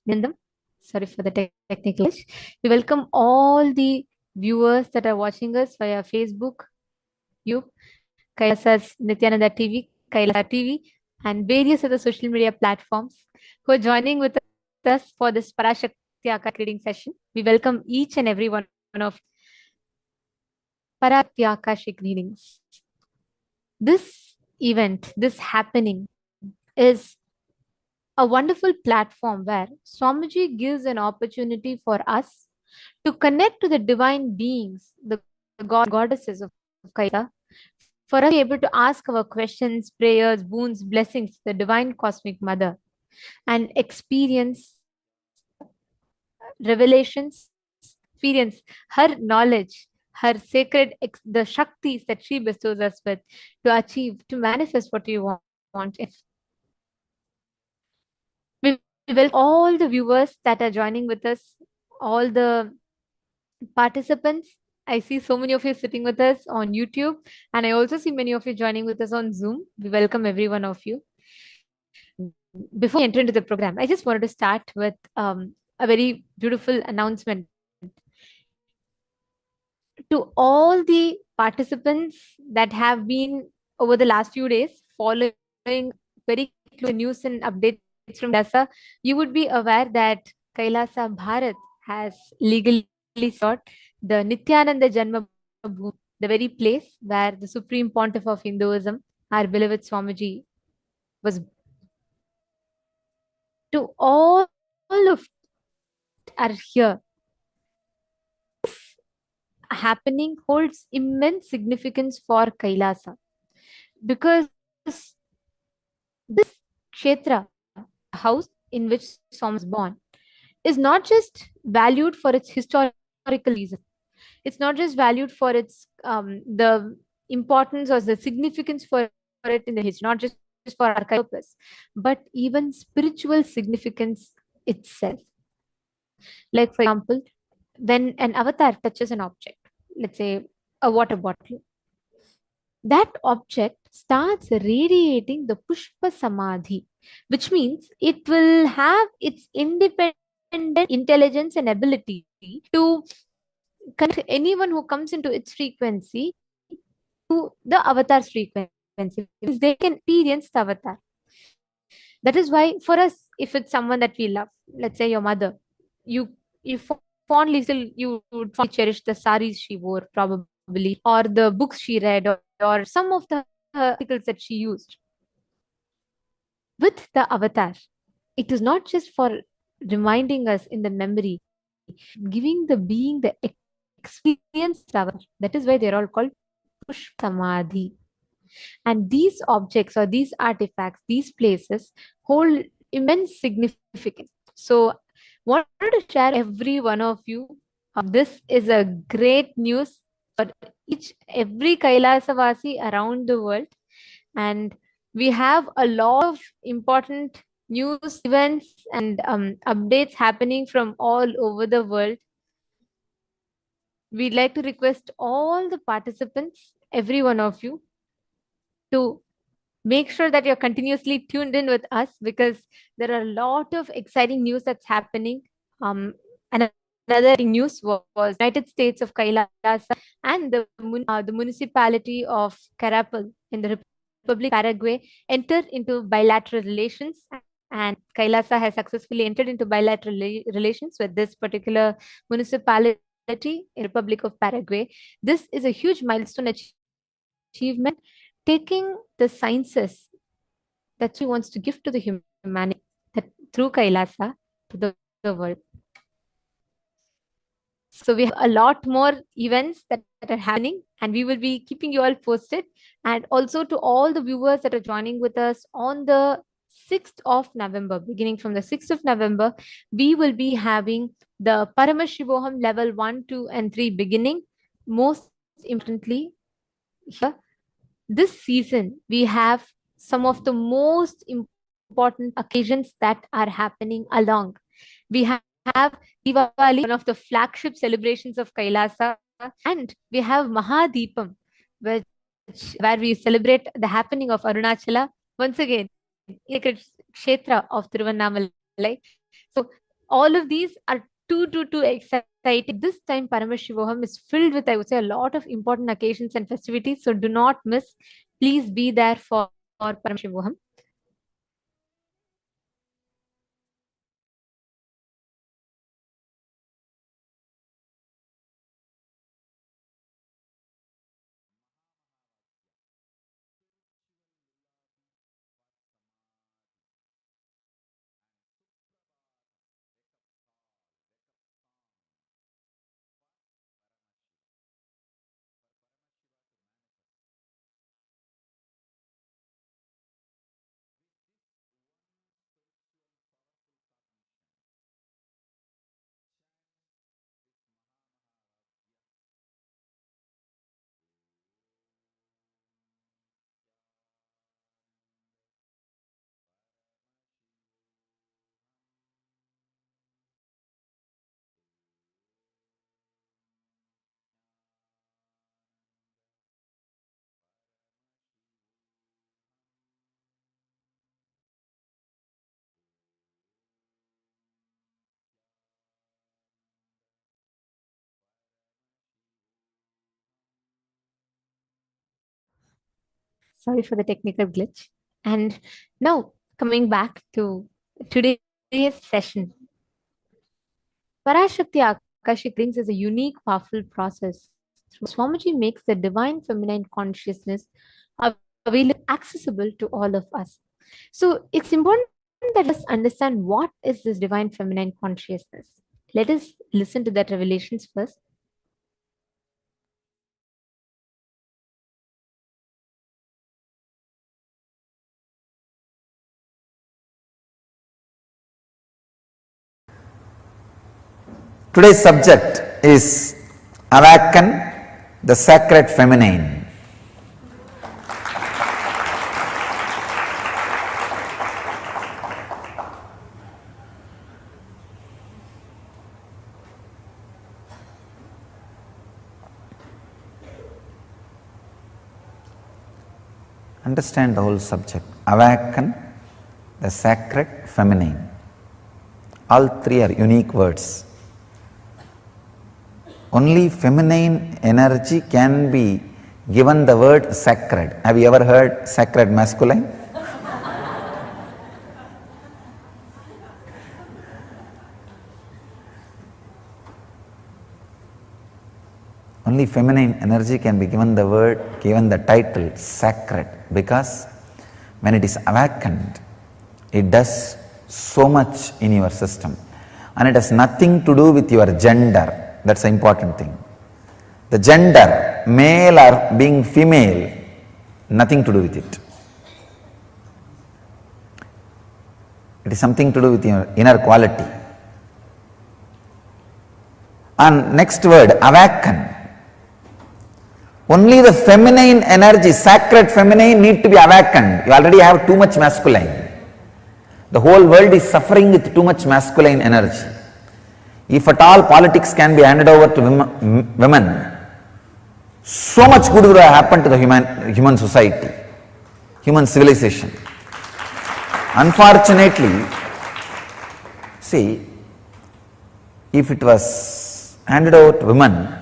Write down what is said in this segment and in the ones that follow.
Nindam. Sorry for the technical glitch. We welcome all the viewers that are watching us via Facebook, YouTube, KAILASA's Nithyananda TV, KAILASA TV, and various other social media platforms who are joining with us for this Parashakti Akashic Reading session. We welcome each and every one of Parashakti Akashic Readings. This event, this happening is a wonderful platform where Swamiji gives an opportunity for us to connect to the divine beings, the goddesses of Kaila, for us to be able to ask our questions, prayers, boons, blessings, the divine cosmic mother, and experience revelations, experience her knowledge, her sacred, the Shaktis that she bestows us with to achieve, to manifest what you want. We welcome all the viewers that are joining with us, all the participants. I see so many of you sitting with us on YouTube, and I also see many of you joining with us on Zoom. We welcome every one of you. Before we enter into the program, I just wanted to start with a very beautiful announcement to all the participants that have been over the last few days following very close news and updates from KAILASA. You would be aware that KAILASA Bharat has legally sought the Nithyananda Janma Bhoomi, the very place where the Supreme Pontiff of Hinduism, our beloved Swamiji, was. To all of are here. This happening holds immense significance for Kailasa because this kshetra, house in which Swami was born, is not just valued for its historical reason. It's not just valued for its the importance or the significance for it in the history, not just for archival purpose, but even spiritual significance itself. Like, for example, when an avatar touches an object, let's say a water bottle, that object starts radiating the Pushpa Samadhi, which means it will have its independent intelligence and ability to connect anyone who comes into its frequency to the avatar's frequency, because they can experience the avatar. That is why, for us, if it's someone that we love, let's say your mother, you fondly still you would fondly cherish the saris she wore, probably, or the books she read, or some of the articles that she used. With the avatar, it is not just for reminding us in the memory, giving the being the experience. That is why they're all called Push Samadhi. And these objects or these artifacts, these places hold immense significance. So, wanted to share every one of you. This is a great news for every Kailasavasi around the world, and we have a lot of important news, events, and updates happening from all over the world. We'd like to request all the participants, every one of you, to make sure that you're continuously tuned in with us, because there are a lot of exciting news that's happening. And another news was United States of Kailasa and the municipality of Carapal in the Republic of Paraguay entered into bilateral relations, and Kailasa has successfully entered into bilateral relations with this particular municipality in Republic of Paraguay. This is a huge milestone achievement, taking the sciences that she wants to give to the humanity that through Kailasa to the world. So we have a lot more events that are happening, and we will be keeping you all posted. And also to all the viewers that are joining with us on the 6th of November, beginning from the 6th of November, we will be having the Paramashivam level 1, 2, and 3 beginning. Most importantly, here, this season, we have some of the most important occasions that are happening along. We have Diwali, one of the flagship celebrations of Kailasa, and we have Mahadipam, where we celebrate the happening of Arunachala once again in the kshetra of Tiruvannamalai. So All of these are too exciting. This time Paramashivoham is filled with, I would say, a lot of important occasions and festivities. So do not miss. Please be there for Paramashivoham. Sorry for the technical glitch. And now, coming back to today's session, Parashakti Akashic Readings is a unique, powerful process through which Swamiji makes the divine feminine consciousness available, accessible to all of us. So it's important that let us understand what is this divine feminine consciousness. Let us listen to that revelations first. Today's subject is Awaken the Sacred Feminine. Understand the whole subject. Awaken the Sacred Feminine. All three are unique words. Only feminine energy can be given the word sacred. Have you ever heard sacred masculine? Only feminine energy can be given the title sacred, because when it is awakened, it does so much in your system, and it has nothing to do with your gender. That's the important thing. The gender, male or being female, nothing to do with it. It is something to do with your inner quality. And next word, awaken. Only the feminine energy, sacred feminine, need to be awakened. You already have too much masculine. The whole world is suffering with too much masculine energy. If at all politics can be handed over to women, so much good would have happened to the human society, human civilization. Unfortunately, see, if it was handed over to women,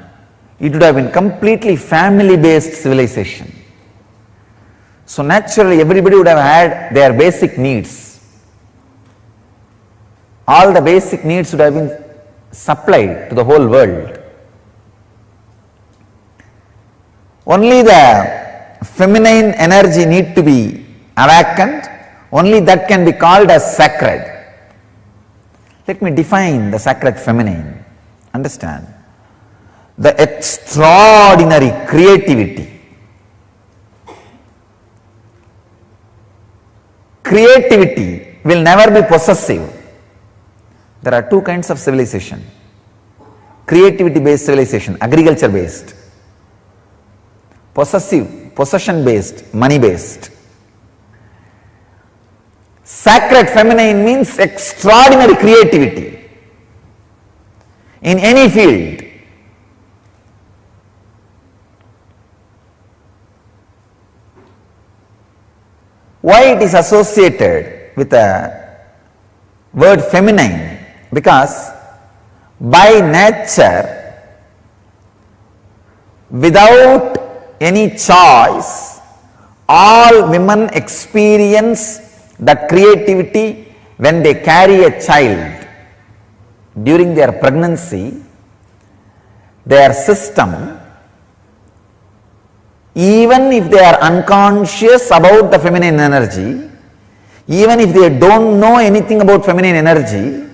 it would have been completely family-based civilization. So naturally, everybody would have had their basic needs. All the basic needs would have been supplied to the whole world. Only the feminine energy need to be awakened. Only that can be called as sacred. Let me define the sacred feminine. Understand? The extraordinary creativity. Creativity will never be possessive. There are two kinds of civilization: creativity based civilization, agriculture based; possession based, money based. Sacred feminine means extraordinary creativity in any field. Why it is associated with the word feminine? because by nature, without any choice, all women experience that creativity when they carry a child. During their pregnancy, their system, even if they are unconscious about the feminine energy, even if they don't know anything about feminine energy,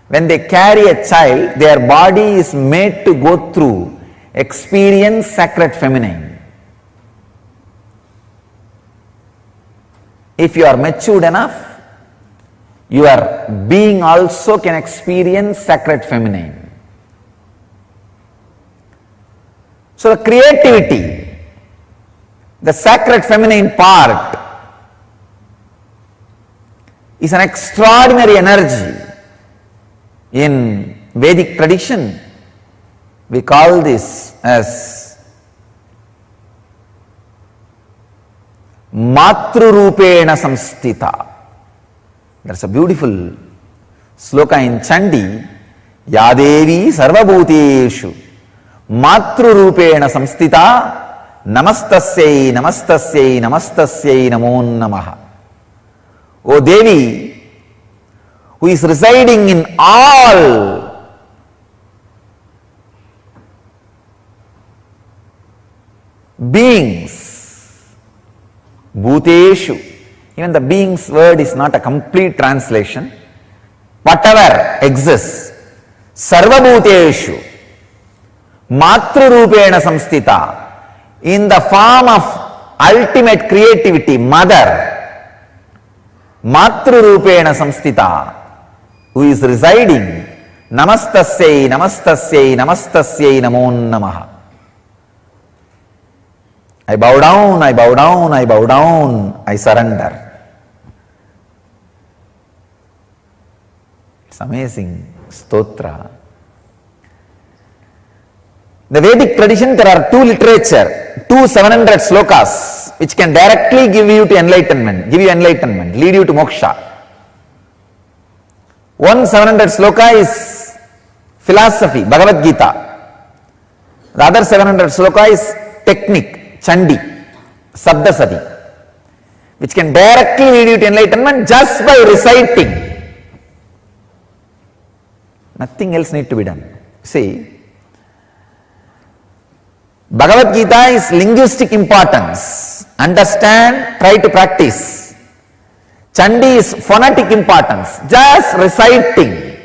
when they carry a child, their body is made to go through, experience sacred feminine. If you are matured enough, your being also can experience sacred feminine. So the creativity, the sacred feminine part is an extraordinary energy. In Vedic tradition, we call this as Matrurupena Samstita. That's a beautiful sloka in Chandi. Yadevi Sarvabhuteshu Matrurupena Samstita Namastasyai Namastasyai Namastasyai Namo Namaha. O Devi, who is residing in all beings, Bhuteshu. Even the beings word is not a complete translation. Whatever exists, Sarva Bhuteshu, Matrurupena Samstita, in the form of ultimate creativity, Mother, Matrurupena Samstita, who is residing, Namastasyai, Namastasyai, Namastasyai Namo Namaha. I bow down, I bow down, I bow down, I surrender. It's amazing stotra. The Vedic tradition, there are two literature, 700 slokas, which can directly give you to enlightenment, lead you to moksha. One 700 sloka is philosophy, Bhagavad Gita. The other 700 sloka is technique, Chandi, Sabdasati, which can directly lead you to enlightenment just by reciting. Nothing else need to be done. See, Bhagavad Gita is linguistic importance. Understand, try to practice. Chandi is phonetic importance. Just reciting.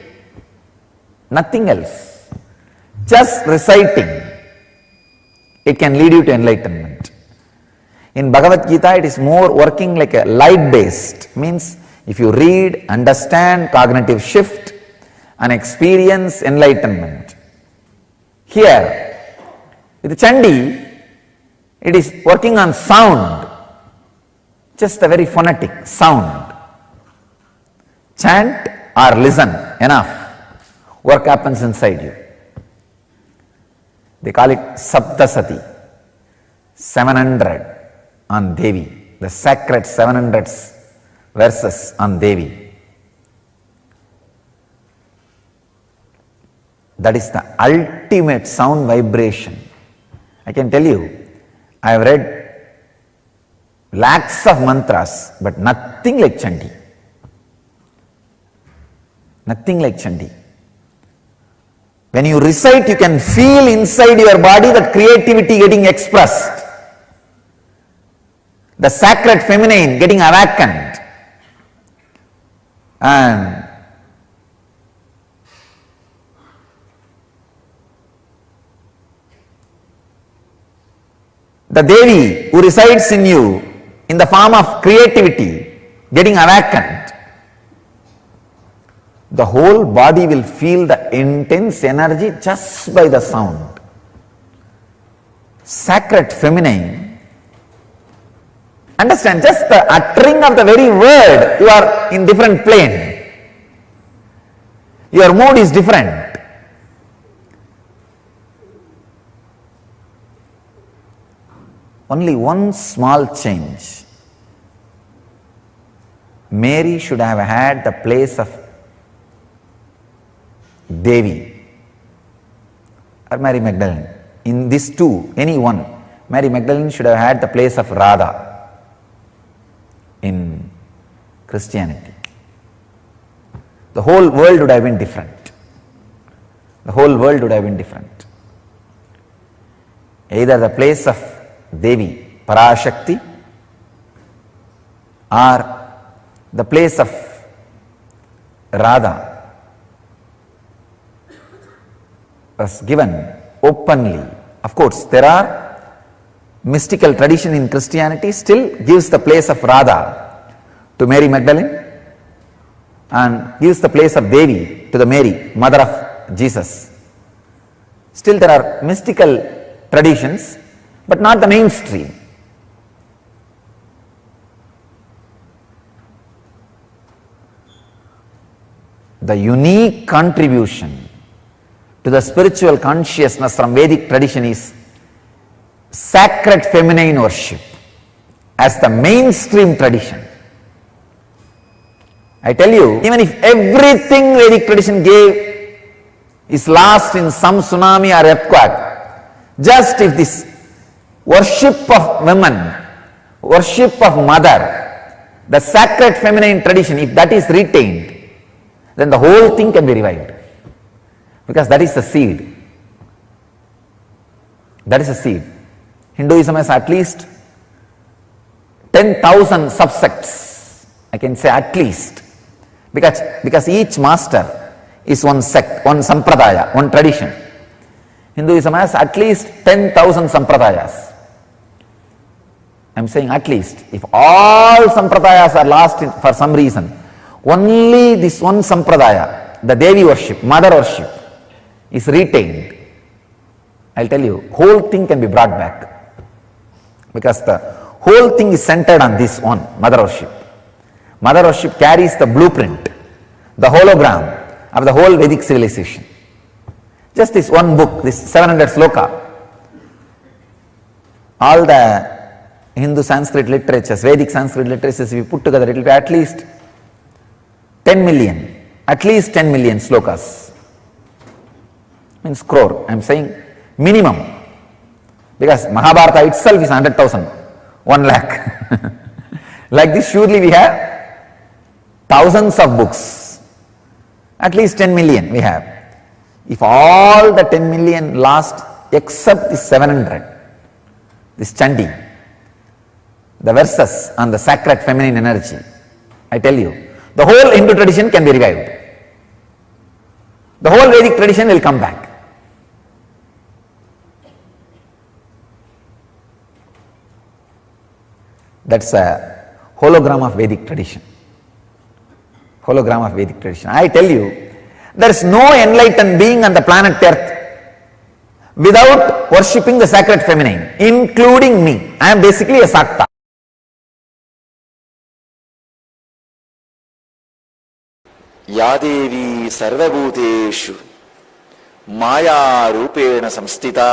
Nothing else. Just reciting. It can lead you to enlightenment. In Bhagavad Gita, it is more working like a light-based. Means if you read, understand, cognitive shift, and experience enlightenment. Here, with Chandi, it is working on sound, just a very phonetic sound. Chant or listen, enough. Work happens inside you. They call it Saptasati, 700 on Devi, the sacred 700 verses on Devi. That is the ultimate sound vibration. I can tell you, I have read lakhs of mantras, but nothing like Chandi. Nothing like Chandi. When you recite, you can feel inside your body that creativity getting expressed. The sacred feminine getting awakened. And the Devi who resides in you in the form of creativity getting awakened, the whole body will feel the intense energy just by the sound. Sacred feminine, understand, just the uttering of the very word, you are in different plane. Your mood is different. Only one small change. Mary should have had the place of Devi or Mary Magdalene. In these two, any one, Mary Magdalene should have had the place of Radha in Christianity. The whole world would have been different. The whole world would have been different. Either the place of Devi Parashakti or the place of Radha was given openly. Of course, there are mystical tradition in Christianity still gives the place of Radha to Mary Magdalene and gives the place of Devi to the Mary, mother of Jesus. Still there are mystical traditions, but not the mainstream. The unique contribution to the spiritual consciousness from Vedic tradition is sacred feminine worship as the mainstream tradition. I tell you, even if everything Vedic tradition gave is lost in some tsunami or earthquake, just if this worship of women, worship of mother, the sacred feminine tradition, if that is retained, then the whole thing can be revived. Because that is the seed. That is the seed. Hinduism has at least 10,000 subsects. I can say at least. Because each master is one sect, one sampradaya, one tradition. Hinduism has at least 10,000 sampradayas. I am saying at least. If all sampradayas are lost for some reason, only this one sampradaya, the Devi worship, mother worship, is retained. I will tell you, whole thing can be brought back. Because the whole thing is centered on this one, mother worship. Mother worship carries the blueprint, the hologram of the whole Vedic civilization. Just this one book, this 700 sloka. All the Hindu Sanskrit literatures, Vedic Sanskrit literatures, if we put together, it will be at least 10 million, at least 10 million slokas. Means crore, I am saying minimum. Because Mahabharata itself is 100,000, 1 lakh. Like this, surely we have thousands of books. At least 10 million we have. If all the 10 million lost except this 700, this Chandi, the verses on the sacred feminine energy, I tell you, the whole Hindu tradition can be revived. The whole Vedic tradition will come back. That's a hologram of Vedic tradition. Hologram of Vedic tradition. I tell you, there is no enlightened being on the planet Earth without worshipping the sacred feminine, including me. I am basically a Sakta. यादेवी सर्वभूतेषु माया रूपेण संस्थिता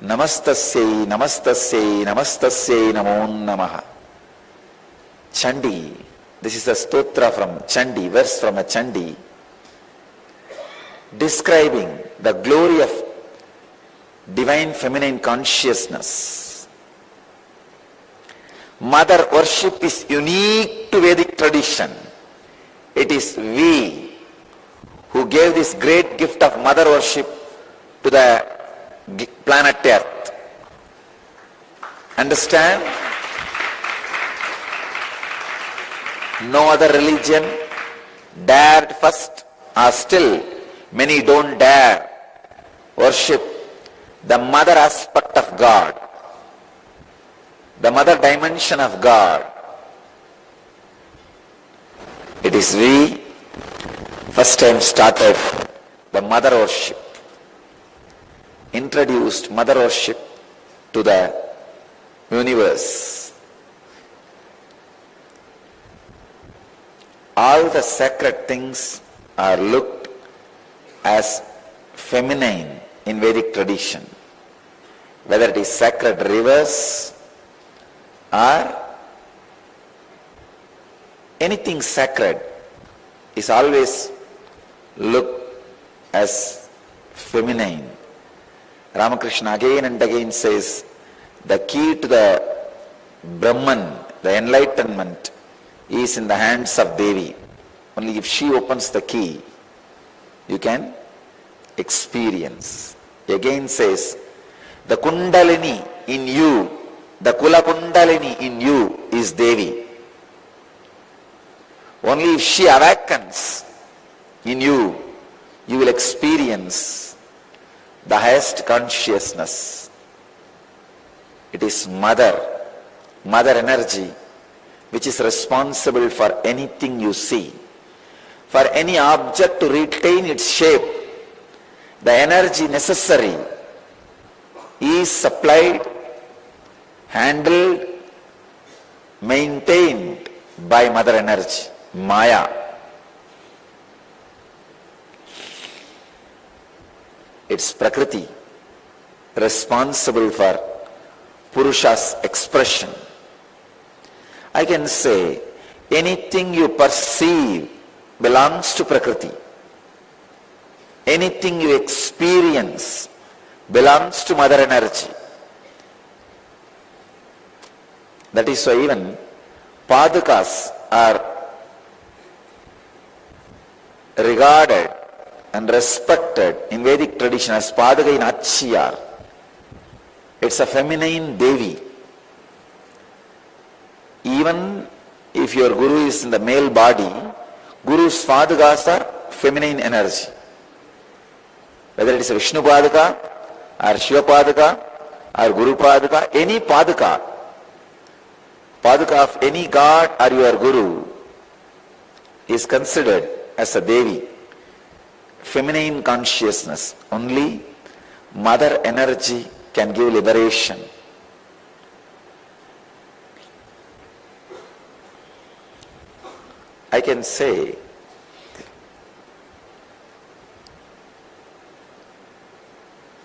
नमस्तस्यै नमस्तस्यै नमस्तस्यै नमो नमः. Chandi, this is a stotra from Chandi, verse from a Chandi, describing the glory of divine feminine consciousness. Mother worship is unique to Vedic tradition. It is we who gave this great gift of mother worship to the planet Earth. Understand? No other religion dared first, or still many don't dare worship the mother aspect of God, the mother dimension of God. It is we first time started the mother worship, introduced mother worship to the universe. All the sacred things are looked as feminine in Vedic tradition, whether it is sacred rivers or anything sacred is always looked as feminine. Ramakrishna again and again says, the key to the Brahman, the enlightenment, is in the hands of Devi. Only if she opens the key, you can experience. Again says, the Kundalini in you, the Kula Kundalini in you is Devi. Only if she awakens in you, you will experience the highest consciousness. It is mother energy, which is responsible for anything you see. For any object to retain its shape, the energy necessary is supplied, handled, maintained by mother energy, Maya. It's Prakriti, responsible for Purusha's expression. I can say, anything you perceive belongs to Prakriti. Anything you experience belongs to mother energy. That is why even Padukas are regarded and respected in Vedic tradition as Paduka in Achiyar. It's a feminine Devi. Even if your Guru is in the male body, Guru's Padukas are feminine energy. Whether it is a Vishnu Paduka or Shiva Paduka or Guru Paduka, any Paduka, Paduka of any god or your Guru is considered as a Devi, feminine consciousness. Only mother energy can give liberation. I can say,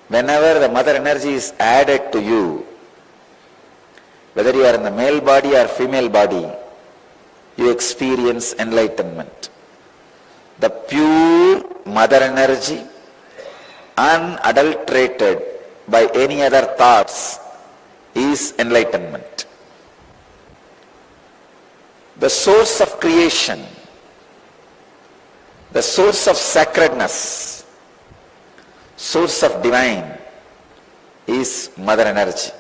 whenever the mother energy is added to you, whether you are in the male body or female body, you experience enlightenment. The pure mother energy, unadulterated by any other thoughts, is enlightenment. The source of creation, the source of sacredness, source of divine is mother energy.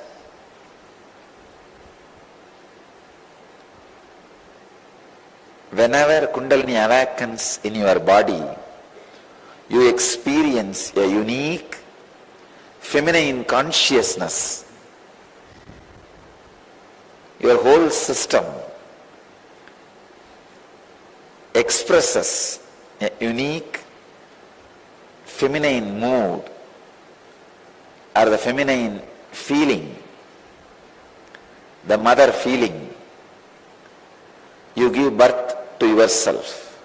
Whenever Kundalini awakens in your body, you experience a unique feminine consciousness. Your whole system expresses a unique feminine mood or the feminine feeling, the mother feeling. You give birth to yourself.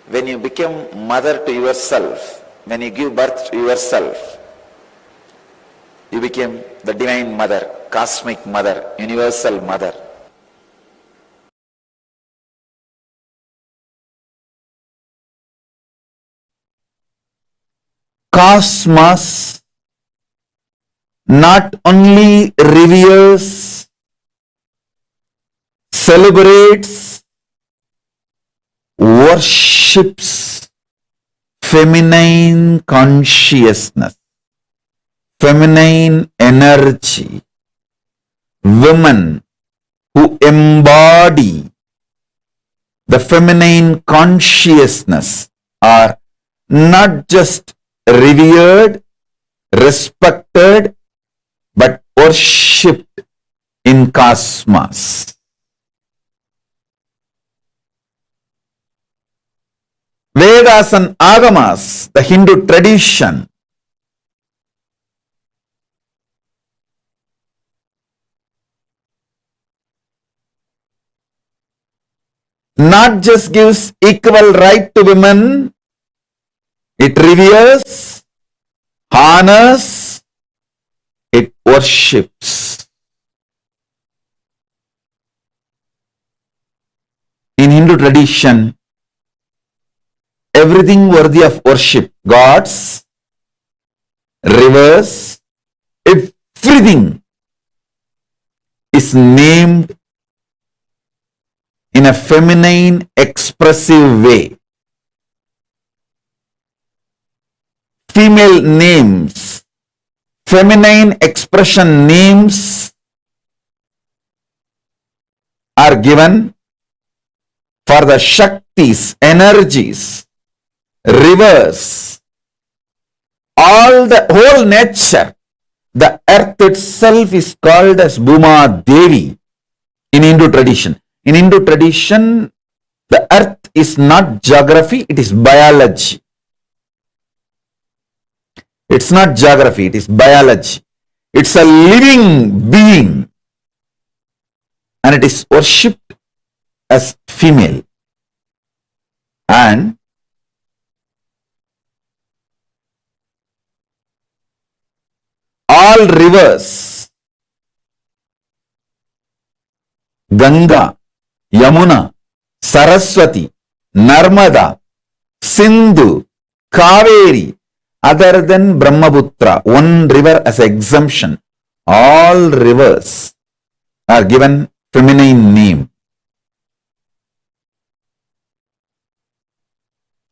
When you become mother to yourself, when you give birth to yourself, you become the divine mother, cosmic mother, universal mother. Cosmos not only reveres, celebrates, worships feminine consciousness, feminine energy, women who embody the feminine consciousness are not just revered, respected, but worshipped in cosmos. Vedas and Agamas, the Hindu tradition, not just gives equal right to women, it reveres, honors, it worships. In Hindu tradition, everything worthy of worship, gods, rivers, everything is named in a feminine, expressive way. Female names, feminine expression names are given for the Shaktis, energies, rivers, all the whole nature. The earth itself is called as Bhuma Devi in Hindu tradition. In Hindu tradition, the earth is not geography, it is biology. It's not geography, it is biology. It's a living being and it is worshipped as female. And all rivers, Ganga, Yamuna, Saraswati, Narmada, Sindhu, Kaveri, other than Brahmaputra, one river as exemption, all rivers are given feminine name.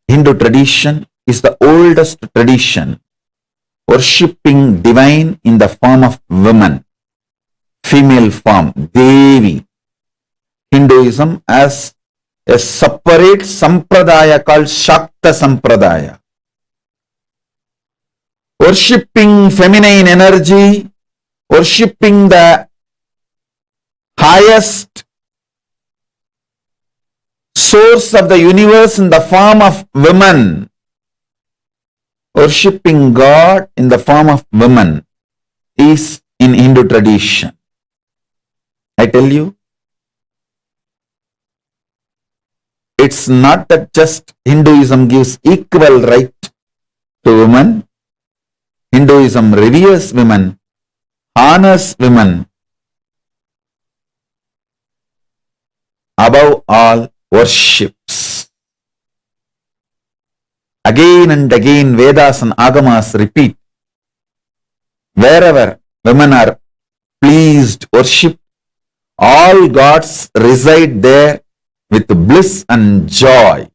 Hindu tradition is the oldest tradition worshipping divine in the form of women, female form, Devi. Hinduism has a separate sampradaya called Shakta Sampradaya. Worshipping feminine energy, worshipping the highest source of the universe in the form of women, worshipping God in the form of women is in Hindu tradition. I tell you, it's not that just Hinduism gives equal right to women. Hinduism reveres women, honors women, above all worships. Again and again Vedas and Agamas repeat, wherever women are pleased, worshipped, all gods reside there with bliss and joy.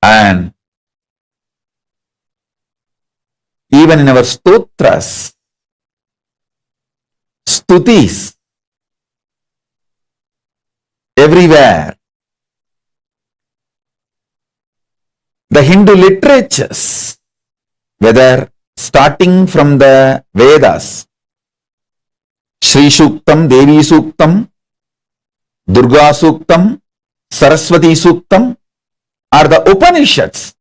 And even in our stotras, stutis, everywhere, the Hindu literatures, whether starting from the Vedas, Shri Suktam, Devi Suktam, Durga Suktam, Saraswati Suktam, are the Upanishads,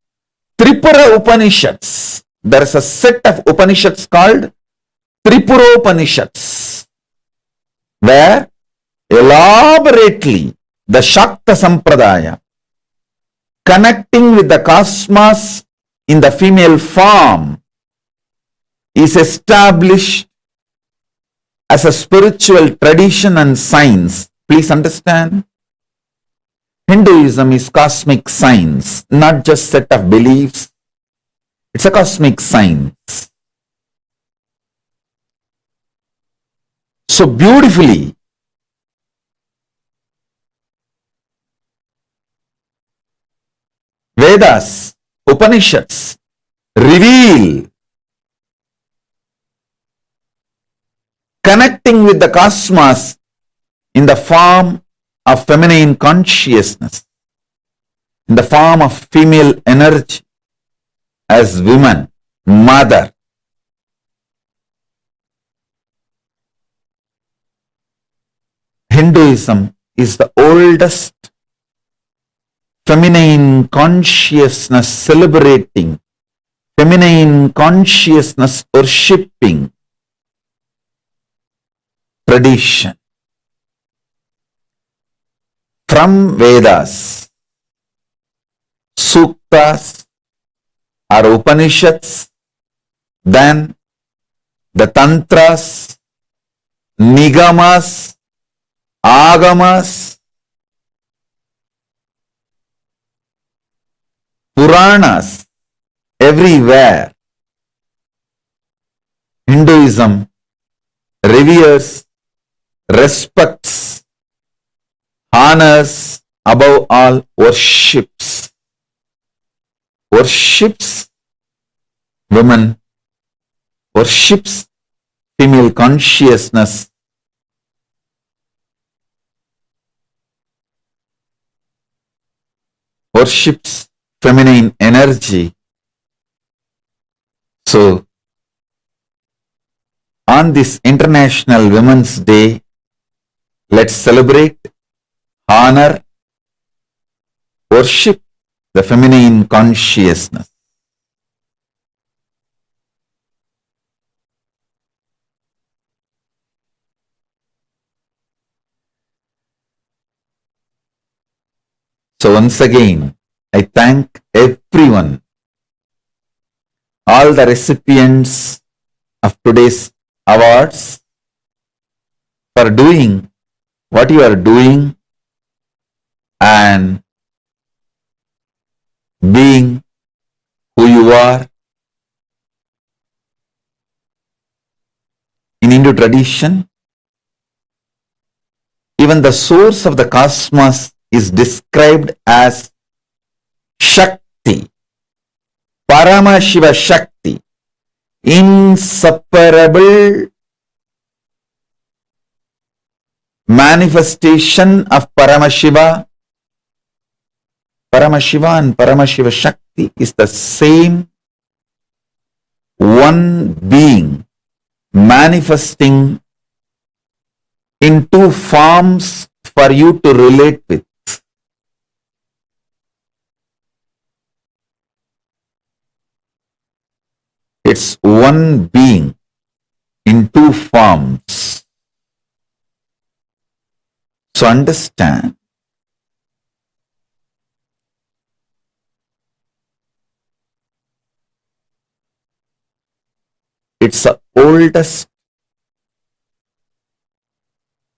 Tripura Upanishads. There is a set of Upanishads called Tripura Upanishads, where elaborately the Shakta Sampradaya, connecting with the cosmos in the female form, is established as a spiritual tradition and science. Please understand, Hinduism is cosmic science, not just set of beliefs. It's a cosmic science. So beautifully, Vedas, Upanishads reveal connecting with the cosmos in the form of feminine consciousness, in the form of female energy as woman, mother. Hinduism is the oldest feminine consciousness celebrating, feminine consciousness worshipping tradition. From Vedas, Suktas or Upanishads, then the Tantras, Nigamas, Agamas, Puranas everywhere. Hinduism reveres, respects, honors, above all worships. Worships women, worships female consciousness, worships feminine energy. So, on this International Women's Day, let's celebrate, honor, worship the feminine consciousness. So once again, I thank everyone, all the recipients of today's awards, for doing what you are doing and being who you are. In Hindu tradition, even the source of the cosmos is described as Shakti, Paramashiva Shakti, inseparable manifestation of Paramashiva. Paramashiva and Paramashiva Shakti is the same one being manifesting in two forms for you to relate with. It's one being in two forms. So understand, it's the oldest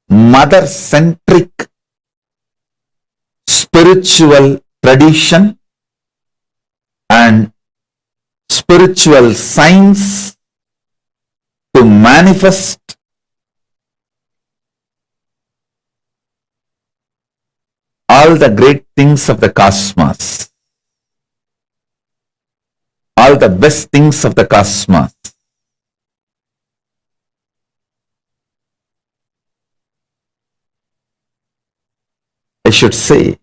mother-centric spiritual tradition and spiritual science to manifest all the great things of the cosmos, all the best things of the cosmos. I should say,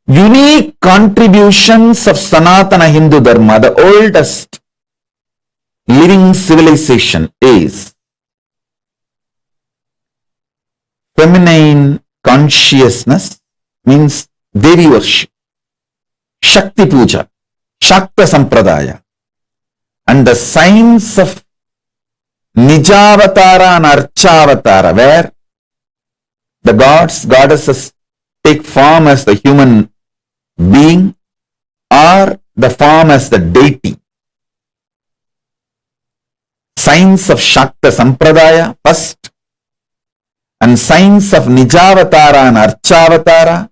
unique contributions of Sanatana Hindu Dharma, the oldest living civilization, is feminine consciousness, means Devi worship, Shakti Puja, Shakta Sampradaya, and the science of Nijavatara and Archavatara, where the gods, goddesses take form as the human being or the form as the deity. Science of Shakta Sampradaya first, and science of Nijavatara and Archavatara,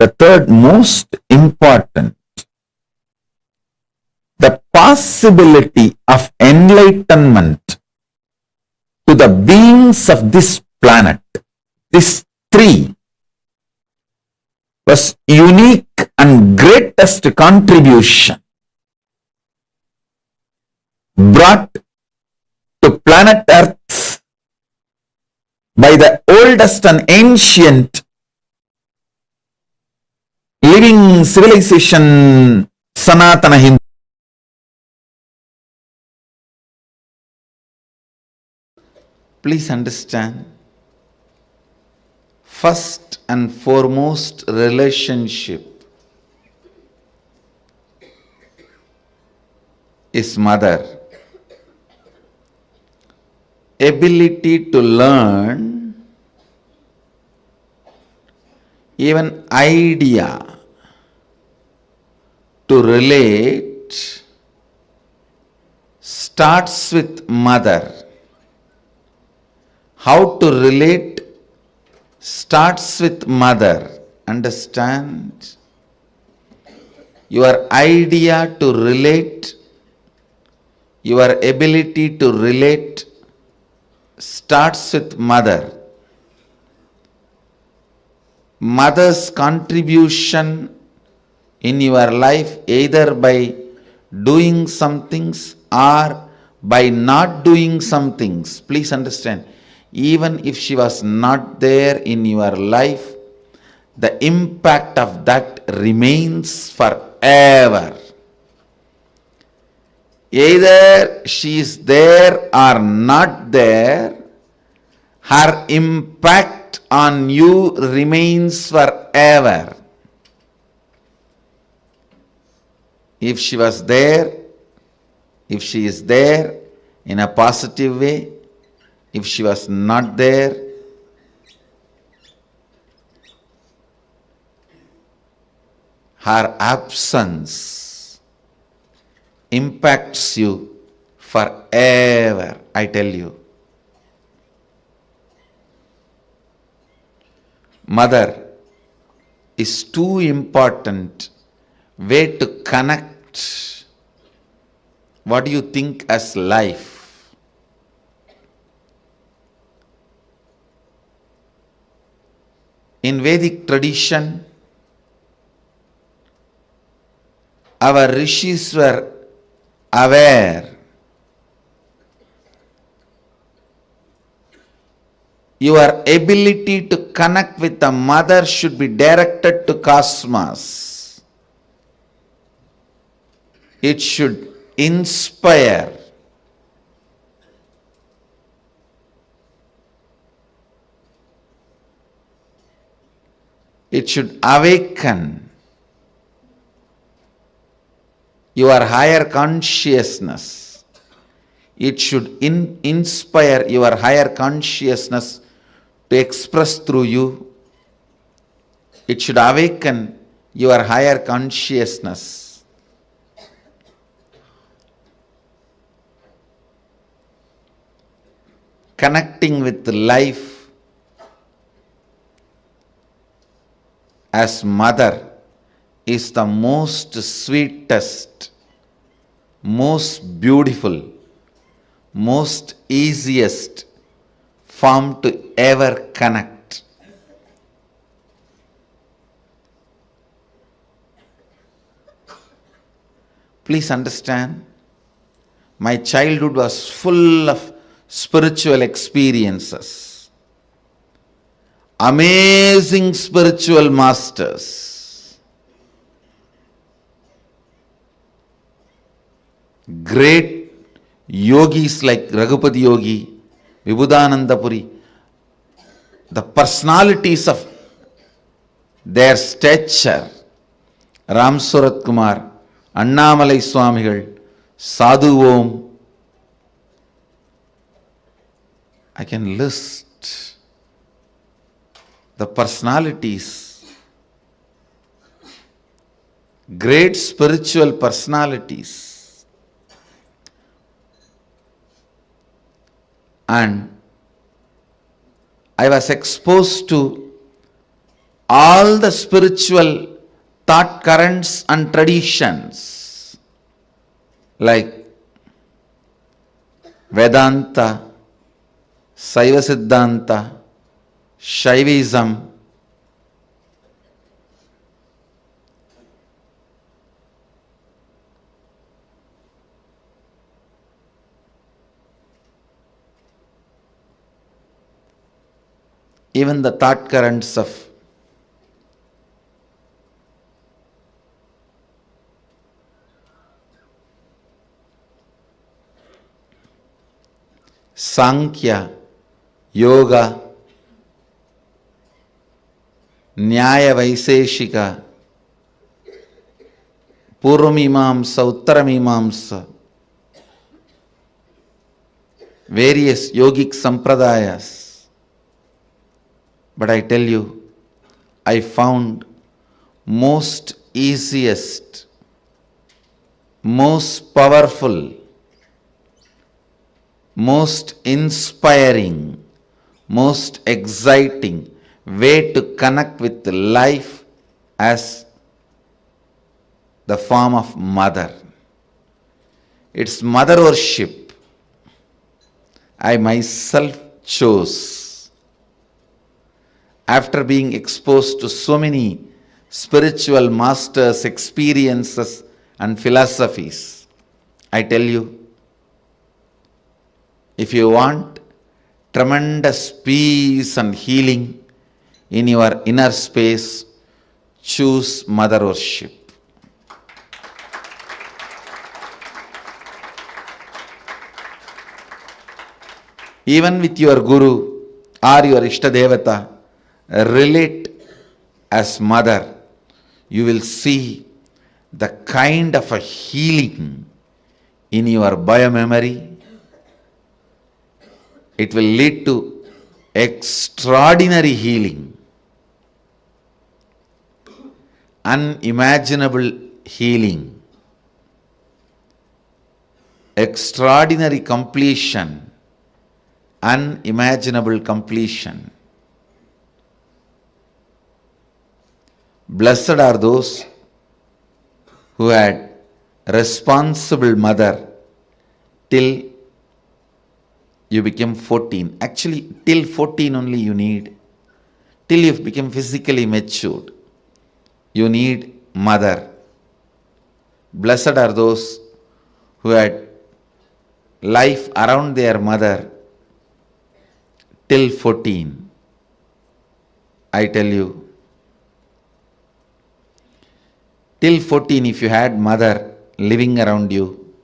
the third most important. The possibility of enlightenment to the beings of this planet, this three, was unique and greatest contribution brought to planet Earth by the oldest and ancient living civilization, Sanatana Hindu. Please understand, first and foremost relationship is mother. Ability to learn, even idea to relate, starts with mother. How to relate starts with mother. Understand? your idea to relate, your ability to relate starts with mother. Mother's contribution in your life, either by doing some things or by not doing some things. Please understand, even if she was not there in your life, the impact of that remains forever. Either she is there or not there, her impact on you remains forever. If she was there, if she is there in a positive way, if she was not there, her absence impacts you forever, I tell you. Mother is too important way to connect what you think as life. In Vedic tradition, our rishis were aware. Your ability to connect with the mother should be directed to cosmos. It should inspire. It should awaken your higher consciousness. It should inspire your higher consciousness to express through you. It should awaken your higher consciousness. Connecting with life as mother is the most sweetest, most beautiful, most easiest form to ever connect. Please understand, my childhood was full of spiritual experiences, amazing spiritual masters, great yogis like Raghupati Yogi, Vibhudananda Puri, the personalities of their stature, Ram Surat Kumar, Annamalai Swamigal, Sadhu Om. I can list the personalities, great spiritual personalities. And I was exposed to all the spiritual thought currents and traditions like Vedanta, Saiva Siddhanta, Shaivism, even the thought currents of Sankhya, Yoga, Nyaya Vaiseshika, Purvamimamsa, Uttaramimamsa, various yogic sampradayas. But I tell you, I found most easiest, most powerful, most inspiring, most exciting way to connect with life as the form of mother. It's mother worship I myself chose after being exposed to so many spiritual masters, experiences and philosophies. I tell you, if you want tremendous peace and healing in your inner space, choose mother worship. Even with your guru or your Ishtadevata, relate as mother. You will see the kind of a healing in your biomemory. It will lead to extraordinary healing, unimaginable healing, extraordinary completion, unimaginable completion. Blessed are those who had responsible mother till you became 14. Actually, till 14 only you need. Till you become physically matured, you need mother. Blessed are those who had life around their mother till 14. I tell you, till 14 if you had mother living around you,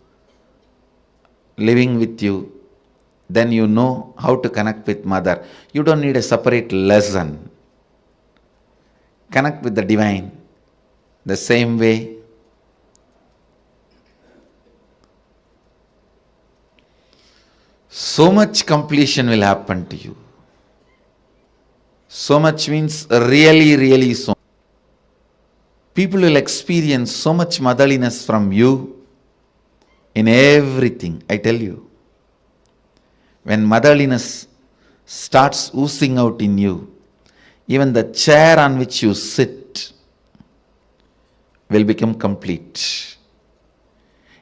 living with you, then you know how to connect with mother. You don't need a separate lesson. Connect with the divine the same way. So much completion will happen to you. So much means really, really so. People will experience so much motherliness from you in everything, I tell you. When motherliness starts oozing out in you, even the chair on which you sit will become complete.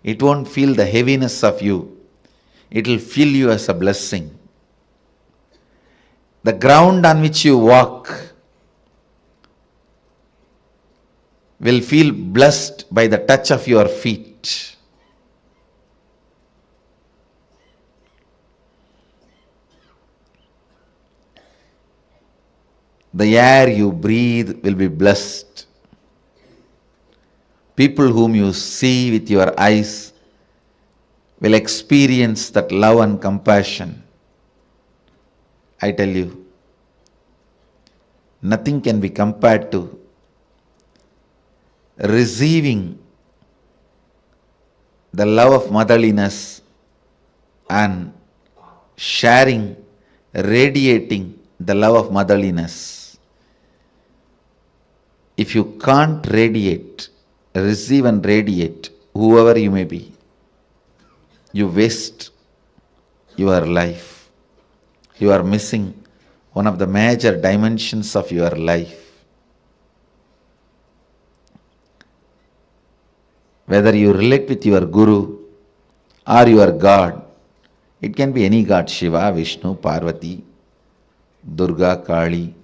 It won't feel the heaviness of you. It will feel you as a blessing. The ground on which you walk will feel blessed by the touch of your feet. The air you breathe will be blessed. People whom you see with your eyes will experience that love and compassion. I tell you, nothing can be compared to receiving the love of motherliness and sharing, radiating the love of motherliness. If you can't radiate, receive and radiate, whoever you may be, you waste your life. You are missing one of the major dimensions of your life. Whether you relate with your Guru or your God, it can be any God, Shiva, Vishnu, Parvati, Durga, Kali,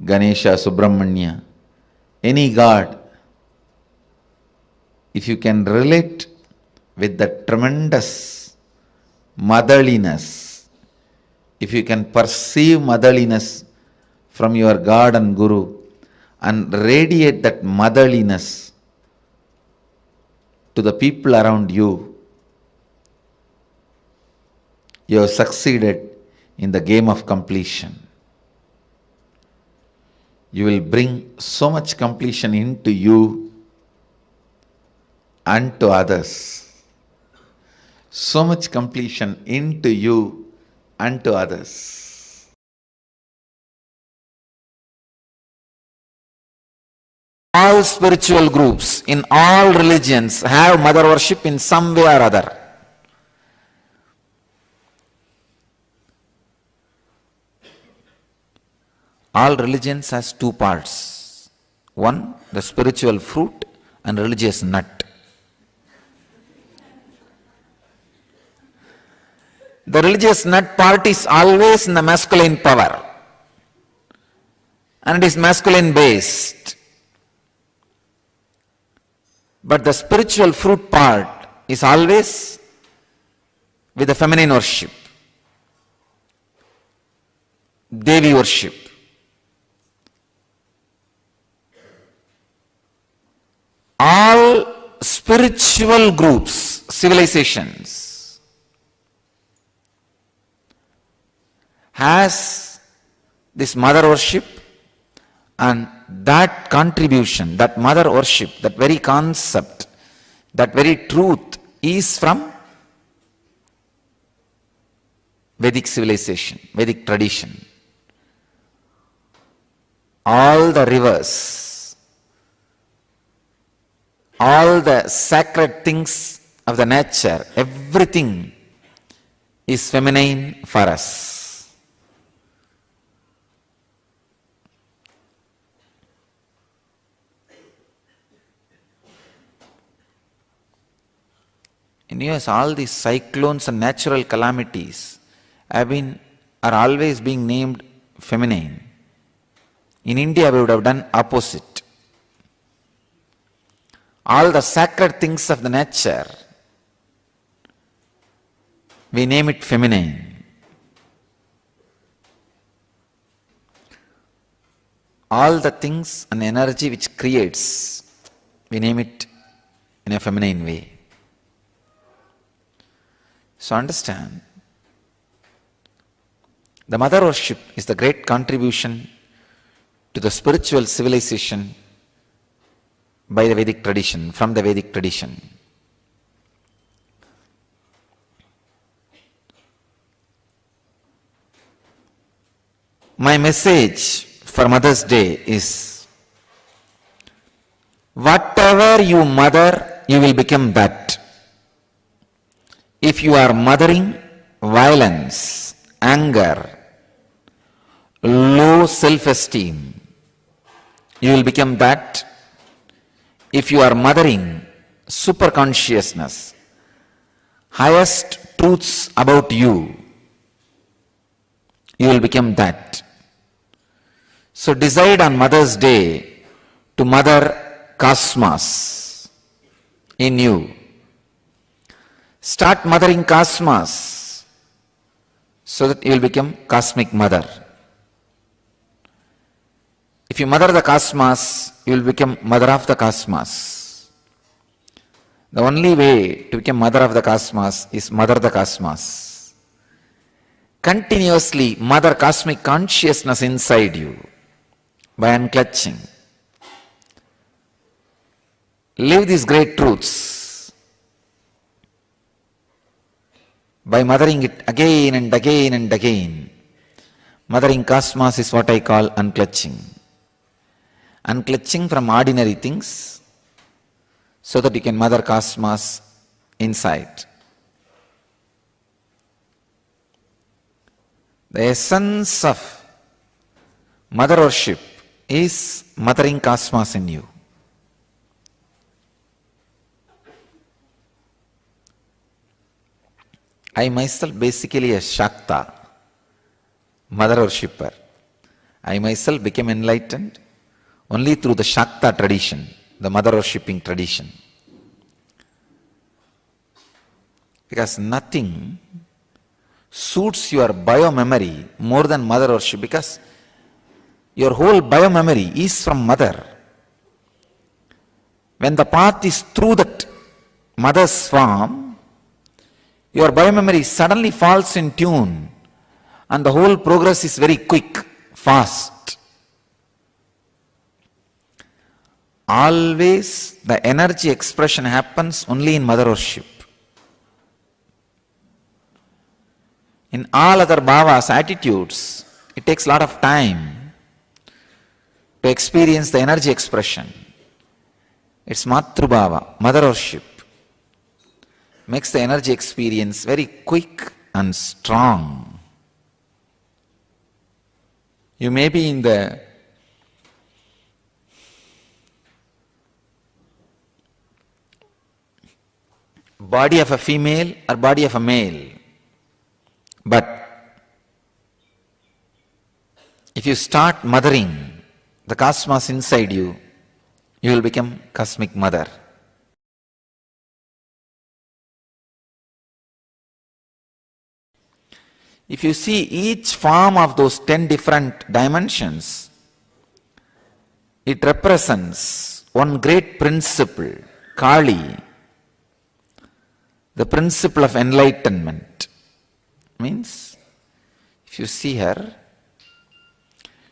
Ganesha, Subramanya, any God. If you can relate with the tremendous motherliness, if you can perceive motherliness from your God and Guru and radiate that motherliness to the people around you, you have succeeded in the game of completion. You will bring so much completion into you and to others. So much completion into you and to others. All spiritual groups in all religions have mother worship in some way or other. All religions has two parts. One, the spiritual fruit and religious nut. The religious nut part is always in the masculine power, and it is masculine based. But the spiritual fruit part is always with the feminine worship, Devi worship. All spiritual groups, civilizations, has this mother worship, and that contribution, that mother worship, that very concept, that very truth is from Vedic civilization, Vedic tradition. All the rivers, all the sacred things of the nature, everything is feminine for us. In US, all these cyclones and natural calamities are always being named feminine. In India, we would have done opposite. All the sacred things of the nature, we name it feminine. All the things and energy which creates, we name it in a feminine way. So understand, the mother worship is the great contribution to the spiritual civilization by the Vedic tradition, from the Vedic tradition. My message for Mother's Day is, whatever you mother, you will become that. If you are mothering violence, anger, low self-esteem, you will become that. If you are mothering superconsciousness, highest truths about you, you will become that. So decide on Mother's Day to mother cosmos in you. Start mothering cosmos so that you will become cosmic mother. If you mother the cosmos, you will become mother of the cosmos. The only way to become mother of the cosmos is mother the cosmos. Continuously mother cosmic consciousness inside you by unclutching. Live these great truths by mothering it again and again and again. Mothering cosmos is what I call unclutching. Unclutching from ordinary things so that you can mother cosmos inside. The essence of mother worship is mothering cosmos in you. I myself basically a Shakta, mother worshipper. I myself became enlightened only through the Shakta tradition, the mother worshipping tradition. Because nothing suits your bio-memory more than mother worship, because your whole bio-memory is from mother. When the path is through that mother's form, your bio-memory suddenly falls in tune and the whole progress is very quick, fast. Always the energy expression happens only in mother worship. In all other bhavas, attitudes, it takes a lot of time to experience the energy expression. It's Matrubhava, mother worship, makes the energy experience very quick and strong. You may be in the body of a female or body of a male. But if you start mothering the cosmos inside you, you will become cosmic mother. If you see each form of those 10 different dimensions, it represents one great principle, Kali, the principle of enlightenment. Means, if you see her,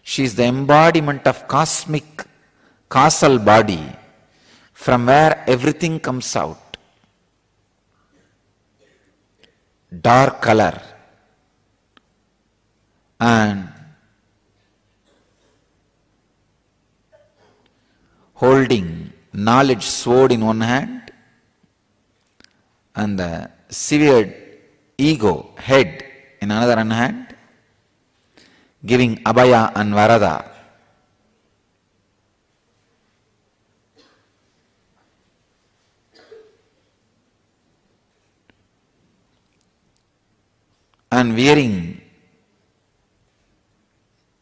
she is the embodiment of cosmic causal body from where everything comes out. Dark color and holding knowledge sword in one hand and the severed ego head in another hand, giving abhaya and varada. And wearing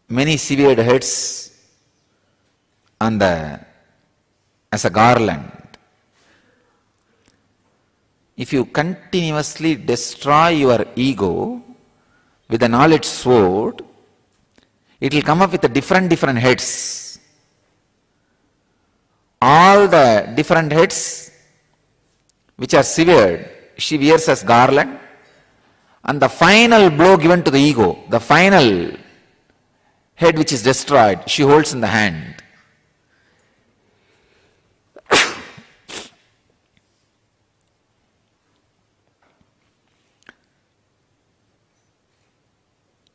many severed heads on as a garland. If you continuously destroy your ego with the knowledge sword, it will come up with different heads. All the different heads which are severed, she wears as garland, and the final blow given to the ego, the final head which is destroyed, she holds in the hand.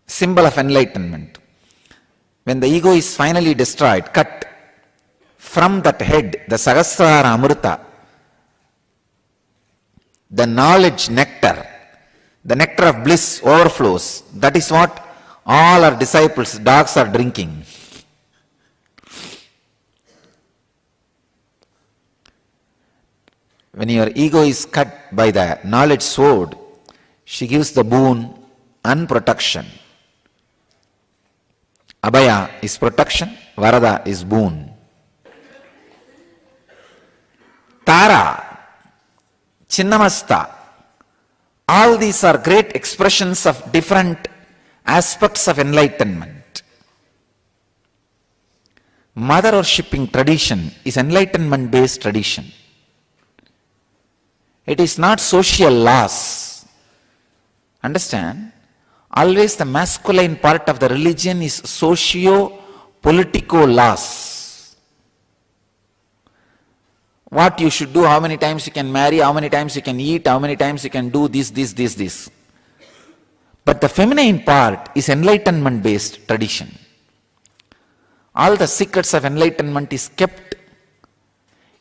Symbol of enlightenment. When the ego is finally destroyed, cut, from that head, the Sahasrara Amrita, the knowledge nectar, the nectar of bliss overflows. That is what all our disciples, dogs, are drinking. When your ego is cut by the knowledge sword, she gives the boon and protection. Abhaya is protection, Varada is boon. Tara, Chinnamasta, all these are great expressions of different aspects of enlightenment. Mother worshipping tradition is enlightenment based tradition. It is not social laws. Understand? Always the masculine part of the religion is socio-political laws. What you should do, how many times you can marry, how many times you can eat, how many times you can do this. But the feminine part is enlightenment based tradition. All the secrets of enlightenment is kept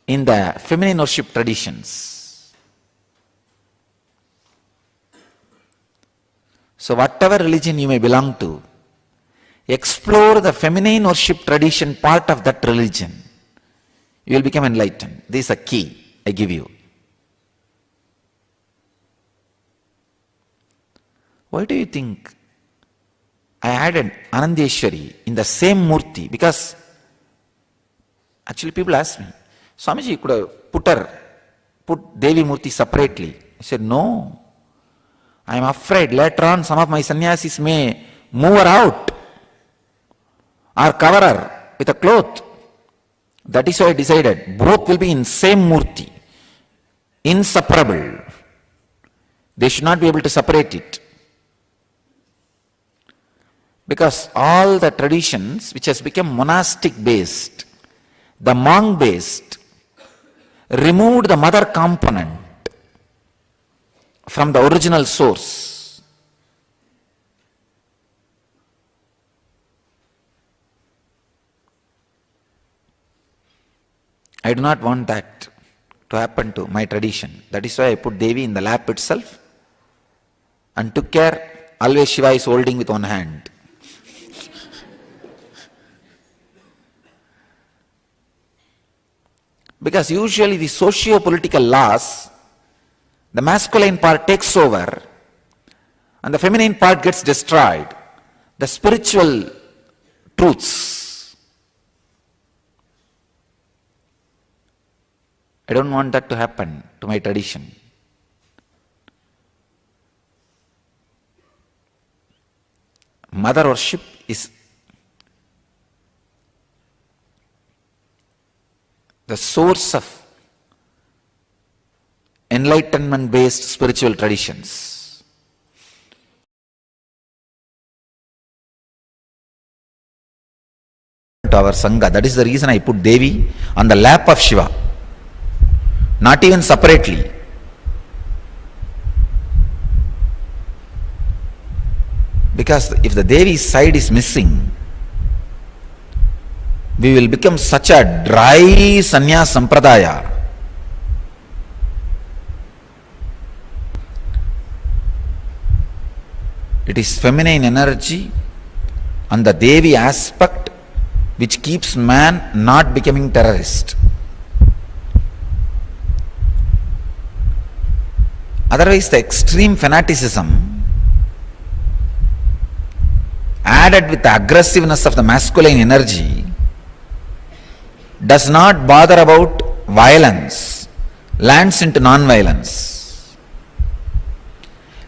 in the feminine worship traditions. So whatever religion you may belong to, explore the feminine worship tradition part of that religion. You will become enlightened. This is a key I give you. Why do you think I added Anandeshwari in the same Murti? Because actually people ask me, Swamiji, you could have put Devi Murti separately. I said, no. I am afraid later on some of my sannyasis may move her out or cover her with a cloth. That is why I decided both will be in same Murti, inseparable. They should not be able to separate it. Because all the traditions which has become monastic based, the monk based, removed the mother component from the original source. I do not want that to happen to my tradition. That is why I put Devi in the lap itself and took care, always Shiva is holding with one hand. Because usually the socio-political laws The masculine part takes over and the feminine part gets destroyed. The spiritual truths. I don't want that to happen to my tradition. Mother worship is the source of enlightenment-based spiritual traditions. To our Sangha, that is the reason I put Devi on the lap of Shiva, not even separately. Because if the Devi's side is missing, we will become such a dry sannyas sampradaya. It is feminine energy and the Devi aspect which keeps man not becoming terrorist. Otherwise, the extreme fanaticism added with the aggressiveness of the masculine energy does not bother about violence, lands into non-violence.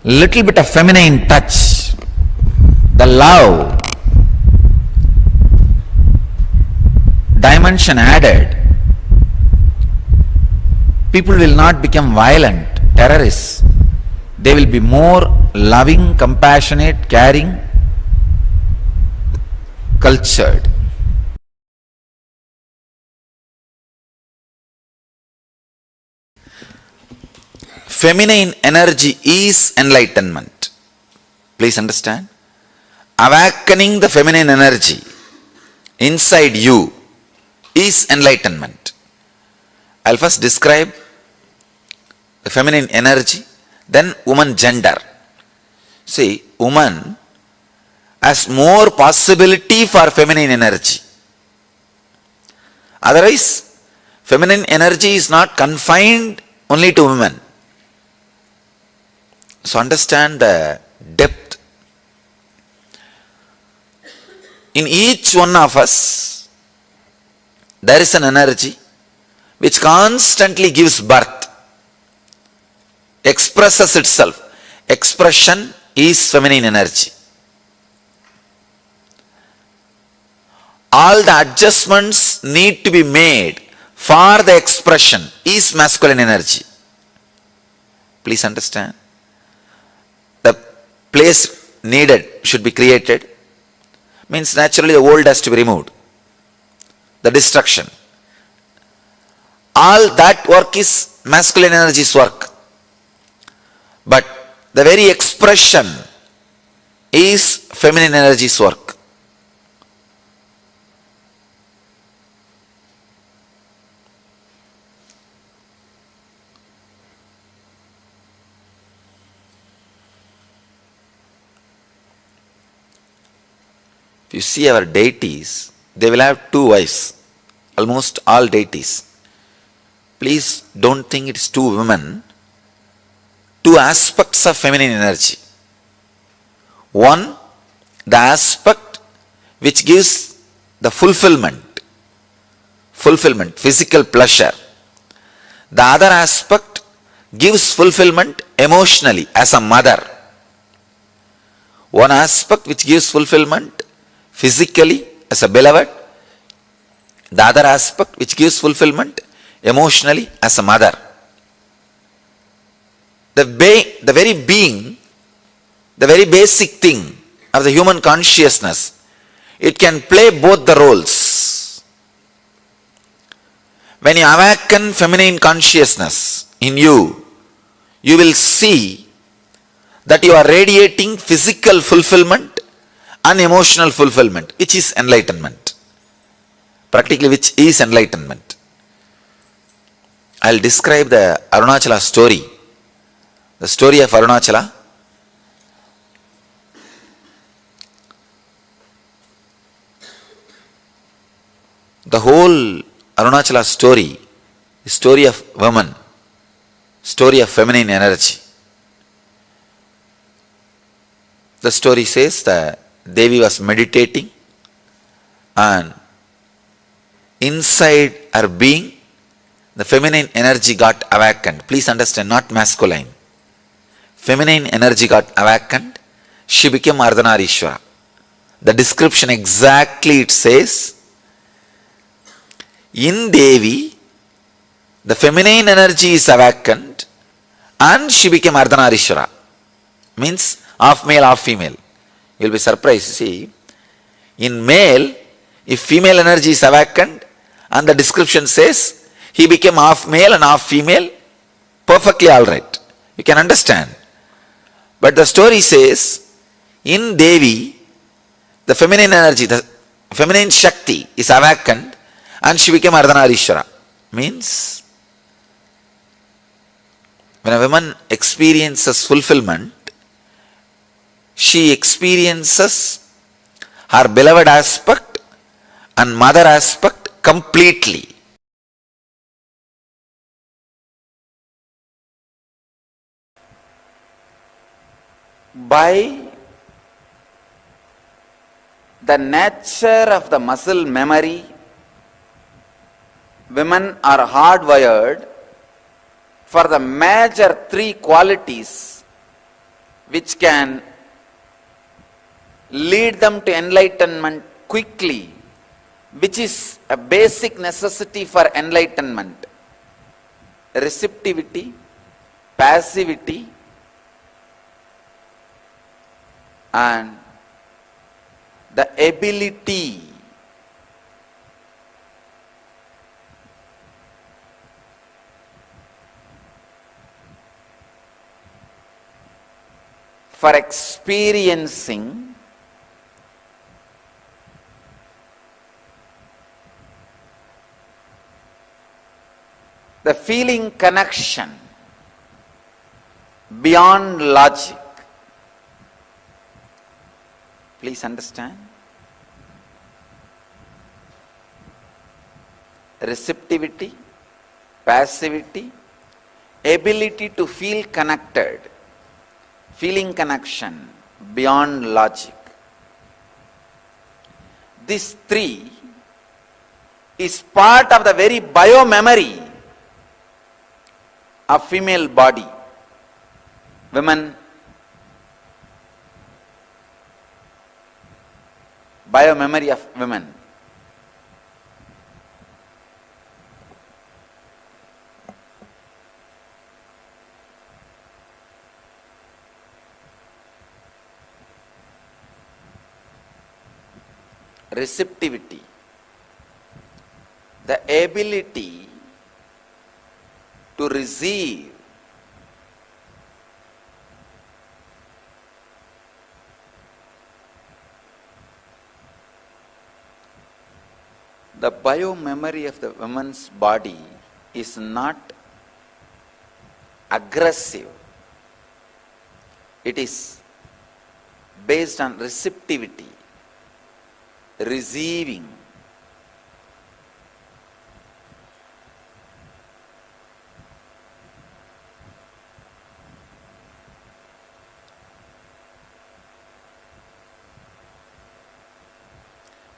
Little bit of feminine touch, the love dimension added, people will not become violent, terrorists. They will be more loving, compassionate, caring, cultured. Feminine energy is enlightenment. Please understand. Awakening the feminine energy inside you is enlightenment. I'll first describe the feminine energy, then woman gender. See, woman has more possibility for feminine energy. Otherwise, feminine energy is not confined only to women. So understand the depth. In each one of us, there is an energy which constantly gives birth, expresses itself. Expression is feminine energy. All the adjustments need to be made for the expression is masculine energy. Please understand. The place needed should be created. Means naturally the old has to be removed. The destruction. All that work is masculine energy's work. But the very expression is feminine energy's work. If you see our deities, they will have two wives, almost all deities. Please don't think it's two women, two aspects of feminine energy. One, the aspect which gives the fulfillment, physical pleasure. The other aspect gives fulfillment emotionally as a mother. One aspect which gives fulfillment physically as a beloved, the other aspect which gives fulfillment emotionally as a mother. The very being, the very basic thing of the human consciousness, it can play both the roles. When you awaken feminine consciousness in you, you will see that you are radiating physical fulfillment and emotional fulfillment, which is enlightenment. Practically, which is enlightenment. I'll describe the Arunachala story. The story of Arunachala. The whole Arunachala story is story of women. story of feminine energy. The story says that Devi was meditating and inside her being, the feminine energy got awakened. Please understand, not masculine. Feminine energy got awakened. She became Ardhanarishwara. The description exactly it says, in Devi, the feminine energy is awakened and she became Ardhanarishwara. Means half male, half female. You will be surprised. See, in male, if female energy is awakened and the description says he became half male and half female, perfectly alright. You can understand. But the story says, in Devi, the feminine energy, the feminine Shakti is awakened and she became Ardhanarishwara. Means, when a woman experiences fulfillment, she experiences her beloved aspect and mother aspect completely. By the nature of the muscle memory, women are hardwired for the major three qualities which can lead them to enlightenment quickly, which is a basic necessity for enlightenment: receptivity, passivity, and the ability for experiencing the feeling connection beyond logic. Please understand. Receptivity, passivity, ability to feel connected, feeling connection beyond logic. This three is part of the very bio-memory of female body. Women, bio-memory of women. Receptivity, the ability to receive the bio-memory of the woman's body is not aggressive. It is based on receptivity, receiving.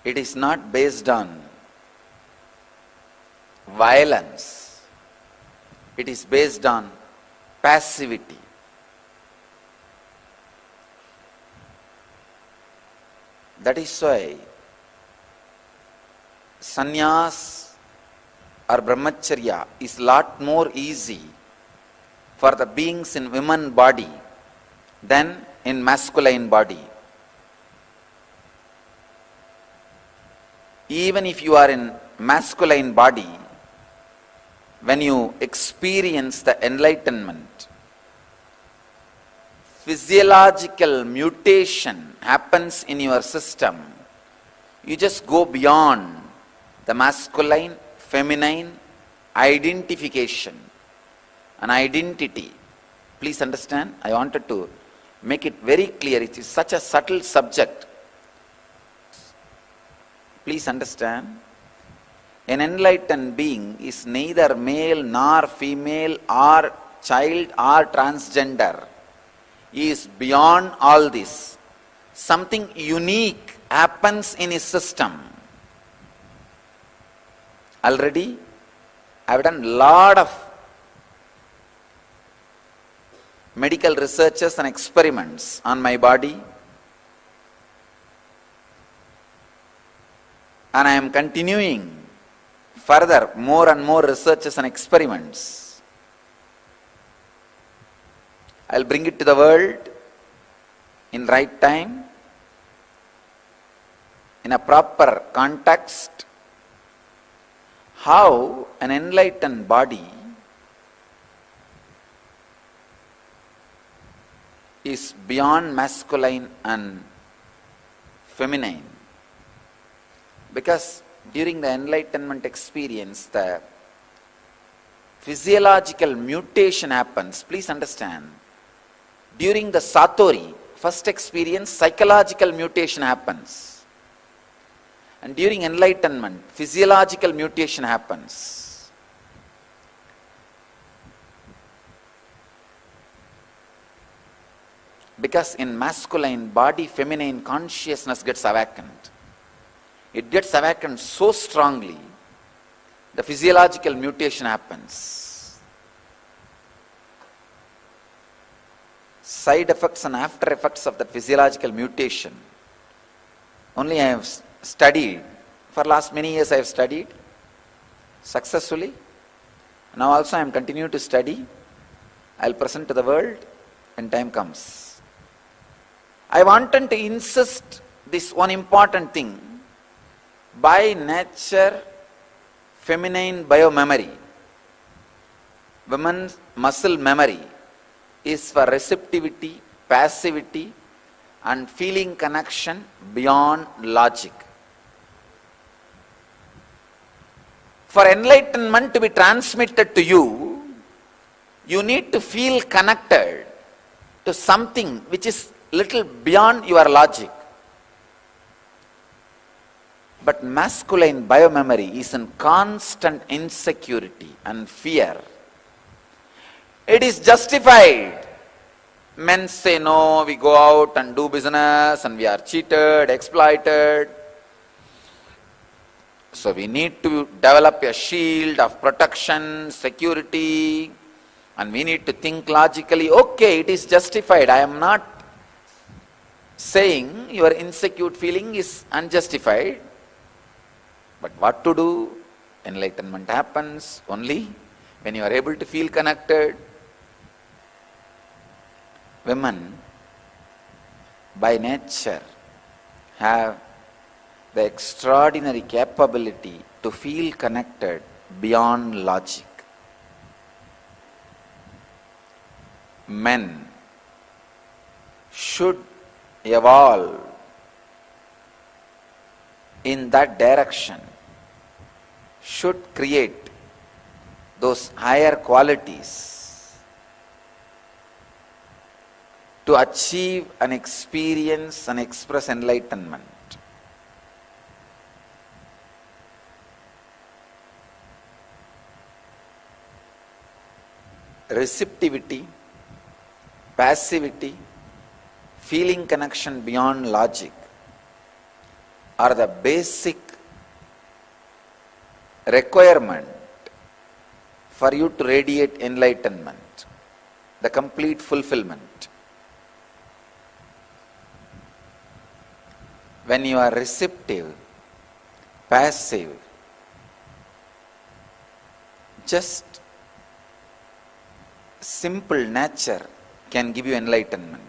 It is not based on violence. It is based on passivity. That is why sannyas or brahmacharya is lot more easy for the beings in women body than in masculine body. Even if you are in masculine body, when you experience the enlightenment, physiological mutation happens in your system. You just go beyond the masculine, feminine identification and identity. Please understand, I wanted to make it very clear. It is such a subtle subject. Please understand, an enlightened being is neither male nor female or child or transgender is beyond all this. Something unique happens in his system. Already I have done a lot of medical researches and experiments on my body, and I am continuing further more and more researches and experiments. I will bring it to the world in right time, in a proper context, how an enlightened body is beyond masculine and feminine. Because during the enlightenment experience, the physiological mutation happens. Please understand, during the Satori, first experience, psychological mutation happens. And during enlightenment, physiological mutation happens. Because in masculine body, feminine consciousness gets awakened. It gets awakened so strongly, the physiological mutation happens. Side effects and after effects of the physiological mutation, only I have studied. For last many years I have studied successfully. Now also I am continuing to study. I will present to the world when time comes. I wanted to insist this one important thing. By nature, feminine biomemory, women's muscle memory is for receptivity, passivity and feeling connection beyond logic. For enlightenment to be transmitted to you, you need to feel connected to something which is little beyond your logic. But masculine biomemory is in constant insecurity and fear. It is justified. Men say, no, we go out and do business and we are cheated, exploited. So we need to develop a shield of protection, security, and we need to think logically. Okay, it is justified. I am not saying your insecure feeling is unjustified. But what to do? Enlightenment happens only when you are able to feel connected. Women, by nature, have the extraordinary capability to feel connected beyond logic. Men should evolve in that direction, should create those higher qualities to achieve and experience and express enlightenment. Receptivity, passivity, feeling connection beyond logic are the basic requirement for you to radiate enlightenment, the complete fulfillment. When you are receptive, passive, just simple nature can give you enlightenment.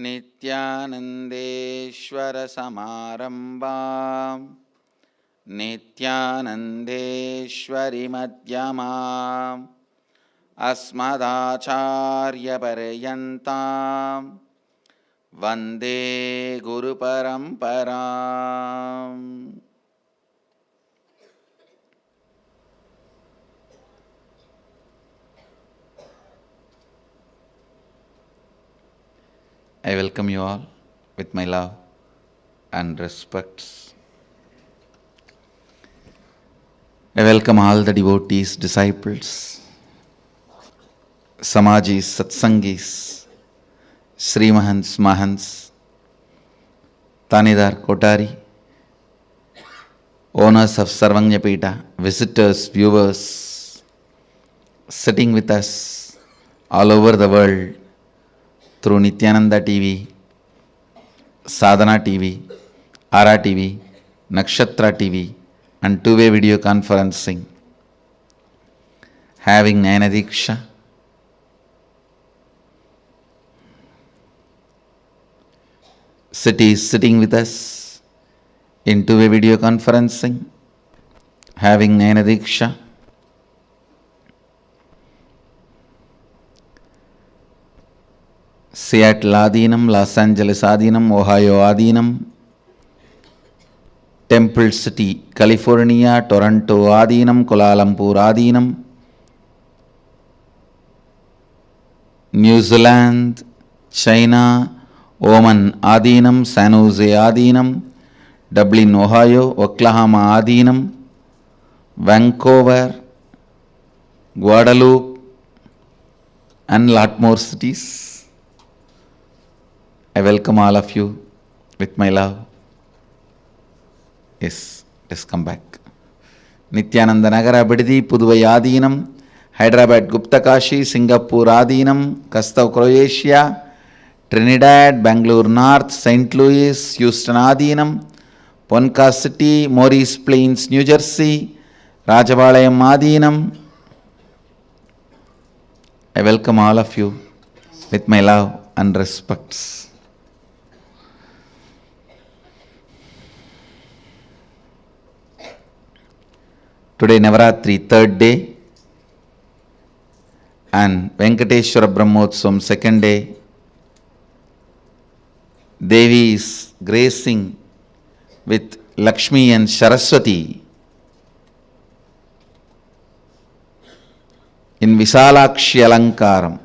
नित्यानन्देश्वर समारम्भाम् नित्यानन्देश्वरि मध्यमाम् अस्मदाचार्यपर्यन्ताम् वन्दे गुरुपरम्पराम्. I welcome you all with my love and respects. I welcome all the devotees, disciples, Samajis, Satsangis, Sri Mahants, Mahants, Tanidar, Kotari, owners of Sarvanyapita, visitors, viewers, sitting with us all over the world through Nithyananda TV, Sadhana TV, Ara TV, Nakshatra TV, and two-way video conferencing, having Nayana Diksha, cities sitting with us in two-way video conferencing, having Nayana Diksha, Seattle Adinam, Los Angeles Adinam, Ohio Adinam, Temple City, California, Toronto Adinam, Kuala Lumpur Adinam, New Zealand, China, Oman Adinam, San Jose Adinam, Dublin, Ohio, Oklahoma Adinam, Vancouver, Guadeloupe, and lot more cities. I welcome all of you with my love. Yes, let's come back. Nithyananda Nagara Bididi, Puduvai Adinam, Hyderabad Guptakashi, Singapore Adinam, Kastav Croatia, Trinidad, Bangalore North, St. Louis, Houston Adinam, Ponca City, Morris Plains, New Jersey, Rajabalayam Adinam. I welcome all of you with my love and respects. Today Navaratri, third day, and Venkateshwara Brahmotsavam, second day. Devi is gracing with Lakshmi and Saraswati in Visalakshi Alankaram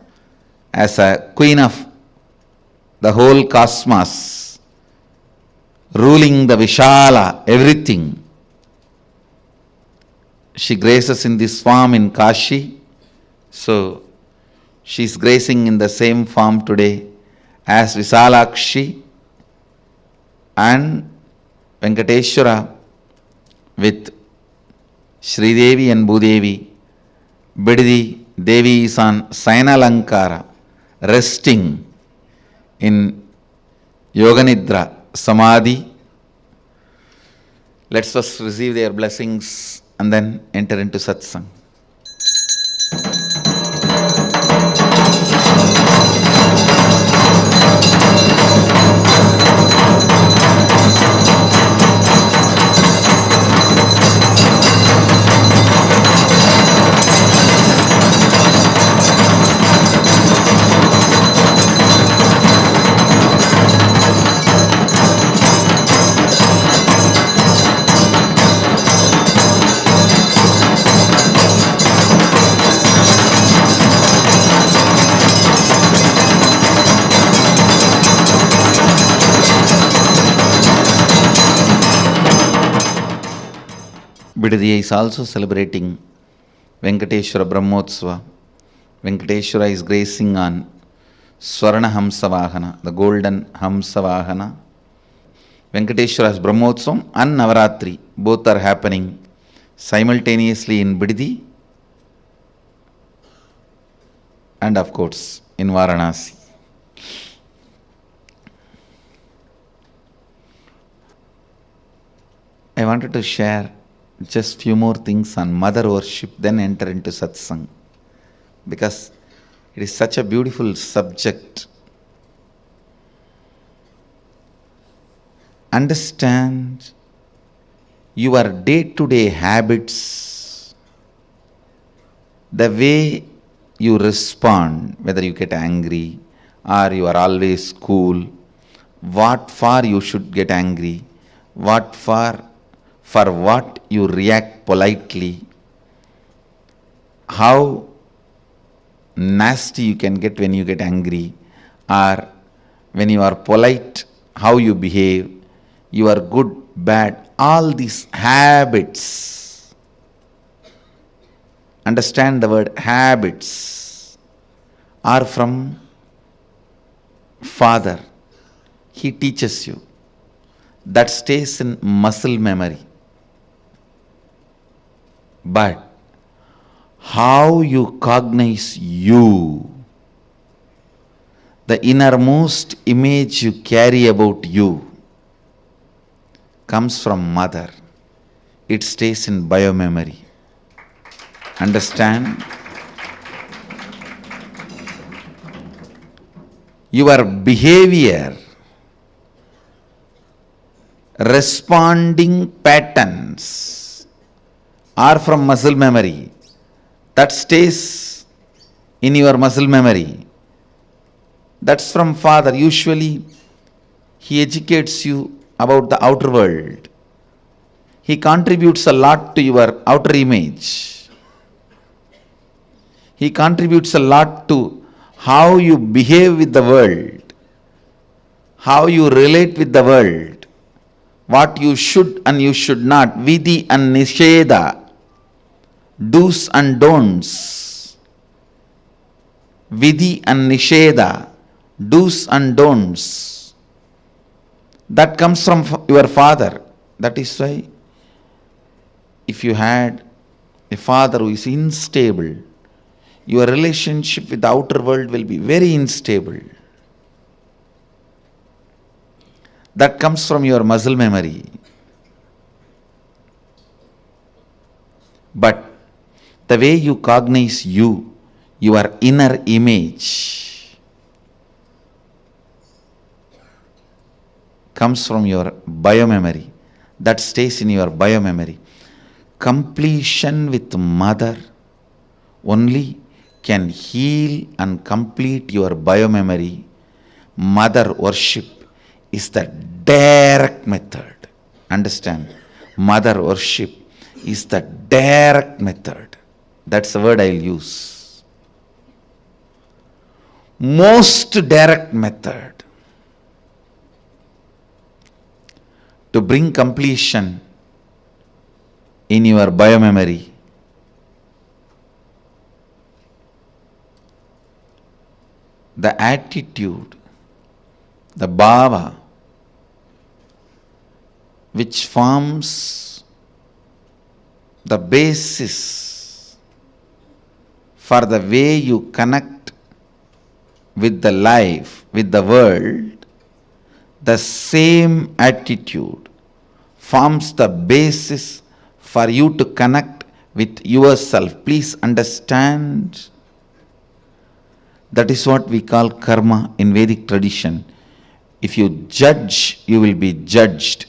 as a queen of the whole cosmos, ruling the Vishala, everything. She graces in this form in Kashi, so she is gracing in the same form today as Visalakshi and Venkateshwara with Sri Devi and Bhudevi. Bididi Devi is on Sayanalankara, resting in Yoganidra Samadhi. Let's first receive their blessings and then enter into satsang. Bididi is also celebrating Venkateshwara Brahmotsava. Venkateshwara is gracing on Swarna Hamsavahana, the golden Hamsavahana. Venkateshwara's Brahmotsavam and Navaratri, both are happening simultaneously in Bididi and of course in Varanasi. I wanted to share just few more things on mother worship, then enter into satsang, because it is such a beautiful subject. understand your day-to-day habits, the way you respond, whether you get angry or you are always cool, what for you should get angry, for what you react politely, how nasty you can get when you get angry, or when you are polite, how you behave, you are good, bad, all these habits. Understand the word habits are from Father. He teaches you. That stays in muscle memory. But how you cognize you, the innermost image you carry about you, comes from Mother. It stays in biomemory. Understand? Your behavior, responding patterns are from muscle memory. That stays in your muscle memory. That's from Father. Usually, He educates you about the outer world. He contributes a lot to your outer image. He contributes a lot to how you behave with the world, how you relate with the world, what you should and you should not, vidhi and nisheda, do's and don'ts. Vidhi and nisheda, do's and don'ts. That comes from your Father. That is why if you had a father who is unstable, your relationship with the outer world will be very unstable. That comes from your muscle memory. But the way you cognize you, your inner image, comes from your biomemory. That stays in your biomemory. Completion with Mother only can heal and complete your biomemory. Mother worship is the direct method. Understand? Mother worship is the direct method. That's the word I'll use. Most direct method to bring completion in your biomemory. The attitude, the bhava, which forms the basis for the way you connect with the life, with the world, the same attitude forms the basis for you to connect with yourself. Please understand. That is what we call karma in Vedic tradition. If you judge, you will be judged.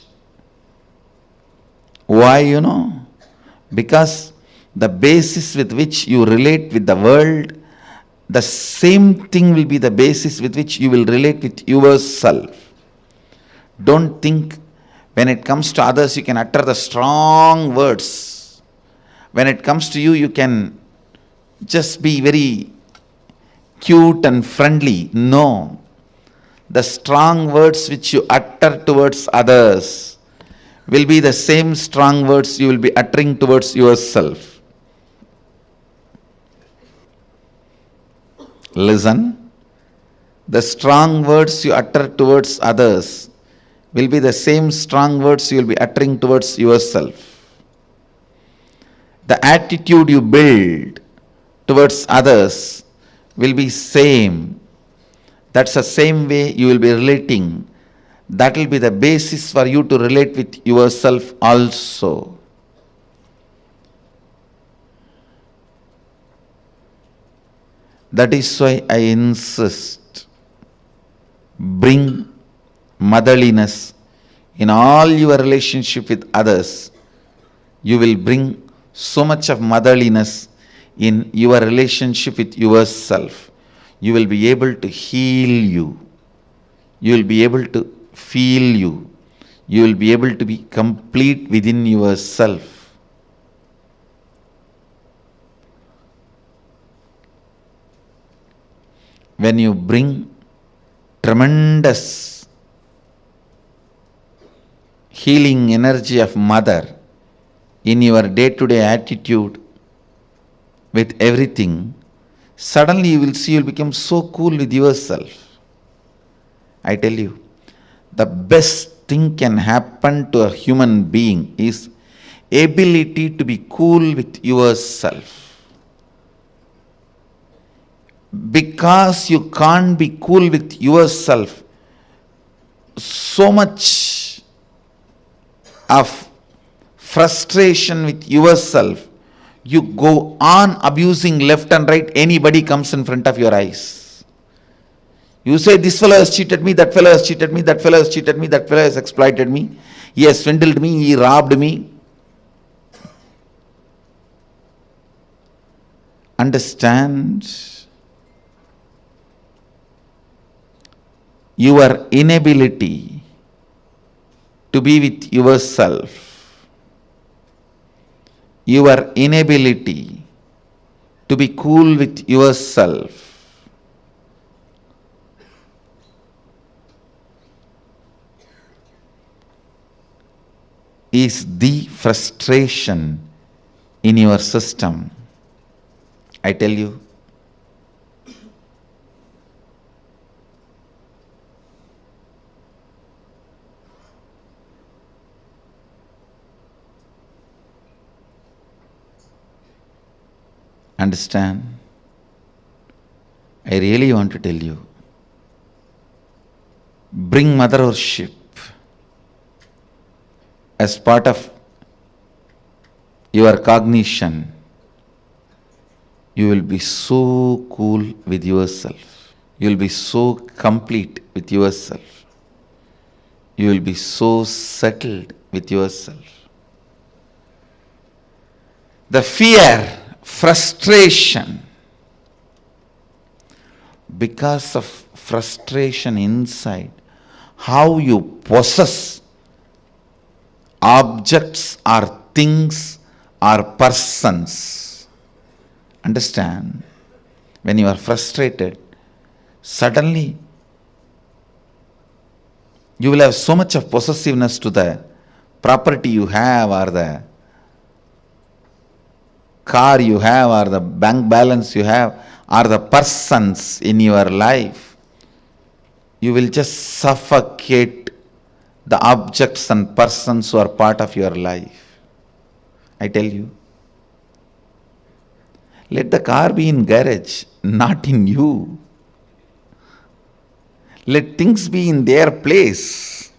Why, Because the basis with which you relate with the world, the same thing will be the basis with which you will relate with yourself. Don't think when it comes to others you can utter the strong words. When it comes to you, you can just be very cute and friendly. No. The strong words which you utter towards others will be the same strong words you will be uttering towards yourself. Listen. The strong words you utter towards others will be the same strong words you will be uttering towards yourself. The attitude you build towards others will be same. That's the same way you will be relating. That will be the basis for you to relate with yourself also. That is why I insist, bring motherliness in all your relationship with others, you will bring so much of motherliness in your relationship with yourself. You will be able to heal you. You will be able to feel you. You will be able to be complete within yourself. When you bring tremendous healing energy of mother in your day-to-day attitude with everything, suddenly you will see you will become so cool with yourself. I tell you, the best thing can happen to a human being is ability to be cool with yourself. Because you can't be cool with yourself, so much of frustration with yourself, you go on abusing left and right. Anybody comes in front of your eyes, you say, this fellow has cheated me, that fellow has cheated me, that fellow has cheated me, that fellow has exploited me, he has swindled me, he robbed me. Understand your inability to be with yourself, your inability to be cool with yourself, is the frustration in your system. I tell you, understand, I really want to tell you, bring mother worship as part of your cognition. You will be so cool with yourself. You will be so complete with yourself. You will be so settled with yourself. The fear, frustration, because of frustration inside, how you possess objects or things or persons. Understand? When you are frustrated, suddenly you will have so much of possessiveness to the property you have, or the car you have, or the bank balance you have, or the persons in your life. You will just suffocate the objects and persons who are part of your life. I tell you, let the car be in garage, not in you. Let things be in their place.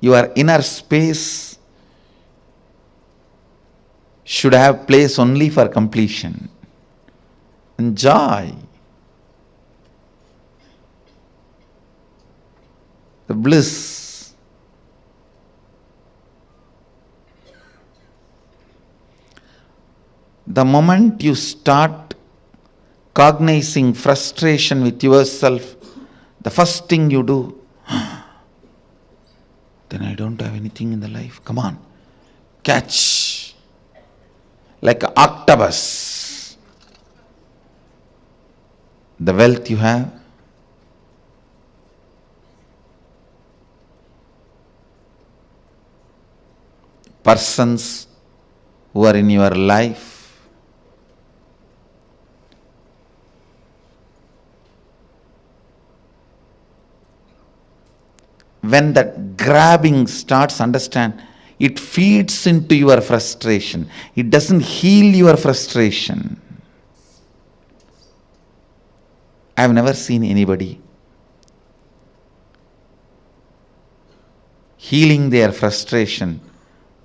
Your inner space should have place only for completion and joy. The bliss. The moment you start cognizing frustration with yourself, the first thing you do, then I don't have anything in the life. Come on, catch. Like an octopus. The wealth you have, persons who are in your life, when that grabbing starts, understand, it feeds into your frustration. It doesn't heal your frustration. I have never seen anybody healing their frustration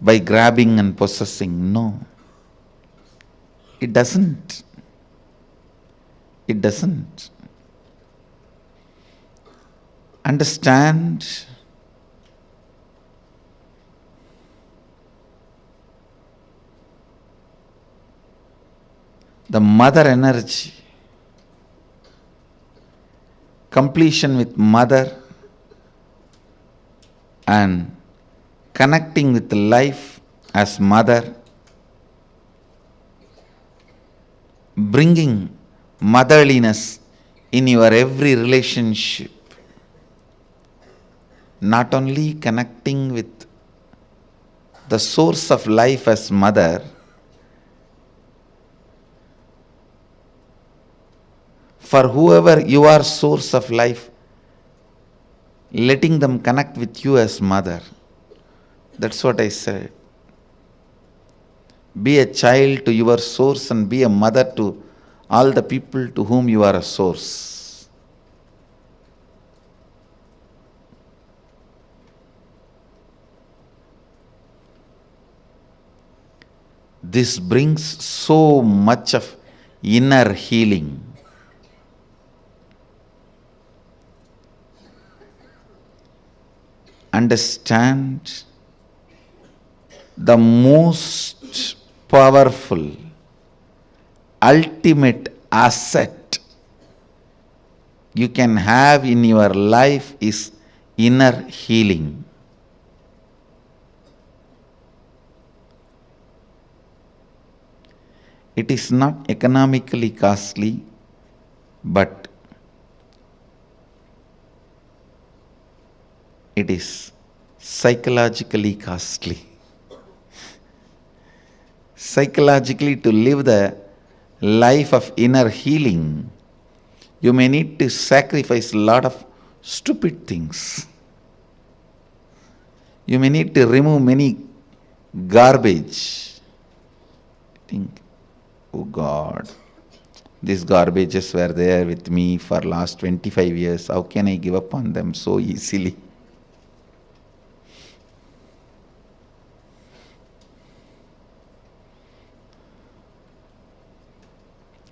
by grabbing and possessing. No. It doesn't. It doesn't. Understand, the mother energy, completion with mother, and connecting with life as mother, bringing motherliness in your every relationship, not only connecting with the source of life as mother, for whoever you are source of life, letting them connect with you as mother. That's what I said. Be a child to your source and be a mother to all the people to whom you are a source. This brings so much of inner healing. Understand the most powerful, ultimate asset you can have in your life is inner healing. It is not economically costly, but it is psychologically costly. Psychologically, to live the life of inner healing, you may need to sacrifice a lot of stupid things. You may need to remove many garbage. Think, oh God, these garbages were there with me for last 25 years. How can I give up on them so easily?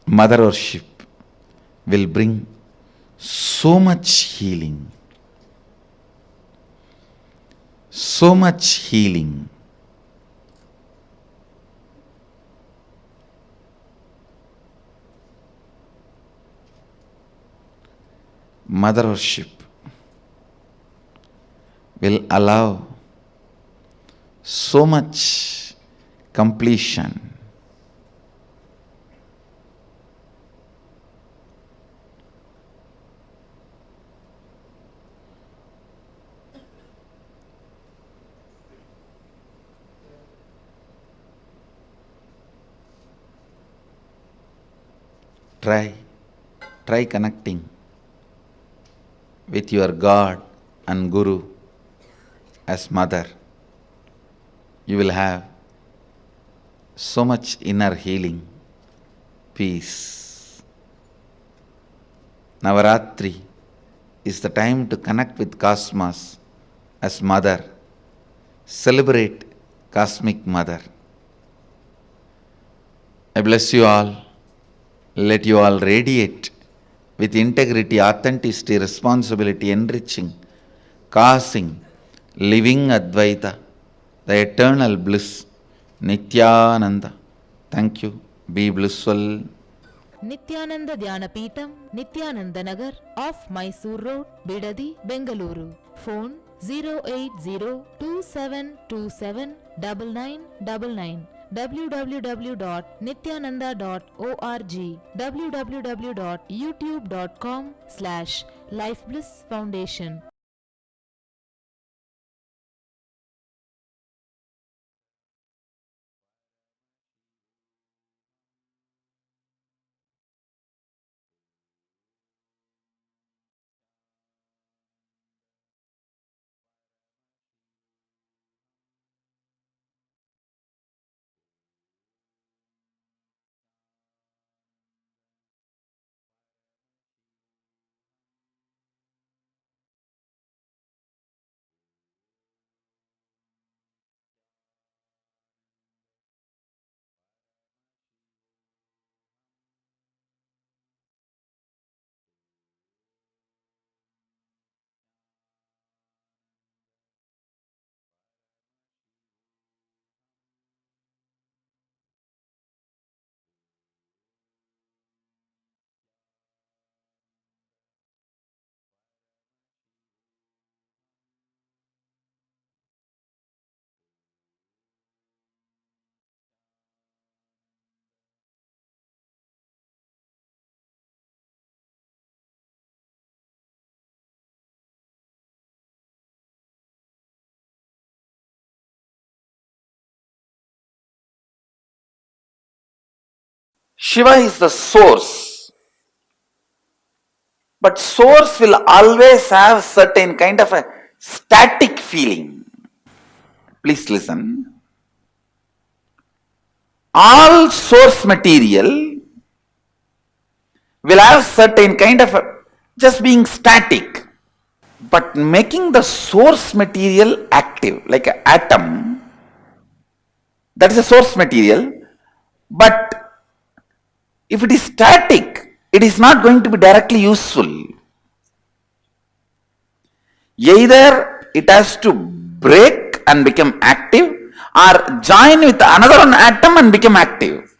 Mother worship will bring so much healing. So much healing. Mother worship will allow so much completion. Try connecting with your God and Guru as mother. You will have so much inner healing, peace. Navaratri is the time to connect with Cosmos as mother. Celebrate Cosmic Mother. I bless you all. Let you all radiate with integrity, authenticity, responsibility, enriching, causing, living Advaita, the eternal bliss, Nithyananda. Thank you. Be blissful. Nithyananda Dhyanapītam, Nithyananda Nagar, off Mysore Road, Bidadi, Bengaluru. Phone 08027279999. www.nithyananda.org, www.youtube.com/lifeblissfoundation. Shiva is the source. But source will always have certain kind of a static feeling. Please listen. All source material will have certain kind of a, just being static. But making the source material active, like an atom, that is a source material. But if it is static, it is not going to be directly useful. Either it has to break and become active, or join with another atom and become active.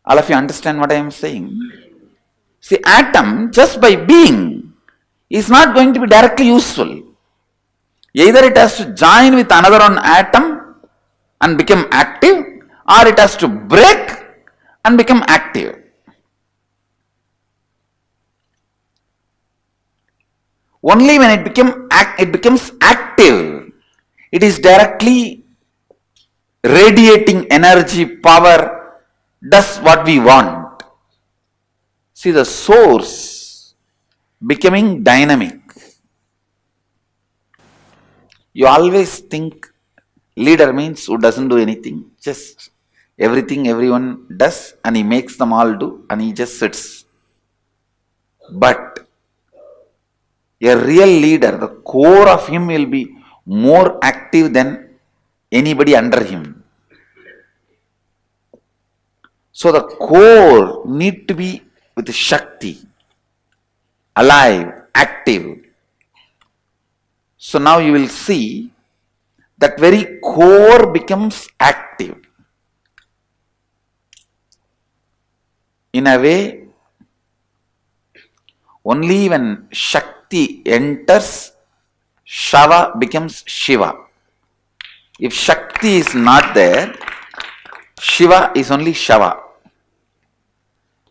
All of you understand what I am saying? See, atom just by being is not going to be directly useful. Either it has to join with another atom and become active, or it has to break and become active. Only when it becomes active, it is directly radiating energy, power, does what we want. See, the source becoming dynamic. You always think leader means who doesn't do anything, just everything everyone does and he makes them all do and he just sits. But a real leader, the core of him will be more active than anybody under him. So the core need to be with Shakti, alive, active. So now you will see that very core becomes active. In a way, only when Shakti enters, Shava becomes Shiva. If Shakti is not there, Shiva is only Shava.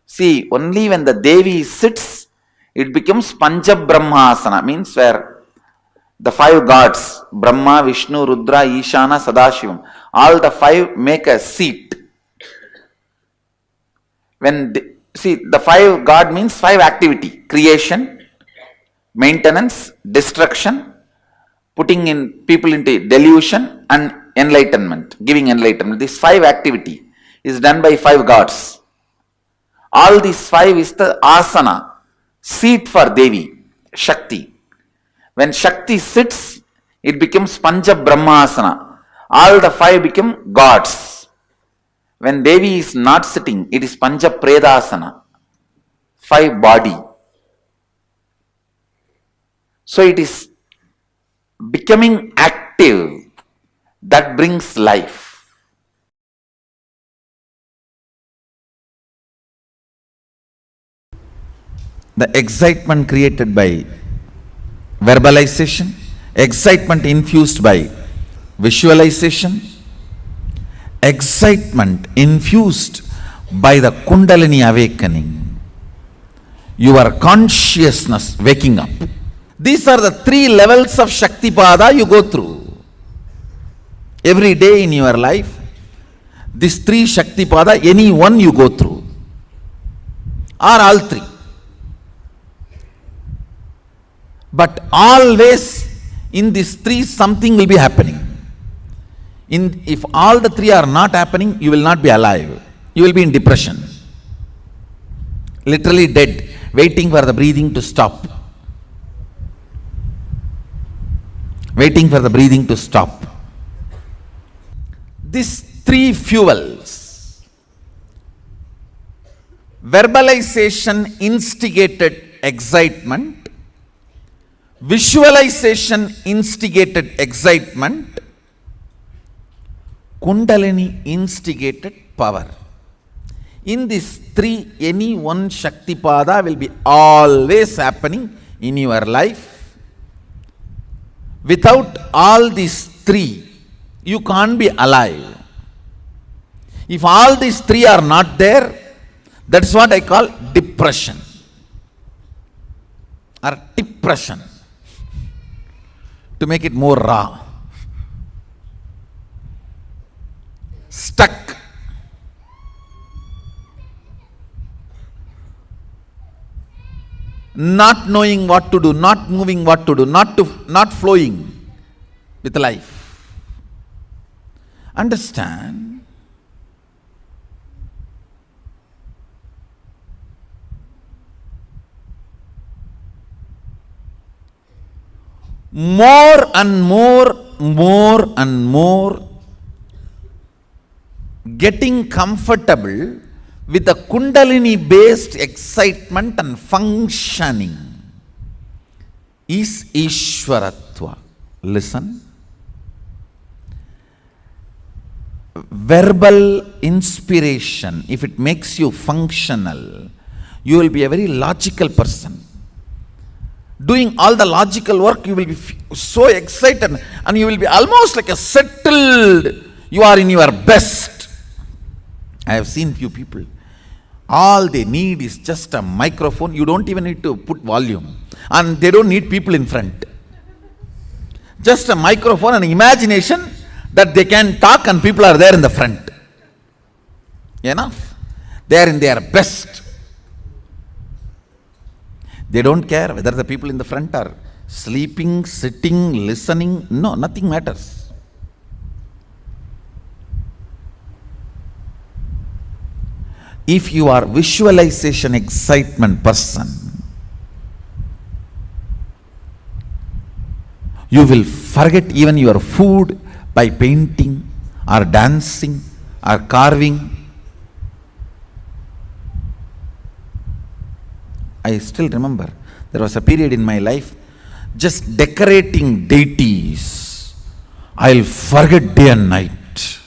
See, only when the Devi sits, it becomes Pancha Brahmasana, means where the five gods, Brahma, Vishnu, Rudra, Ishana, Sadashivam, all the five make a seat. See, the five God means five activity: creation, maintenance, destruction, putting in people into delusion, and enlightenment, giving enlightenment. This five activity is done by five gods. All these five is the asana, seat for Devi, Shakti. When Shakti sits, it becomes Pancha Brahmasana. All the five become gods. When Devi is not sitting, it is Pancha Predasana, five body. So it is becoming active that brings life. The excitement created by verbalization, excitement infused by visualization, excitement infused by the Kundalini awakening, your consciousness waking up. These are the three levels of Shaktipada you go through. Every day in your life, these three Shaktipada, any one you go through, or all three. But always in these three something will be happening. If all the three are not happening, you will not be alive. You will be in depression. Literally dead, waiting for the breathing to stop. Waiting for the breathing to stop. These three fuels. Verbalization instigated excitement. Visualization instigated excitement. Kundalini instigated power. In these three, any one Shaktipada will be always happening in your life. Without all these three, you can't be alive. If all these three are not there, that's what I call depression or depression, to make it more raw. Stuck. not knowing what to do, not moving what to do, not flowing with life. Understand, more and more getting comfortable with the Kundalini based excitement and functioning is Ishwaratva. Listen. Verbal inspiration, if it makes you functional, you will be a very logical person. Doing all the logical work, you will be so excited and you will be almost like a settled, you are in your best. I have seen few people, all they need is just a microphone. You don't even need to put volume, and they don't need people in front. Just a microphone and imagination that they can talk and people are there in the front. Enough. They are in their best. They don't care whether the people in the front are sleeping, sitting, listening. No, nothing matters. If you are visualization excitement person, you will forget even your food by painting or dancing or carving. I still remember there was a period in my life just decorating deities. I'll forget day and night.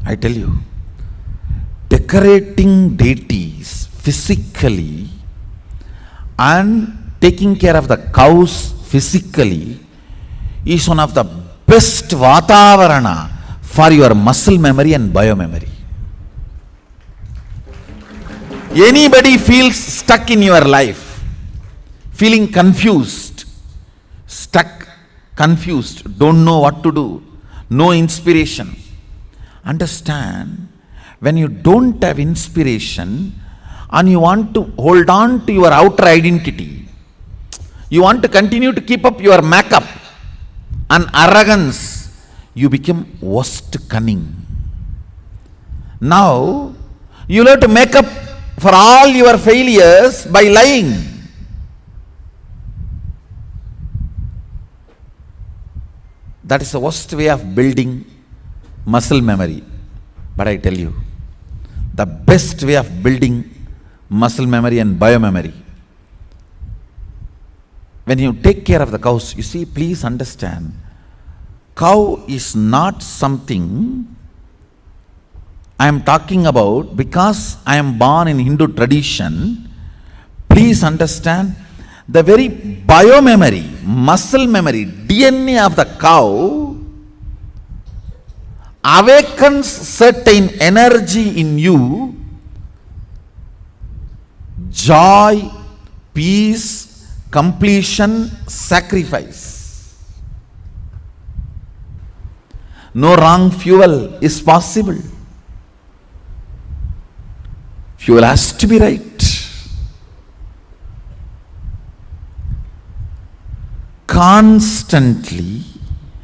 I tell you, decorating deities physically and taking care of the cows physically is one of the best vatavarana for your muscle memory and biomemory. Anybody feels stuck in your life, feeling confused, stuck, confused, don't know what to do, no inspiration. Understand, when you don't have inspiration and you want to hold on to your outer identity, you want to continue to keep up your makeup and arrogance, you become worst cunning. Now, you have to make up for all your failures by lying. That is the worst way of building muscle memory. But I tell you, the best way of building muscle memory and biomemory, when you take care of the cows, you see, please understand, cow is not something I am talking about because I am born in Hindu tradition. Please understand, the very biomemory, muscle memory, DNA of the cow awakens certain energy in you, joy, peace, completion, sacrifice. No wrong fuel is possible. Fuel has to be right. Constantly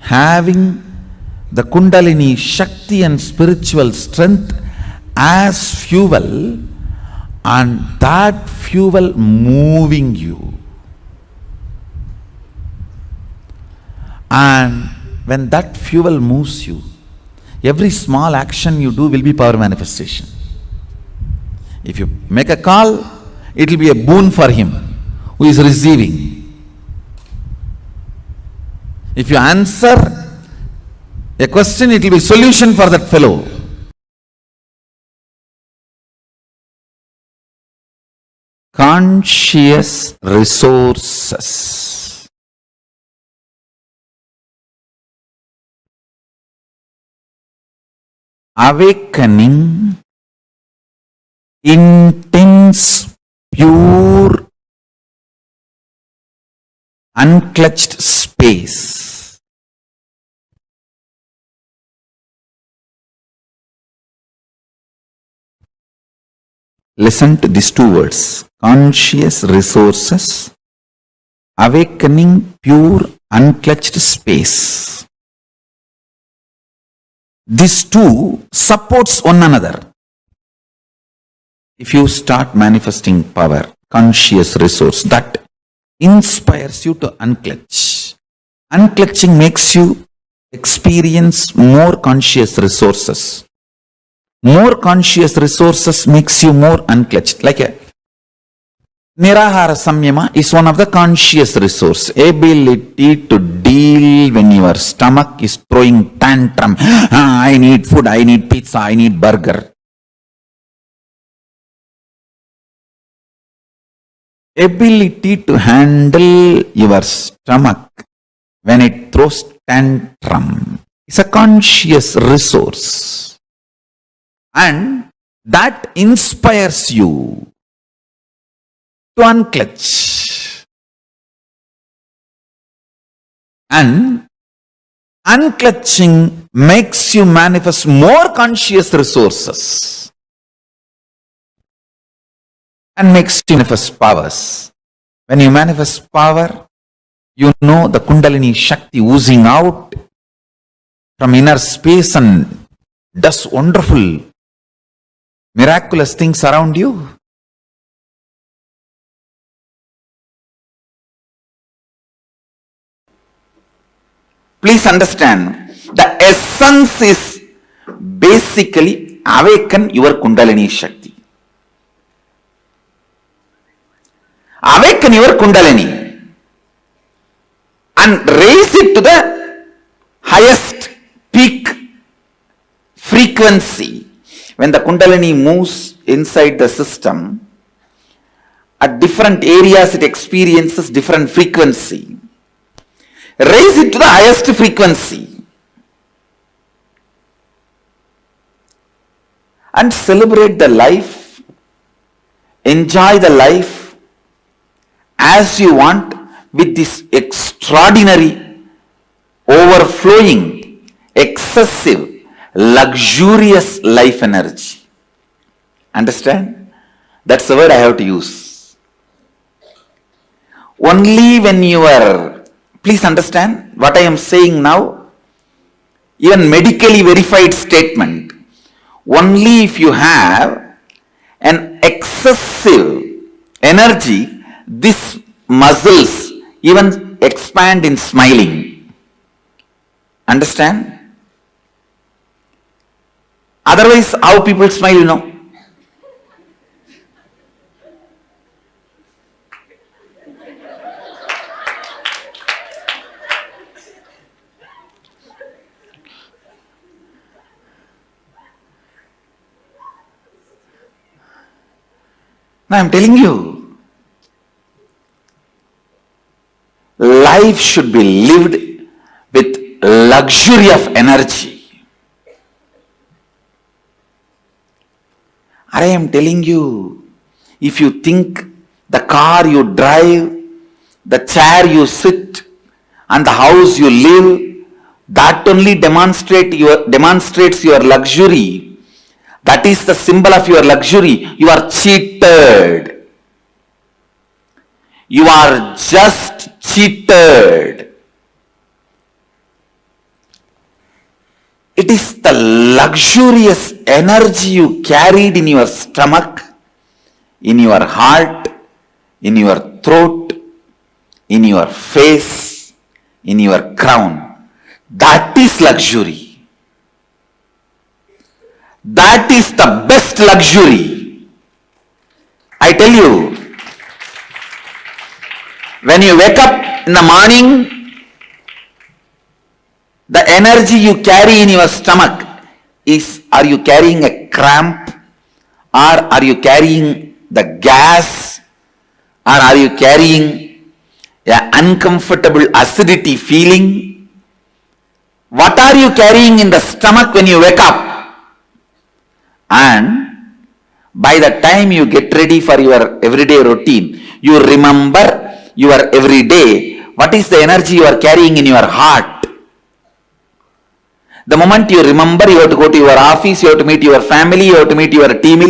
having the Kundalini Shakti and spiritual strength as fuel, and that fuel moving you. And when that fuel moves you, every small action you do will be power manifestation. If you make a call, it will be a boon for him who is receiving. If you answer a question, it will be solution for that fellow. Conscious resources. Awakening intense, pure, unclutched space. Listen to these two words. Conscious resources, awakening pure unclutched space. These two supports one another. If you start manifesting power, conscious resource, that inspires you to unclutch. Unclutching makes you experience more conscious resources. More conscious resources makes you more unclutched. Like a Nirahara Samyama is one of the conscious resource. Ability to deal when your stomach is throwing tantrum. I need food, I need pizza, I need burger. Ability to handle your stomach when it throws tantrum is a conscious resource. And that inspires you to unclutch. And unclutching makes you manifest more conscious resources and makes you manifest powers. When you manifest power, you know the Kundalini Shakti oozing out from inner space and does wonderful, miraculous things around you. Please understand, the essence is basically awaken your Kundalini Shakti. Awaken your Kundalini and raise it to the highest peak frequency. When the Kundalini moves inside the system, at different areas it experiences different frequency. Raise it to the highest frequency and celebrate the life, enjoy the life as you want with this extraordinary, overflowing, excessive, luxurious life energy. Understand? That's the word I have to use. Only when you are, please understand what I am saying now, even medically verified statement, only if you have an excessive energy, these muscles even expand in smiling. Understand? Otherwise, how people smile, you know? Now I am telling you, life should be lived with luxury of energy. I am telling you, if you think the car you drive, the chair you sit, and the house you live, that only demonstrates your luxury. That is the symbol of your luxury. You are cheated. You are just cheated. It is the luxurious energy you carried in your stomach, in your heart, in your throat, in your face, in your crown. That is luxury. That is the best luxury. I tell you, when you wake up in the morning, the energy you carry in your stomach is, are you carrying a cramp, or are you carrying the gas, or are you carrying an uncomfortable acidity feeling? What are you carrying in the stomach when you wake up? And by the time you get ready for your everyday routine, you remember your everyday, what is the energy you are carrying in your heart? The moment you remember, you have to go to your office, you have to meet your family, you have to meet your team,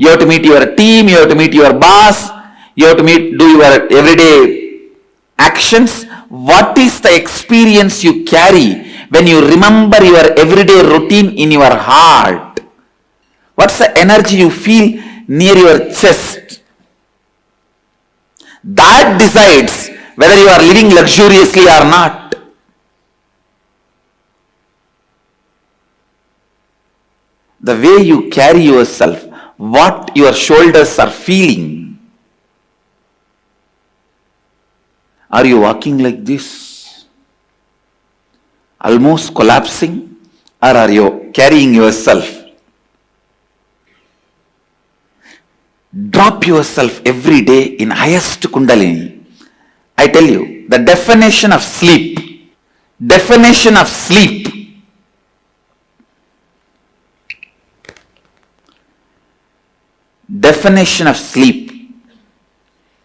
You have to meet your team, you have to meet your boss, you have to do your everyday actions. What is the experience you carry when you remember your everyday routine in your heart? What's the energy you feel near your chest? That decides whether you are living luxuriously or not. The way you carry yourself, what your shoulders are feeling. Are you walking like this, almost collapsing, or are you carrying yourself? Drop yourself every day in highest Kundalini. I tell you, the definition of sleep, definition of sleep, definition of sleep,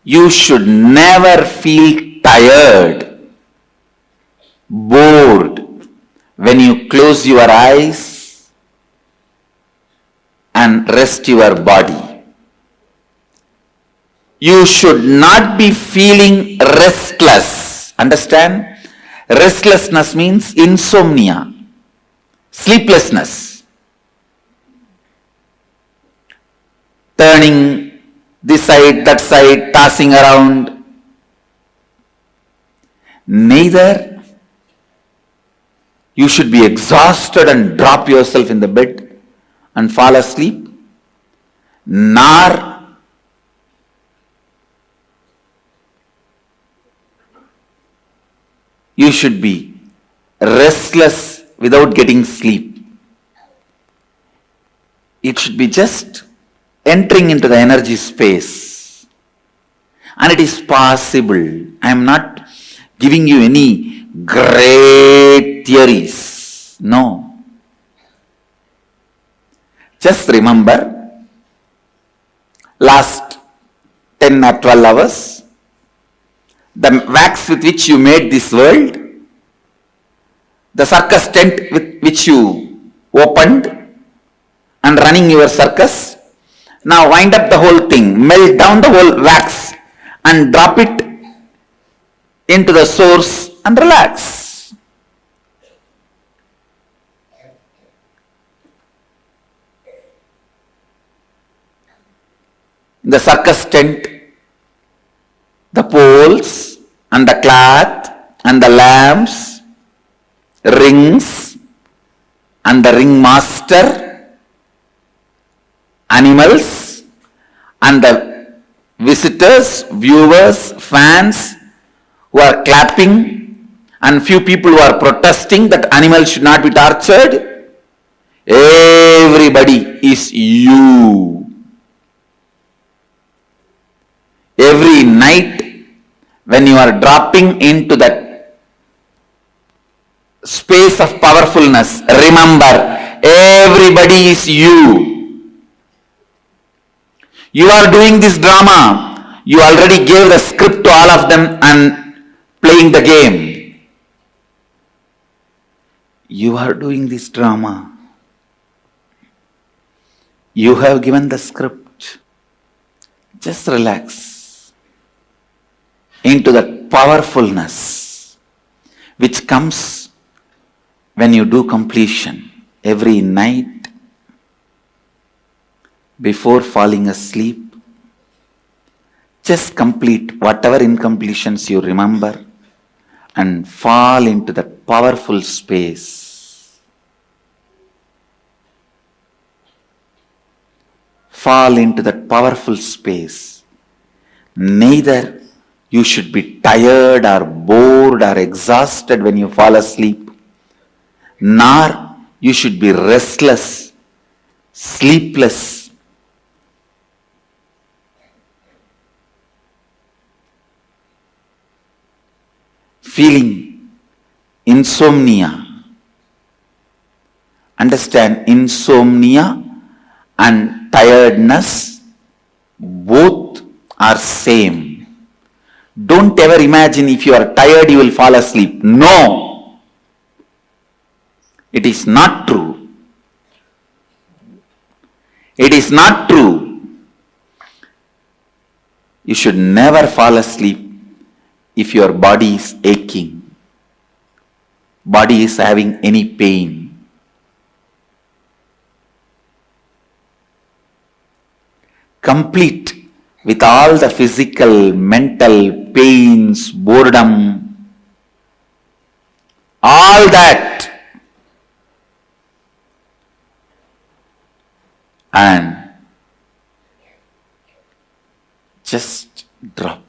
you should never feel tired, bored when you close your eyes and rest your body. You should not be feeling restless. Understand? Restlessness means insomnia, sleeplessness. Turning this side, that side, tossing around. Neither you should be exhausted and drop yourself in the bed and fall asleep, nor you should be restless without getting sleep. It should be just entering into the energy space. And it is possible. I am not giving you any great theories. No. Just remember, last 10 or 12 hours, the wax with which you made this world, the circus tent with which you opened and running your circus, now wind up the whole thing, melt down the whole wax and drop it into the source and relax. The circus tent, the poles and the cloth and the lamps, rings and the ringmaster, animals and the visitors, viewers, fans who are clapping, and few people who are protesting that animals should not be tortured. Everybody is you. Every night when you are dropping into that space of powerfulness, remember, everybody is you. You are doing this drama. You already gave the script to all of them and playing the game. You are doing this drama. You have given the script. Just relax into that powerfulness which comes when you do completion every night before falling asleep. Just complete whatever incompletions you remember and fall into that powerful space. Fall into that powerful space. Neither you should be tired or bored or exhausted when you fall asleep, nor you should be restless, sleepless. Feeling insomnia. Understand, insomnia and tiredness both are same. Don't ever imagine if you are tired you will fall asleep. No. It is not true. It is not true. You should never fall asleep if your body is aching, body is having any pain. Complete with all the physical, mental pains, boredom, all that, and just drop.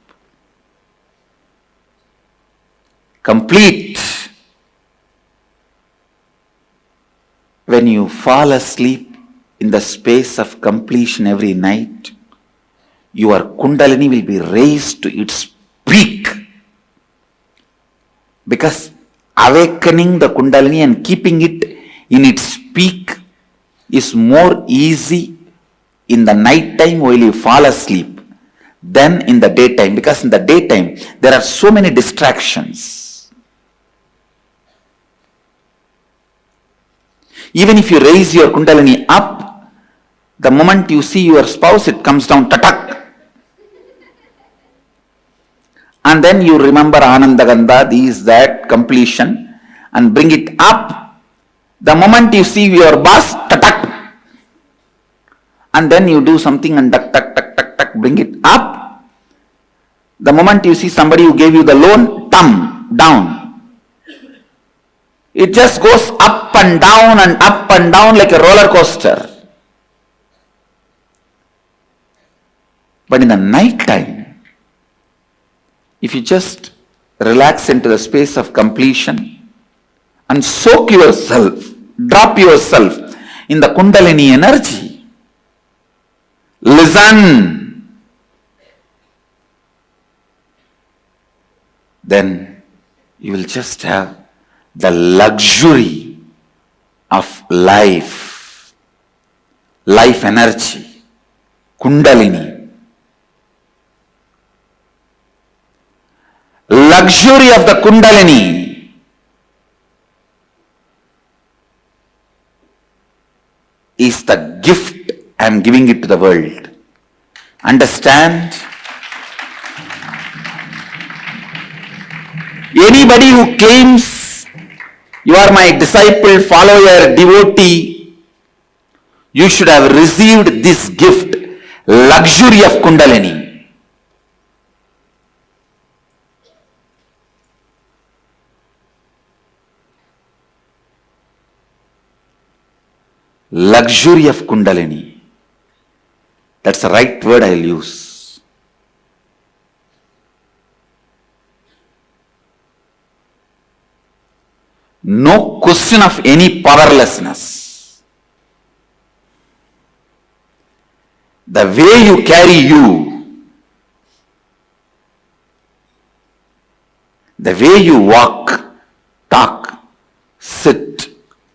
Complete. When you fall asleep in the space of completion every night, your Kundalini will be raised to its peak. Because awakening the Kundalini and keeping it in its peak is more easy in the night time while you fall asleep than in the daytime. Because in the daytime, there are so many distractions. Even if you raise your Kundalini up, the moment you see your spouse, it comes down, tatak. And then you remember Anandagandha, this, that, completion, and bring it up. The moment you see your boss, tatak. And then you do something and tak, tak, tak, tak, tak, bring it up. The moment you see somebody who gave you the loan, thumb, down. It just goes up and down like a roller coaster. But in the night time, if you just relax into the space of completion and soak yourself, drop yourself in the Kundalini energy, listen, then you will just have the luxury of life energy, Kundalini. Luxury of the Kundalini is the gift I am giving it to the world. Understand? Anybody who claims you are my disciple, follower, devotee, you should have received this gift, luxury of Kundalini. Luxury of Kundalini. That's the right word I'll use. No question of any powerlessness. The way you carry you, the way you walk, talk, sit,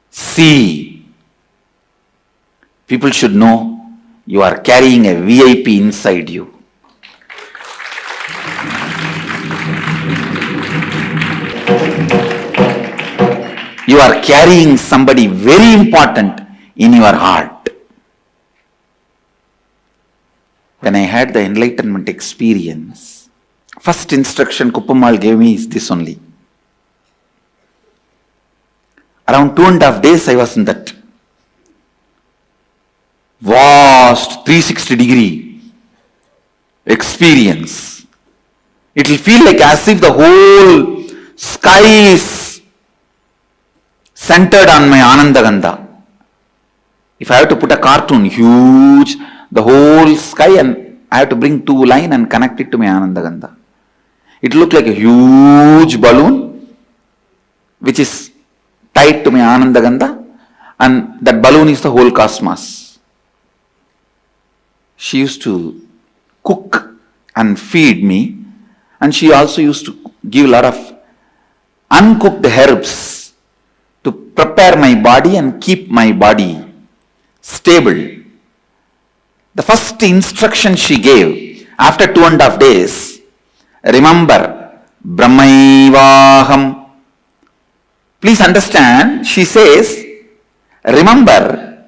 see, people should know you are carrying a VIP inside you. You are carrying somebody very important in your heart. When I had the enlightenment experience, first instruction Kuppamal gave me is this only. Around 2.5 days I was in that vast 360-degree experience. It will feel like as if the whole sky is centered on my Anandagandha. If I have to put a cartoon, huge, the whole sky, and I have to bring 2 lines and connect it to my Anandagandha. It looked like a huge balloon which is tied to my Anandagandha, and that balloon is the whole cosmos. She used to cook and feed me, and she also used to give a lot of uncooked herbs to prepare my body and keep my body stable. The first instruction she gave after 2.5 days, remember, Brahmaivaham. Please understand, she says, remember,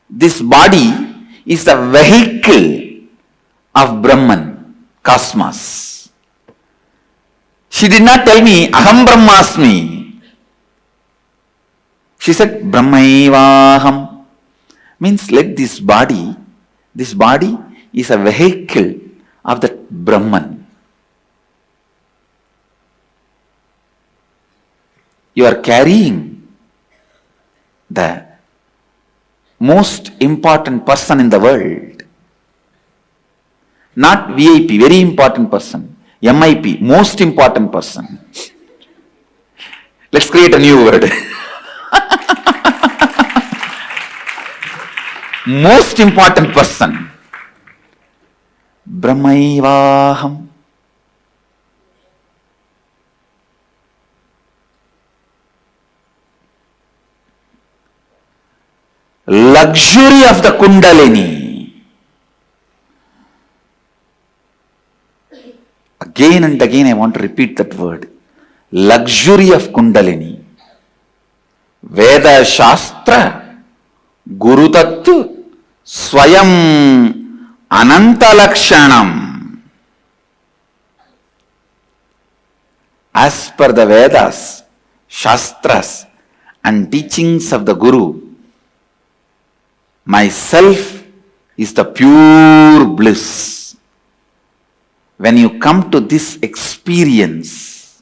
this body is the vehicle of Brahman. cosmos. She did not tell me Aham Brahmasmi. She said Brahmaivaham. Means let this body is a vehicle of that Brahman. You are carrying the most important person in the world. Not VIP, very important person. MIP, most important person. Let's create a new word. Most important person. Brahmaivaham. Luxury of the Kundalini. Again and again I want to repeat that word. Luxury of Kundalini. Veda Shastra Guru Tattva Swayam Ananta Lakshanam. As per the Vedas, Shastras and teachings of the Guru, myself is the pure bliss. When you come to this experience,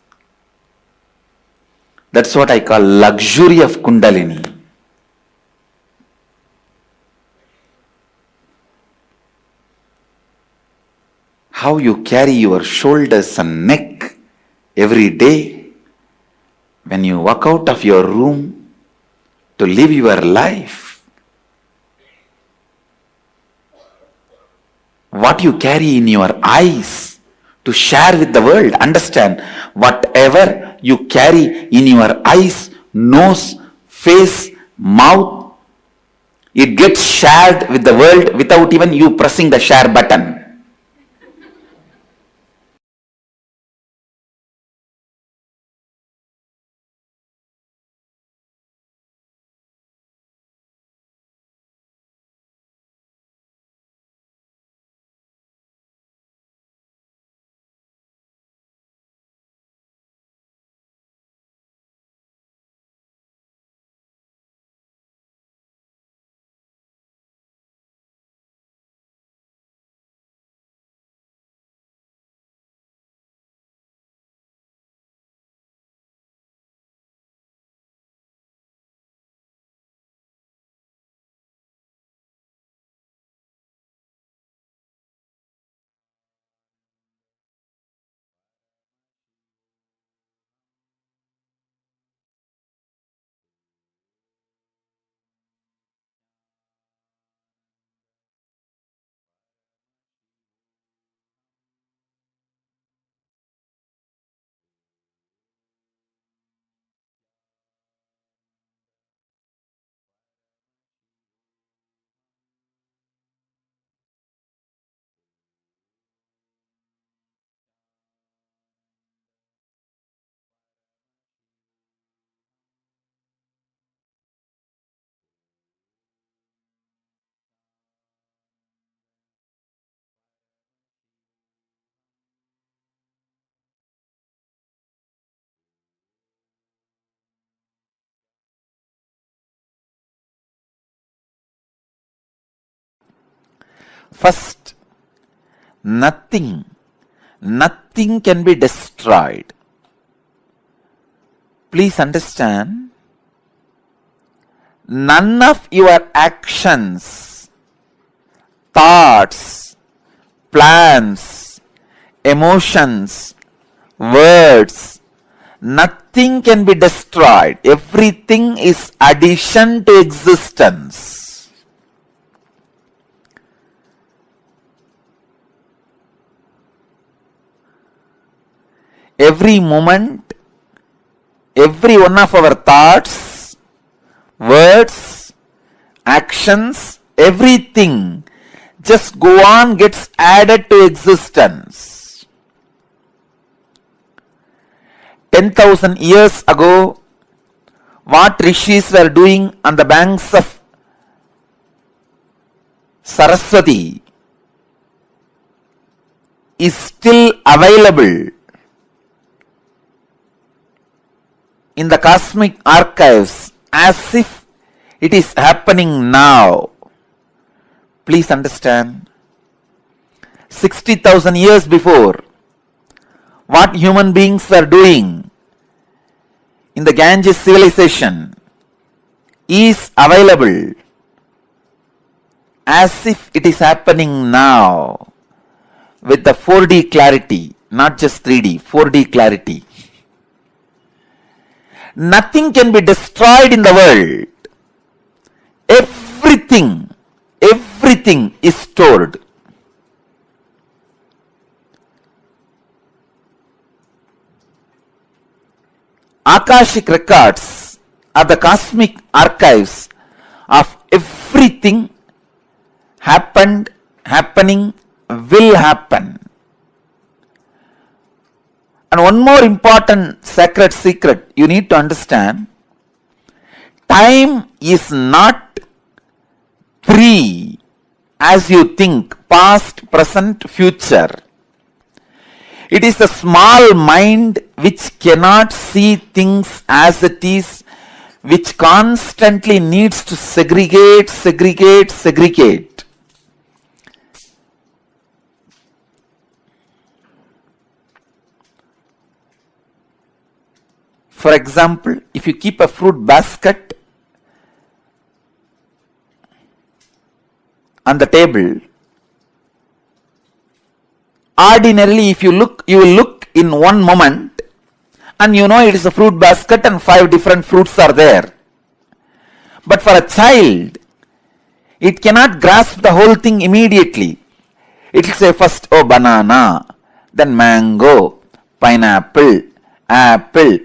that's what I call luxury of Kundalini. How you carry your shoulders and neck every day when you walk out of your room to live your life. What you carry in your eyes to share with the world. Understand, whatever you carry in your eyes, nose, face, mouth, it gets shared with the world without even you pressing the share button. First, nothing can be destroyed. Please understand, none of your actions, thoughts, plans, emotions, words, nothing can be destroyed. Everything is addition to existence. Every moment, every one of our thoughts, words, actions, everything just go on, gets added to existence. 10,000 years ago, what rishis were doing on the banks of Saraswati is still available in the cosmic archives as if it is happening now. Please understand, 60,000 years before, what human beings were doing in the Ganges civilization is available as if it is happening now with the 4D clarity, not just 3D, 4D clarity. Nothing can be destroyed in the world. Everything is stored. Akashic records are the cosmic archives of everything happened, happening, will happen. And one more important sacred secret you need to understand: time is not three as you think, past, present, future. It is the small mind which cannot see things as it is, which constantly needs to segregate. For example, if you keep a fruit basket on the table, ordinarily if you look, you will look in one moment and you know it is a fruit basket and 5 different fruits are there. But for a child, it cannot grasp the whole thing immediately. It will say first, oh, banana, then mango, pineapple, apple.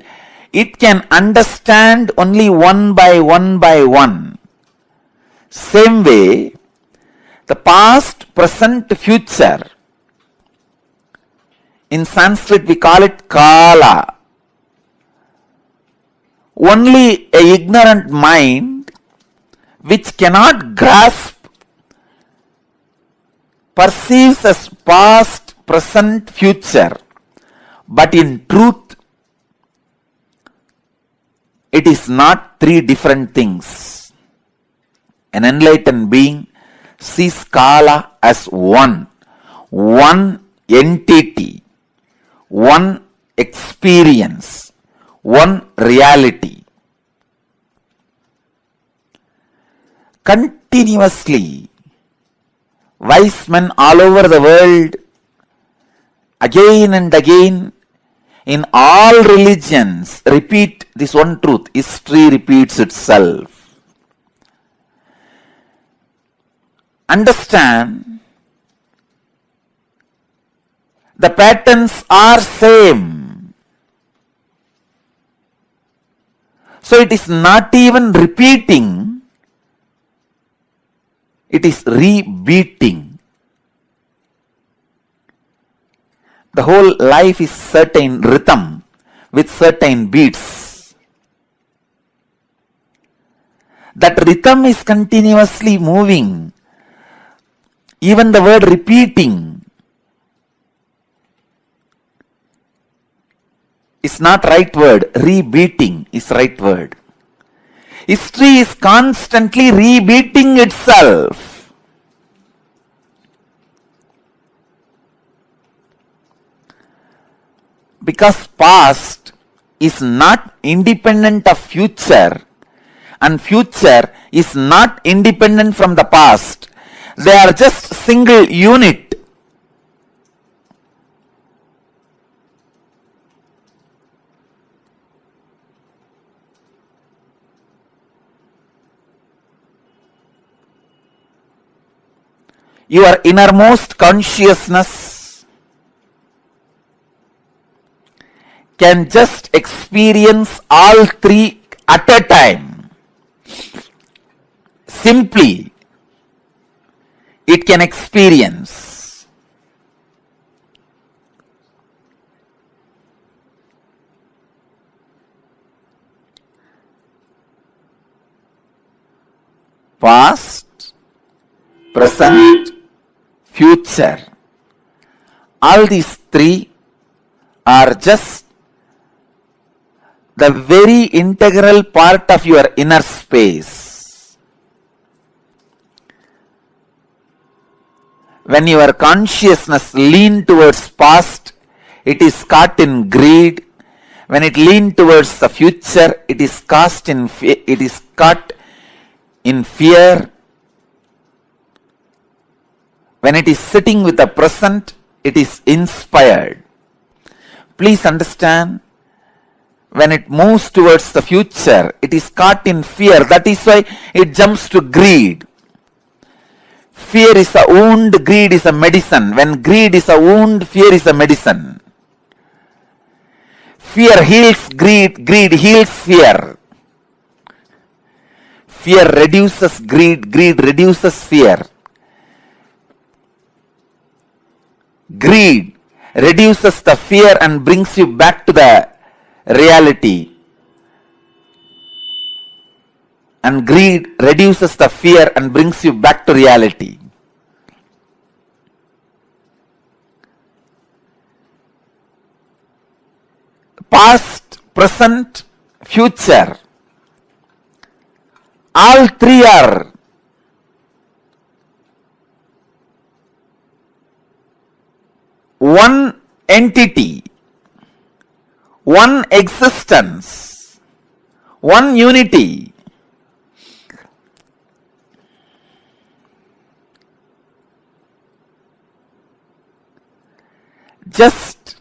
It can understand only one by one. Same way, the past, present, future, in Sanskrit we call it Kala. Only a ignorant mind which cannot grasp perceives as past, present, future, but in truth it is not 3 different things. An enlightened being sees Kala as one entity, one experience, one reality. Continuously, wise men all over the world, again and again, in all religions, repeat this one truth: history repeats itself. Understand, the patterns are same. So it is not even repeating, it is rebeating. The whole life is certain rhythm with certain beats. That rhythm is continuously moving. Even the word repeating is not right word. Rebeating is right word. History is constantly rebeating itself. Because past is not independent of future and future is not independent from the past. They are just single unit. Your innermost consciousness can just experience all 3 at a time. Simply, it can experience. Past, present, future. All these three are just the very integral part of your inner space. When your consciousness leans towards past, it is caught in greed. When it leans towards the future, it is caught in fear. When it is sitting with the present, it is inspired. Please understand, when it moves towards the future, it is caught in fear. That is why it jumps to greed. Fear is a wound, greed is a medicine. When greed is a wound, fear is a medicine. Fear heals greed, greed heals fear. Fear reduces greed, greed reduces fear. Greed reduces the fear and brings you back to the reality. And greed reduces the fear and brings you back to reality. Past, present, future. All three are one entity, one existence, one unity. Just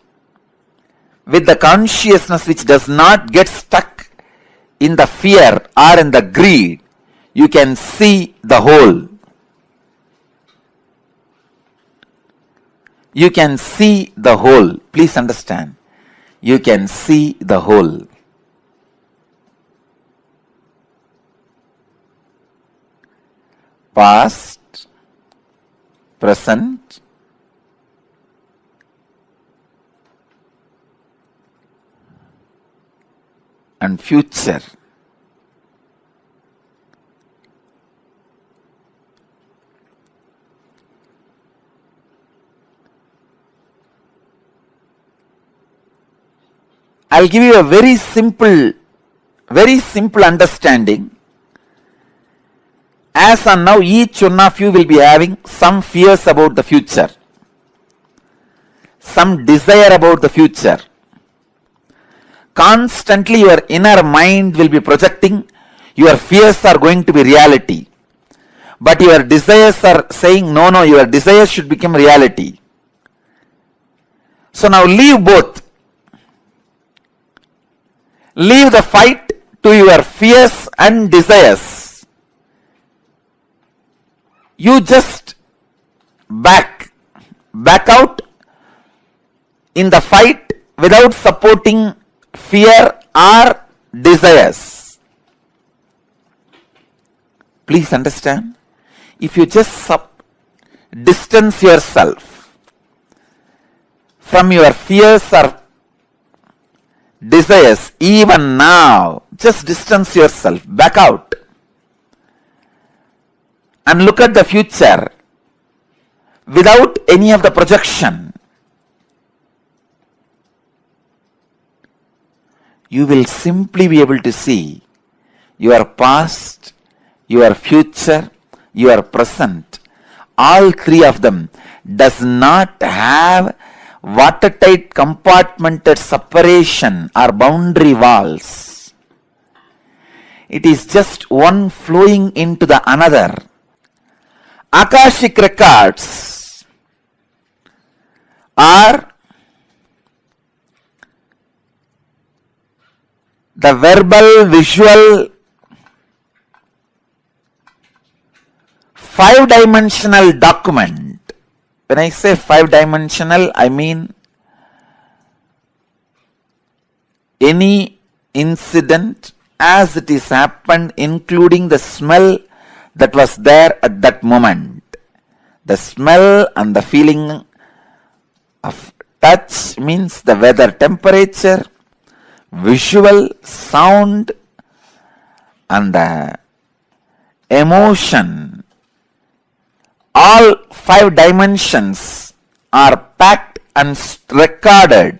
with the consciousness which does not get stuck in the fear or in the greed, you can see the whole. You can see the whole. Please understand. You can see the whole. Past, present, and future. I'll give you a very simple understanding. As on now, each one of you will be having some fears about the future, some desire about the future. Constantly your inner mind will be projecting your fears are going to be reality. But your desires are saying, no, your desires should become reality. So now leave both. Leave the fight to your fears and desires. You just back out in the fight without supporting fear or desires. Please understand. If you just distance yourself from your fears or desires, even now, just distance yourself, back out, and look at the future without any of the projection. You will simply be able to see your past, your future, your present. All three of them does not have watertight compartmented separation or boundary walls. It is just one flowing into the another. Akashic records are the verbal, visual, five-dimensional document. When I say five-dimensional, I mean any incident as it is happened, including the smell that was there at that moment. The smell and the feeling of touch means the weather temperature, visual, sound, and the emotion. All five dimensions are packed and recorded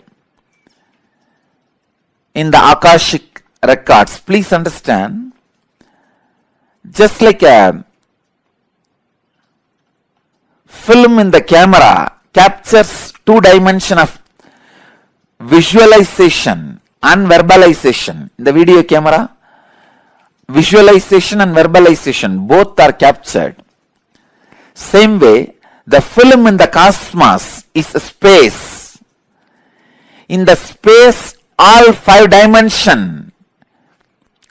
in the Akashic records. Please understand, just like a film in the camera captures 2 dimensions of visualization and verbalization. In the video camera, visualization and verbalization both are captured. Same way, the film in the cosmos is a space. In the space, all 5 dimensions,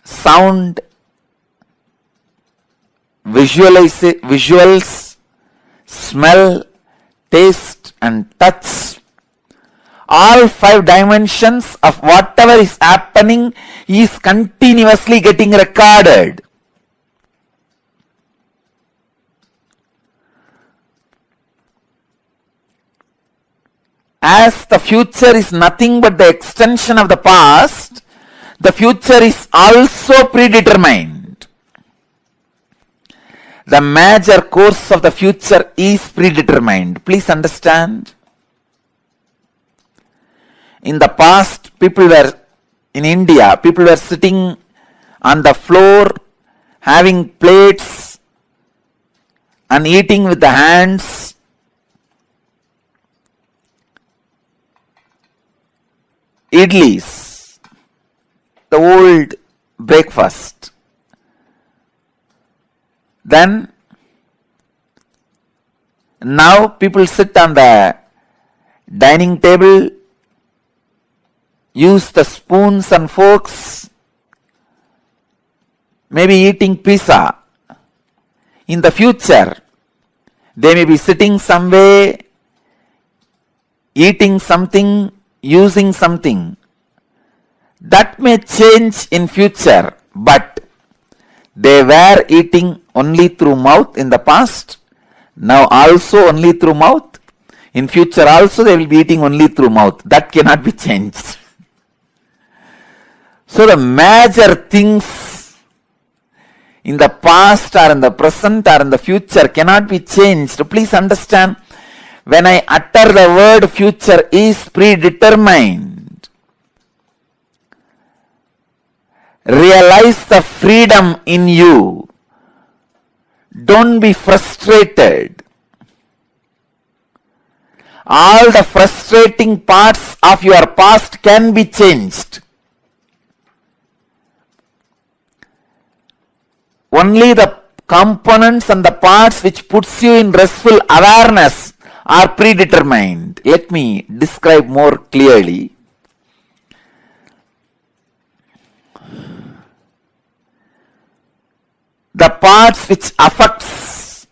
sound, visuals, smell, taste and touch, all 5 dimensions of whatever is happening is continuously getting recorded. As the future is nothing but the extension of the past, the future is also predetermined. The major course of the future is predetermined. Please understand. In the past, in India, people were sitting on the floor, having plates and eating with the hands. Idlis, the old breakfast. Then, now people sit on the dining table, use the spoons and forks, maybe eating pizza. In the future, they may be sitting somewhere, eating something, using something. That may change in future, but they were eating only through mouth in the past, now also only through mouth. In future also they will be eating only through mouth. That cannot be changed. So the major things in the past or in the present or in the future cannot be changed. Please understand, when I utter the word future is predetermined, realize the freedom in you. Don't be frustrated. All the frustrating parts of your past can be changed. Only the components and the parts which puts you in restful awareness are predetermined. Let me describe more clearly. The parts which affects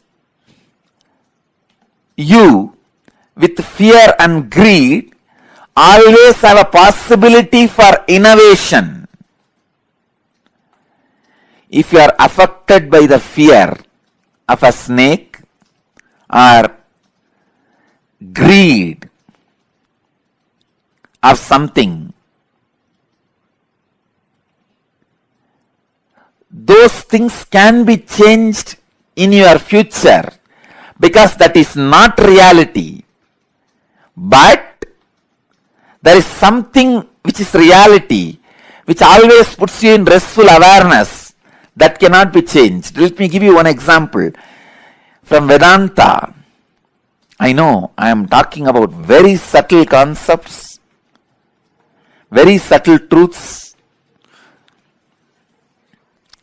you with fear and greed always have a possibility for innovation. If you are affected by the fear of a snake or greed of something, those things can be changed in your future because that is not reality. But there is something which is reality, which always puts you in restful awareness, that cannot be changed. Let me give you one example from Vedanta. I know I am talking about very subtle concepts, very subtle truths.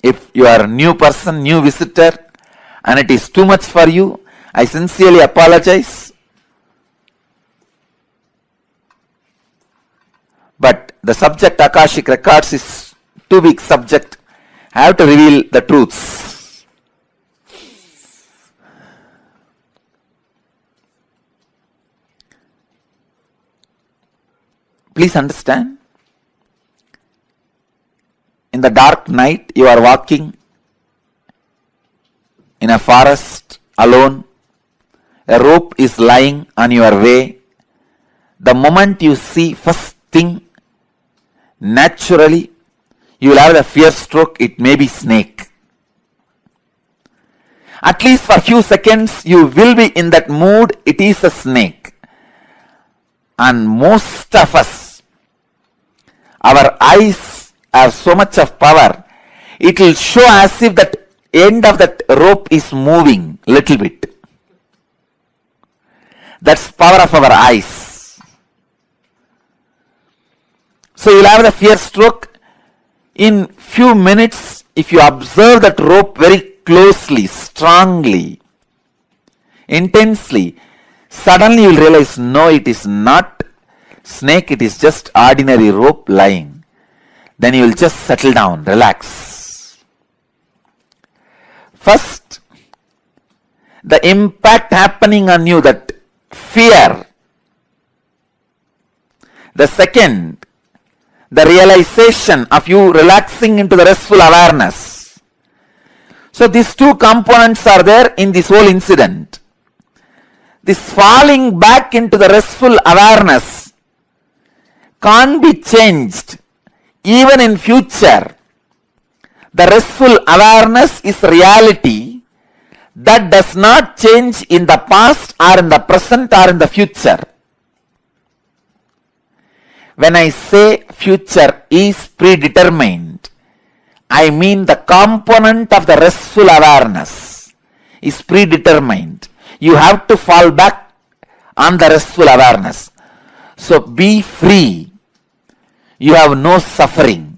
If you are a new person, new visitor, and it is too much for you, I sincerely apologize. But the subject Akashic Records is too big subject. I have to reveal the truths. Please understand. In the dark night, you are walking in a forest alone. A rope is lying on your way. The moment you see first thing, naturally, you will have a fear stroke. It may be snake. At least for a few seconds, you will be in that mood. It is a snake. And most of us, our eyes have so much of power, it will show as if that end of that rope is moving little bit. That's power of our eyes. So you'll have the fear stroke. In few minutes, if you observe that rope very closely, strongly, intensely, suddenly you will realize, no, it is not snake, it is just ordinary rope lying. Then you will just settle down, relax. First, the impact happening on you, that fear. The second, the realization of you relaxing into the restful awareness. So these two components are there in this whole incident. This falling back into the restful awareness can't be changed even in future. The restful awareness is reality that does not change in the past or in the present or in the future. When I say future is predetermined, I mean the component of the restful awareness is predetermined. You have to fall back on the restful awareness. So be free. You have no suffering.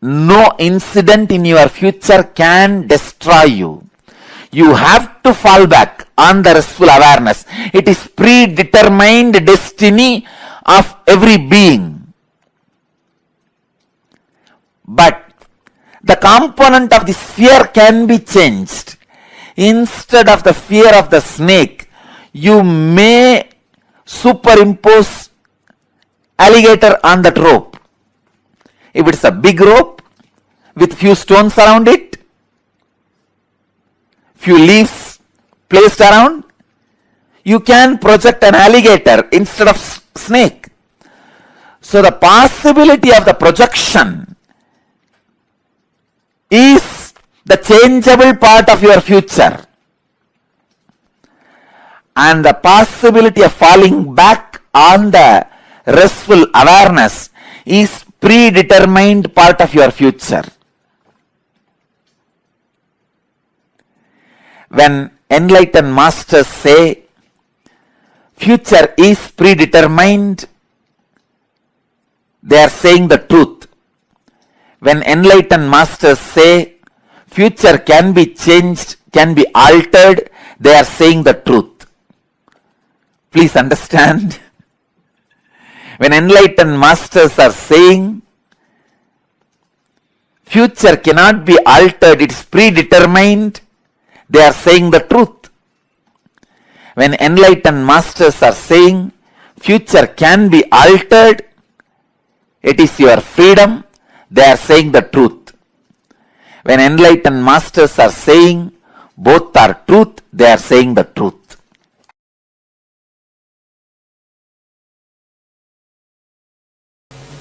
No incident in your future can destroy you. You have to fall back on the restful awareness. It is predetermined destiny of every being. But the component of this fear can be changed. Instead of the fear of the snake, you may superimpose alligator on that rope. If it's a big rope with few stones around it, few leaves placed around, you can project an alligator instead of snake. So the possibility of the projection is the changeable part of your future. And the possibility of falling back on the restful awareness is predetermined part of your future. When enlightened masters say future is predetermined, they are saying the truth. When enlightened masters say future can be changed, can be altered, they are saying the truth. Please understand. When enlightened masters are saying future cannot be altered, it is predetermined, they are saying the truth. When enlightened masters are saying future can be altered, it is your freedom, they are saying the truth. When enlightened masters are saying both are truth, they are saying the truth.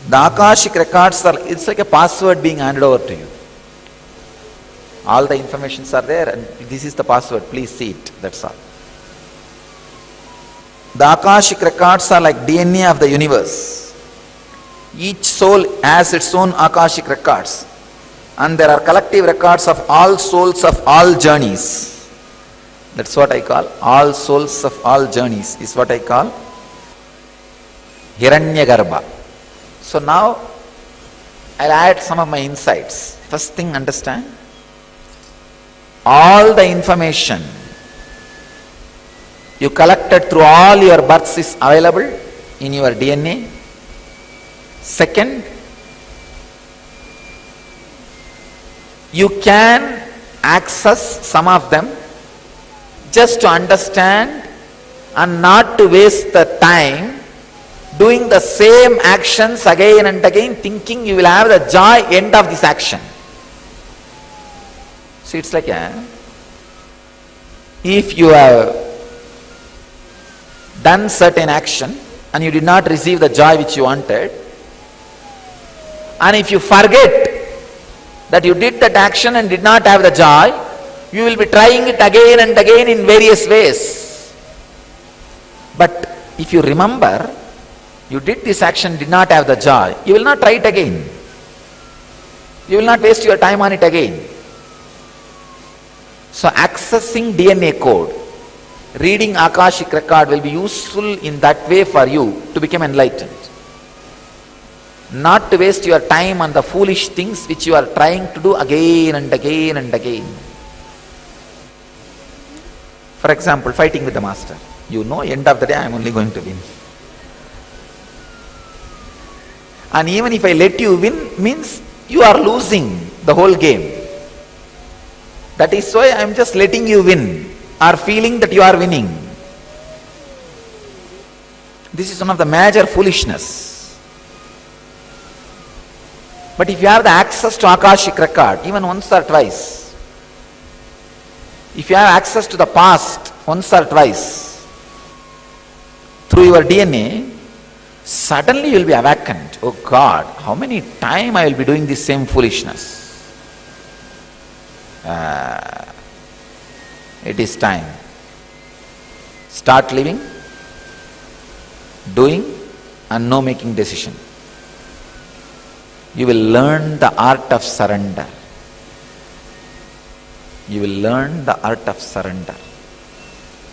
The Akashic records are, it's like a password being handed over to you. All the informations are there and this is the password, please see it, that's all. The Akashic records are like DNA of the universe. Each soul has its own Akashic records. And there are collective records of all souls of all journeys. That's what I call, all souls of all journeys is what I call Hiranyagarbha. So now I'll add some of my insights. First thing, understand, all the information you collected through all your births is available in your DNA. Second, you can access some of them just to understand and not to waste the time doing the same actions again and again, thinking you will have the joy end of this action. So it's like if you have done certain action and you did not receive the joy which you wanted, and if you forget that you did that action and did not have the joy, you will be trying it again and again in various ways. But if you remember, you did this action, did not have the joy, you will not try it again. You will not waste your time on it again. So accessing DNA code, reading Akashic record will be useful in that way for you to become enlightened. Not to waste your time on the foolish things which you are trying to do again and again and again. For example, fighting with the master. You know, end of the day I am only going to win. And even if I let you win, means you are losing the whole game. That is why I am just letting you win, or feeling that you are winning. This is one of the major foolishness. But if you have the access to Akashic record, even once or twice, if you have access to the past once or twice, through your DNA, suddenly you will be awakened. Oh God, how many times I will be doing this same foolishness? It is time. Start living, doing, and no making decision. You will learn the art of surrender. You will learn the art of surrender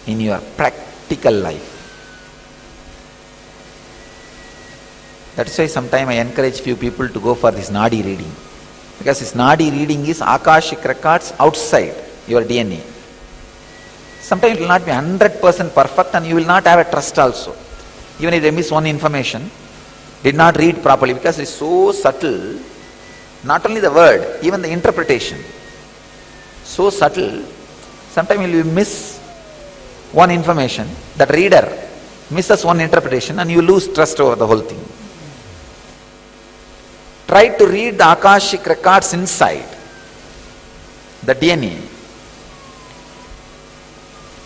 in your practical life. That's why sometimes I encourage few people to go for this Nadi reading. Because this Nadi reading is Akashic records outside your DNA. Sometimes it will not be 100% perfect and you will not have a trust also. Even if they miss one information, did not read properly, because it is so subtle, not only the word, even the interpretation. So subtle, sometimes you will miss one information, that reader misses one interpretation and you lose trust over the whole thing. Try to read the Akashic records inside the DNA.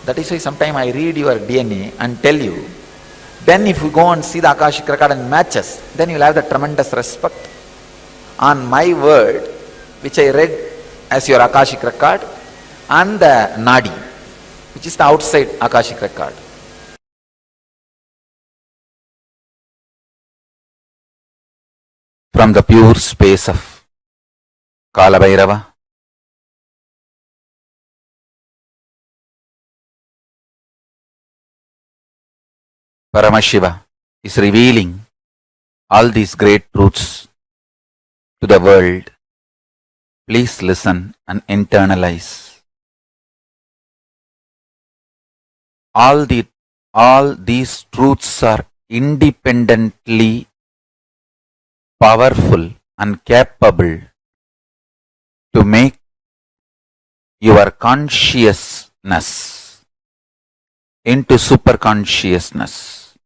That is why sometimes I read your DNA and tell you. Then if you go and see the Akashic record and matches, then you will have the tremendous respect on my word, which I read as your Akashic record, and the Nadi, which is the outside Akashic record. From the pure space of Kalabhairava, Paramashiva is revealing all these great truths to the world. Please listen and internalize. All these truths are independently powerful and capable to make your consciousness into super consciousness.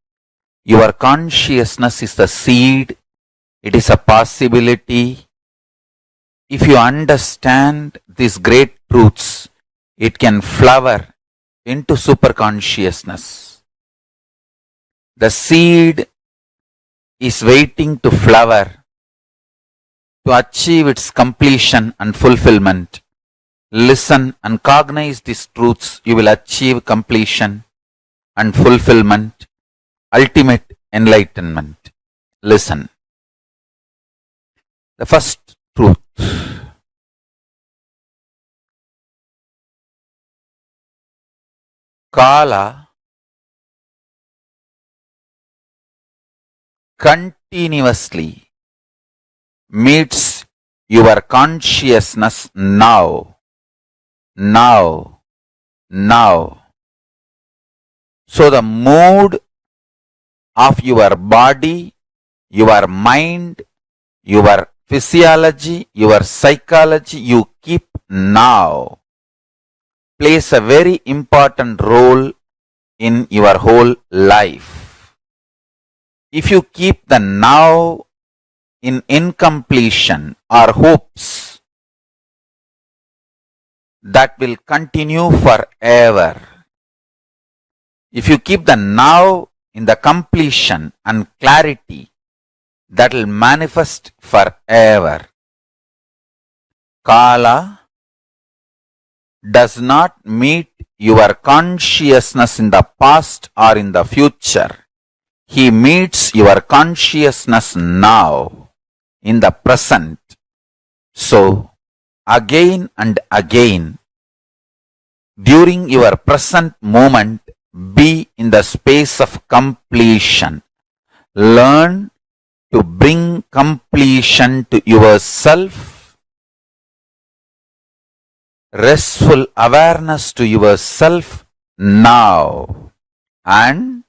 Your consciousness is the seed, it is a possibility. If you understand these great truths, it can flower into super consciousness. The seed is waiting to flower to achieve its completion and fulfillment. Listen and cognize these truths, you will achieve completion and fulfillment, ultimate enlightenment. Listen. The first truth. Kala continuously meets your consciousness now. So the mood of your body, your mind, your physiology, your psychology, you keep now, plays a very important role in your whole life. If you keep the now in incompletion or hopes, that will continue forever. If you keep the now in the completion and clarity, that will manifest forever. Kala does not meet your consciousness in the past or in the future. He meets your consciousness now, in the present. So, again and again, during your present moment, be in the space of completion. Learn to bring completion to yourself, restful awareness to yourself now, and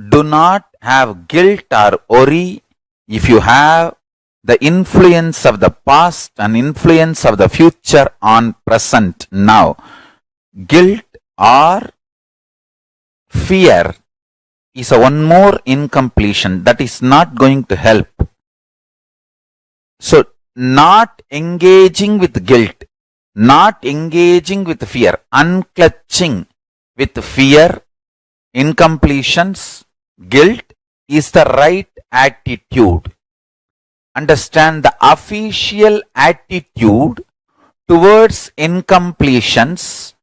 do not have guilt or worry if you have the influence of the past and influence of the future on present now. Guilt or fear is one more incompletion that is not going to help. So, not engaging with guilt, not engaging with fear, unclutching with fear, incompletions, guilt is the right attitude. Understand the official attitude towards incompletions,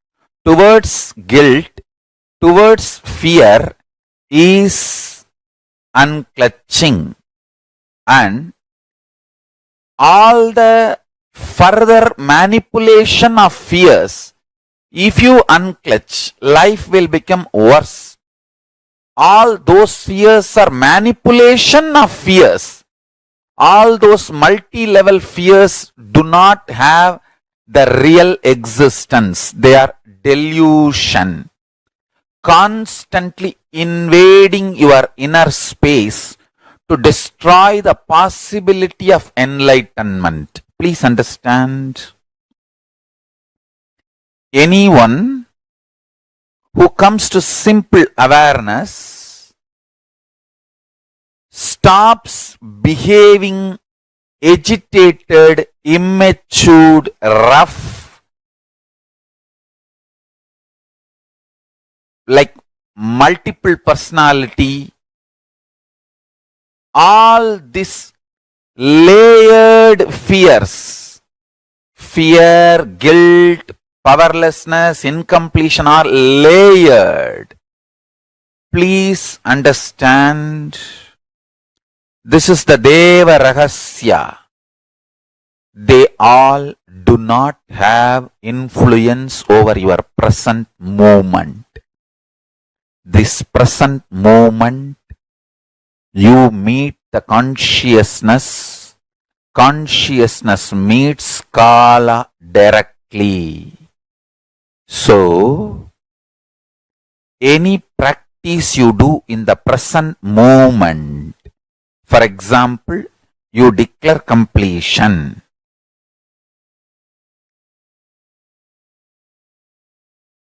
towards guilt, towards fear is unclutching, and all the further manipulation of fears, if you unclutch, life will become worse. All those fears are manipulation of fears. All those multi-level fears do not have the real existence. They are delusion. Constantly invading your inner space to destroy the possibility of enlightenment. Please understand. Anyone who comes to simple awareness stops behaving agitated, immature, rough, like multiple personality, all this layered fears, fear, guilt, powerlessness, incompletion are layered. Please understand, this is the Deva Rahasya. They all do not have influence over your present moment. This present moment, you meet the consciousness. Consciousness meets Kala directly. So, any practice you do in the present moment, for example, you declare completion.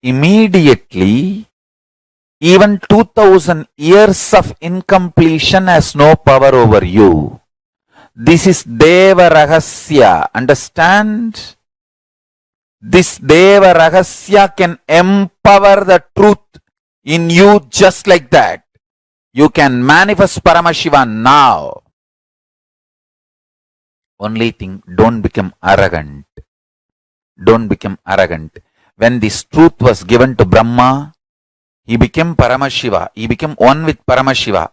Immediately, even 2000 years of incompletion has no power over you. This is Deva Rahasya. Understand? This Deva Rahasya can empower the truth in you just like that. You can manifest Paramashivam now. Only thing, don't become arrogant. Don't become arrogant. When this truth was given to Brahma, he became Paramashiva. He became one with Paramashiva.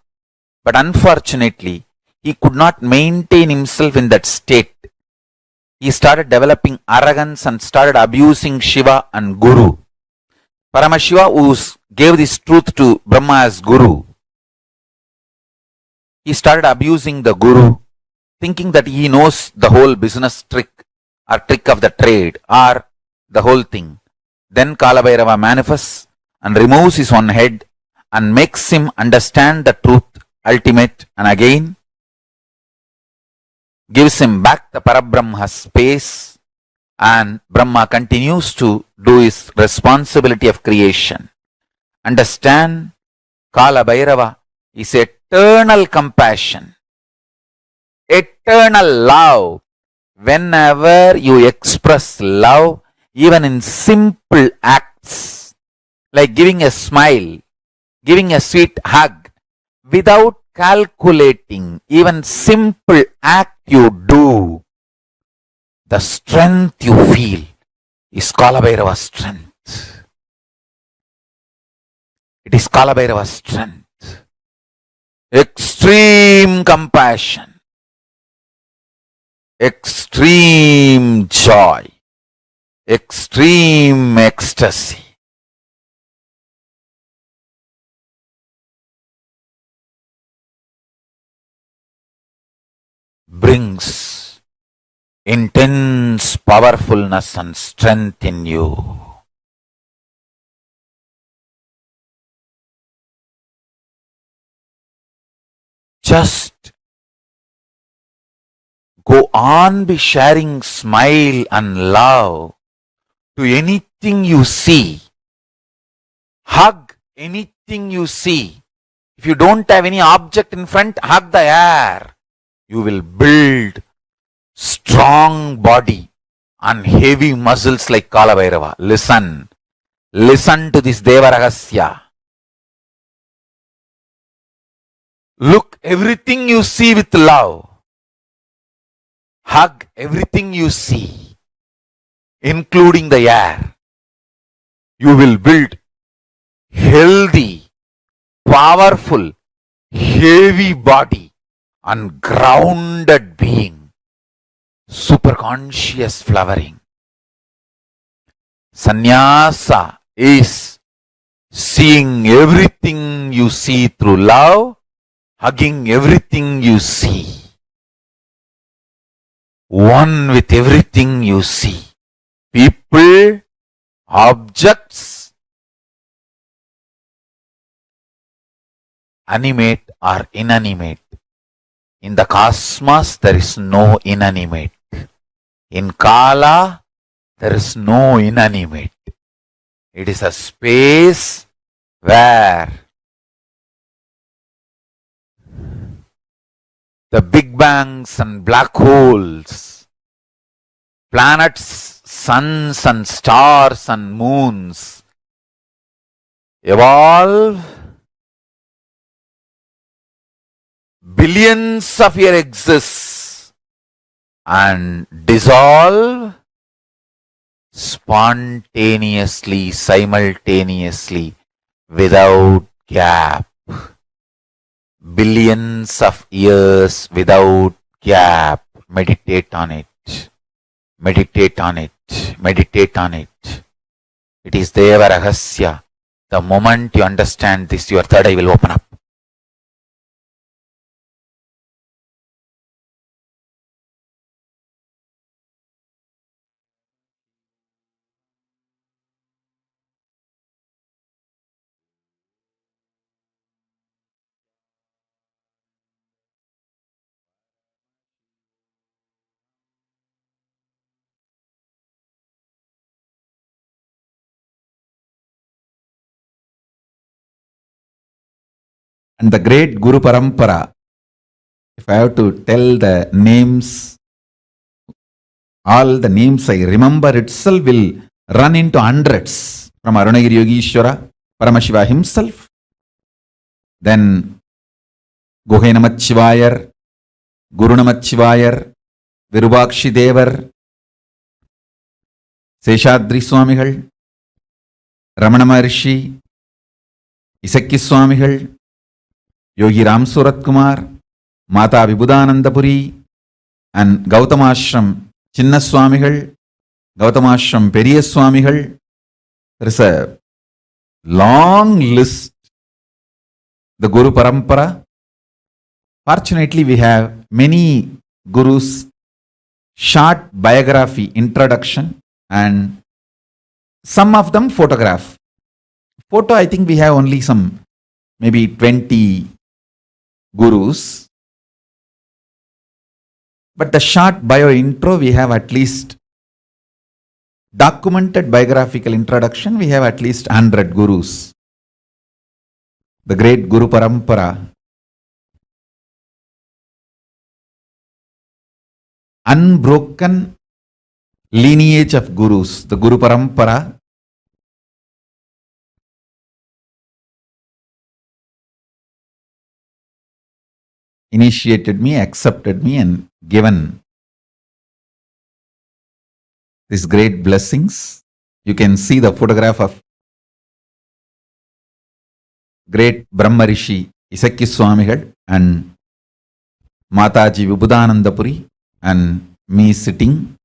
But unfortunately, he could not maintain himself in that state. He started developing arrogance and started abusing Shiva and Guru. Paramashiva, who gave this truth to Brahma as Guru, he started abusing the Guru, thinking that he knows the whole business trick or trick of the trade or the whole thing. Then Kalabhairava manifests and removes his own head and makes him understand the truth, ultimate, and again gives him back the Parabrahma space, and Brahma continues to do his responsibility of creation. Understand, Kalabhairava is eternal compassion, eternal love. Whenever you express love, even in simple acts, like giving a smile, giving a sweet hug, without calculating, even simple act you do, the strength you feel is Kalabhairava's strength. It is Kalabhairava's strength. extreme compassion, extreme joy, extreme ecstasy. Brings intense powerfulness and strength in you. Just go on be sharing smile and love to anything you see. Hug anything you see. If you don't have any object in front, hug the air. You will build strong body and heavy muscles like Kalabhairava. Listen. Listen to this Deva Rahasya. Look everything you see with love. Hug everything you see, including the air. You will build healthy, powerful, heavy body and grounded being. Superconscious flowering. Sannyasa is seeing everything you see through love, hugging everything you see. One with everything you see. People, objects, animate or inanimate. In the cosmos, there is no inanimate. In Kala, there is no inanimate. It is a space where the big bangs and black holes, planets, suns and stars and moons evolve billions of years exist and dissolve spontaneously, simultaneously, without gap. Billions of years without gap. Meditate on it. Meditate on it. Meditate on it. It is Deva Rahasya. The moment you understand this, your third eye will open up. And the great Guru Parampara, if I have to tell the names, all the names I remember itself will run into hundreds. From Arunagiri Yogishwara, Paramashiva himself, then Guhe Namachivayar, Guru Namachivayar, Virubakshi Devar, Seshadri Swamigal, Ramana Maharshi, Isakki Swamigal, Yogi Ram Surat Kumar, Mata Vibhudanandapuri, and Gautamashram Chinna Swamigal, Gautamashram Periya Swamigal. There is a long list. The Guru Parampara. Fortunately, we have many gurus, short biography, introduction, and some of them photograph. Photo, I think we have only some, maybe 20 gurus. But the short bio intro, we have at least documented biographical introduction, we have at least 100 gurus. The great Guru Parampara, unbroken lineage of gurus, the Guru Parampara, initiated me, accepted me, and given these great blessings. You can see the photograph of great Brahma Rishi Isakki Swamigal and Mataji Vibhudanandapuri and me sitting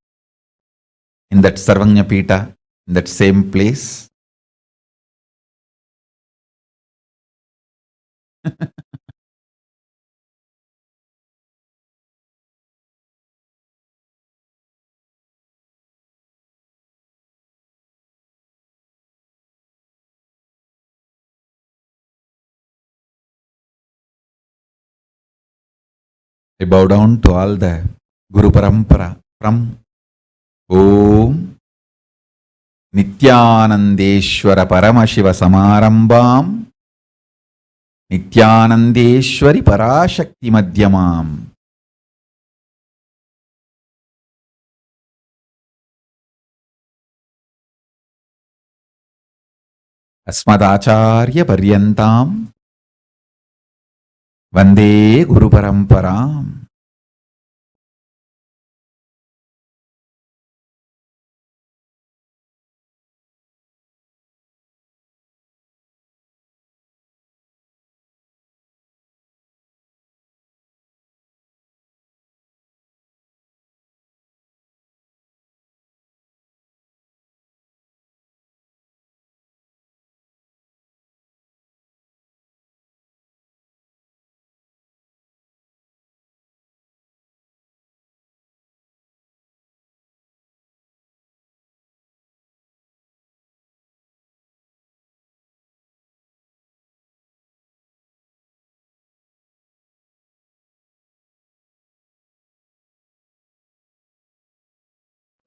in that Sarvanya Pita, in that same place. I bow down to all the Guru Parampara from Om Nithyanandeshwara Paramashiva Samarambam Nithyanandeshwari Parashakti Madhyamam Asmadacharya Paryantam Vande Guru Paramparam.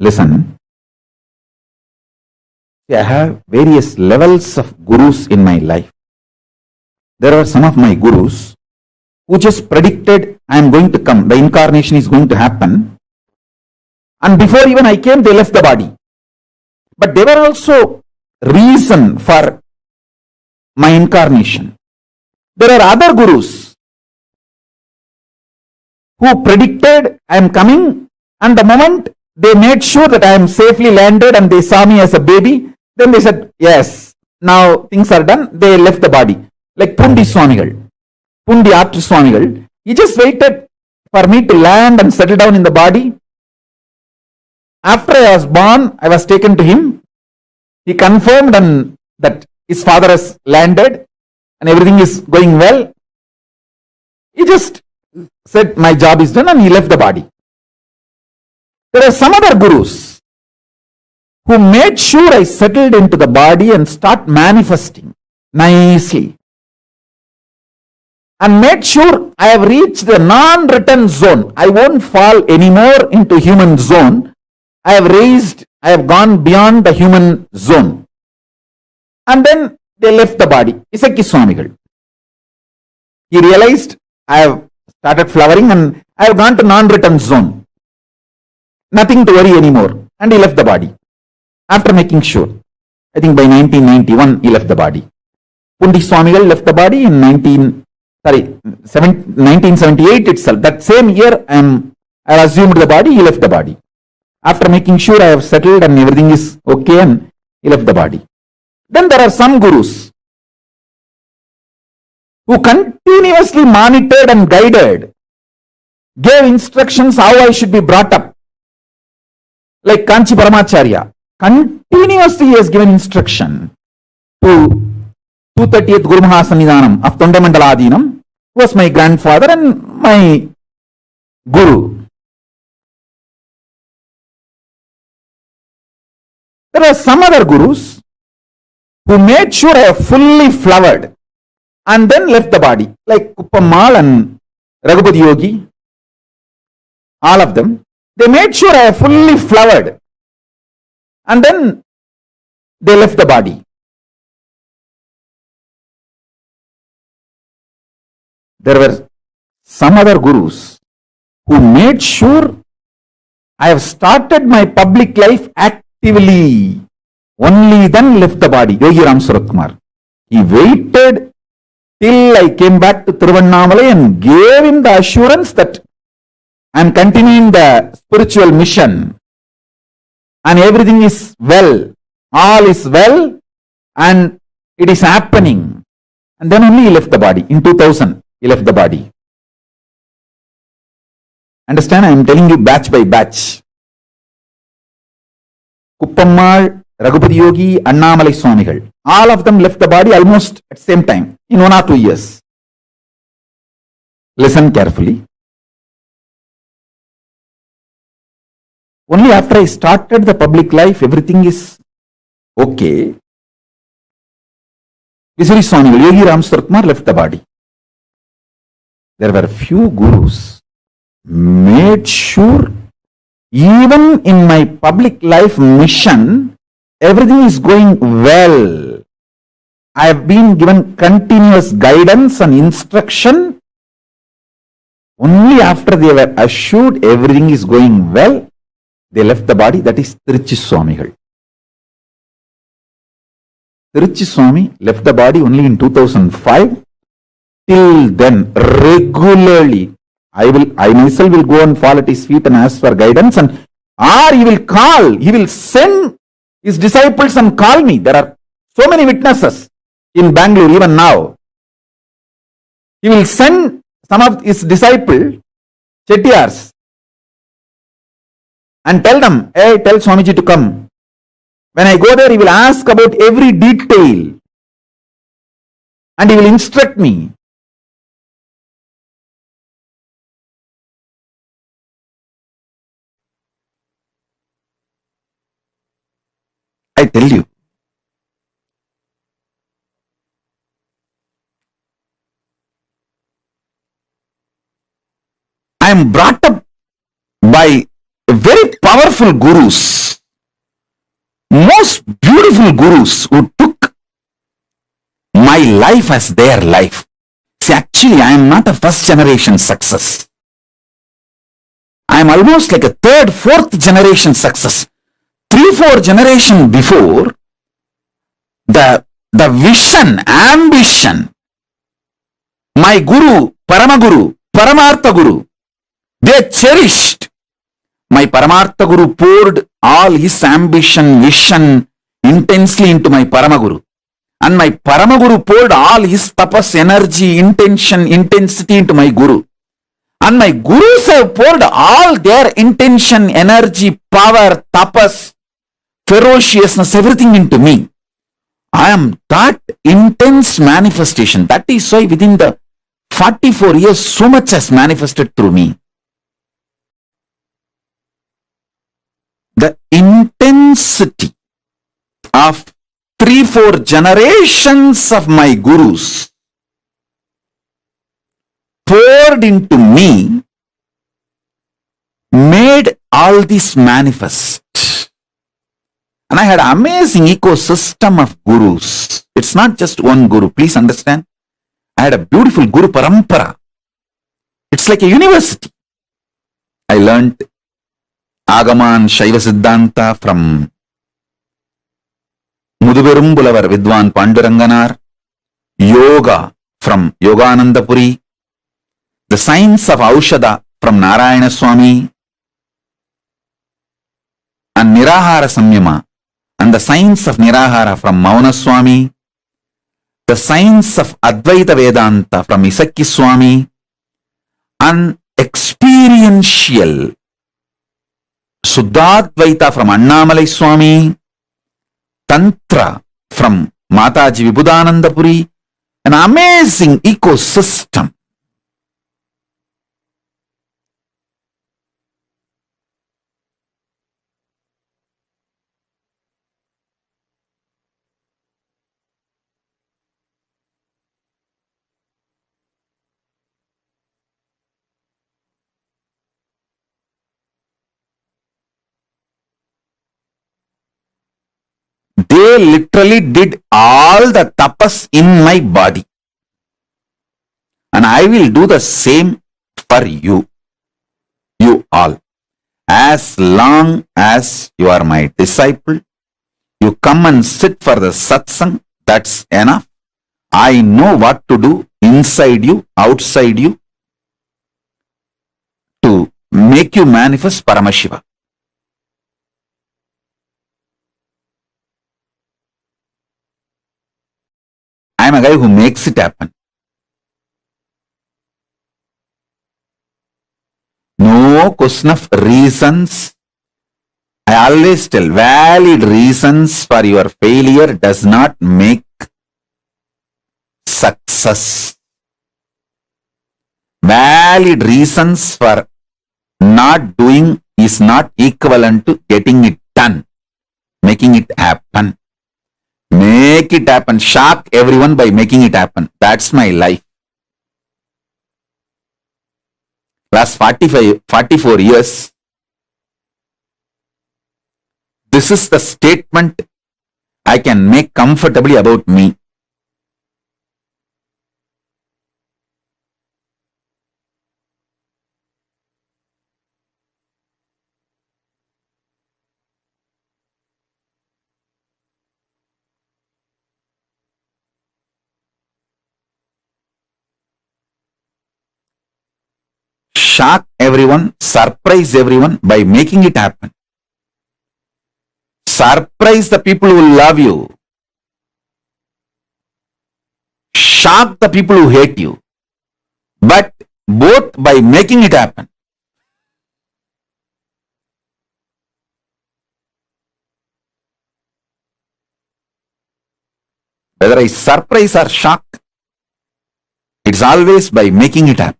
Listen, I have various levels of gurus in my life. There are some of my gurus who just predicted I am going to come, the incarnation is going to happen. And before even I came, they left the body. But they were also reason for my incarnation. There are other gurus who predicted I am coming, and the moment they made sure that I am safely landed and they saw me as a baby, then they said, yes, now things are done. They left the body. Like Pundi Swamigal, Pundi Art Swamigal, he just waited for me to land and settle down in the body. After I was born, I was taken to him. He confirmed that his father has landed and everything is going well. He just said, my job is done, and he left the body. There are some other gurus who made sure I settled into the body and start manifesting nicely, and made sure I have reached the non-return zone. I won't fall anymore into human zone. I have gone beyond the human zone. And then they left the body. Isakki Swamigal. He realized I have started flowering and I have gone to non-return zone. Nothing to worry anymore. And he left the body. After making sure. I think by 1991 he left the body. Pundi Swamigal left the body in 1978 itself. That same year I assumed the body, he left the body. After making sure I have settled and everything is okay, and he left the body. Then there are some gurus who continuously monitored and guided, gave instructions how I should be brought up. Like Kanchi Paramacharya, continuously he has given instruction to 230th Guru Mahasannidhanam of Tondaimandaladinam, who was my grandfather and my guru. There are some other gurus who made sure I have fully flowered and then left the body, like Kuppammal and Raghupati Yogi, all of them. They made sure I have fully flowered and then they left the body. There were some other gurus who made sure I have started my public life actively, only then left the body. Yogi Ram Surat Kumar. He waited till I came back to Tiruvannamalai and gave him the assurance that I am continuing the spiritual mission and everything is well, all is well and it is happening. And then only he left the body. In 2000, he left the body. Understand? I am telling you batch by batch. Kuppammal, Raghupati Yogi, Annamalai Swamigal. All of them left the body almost at the same time, in 1 or 2 years. Listen carefully. Only after I started the public life, everything is okay. Visuri Swamigal, Yogi Ram Suratkumar left the body. There were few gurus made sure even in my public life mission, everything is going well. I have been given continuous guidance and instruction. Only after they were assured everything is going well, they left the body. That is Tiruchi Swamigal. Tiruchi Swami left the body only in 2005. Till then, regularly, I myself will go and fall at his feet and ask for guidance, and he will send his disciples and call me. There are so many witnesses in Bangalore even now. He will send some of his disciples, Chettiars, and tell them, hey, tell Swamiji to come. When I go there, he will ask about every detail and he will instruct me. I tell you, I am brought up by very powerful gurus, most beautiful gurus who took my life as their life. See, actually, I am not a first generation success. I am almost like a third, fourth generation success. 3-4 generations before, the vision, ambition, my guru, Paramaguru, Paramartha Guru, they cherished. My Paramartha Guru poured all his ambition, vision intensely into my Paramaguru. And my Paramaguru poured all his tapas, energy, intention, intensity into my Guru. And my Gurus have poured all their intention, energy, power, tapas, ferociousness, everything into me. I am that intense manifestation. That is why within the 44 years, so much has manifested through me. The intensity of 3-4 generations of my gurus poured into me made all this manifest. And I had an amazing ecosystem of gurus. It's not just one guru, please understand. I had a beautiful guru parampara. It's like a university. I learned Agaman Shaiva Siddhanta from Muduberumbulavar Vidwan Panduranganar, Yoga from Yoganandapuri, the science of Aushada from Narayana Swami, and Nirahara Samyama, and the science of Nirahara from Mauna Swami, the science of Advaita Vedanta from Isakki Swami, and experiential Suddhadvaita from Annamalai Swami, Tantra from Mataji Vibhudanandapuri, an amazing ecosystem. They literally did all the tapas in my body. And I will do the same for you. You all. As long as you are my disciple, you come and sit for the satsang, that's enough. I know what to do inside you, outside you, to make you manifest Paramashiva. I am a a guy who makes it happen. No question of reasons. I always tell, valid reasons for your failure does not make success. Valid reasons for not doing is not equivalent to getting it done, making it happen. Make it happen. Shock everyone by making it happen. That's my life. Last 44 years, this is the statement I can make comfortably about me. Shock everyone, surprise everyone by making it happen. Surprise the people who love you. Shock the people who hate you. But both by making it happen. Whether I surprise or shock, it's always by making it happen.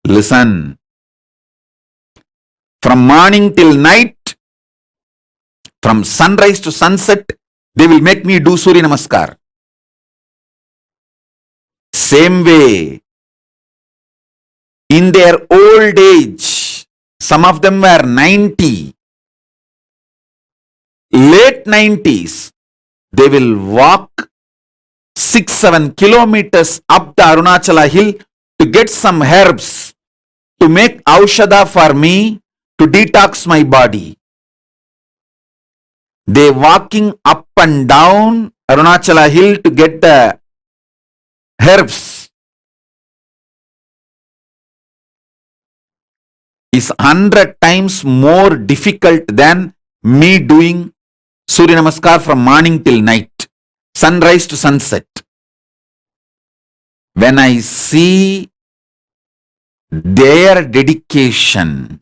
Listen. From morning till night, from sunrise to sunset, they will make me do Surya Namaskar. Same way, in their old age, some of them were 90, late 90s, they will walk 6-7 kilometers up the Arunachala hill to get some herbs to make aushadha for me to detox my body. They walking up and down Arunachala hill to get the herbs is 100 times more difficult than me doing Surya Namaskar from morning till night, sunrise to sunset. When I see their dedication,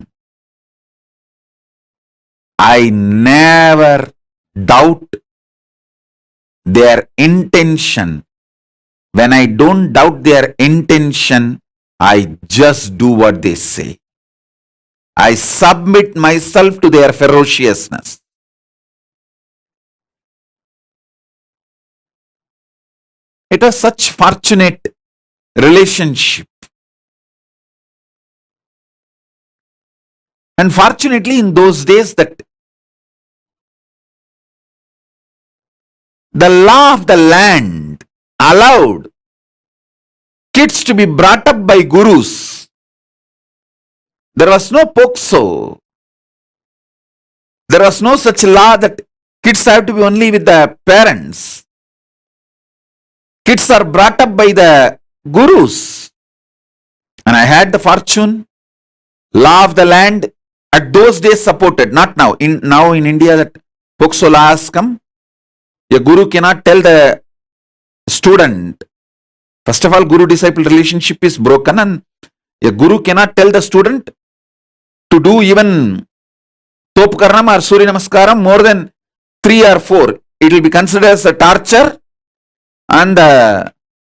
I never doubt their intention. When I don't doubt their intention, I just do what they say. I submit myself to their ferociousness. It was such fortunate relationship. And fortunately, in those days, that the law of the land allowed kids to be brought up by gurus. There was no POXO. There was no such law that kids have to be only with the parents. Kids are brought up by the gurus. And I had the fortune, law of the land at those days supported, not now. Now in India that POXO law has come. A guru cannot tell the student. First of all, guru-disciple relationship is broken, and a guru cannot tell the student to do even Topkaranam or Surya Namaskaram more than 3 or 4. It will be considered as a torture and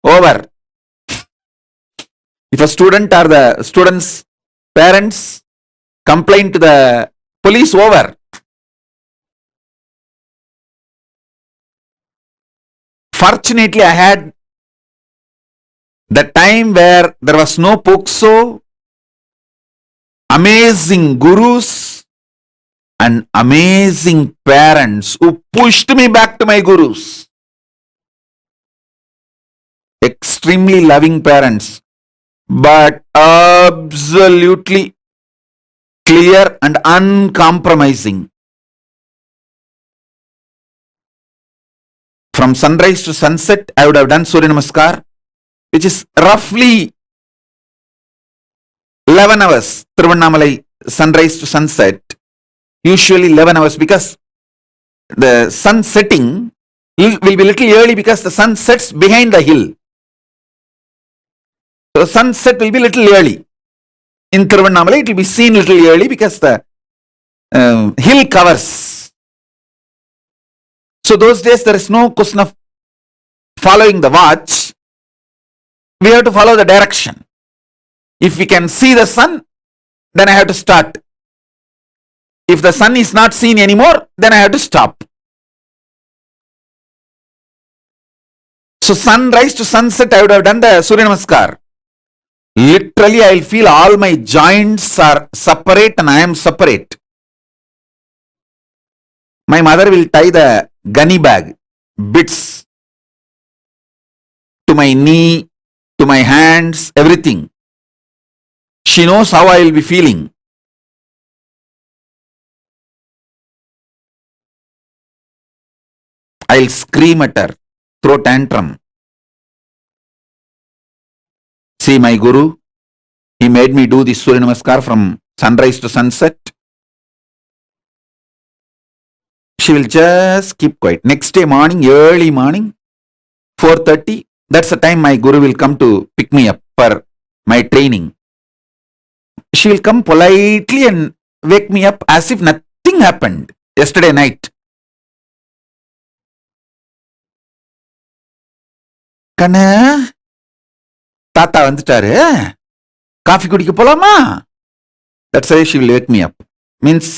over. If a student or the student's parents complain to the police, over. Fortunately, I had the time where there was no POXO, amazing gurus and amazing parents who pushed me back to my gurus. Extremely loving parents, but absolutely clear and uncompromising. From sunrise to sunset, I would have done Surya Namaskar, which is roughly 11 hours, Tiruvannamalai, sunrise to sunset, usually 11 hours, because the sun setting will be little early because the sun sets behind the hill. So sunset will be little early. In Tiruvannamalai, it will be seen little early because the hill covers. So those days there is no question of following the watch. We have to follow the direction. If we can see the sun, then I have to start. If the sun is not seen anymore, then I have to stop. So sunrise to sunset, I would have done the Surya Namaskar. Literally, I will feel all my joints are separate and I am separate. My mother will tie the gunny bag, bits, to my knee, to my hands, everything. She knows how I will be feeling. I'll scream at her, throw tantrum. See my Guru, he made me do this Surya Namaskar from sunrise to sunset. She will just keep quiet. Next day morning, early morning, 4:30, that's the time my Guru will come to pick me up for my training. She will come politely and wake me up as if nothing happened yesterday night. Kanna, Tata வந்துட்டாரு, coffee குடிக்க போலாமா? That's why she will wake me up. Means,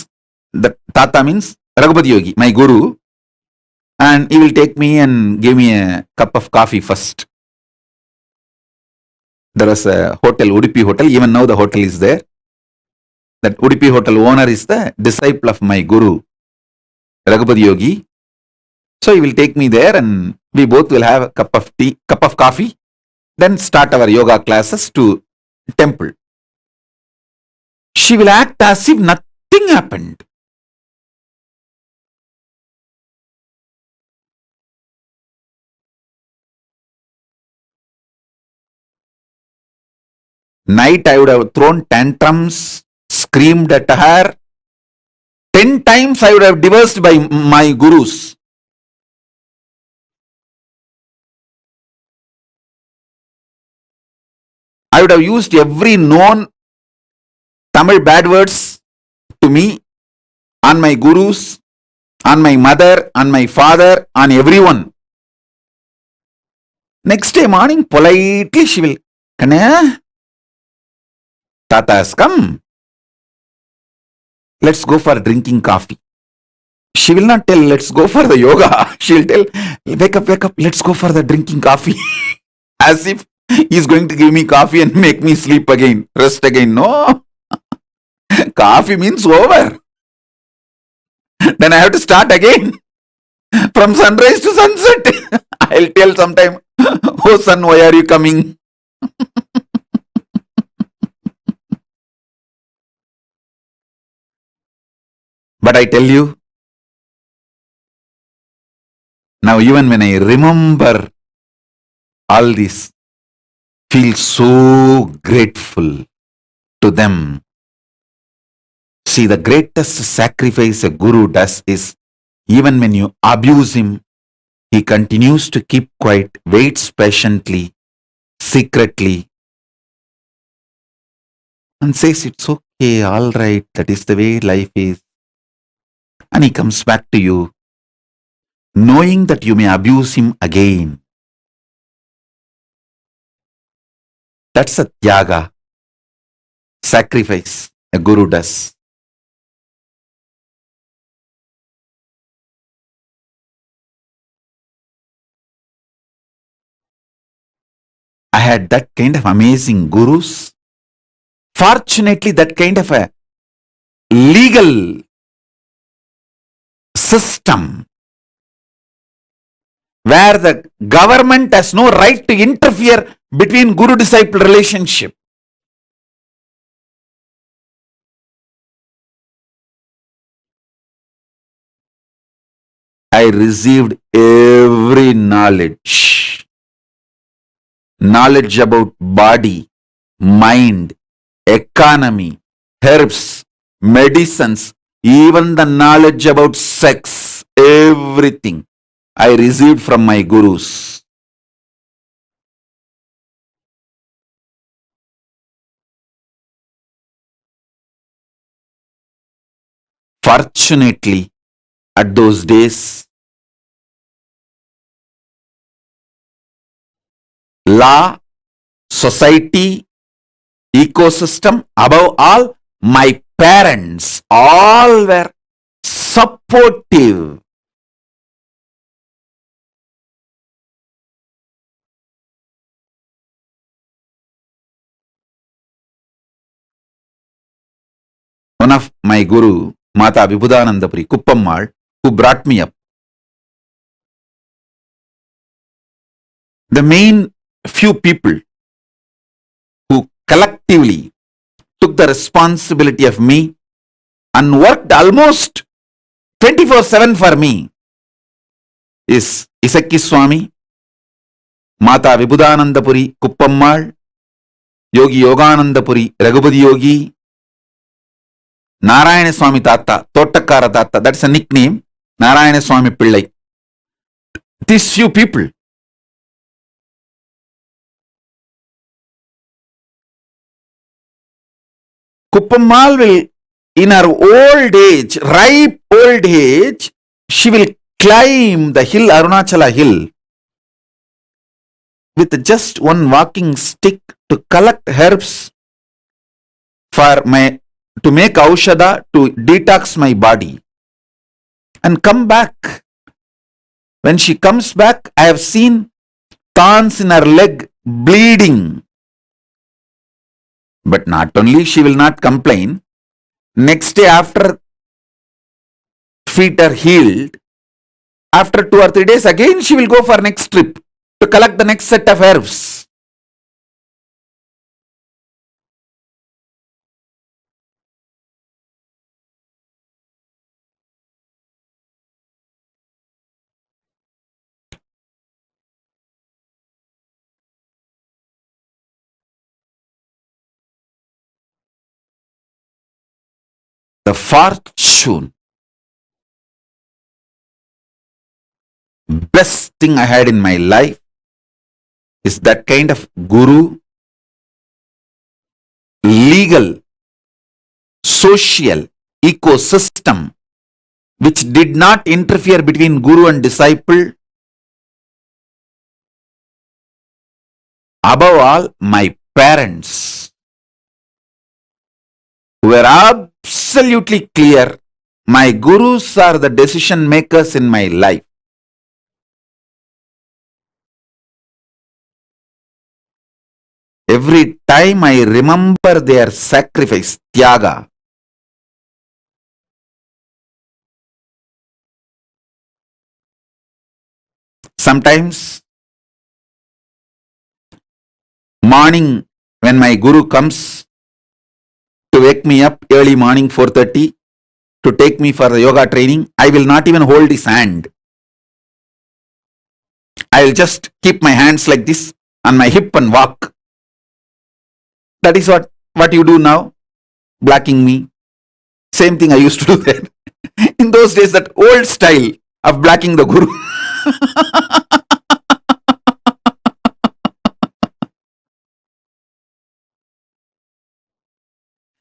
the Tata means Raghupati Yogi, my Guru, and he will take me and give me a cup of coffee first. There was a hotel, Udupi Hotel, even now the hotel is there. That Udupi Hotel owner is the disciple of my Guru, Raghupati Yogi. So he will take me there and we both will have a cup of tea, cup of coffee, then start our yoga classes to temple. She will act as if nothing happened. Night I would have thrown tantrums, screamed at her. 10 times I would have divorced by my gurus. I would have used every known Tamil bad words to me, on my gurus, on my mother, on my father, on everyone. Next day morning, politely she will, Kanna, Tata has come. Let's go for drinking coffee. She will not tell, let's go for the yoga. She will tell, wake up, let's go for the drinking coffee. As if he's going to give me coffee and make me sleep again, rest again. No. Coffee means over. Then I have to start again. From sunrise to sunset. I'll tell sometime, oh son, why are you coming? But I tell you, now even when I remember all this, feel so grateful to them. See, the greatest sacrifice a guru does is, even when you abuse him, he continues to keep quiet, waits patiently, secretly, and says, it's okay, all right, that is the way life is. And he comes back to you, knowing that you may abuse him again. That's a tyaga, sacrifice a guru does. I had that kind of amazing gurus. Fortunately, that kind of a legal system where the government has no right to interfere between guru-disciple relationship. I received every knowledge about body, mind, economy, herbs, medicines, even the knowledge about sex, everything I received from my gurus. Fortunately, at those days, law, society, ecosystem, above all, my parents, all were supportive. One of my guru, Mata Vibhudanandapuri, Kuppammal, who brought me up, the main few people who collectively took the responsibility of me and worked almost 24/7 for me is Isakki Swami, Mata Vibhudanandapuri, Kuppammal, Yogi Yoganandapuri, Raghupati Yogi, Narayana Swami Tata, Tottakkara Tata, that's a nickname, Narayana Swami Pillai. These few people. Kuppammal will, in her old age, ripe old age, she will climb the hill, Arunachala hill, with just one walking stick to collect herbs to make aushadha, to detox my body, and come back. When she comes back, I have seen thorns in her leg bleeding. But not only she will not complain, next day after feet are healed, after 2 or 3 days again she will go for next trip to collect the next set of herbs. The fortune, best thing I had in my life is that kind of guru, legal, social ecosystem which did not interfere between guru and disciple. Above all, my parents were absolutely clear. My gurus are the decision makers in my life. Every time I remember their sacrifice, tyaga, sometimes morning when my guru comes to wake me up early morning 4:30 to take me for the yoga training, I will not even hold his hand. I will just keep my hands like this on my hip and walk. That is what you do now, blocking me. Same thing I used to do then. In those days, that old style of blocking the guru.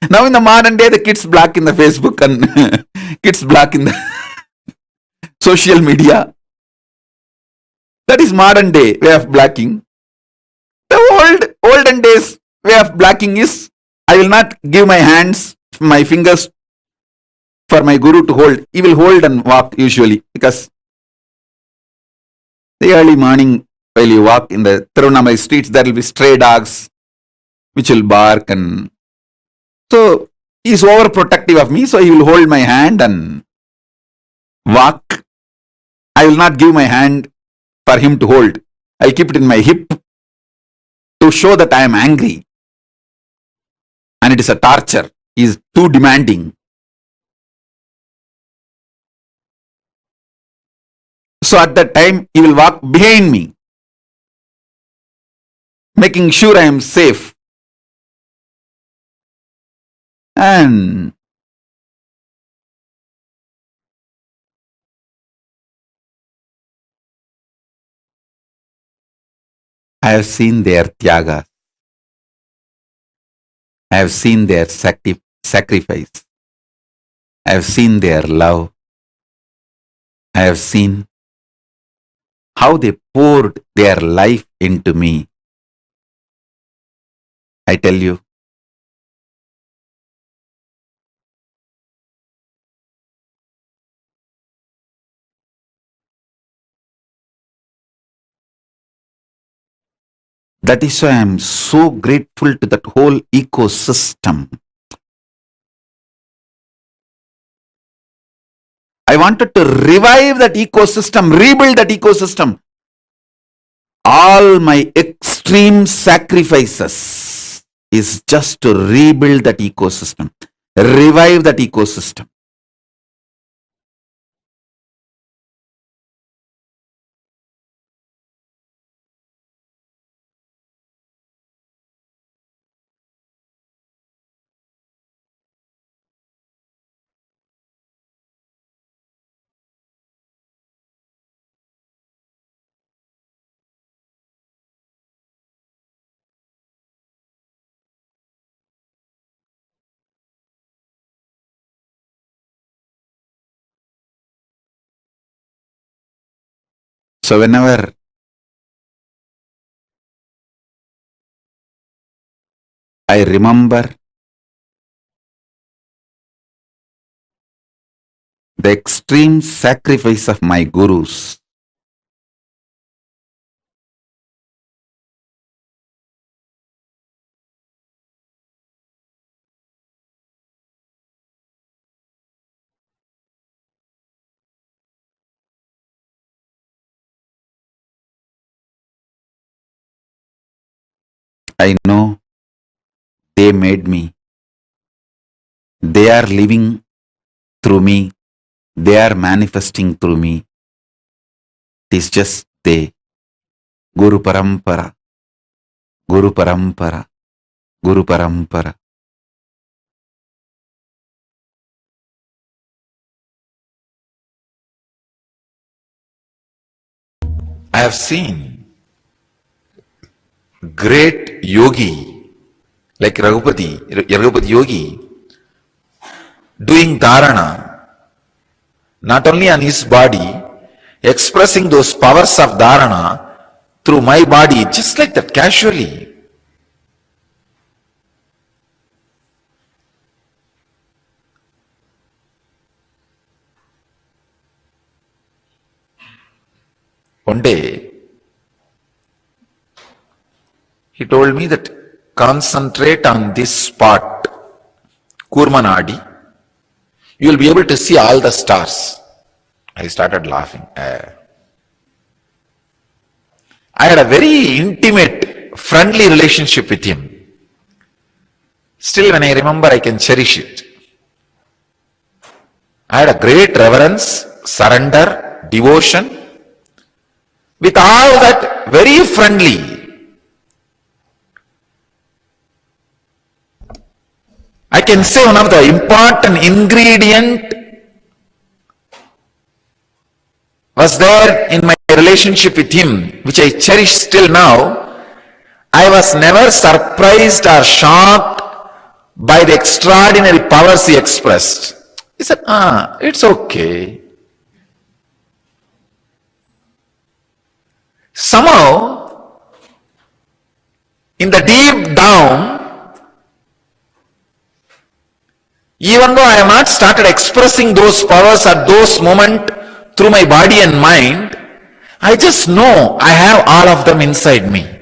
Now in the modern day, the kids block in the Facebook and kids block in the social media. That is modern day way of blocking. The olden days way of blocking is, I will not give my hands, my fingers for my guru to hold. He will hold and walk usually, because the early morning while you walk in the Tiruvannamalai streets, there will be stray dogs which will bark, and so he is overprotective of me, so he will hold my hand and walk. I will not give my hand for him to hold. I'll keep it in my hip to show that I am angry. And it is a torture. He is too demanding. So at that time, he will walk behind me, making sure I am safe. And I have seen their tyaga. I have seen their sacrifice. I have seen their love. I have seen how they poured their life into me. I tell you, that is why I am so grateful to that whole ecosystem. I wanted to revive that ecosystem, rebuild that ecosystem. All my extreme sacrifices is just to rebuild that ecosystem, revive that ecosystem. So whenever I remember the extreme sacrifice of my gurus, I know they made me. They are living through me. They are manifesting through me. It is just they. Guru Parampara, Guru Parampara, Guru Parampara. I have seen great yogi like Raghupati Yogi doing dharana, not only on his body, expressing those powers of dharana through my body, just like that, casually. One day, he told me that concentrate on this spot, Kurmanadi, you will be able to see all the stars. I started laughing. I had a very intimate, friendly relationship with him. Still, when I remember, I can cherish it. I had a great reverence, surrender, devotion. With all that, very friendly. I can say one of the important ingredient was there in my relationship with him, which I cherish still now. I was never surprised or shocked by the extraordinary powers he expressed. He said, it's okay. Somehow, in the deep down, even though I have not started expressing those powers at those moments through my body and mind, I just know I have all of them inside me.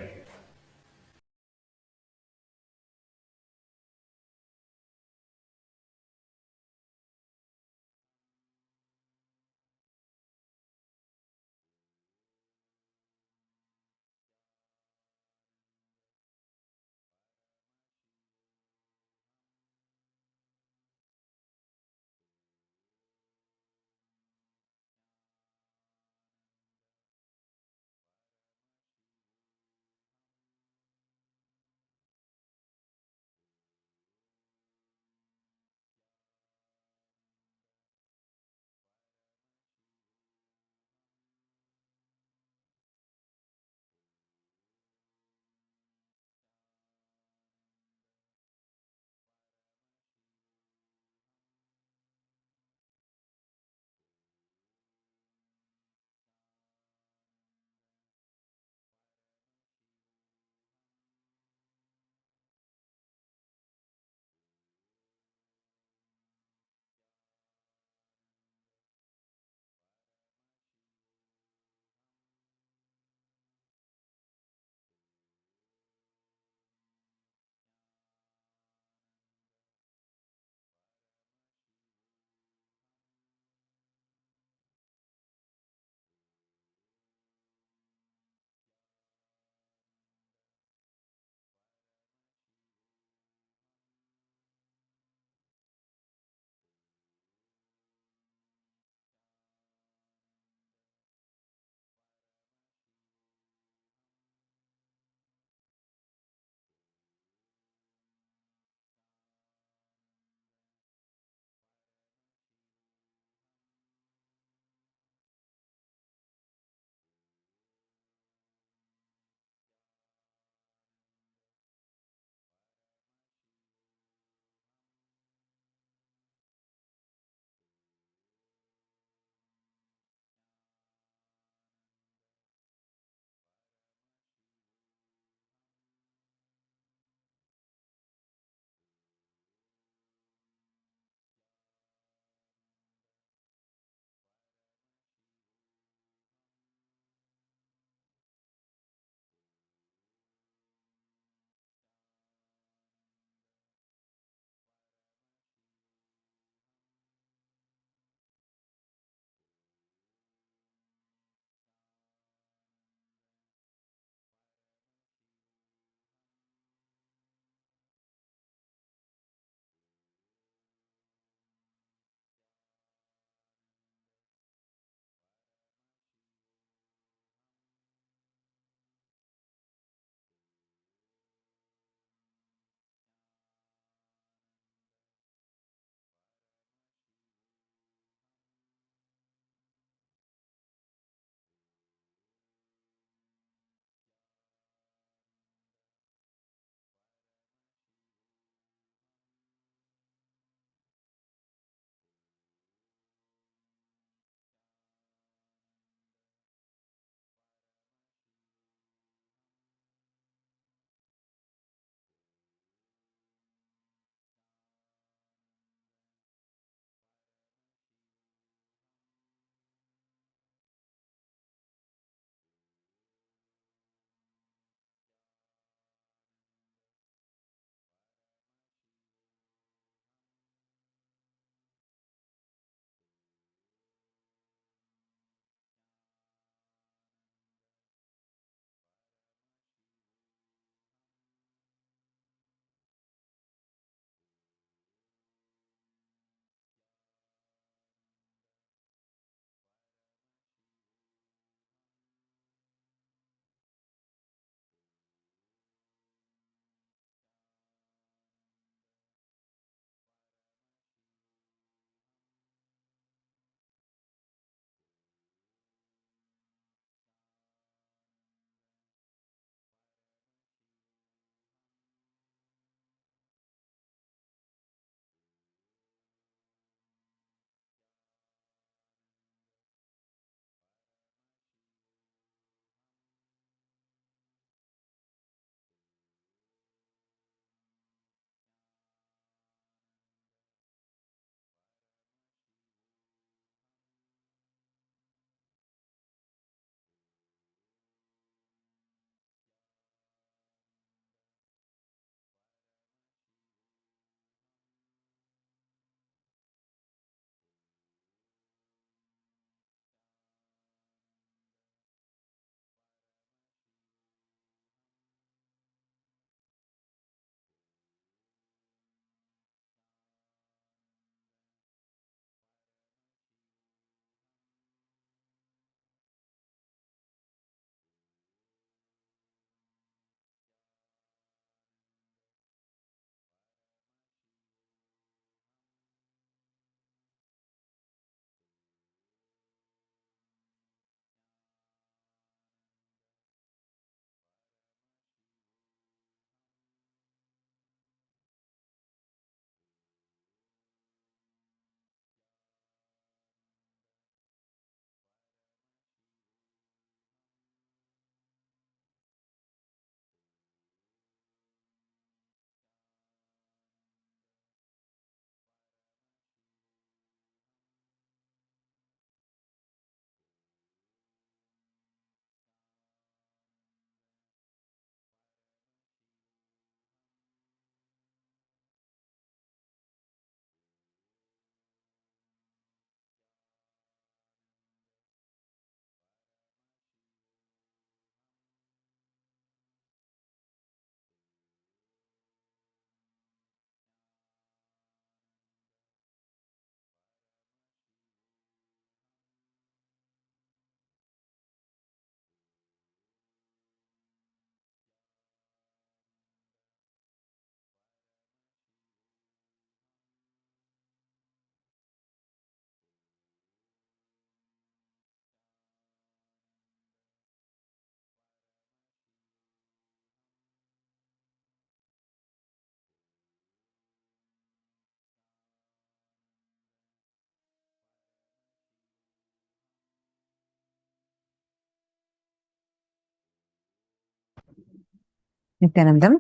Nithyanandam.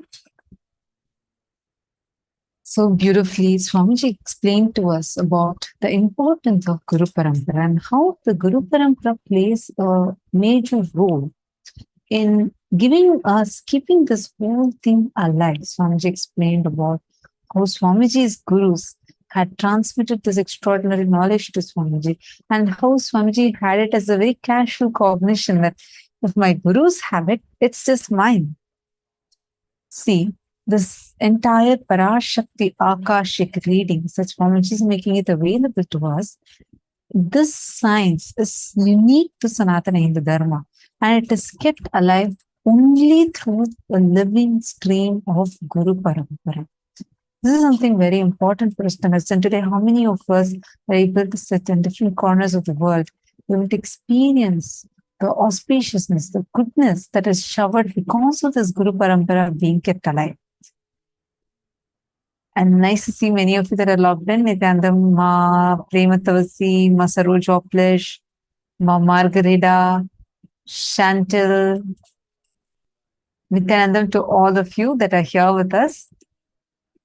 So beautifully, Swamiji explained to us about the importance of Guru Parampara and how the Guru Parampara plays a major role in giving us, keeping this whole thing alive. Swamiji explained about how Swamiji's gurus had transmitted this extraordinary knowledge to Swamiji, and how Swamiji had it as a very casual cognition that if my gurus have it, it's just mine. See, this entire Parashakti Akashic Readings that Swamiji is making it available to us, this science is unique to Sanatana Hindu Dharma, and it is kept alive only through the living stream of Guru Parampara. This is something very important for us to understand today. How many of us are able to sit in different corners of the world, able to experience the auspiciousness, the goodness that is showered because of this Guru Parampara being kept alive? And nice to see many of you that are logged in. Nithyanandam, Ma Prematavasi, Ma Saroj Oplish, Ma Margarita, Chantal, Nithyanandam, to all of you that are here with us.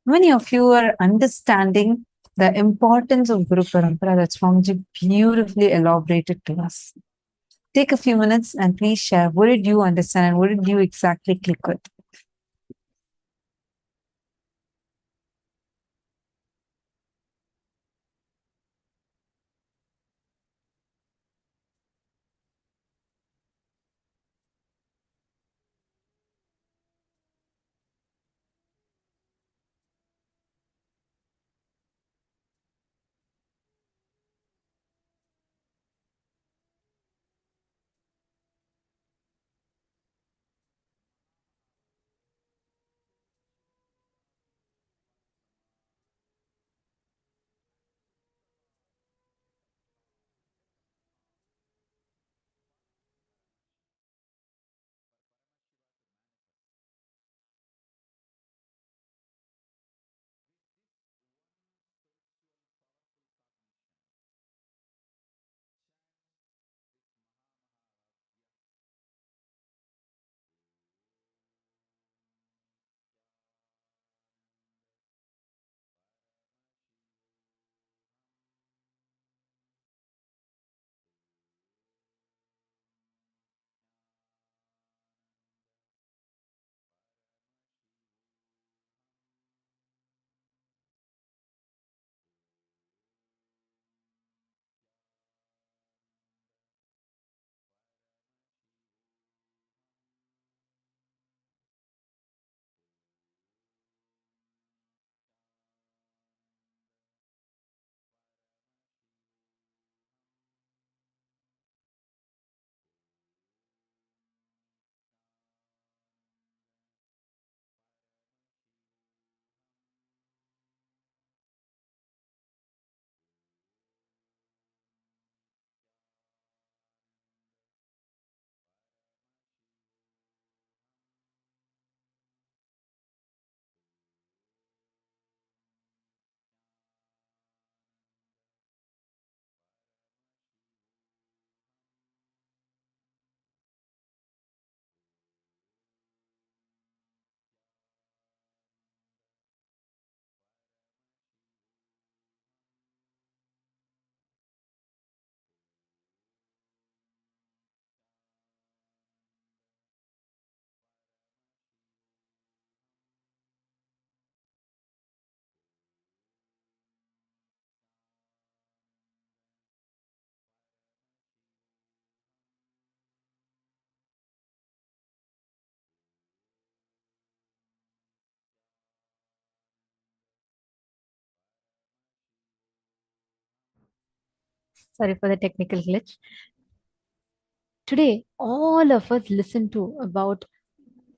Many of you are understanding the importance of Guru Parampara that Swamiji beautifully elaborated to us. Take a few minutes and please share. What did you understand and what did you exactly click with? Sorry for the technical glitch. Today, all of us listen to about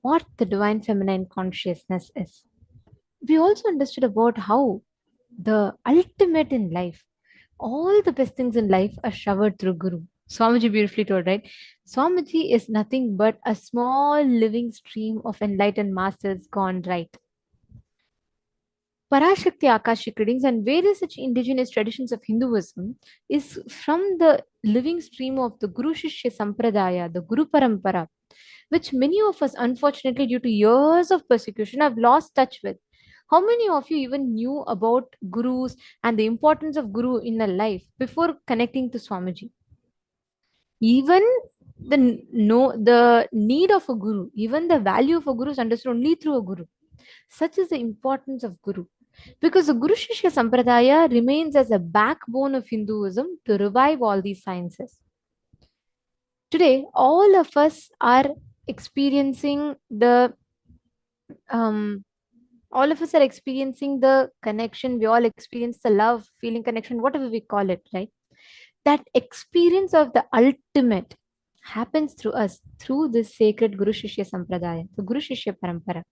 what the divine feminine consciousness is. We also understood about how the ultimate in life, all the best things in life are showered through Guru. Swamiji beautifully told, right? Swamiji is nothing but a small living stream of enlightened masters gone right. Parashakti Akashic Readings and various such indigenous traditions of Hinduism is from the living stream of the Guru Shishya Sampradaya, the Guru Parampara, which many of us, unfortunately, due to years of persecution, have lost touch with. How many of you even knew about gurus and the importance of guru in a life before connecting to Swamiji? Even the need of a guru, even the value of a guru is understood only through a guru. Such is the importance of guru. Because the Guru Shishya Sampradaya remains as a backbone of Hinduism to revive all these sciences. Today, all of us are experiencing the all of us are experiencing the connection. We all experience the love, feeling, connection, whatever we call it, right? That experience of the ultimate happens through us, through this sacred Guru Shishya Sampradaya, the Guru Shishya Parampara.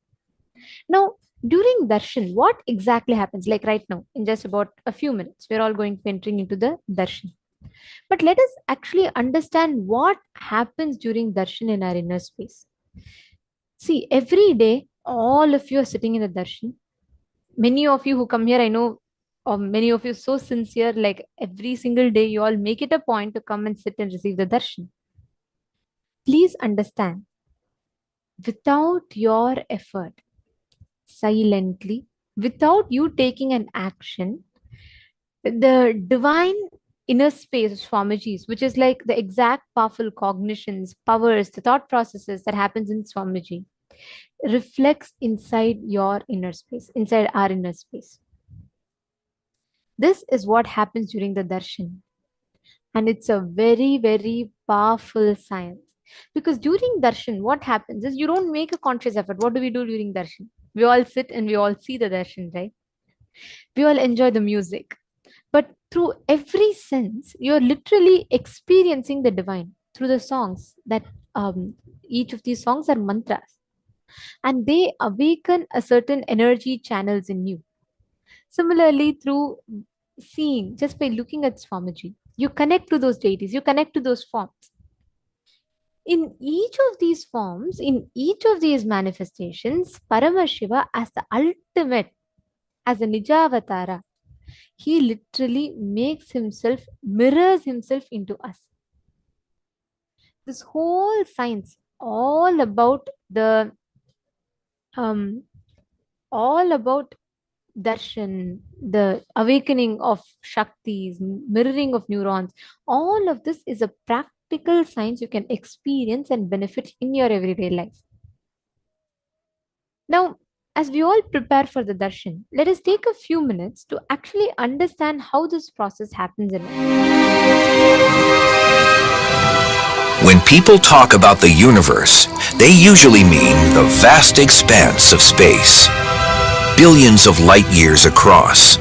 Now, during darshan, what exactly happens? Like right now, in just about a few minutes, we're all going to be entering into the darshan. But let us actually understand what happens during darshan in our inner space. See, every day, all of you are sitting in the darshan. Many of you who come here, I know, or many of you so sincere, like every single day, you all make it a point to come and sit and receive the darshan. Please understand, without your effort, silently, without you taking an action, the divine inner space of Swamiji's, which is like the exact powerful cognitions, powers, the thought processes that happens in Swamiji, reflects inside your inner space, inside our inner space. This is what happens during the darshan. And it's a very, very powerful science. Because during darshan, what happens is you don't make a conscious effort. What do we do during darshan? We all sit and we all see the darshan, right? We all enjoy the music. But through every sense, you're literally experiencing the divine through the songs that each of these songs are mantras. And they awaken a certain energy channels in you. Similarly, through seeing, just by looking at Swamiji, you connect to those deities, you connect to those forms. In each of these forms, in each of these manifestations, Paramashiva as the ultimate, as a Nijavatara, he literally makes himself, mirrors himself into us. This whole science, all about the, all about darshan, the awakening of shaktis, mirroring of neurons, all of this is a practical science you can experience and benefit in your everyday life. Now, as we all prepare for the darshan, let us take a few minutes to actually understand how this process happens in us. When people talk about the universe, they usually mean the vast expanse of space, billions of light years across.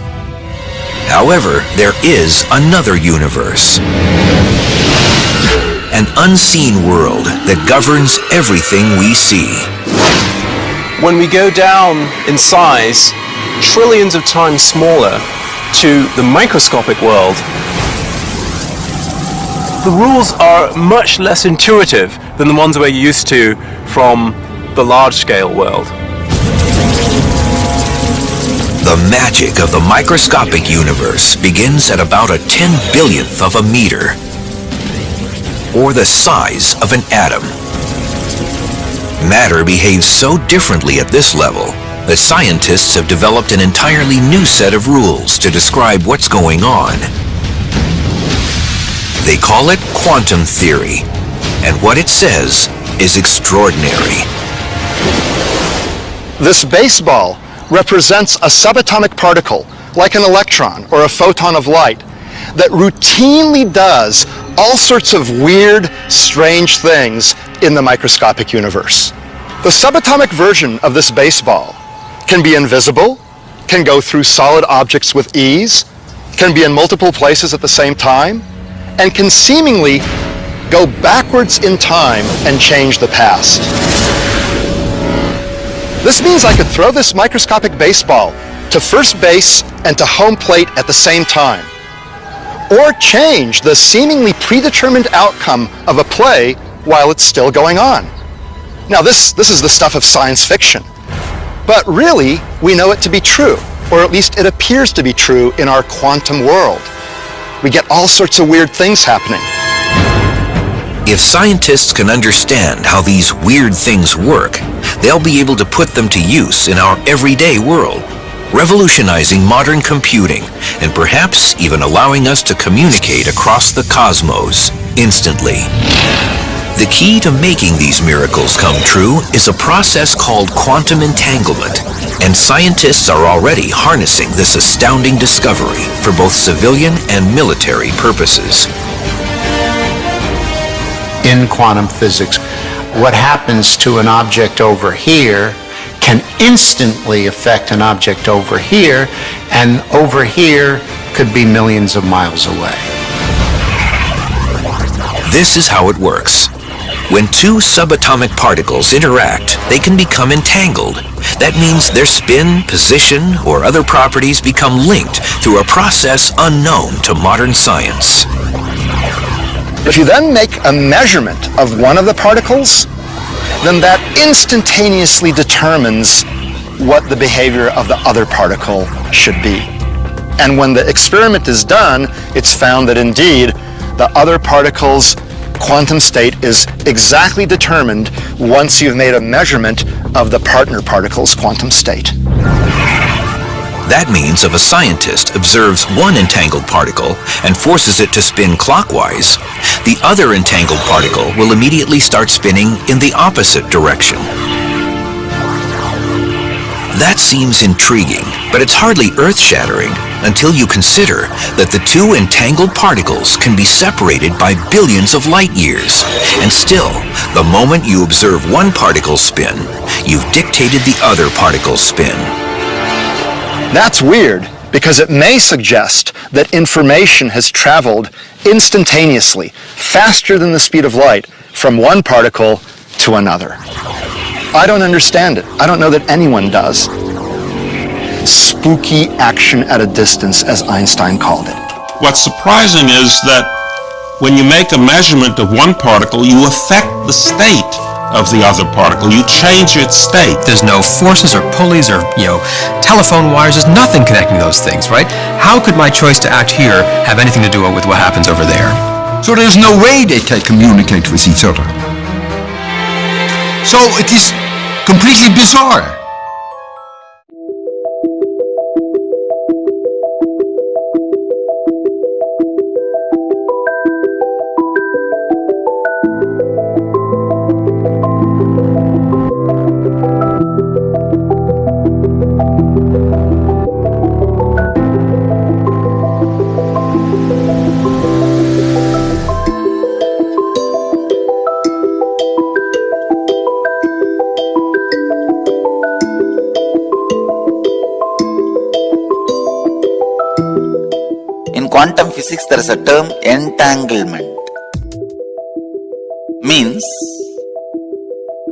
However, there is another universe, an unseen world that governs everything we see. When we go down in size, trillions of times smaller, to the microscopic world, the rules are much less intuitive than the ones we're used to from the large-scale world. The magic of the microscopic universe begins at about a 10/1000th of a meter, or the size of an atom. Matter behaves so differently at this level that scientists have developed an entirely new set of rules to describe what's going on. They call it quantum theory, and what it says is extraordinary. This baseball represents a subatomic particle, like an electron or a photon of light, that routinely does all sorts of weird, strange things in the microscopic universe. The subatomic version of this baseball can be invisible, can go through solid objects with ease, can be in multiple places at the same time, and can seemingly go backwards in time and change the past. This means I could throw this microscopic baseball to first base and to home plate at the same time, or change the seemingly predetermined outcome of a play while it's still going on. Now this is the stuff of science fiction, but really we know it to be true, or at least it appears to be true in our quantum world. We get all sorts of weird things happening. If scientists can understand how these weird things work, they'll be able to put them to use in our everyday world, revolutionizing modern computing and perhaps even allowing us to communicate across the cosmos instantly. The key to making these miracles come true is a process called quantum entanglement, and scientists are already harnessing this astounding discovery for both civilian and military purposes. In quantum physics, what happens to an object over here can instantly affect an object over here, and over here could be millions of miles away. This is how it works. When two subatomic particles interact, they can become entangled. That means their spin, position, or other properties become linked through a process unknown to modern science. If you then make a measurement of one of the particles, then that instantaneously determines what the behavior of the other particle should be. And when the experiment is done, it's found that indeed the other particle's quantum state is exactly determined once you've made a measurement of the partner particle's quantum state. That means if a scientist observes one entangled particle and forces it to spin clockwise, the other entangled particle will immediately start spinning in the opposite direction. That seems intriguing, but it's hardly earth-shattering until you consider that the two entangled particles can be separated by billions of light years. And still, the moment you observe one particle spin, you've dictated the other particle's spin. That's weird, because it may suggest that information has traveled instantaneously, faster than the speed of light, from one particle to another. I don't understand it. I don't know that anyone does. Spooky action at a distance, as Einstein called it. What's surprising is that when you make a measurement of one particle, you affect the state of the other particle. You change its state. There's no forces or pulleys or, telephone wires. There's nothing connecting those things, right? How could my choice to act here have anything to do with what happens over there? So there's no way they can communicate with each other. So it is completely bizarre. Quantum physics, there is a term entanglement. Means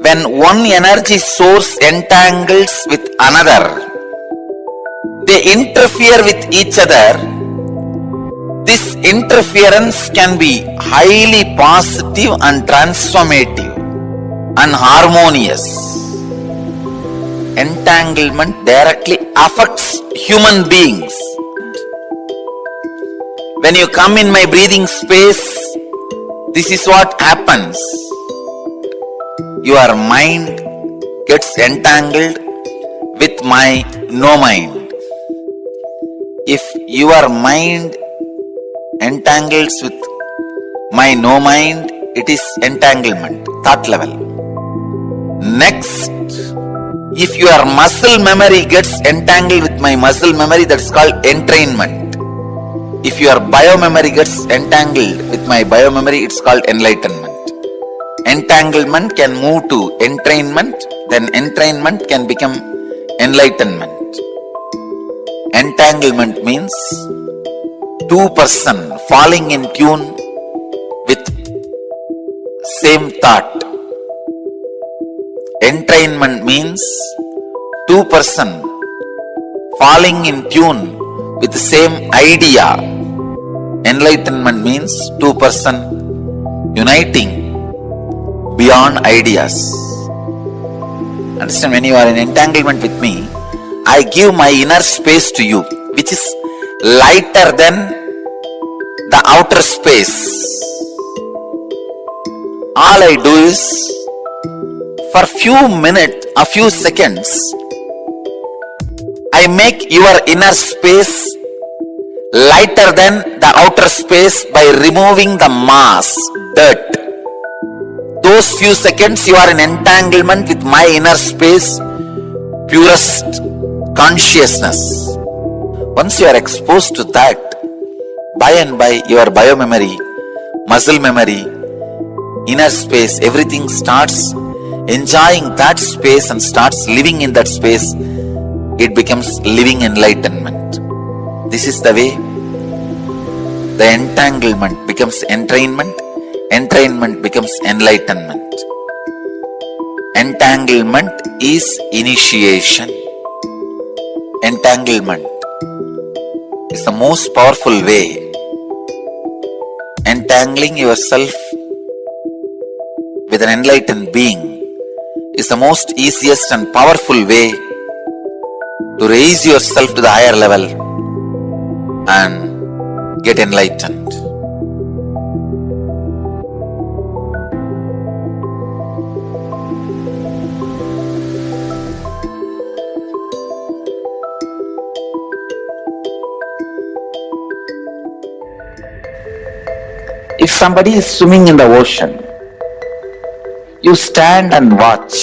when one energy source entangles with another, they interfere with each other. This interference can be highly positive and transformative and harmonious. Entanglement directly affects human beings. When you come in my breathing space, this is what happens. Your mind gets entangled with my no mind. If your mind entangles with my no mind, it is entanglement, thought level. Next, if your muscle memory gets entangled with my muscle memory, that's called entrainment. If your biomemory gets entangled with my biomemory, it's called enlightenment. Entanglement can move to entrainment, then entrainment can become enlightenment. Entanglement means two persons falling in tune with same thought. Entrainment means two persons falling in tune with the same idea. Enlightenment means two persons uniting beyond ideas. Understand, when you are in entanglement with me, I give my inner space to you, which is lighter than the outer space. all I do is, for few minutes, a few seconds, I make your inner space lighter than the outer space by removing the mass, dirt. Those few seconds you are in entanglement with my inner space, purest consciousness. Once you are exposed to that, by and by your biomemory, muscle memory, inner space, everything starts enjoying that space and starts living in that space. It becomes living enlightenment. This is the way the entanglement becomes entrainment, entrainment becomes enlightenment. Entanglement is initiation. Entanglement is the most powerful way. Entangling yourself with an enlightened being is the most easiest and powerful way to raise yourself to the higher level and get enlightened. If somebody is swimming in the ocean, you stand and watch.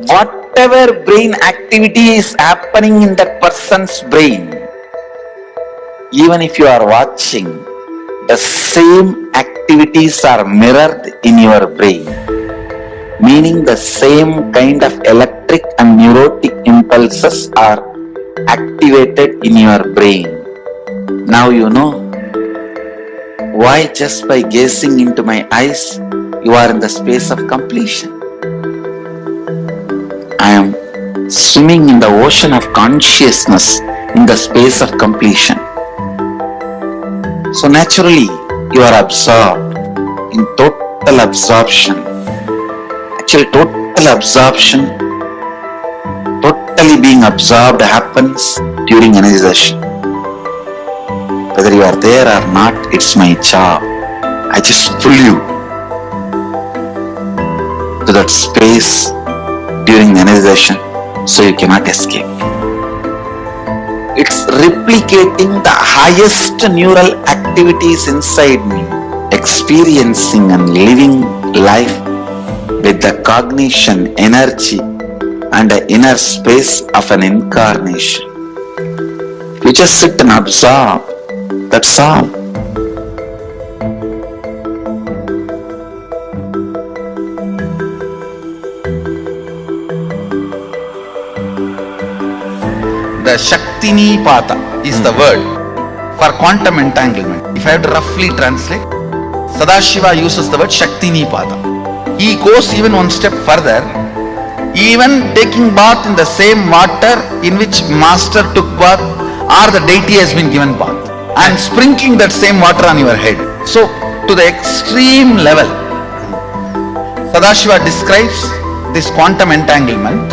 Whatever brain activity is happening in that person's brain, even if you are watching, the same activities are mirrored in your brain, meaning the same kind of electric and neurotic impulses are activated in your brain. Now you know why just by gazing into my eyes, you are in the space of completion. I am swimming in the ocean of consciousness in the space of completion. So naturally, you are absorbed in total absorption. Actually, total absorption, totally being absorbed happens during energization. Whether you are there or not, it's my job. I just pull you to that space during energization so you cannot escape. It's replicating the highest neural activities inside me, experiencing and living life with the cognition, energy and the inner space of an incarnation. You just sit and absorb. That's all. The Shaktini Pata is the word for quantum entanglement. If I have to roughly translate, Sadashiva uses the word Shaktini Pata. He goes even one step further, even taking bath in the same water in which master took bath or the deity has been given bath, and sprinkling that same water on your head. So, to the extreme level, Sadashiva describes this quantum entanglement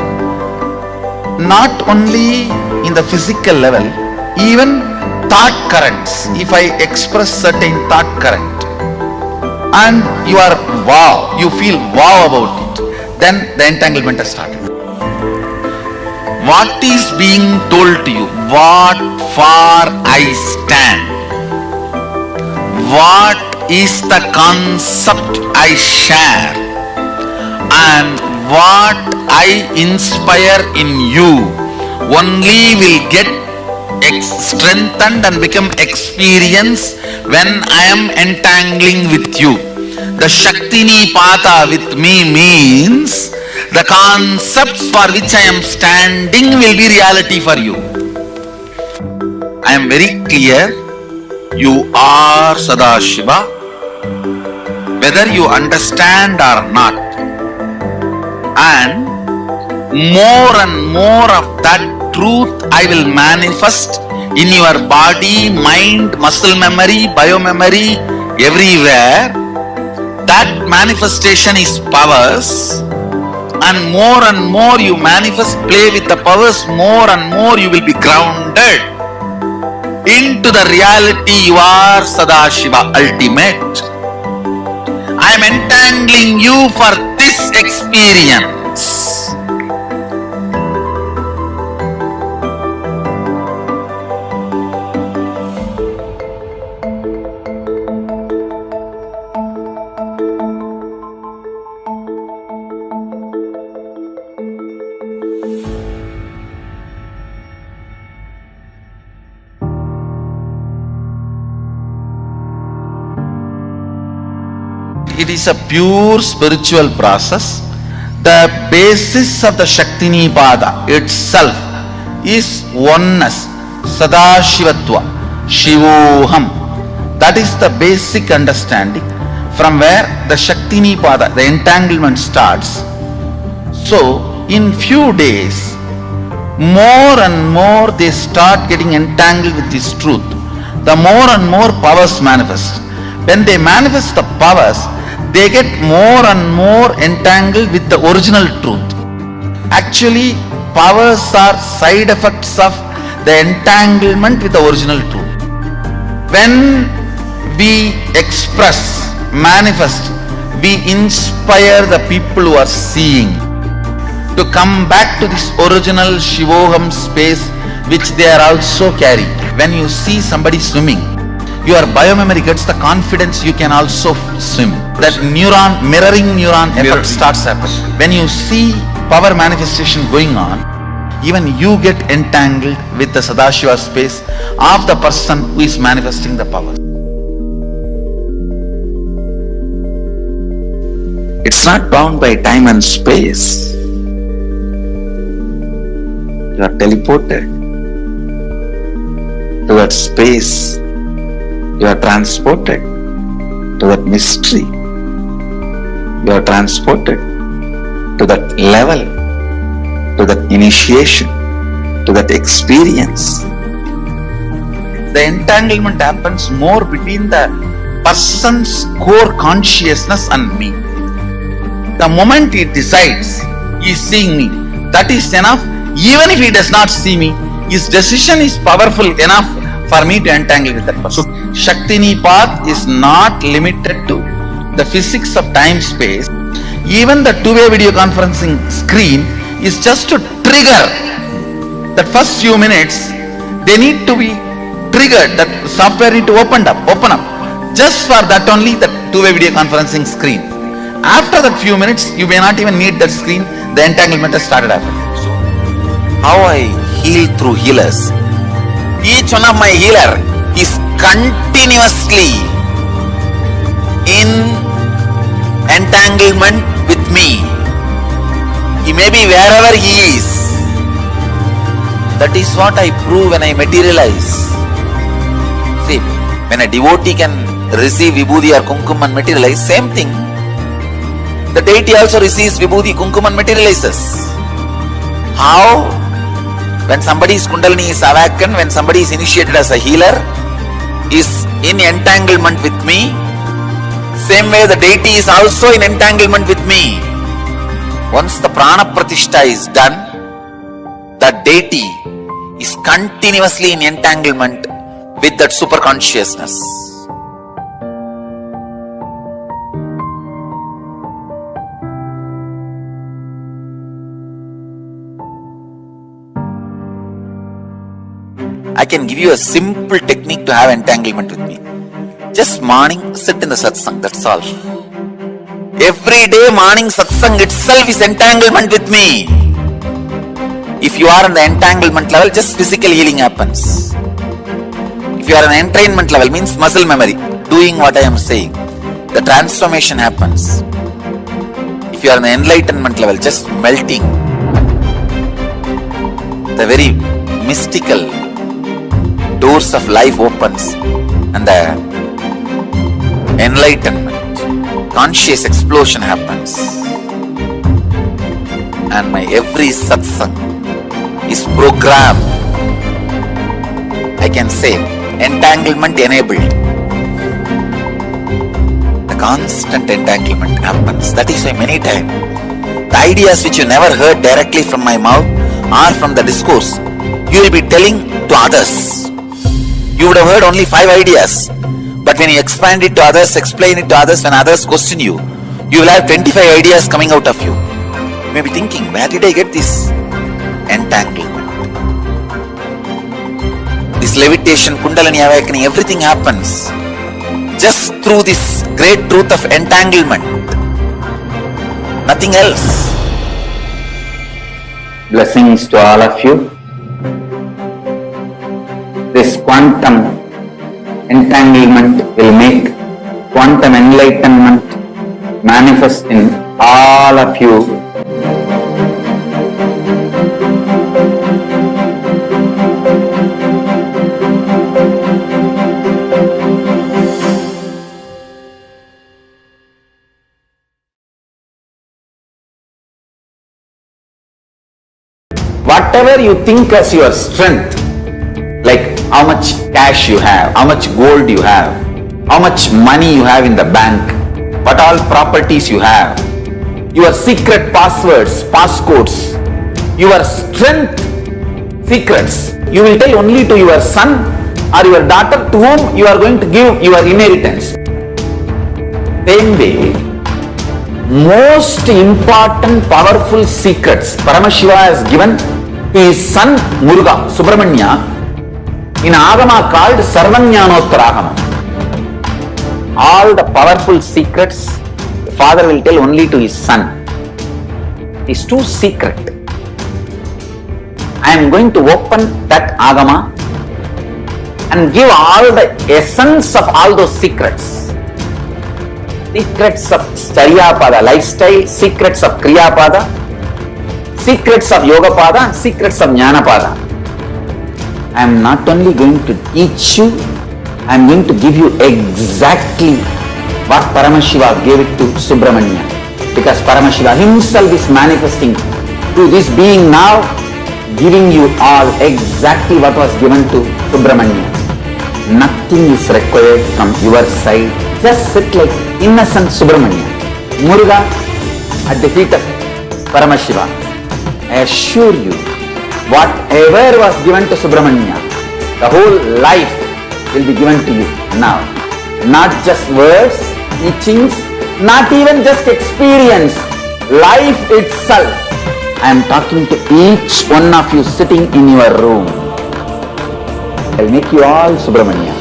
not only in the physical level, even thought currents. If I express certain thought current and you are wow, you feel wow about it, then the entanglement has started. What is being told to you? What for I stand? What is the concept I share? And what I inspire in you only will get strengthened and become experience when I am entangling with you. The Shaktini Pata with me means the concepts for which I am standing will be reality for you. I am very clear, you are Sadashiva, whether you understand or not. And more of that truth I will manifest in your body, mind, muscle memory, biomemory, everywhere. That manifestation is powers, and more you manifest, play with the powers, more and more you will be grounded into the reality you are Sadashiva, ultimate. I am entangling you for this experience. It is a pure spiritual process. The basis of the Shaktinipada itself is oneness, Sadashivatva, Shivoham. That is the basic understanding from where the Shaktinipada, the entanglement starts. So, in few days, more and more they start getting entangled with this truth. The more and more powers manifest. When they manifest the powers, they get more and more entangled with the original truth. Actually, powers are side effects of the entanglement with the original truth. When we express, manifest, we inspire the people who are seeing to come back to this original Shivoham space which they are also carrying. When you see somebody swimming, your biomemory gets the confidence you can also swim. That neuron, mirroring neuron effect starts happening. When you see power manifestation going on, even you get entangled with the Sadashiva space of the person who is manifesting the power. It's not bound by time and space. You are teleported to that space. You are transported to that mystery. You are transported to that level, to that initiation, to that experience. The entanglement happens more between the person's core consciousness and me. The moment he decides he is seeing me, that is enough. Even if he does not see me, his decision is powerful enough for me to entangle with that person. Shaktinipat is not limited to the physics of time-space. Even the two-way video conferencing screen is just to trigger that first few minutes. They need to be triggered. That software need to open up. Just for that only, the two-way video conferencing screen. After that few minutes, you may not even need that screen. The entanglement has started happening. How I heal through healers. Each one of my healer is continuously in entanglement with me. He may be wherever he is. That is what I prove when I materialize. See, when a devotee can receive vibhuti or kumkum and materialize, same thing. The deity also receives vibhuti, kumkum and materializes. How? When somebody's kundalini is awakened, when somebody is initiated as a healer, is in entanglement with me, same way the deity is also in entanglement with me. Once the prana pratishtha is done, the deity is continuously in entanglement with that super consciousness. I can give you a simple technique to have entanglement with me. Just morning, sit in the satsang, that's all. Every day morning satsang itself is entanglement with me. If you are in the entanglement level, just physical healing happens. If you are in the entrainment level, means muscle memory, doing what I am saying, the transformation happens. If you are in the enlightenment level, just melting, the very mystical doors of life opens and the enlightenment, conscious explosion happens. And my every satsang is programmed, I can say, entanglement enabled. The constant entanglement happens. That is why many times the ideas which you never heard directly from my mouth or from the discourse, you will be telling to others. You would have heard only 5 ideas, But when you expand it to others, explain it to others, when others question you, you will have 25 ideas coming out of you. You may be thinking, where did I get this entanglement? This levitation, Kundalini awakening, everything happens just through this great truth of entanglement. Nothing else. Blessings to all of you. This quantum entanglement will make quantum enlightenment manifest in all of you. Whatever you think as your strength, like how much cash you have, how much gold you have, how much money you have in the bank, what all properties you have, your secret passwords, passcodes, your strength secrets, you will tell only to your son or your daughter to whom you are going to give your inheritance. Same way, most important powerful secrets Paramashiva has given to his son Muruga, Subramanya, in Agama called Sarvanyanottara. All the powerful secrets the father will tell only to his son. It is too secret. I am going to open that Agama and give all the essence of all those secrets. Secrets of Charyapada, lifestyle, secrets of Kriyapada, secrets of Yogapada, secrets of Jnanapada. I am not only going to teach you, I am going to give you exactly what Paramashiva gave it to Subramanya. Because Paramashiva himself is manifesting to this being now, giving you all exactly what was given to Subramanya. Nothing is required from your side. Just sit like innocent Subramanya, Muruga at the feet of Paramashiva. I assure you, whatever was given to Subramanya, the whole life will be given to you now. Not just words, teachings, not even just experience, life itself. I am talking to each one of you sitting in your room. I will make you all Subramanya.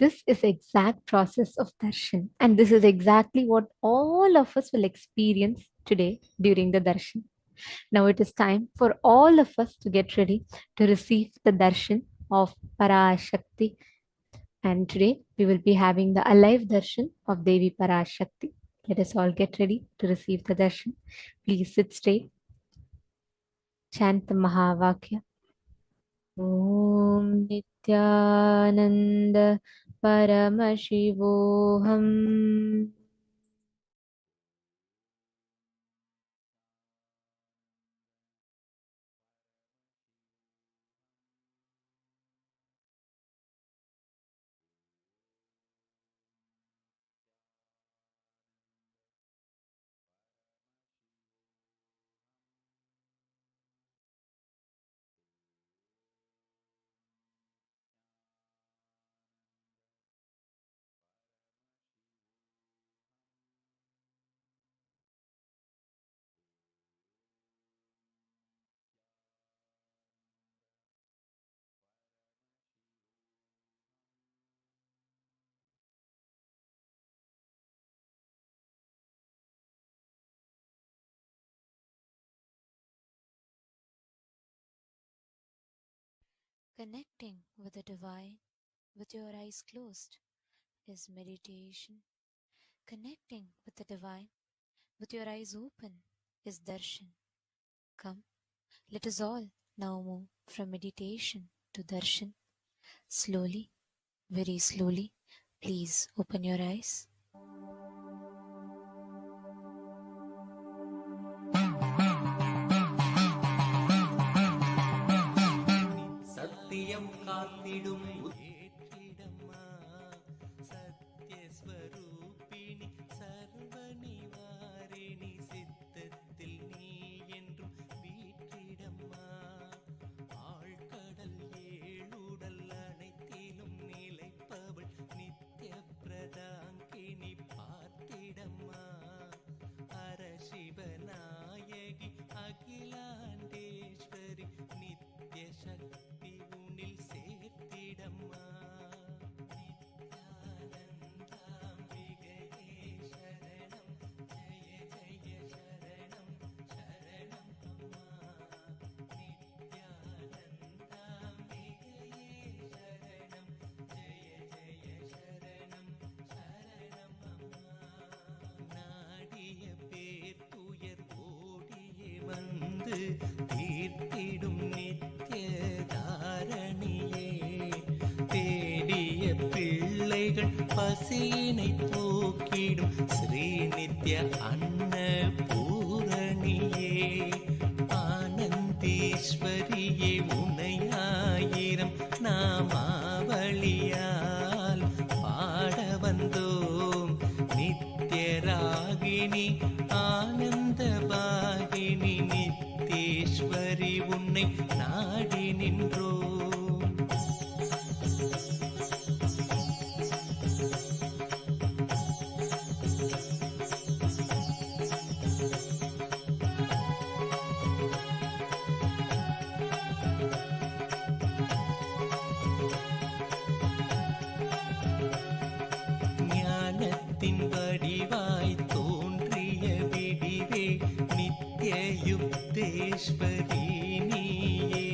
This is exact process of darshan, and this is exactly what all of us will experience today during the darshan. Now it is time for all of us to get ready to receive the darshan of Parashakti. And today we will be having the alive darshan of Devi Parashakti. Let us all get ready to receive the darshan. Please sit straight. Chant the Mahavakya. Om Nithyananda Paramashivoham. Connecting with the divine with your eyes closed is meditation. Connecting with the divine with your eyes open is darshan. Come, let us all now move from meditation to darshan. Slowly, very slowly, please open your eyes. சத்தியம் காத்திடும் ஏற்றிடம்மா சத்யஸ்வரூபிணி சர்வநிவாரிணி சித்தத்தில் நீ என்றும் வீற்றிடம்மா ஆழ்கடல் ஏழுடல் அனைத்திலும் நிலைப்பவள் நித்ய பிரதாங்கினி பார்த்திடம்மா அரசிவநாயகி அகிலாண்டேஸ்வரி நித்ய சக்தி உன்னில் சேர்த்திடம்மா நித்யானந்தாம்பிகையே சரணம் ஜெய ஜெய சரணம் சரணம் அம்மா நித்யானந்தாம்பிகையே சரணம் ஜெய ஜெய சரணம் சரணம் அம்மா நாடிய பேர் துயர் ஓடியே வந்து தீர்த்திடும் நித்ய தாரணியே தேடிய பிள்ளைகள் பசியினை போக்கிடும் ஸ்ரீ நித்ய அன்னபூரணியே ஆனந்தீஸ்வரியே உனையாயிரம் நாமாவளியால் பாட வந்தோம் நித்யராகினி ஆனந்தபாகினி நித்தேஸ்வரி உன்னை நாடி நின்றோம் ஞானத்தின் வடிவாய் தோன்றிய விடிவே நித்ய யுக்தேஸ்வரி நீயே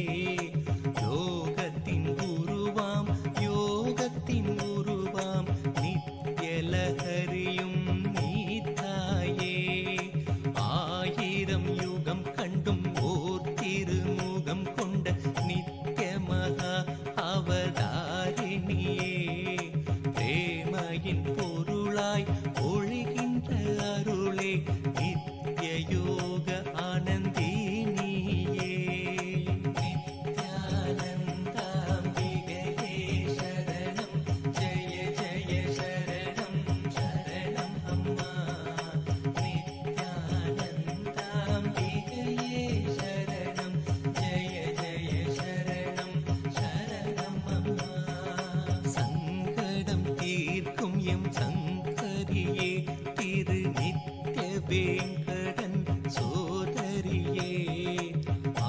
லோகத்தின் உருவாம் யோகத்தின் உருவாம் நித்யலஹரியும் நீதாயே ஆயிரம் யுகம் கண்டும் ஓர் திருமுகம் கொண்ட நித்ய மகா அவதாரிணியே பிரேமையின் பொருளாய் ஒழுகின்ற அருளே நித்ய யோக ஆனந்தினியே நித்யானந்தாம்பிகையே சரணம் ஜெய ஜெய சரணம் சரணம் அம்மா நித்யானந்தாம்பிகையே சரணம் ஜெய ஜெய சரணம் சரணம் அம்மா சங்கடம் தீர்க்கும் எம் சங்கரியே திரு நித்ய வேங்கடன் சோதரியே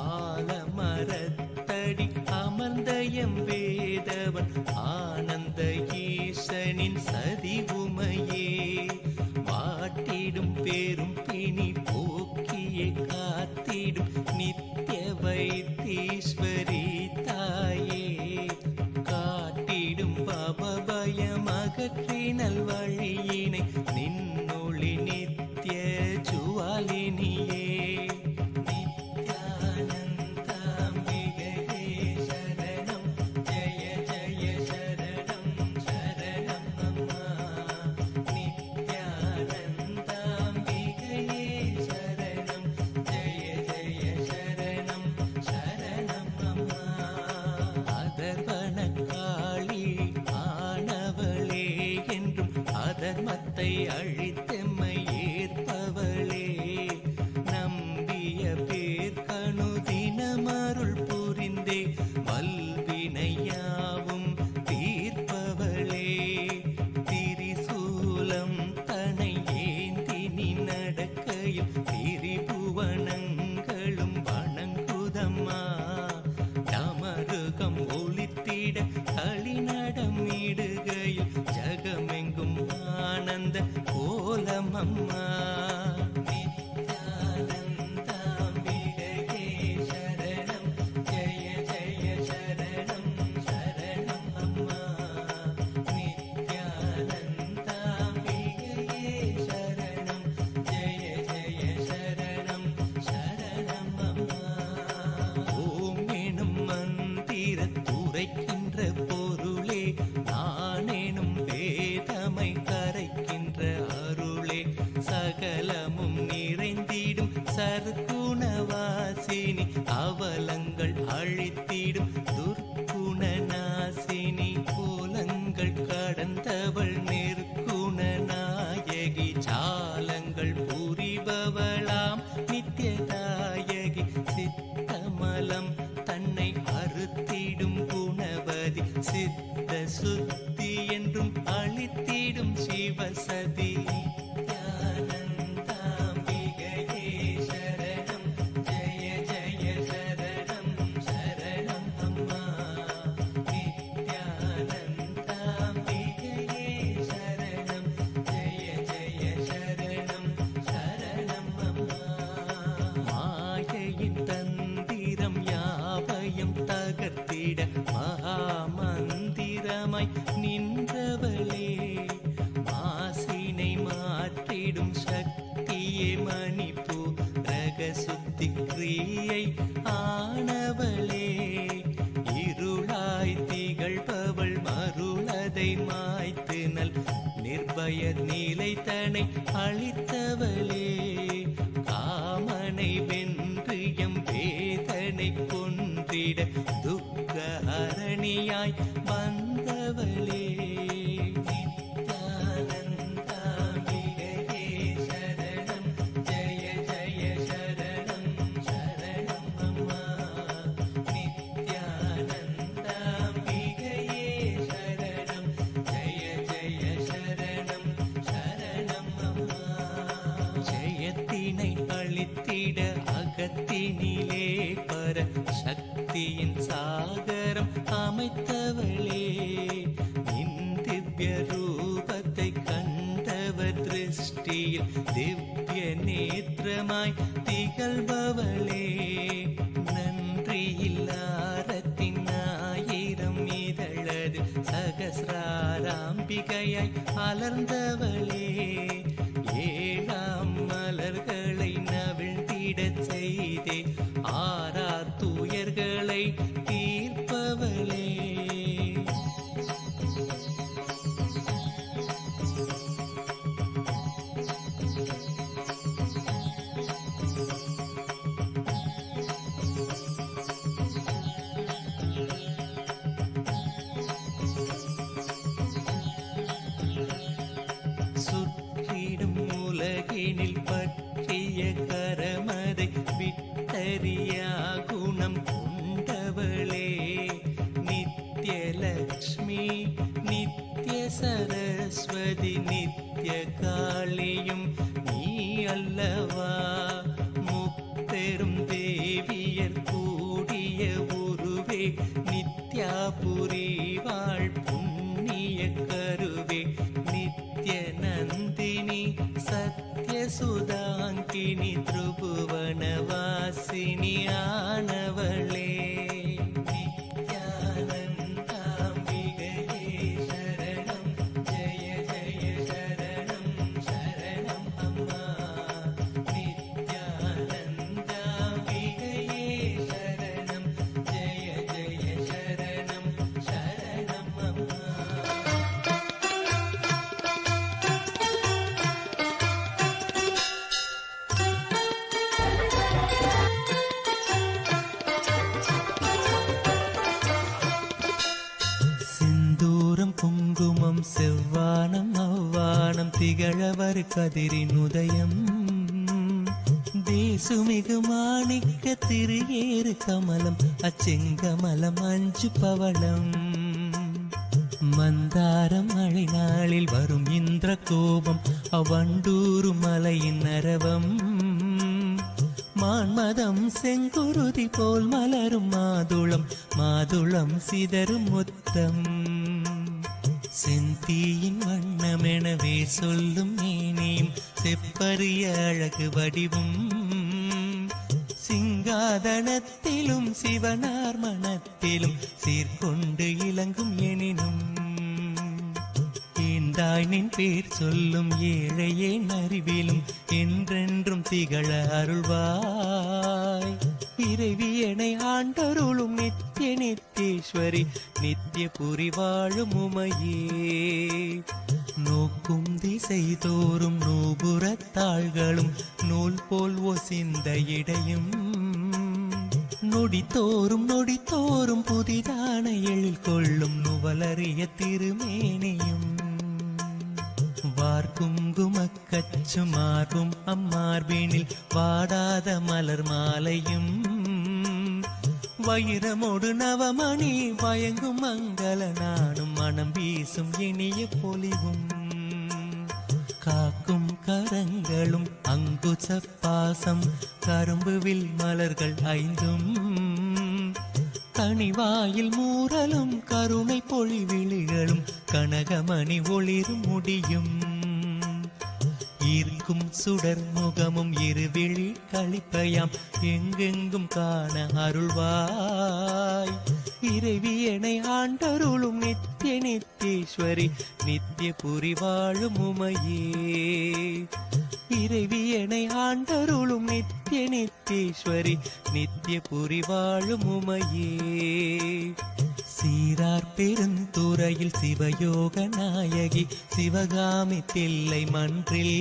ஆலமரத்தடி அமர்ந்த எம் வேதவன் ஆனந்த சதி உமையே வாட்டிடும் பேரும் பிணி போக்கியே காத்திடும் நித்திய வைத்தீஸ்வரி தாயே காட்டிடும் பாபபயம் அகற்றி நல்வழியினை நின்னொளி நித்திய ஜுவாலினியே அதர்மத்தை அழித்தெம்மை ஏற்பவளே நம்பிய பேர்கணு தினமருள் புரிந்தே வல்வினையாவும் தீர்ப்பவளே திரிசூலம் தனை ஏந்தி நீ நடக்கையில் திரிபுவனங்களும் வணங்குதம்மா டமருகம் ஒளித்திட களிநடமிடுகையில் ஜகமெங்கும் ஆனந்த கோலமம்மா நித்யானந்தாம்பிகையே சரணம் ஜெய ஜெய சரணம் சரணம் அம்மா நித்யானந்தாம்பிகையே சரணம் ஜெய ஜெய சரணம் சரணம் அம்மா ஓம் எனும் மந்திரத்துரைக்கின்ற பொருளே நானேனும் வேதமை கரைக்கின்ற அருளே சகலமும் நிறைந்திடும் சர்க்குணவாசினி அவலங்கள் அழித்திடும் துர்க்குண நாசினி கோலங்கள் கடந்தவள் நிற்குண நாயகி சாலங்கள் புரிபவளாம் நித்யதாயகி சித்தமலம் தன்னை அறுத்திடும் குணவதி சித்த சுத்தி என்றும் அழித்திடும் சிவசதி நித்யானந்தாம்பிகையே சரணம் ஜெய ஜெய சரணம் சரணம் அம்மா நித்யானந்தாம்பிகையே சரணம் ஜெய ஜெய சரணம் சரணம் அம்மா மாயையின் தந்திரம் யாவையும் தகர்த்திட மகாமந்திரமாய் நின்றவளே மாசினை மாற்றிடும் சக்தியே மணிப்பூ ரகசுத்தி கிரியை ஆனவளே இருளாய் திகழ்பவள் மருளதை மாய்த்து நல் நிர்பய நிலை தனை அளித்தவளே காமனை வென்று எம் வேதனை கொன்றிட துக்கஹரணியாய் வந்தவளே நித்யானந்தாம்பிகையே சரணம் ஜெய ஜெய சரணம் சரணம் அம்மா நித்யானந்தாம்பிகையே சரணம் ஜெய ஜெய சரணம் சரணம் அம்மா ஜெயத்தினை அளித்திட அகத்தினிலே பர சக்தியின் சாகரம் அமைத்தவளே நின் திவ்ய ரூபத்தை கண்டவர் திருஷ்டியில் திவ்ய நேத்திரமாய் திகழ்பவளே நன்றியில்லாரத்தின் ஆயிரம் இதழது சகசிராராம்பிகையாய் அலர்ந்தவளே ஏழாம் மலர்களை நவிழ்ந்திடச் செய்தே ஆரா துயர்களை தீர்ப்பவளே சுற்றிடும் உலகினில் பற்றிய கரமதை விட்டறியா குணம் கொண்டவளே நித்யலக்ஷ்மி நித்ய சரஸ்வதி நித்ய காளியும் நீ அல்லவா முப்பெரும் தேவியர் கூடிய உருவே நித்யாபுரி வாழ் புண்ணிய கருவே சுதாங்கினி திரிபுவனவாசினி ஆனவளே குங்குமம் செவ்வானம் அவ்வானம் திகழவர் கதிரின் உதயம் தேசுமிகு மாணிக்க திரியேறு கமலம் அச்செங்கமலம் 5 பவளம் மந்தாரம் மழை நாளில் வரும் இந்திர கோபம் அவண்டூரு மலையின் அரவம் மான்மதம் செங்குருதி போல் மலரும் மாதுளம் மாதுளம் சிதறும் முத்தம் செந்தீயின் வண்ணமெனவே சொல்லும் மேனியும் செப்பரிய அழகு வடிவும் சிங்காதனத்திலும் சிவனார் மனத்திலும் சீர்கொண்டு இலங்கும் எனினும் ஏந்தாய் நின் பேர் சொல்லும் ஏழையே அறிவிலும் என்றென்றும் திகழ அருள்வாய் இறைவியனை ஆண்டருளும் நித்திய நித்தேஸ்வரி நித்திய புரி வாழும் உமையே நோக்கும் திசை தோறும் நூபுரத்தாள்களும் நூல் போல் ஒசிந்த இடையும் நொடித்தோறும் புதிதான எழில் கொள்ளும் நுவலறிய திருமேனியும் வார்குங்குமக்கச்சும் மார்பும் அம்மார்பினில் வாடாத மலர் மாலையும் வைரமோடு நவமணி வயங்கும் மங்கள நானும் மனம் வீசும் இனிய பொலிவும் காக்கும் கரங்களும் அங்குச பாசம் கரும்புவில் மலர்கள் 5 கனிவாயில் மூரலும் கருணை பொழிவிழிகளும் கனகமணி ஒளிரும் முடியும் ஈர்க்கும் சுடர் முகமும் இருவிழி களிப்பையாம் எங்கெங்கும் காண அருள்வாய் இறைவியனை ஆண்டருளும் நித்திய நித்தேஸ்வரி நித்திய புரி வாழும் உமையே இறைவியனை ஆண்டருளும் நித்திய நித்தேஸ்வரி நித்திய புரி வாழும் உமையே சீரார் பெருந்துறையில் சிவயோக நாயகி சிவகாமி தில்லை மன்றில்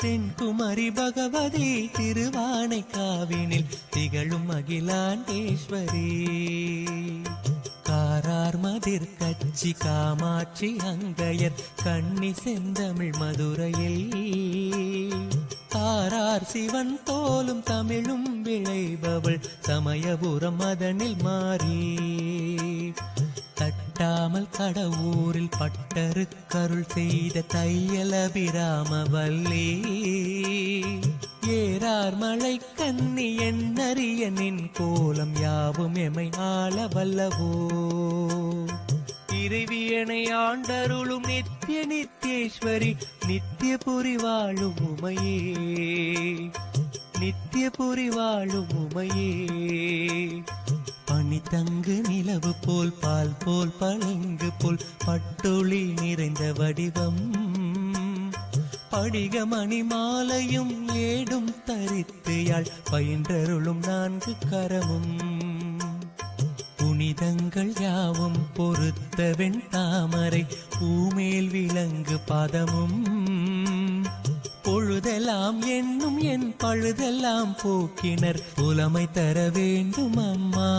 தென்குமரி பகவதி திருவானை காவினில் திகழும் அகிலாண்டேஸ்வரி காரார் மதிர் கச்சி காமாட்சி அங்கையர் கண்ணி செந்தமிழ் மதுரையில் தாரார் சிவன் தோலும் தமிழும் விளைபவள் சமயபுரம் மதனில் மாறி தட்டாமல் கடவுரில் பட்டரு கருள் செய்த தையலபிராம வல்லே ஏறார் மழை கன்னி எண்ணறிய நின் கோலம் யாவும் எமை ஆள வல்லவோ இறைவியனை ஆண்டருளும் நித்திய நித்தேஸ்வரி நித்திய புரி வாழும் உமையே நித்திய புரி வாழும் உமையே பனி தங்கு நிலவு போல் பால் போல் பளிங்கு போல் பட்டொளி நிறைந்த வடிவம் படிகமணி மாலையும் ஏடும் தரித்து யாழ் பயின்றருளும் 4 கரமும் புனிதங்கள் யாவும் பொறுத்த வெண் தாமரை பூமேல் விலங்கு பாதமும் பொழுதெல்லாம் என்னும் என் பழுதெல்லாம் போக்கினர் புலமை தர வேண்டும் அம்மா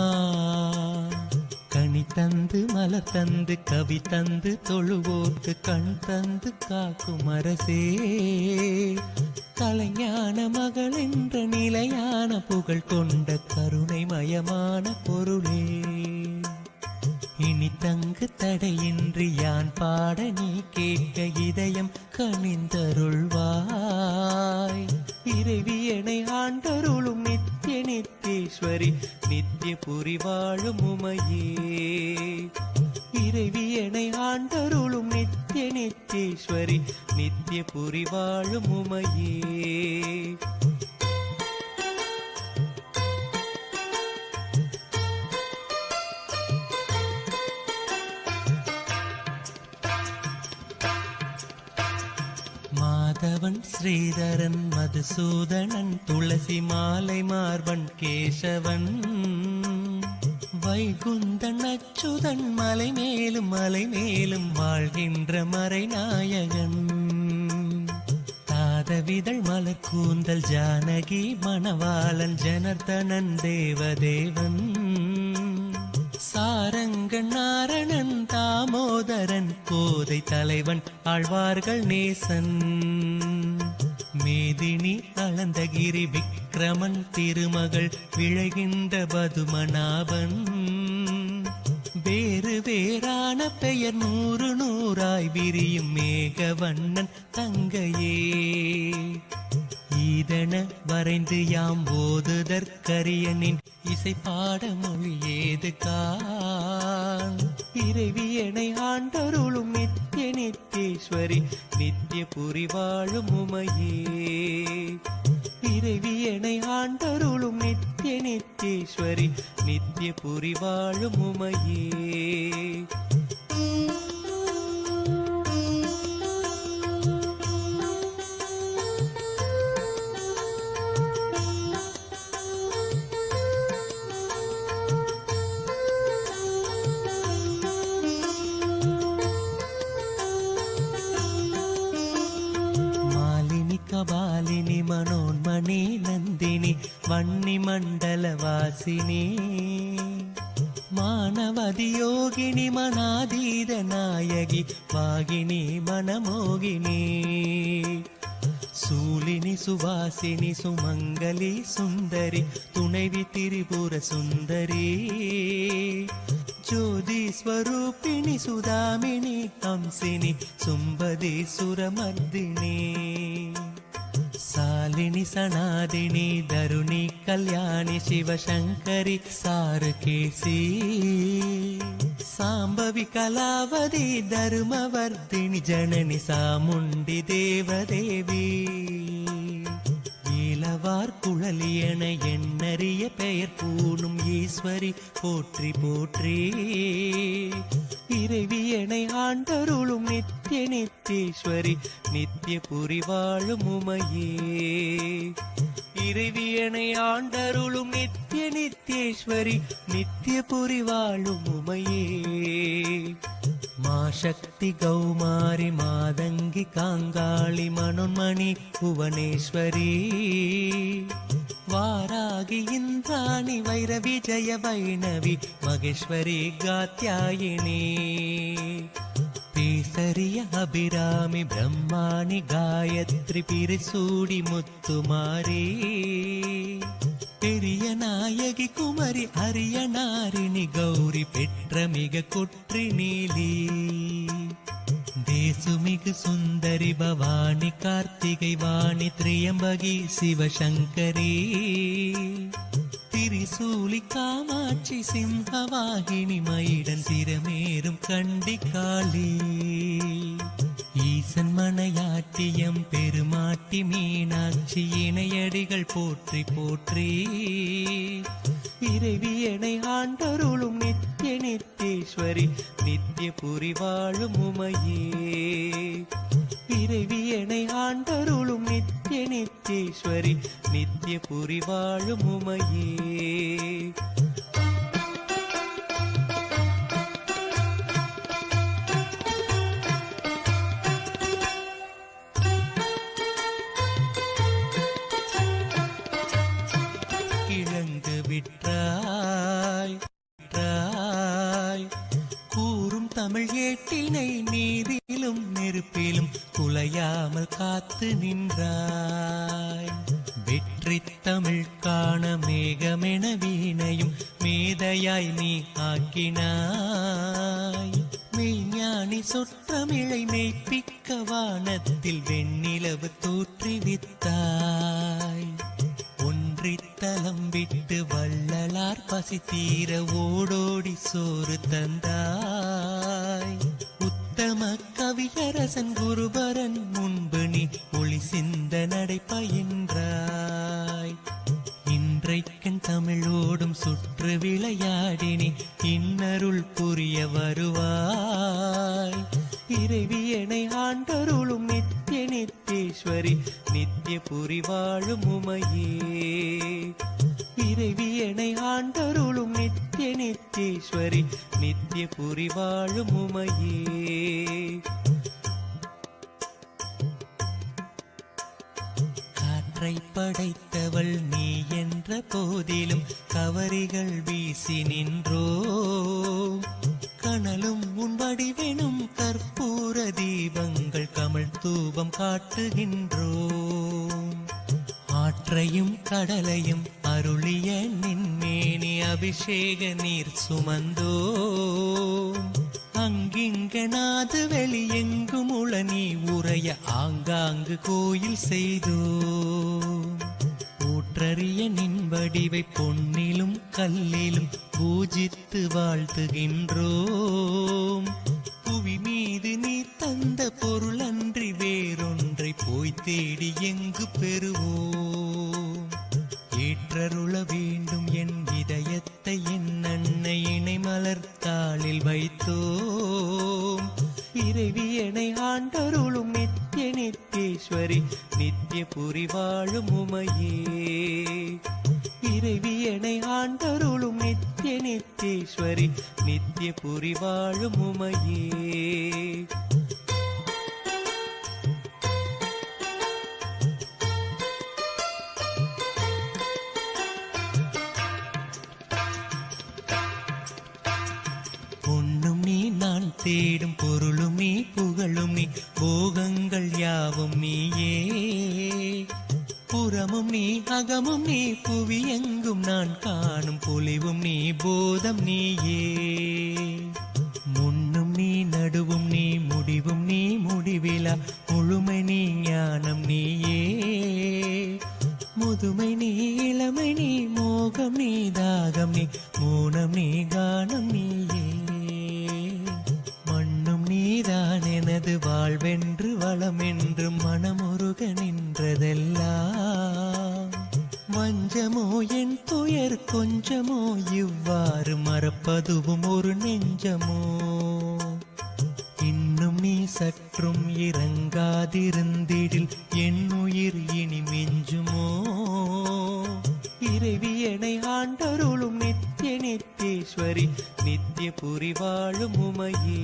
கனி தந்து மலர் தந்து கவி தந்து தொழுவோர்க்கு கண் தந்து காக்கும் அரசே கலைஞான மகள் என்ற நிலையான புகழ் கொண்ட கருணை மயமான பொருளே இனி தங்கு தடையின்றி யான் பாட நீ கேட்க இதயம் கனிந்தருள்வாய் இறைவியனை ஆண்டருளும் நித்திய நித்தேஸ்வரி நித்திய புரி வாழும் உமையே இறைவியனை ஆண்டருளும் நித்திய நித்தேஸ்வரி நித்திய புரி வாழும் உமையே. மாதவன் ஸ்ரீதரன் மதுசூதனன் துளசி மாலை மார்பன் கேசவன் வைகுந்தன் அச்சுதன் மலை மேலும் வாழ்கின்ற மறைநாயகன் தாதவிதழ் மலர் கூந்தல் ஜானகி மணவாளன் ஜனர்தனன் தேவதேவன் சாரங்கன் நாரணன் தாமோதரன் கோதை தலைவன் ஆழ்வார்கள் நேசன் மேதினி அலந்தகிரி விக்ரமன் திருமகள் விழைகின்ற பதுமநாபன் வேறு வேறான பெயர் நூறு நூறாய் விரியும் மேகவண்ணன் தங்கையே ஈதன வரைந்து யாம் ஓதுதற்கரியனின் இசை பாட மொழி ஏது கான் இறைவியனை ஆண்டருளும் நித்திய நித்தேஸ்வரி நித்திய புரி வாழும் உமையே. இறைவியனை ஆண்டருளும் நித்திய நித்தேஸ்வரி நித்திய புரி வாழும் உமையே. கபாலினி மனோன்மணி நந்தினி வன்னி மண்டல வாசினி மானவதி யோகினி மனாதீத நாயகி வாகினி மனமோகினி சூலினி சுவாசினி சுமங்கலி சுந்தரி துணைவி திரிபுர சுந்தரி ஜோதி ஸ்வரூபிணி சுதாமினி ஹம்சினி சும்பதி சுரமர்தினி சாலினி சனாதினி தருணி கல்யாணி சிவசங்கரி சாருகேசி சாம்பவி கலாவதி தருமவர்தினி ஜனனி சாமுண்டி தேவதேவி ஈலவார் குழலியன எண்ணறிய பெயர் பூணும் ஈஸ்வரி போற்றி போற்றி இறைவியனை ஆண்டருளும் நித்திய நித்தேஸ்வரி நித்திய புரி வாழும் உமையே. இறைவியனை ஆண்டருளும் நித்திய நித்தேஸ்வரி நித்திய புரி வாழும் உமையே. மாசக்தி கௌமாரி மாதங்கி காங்காளி மனோன்மணி புவனேஸ்வரி வாராகி இந்திராணி வைரவி ஜய வைணவி மகேஸ்வரி காத்யாயினி பேசரிய அபிராமி பிரம்மாணி காயத்ரி பிரிசூடி முத்துமாரி பெரிய நாயகி குமரி அரிய நாரிணி கௌரி பெற்ற மிக கொற்றி நீலி தேசுமிகு சுந்தரி பவானி கார்த்திகை வாணி திரியம்பகி சிவசங்கரி திரிசூலி காமாட்சி சிம்ஹவாகினி மயிடன் சிரமேறும் கண்டிகாளி ஈசன் மனையாட்டியம் பெருமாட்டி மீனாட்சி இணையடிகள் போற்றி போற்றி இறைவியனை ஆண்டருளும் நித்திய நித்தேஸ்வரி நித்திய புரி வாழும் உமையே. இறைவியனை ஆண்டருளும் நித்திய நித்தேஸ்வரி நித்திய புரி வாழும் உமையே. கிழங்கு விற்றாய் கூறும் தமிழ் ஏட்டினை நீரிலும் நெருப்பிலும் குலையாமல் காத்து நின்றாய் வெற்றி தமிழ் காண மேகமென வீணையும் மேதையாய் நீ ஆக்கினாய் மெய்ஞானி சொற்றமிழை மெய்ப்பிக்க வானத்தில் வெண்ணிலவு தோற்றுவித்தாய் ஒன்றித்தலம் விட்டு வள்ளலார் பசி தீர ஓடோடி சோறு தந்தாய் உத்தம கவியரசன் குருபரன் முன்பு நீ ஒளி சிந்த நடை பயின்றாய். இன்றைக்கண் தமிழோடும் சுற்று விளையாடினி இன்னருள் புரிய வருவாய். இறைவியனை ஆண்டருளும் நித்திய நித்தேஸ்வரி நித்திய புரி வாழும் உமையே. இறைவியனை ஆண்டருளும் நித்திய நித்தேஸ்வரி நித்திய புரி வாழும் உமையே. காற்றை படைத்தவள் நீ என்ற போதிலும் கவரிகள் வீசி நின்றோ. கனலும் உன் வடிவெனும் கற்பூர தீபங்கள் கமல் தூபம் காட்டுகின்றோம். ஆற்றையும் கடலையும் அருளிய நின்மேனி அபிஷேக நீர் சுமந்தோம். அங்கிங்கனாது வெளி எங்கும் உள நீ உரைய ஆங்காங்கு கோயில் செய்தோம். ஊற்றறிய நின் வடிவை பொன்னிலும் கல்லிலும் பூஜித்து வாழ்த்துகின்றோம். புவி மீது நீ தந்த பொருள் அன்றி வேறொன்றை போய் தேடி எங்கு பெறுவோம். ஏற்றருள வேண்டும் என் இதயத்தை என் அன்னை இணை மலர்த்தாளில் வைத்தோம். இறைவியனை ஆண்டருளும் நித்திய நித்தேஸ்வரி நித்திய புரி வாழும் உமையே. இறைவியனை ஆண்டருளும் நித்திய நித்தேஸ்வரி நித்திய புரி வாழும் உமையே. பொன்னும் நீ நான் தேடும் பொருளும் நீ புகழும் நீ போகங்கள் யாவும் நீயே. புறமும் நீ அகமும் நீ புவி எங்கும் நான் காணும் பொலிவும் நீ போதம் நீயே. முன்னும் நீ நடுவும் நீ முடிவும் நீ முடிவிலா முழுமை நீ ஞானம் நீயே. முதுமை நீ இளமை நீ மோகம் நீ தாகம் நீ மோனம் நீ கானம் நீயே. மண்ணும் நீதான் எனது வாழ்வென்று வளமென்று மனமுருக நின்றதெல்லாம். வஞ்சமோ என் துயர் கொஞ்சமோ இவ்வாறு மறப்பதுவும் ஒரு நெஞ்சமோ. இன்னும் நீ சற்றும் இறங்காதிருந்திடில் என் உயிர் இனி மிஞ்சுமோ. இறைவியனை ஆண்டருளும் நித்திய நித்தேஸ்வரி நித்திய புரி வாழும் உமையே.